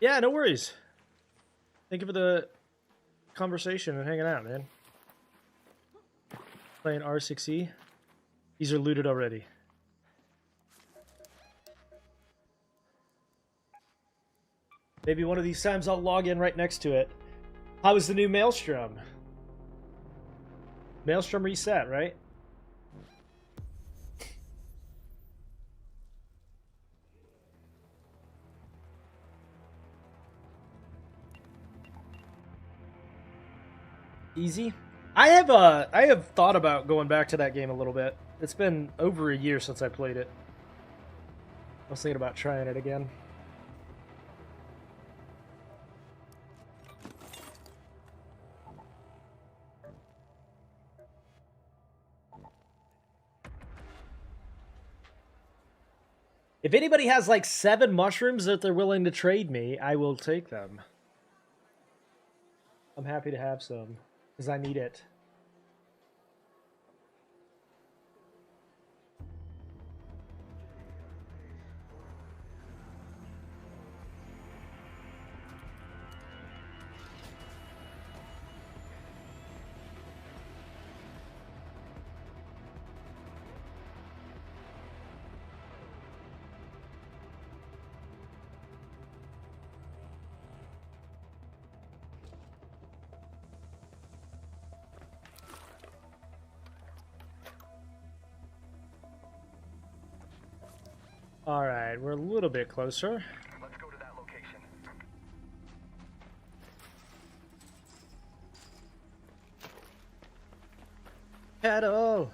Yeah, no worries. Thank you for the conversation and hanging out, man. Playing R6E. These are looted already. Maybe one of these times I'll log in right next to it. How was the new Maelstrom? Maelstrom reset, right? Easy. I have thought about going back to that game a little bit. It's been over a year since I played it. I was thinking about trying it again. If anybody has like 7 mushrooms that they're willing to trade me, I will take them. I'm happy to have some, because I need it. All right, we're a little bit closer. Let's go to that location. Pedal.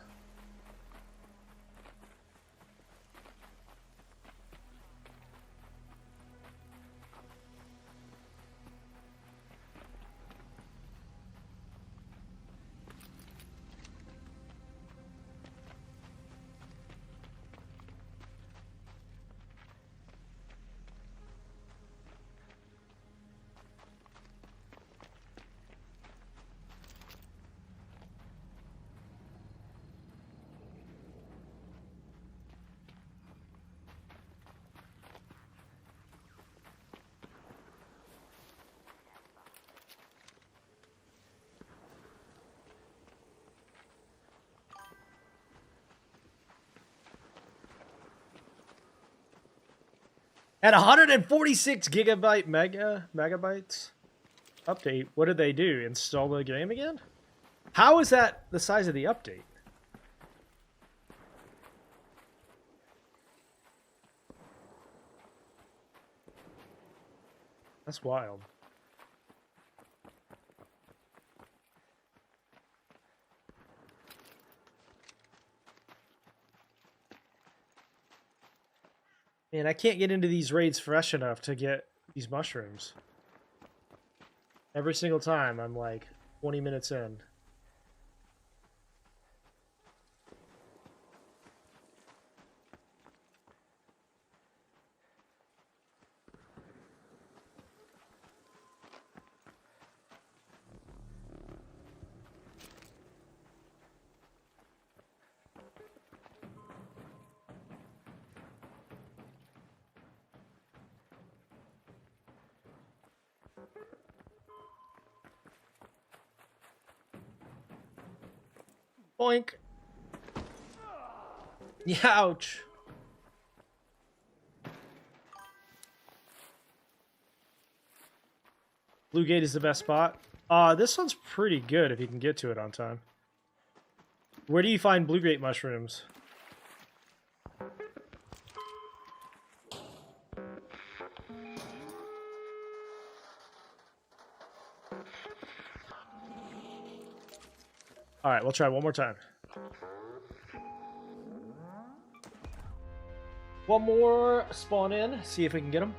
At 146 megabytes update, what did they do? Install the game again? How is that the size of the update? That's wild. Man, I can't get into these raids fresh enough to get these mushrooms. Every single time, I'm like 20 minutes in. Boink. Ouch. Blue Gate is the best spot. This one's pretty good if you can get to it on time. Where do you find Blue Gate mushrooms? Alright, we'll try one more time. One more spawn in, see if we can get them.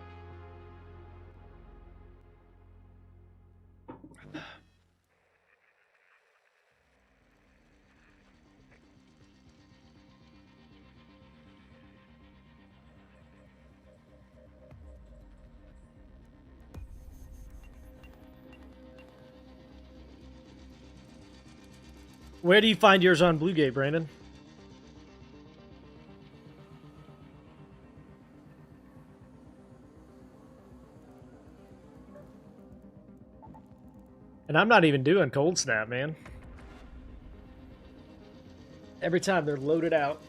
Where do you find yours on Blue Gate, Brandon? And I'm not even doing Cold Snap, man. Every time they're loaded out.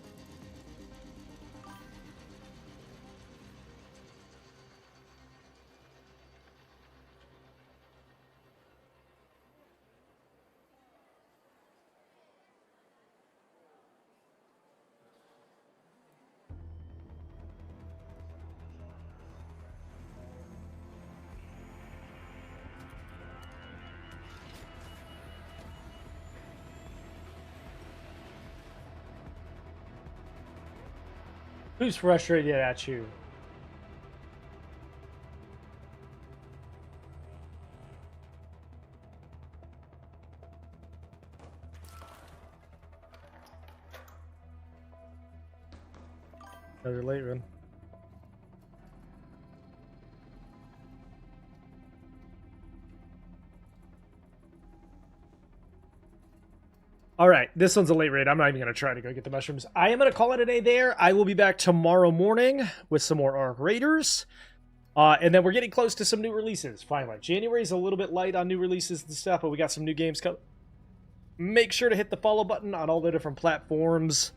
Who's frustrated at you? Another late run. All right, this one's a late raid. I'm not even going to try to go get the mushrooms. I am going to call it a day there. I will be back tomorrow morning with some more Arc Raiders. And then we're getting close to some new releases, finally. January's a little bit light on new releases and stuff, but we got some new games coming. Make sure to hit the follow button on all the different platforms.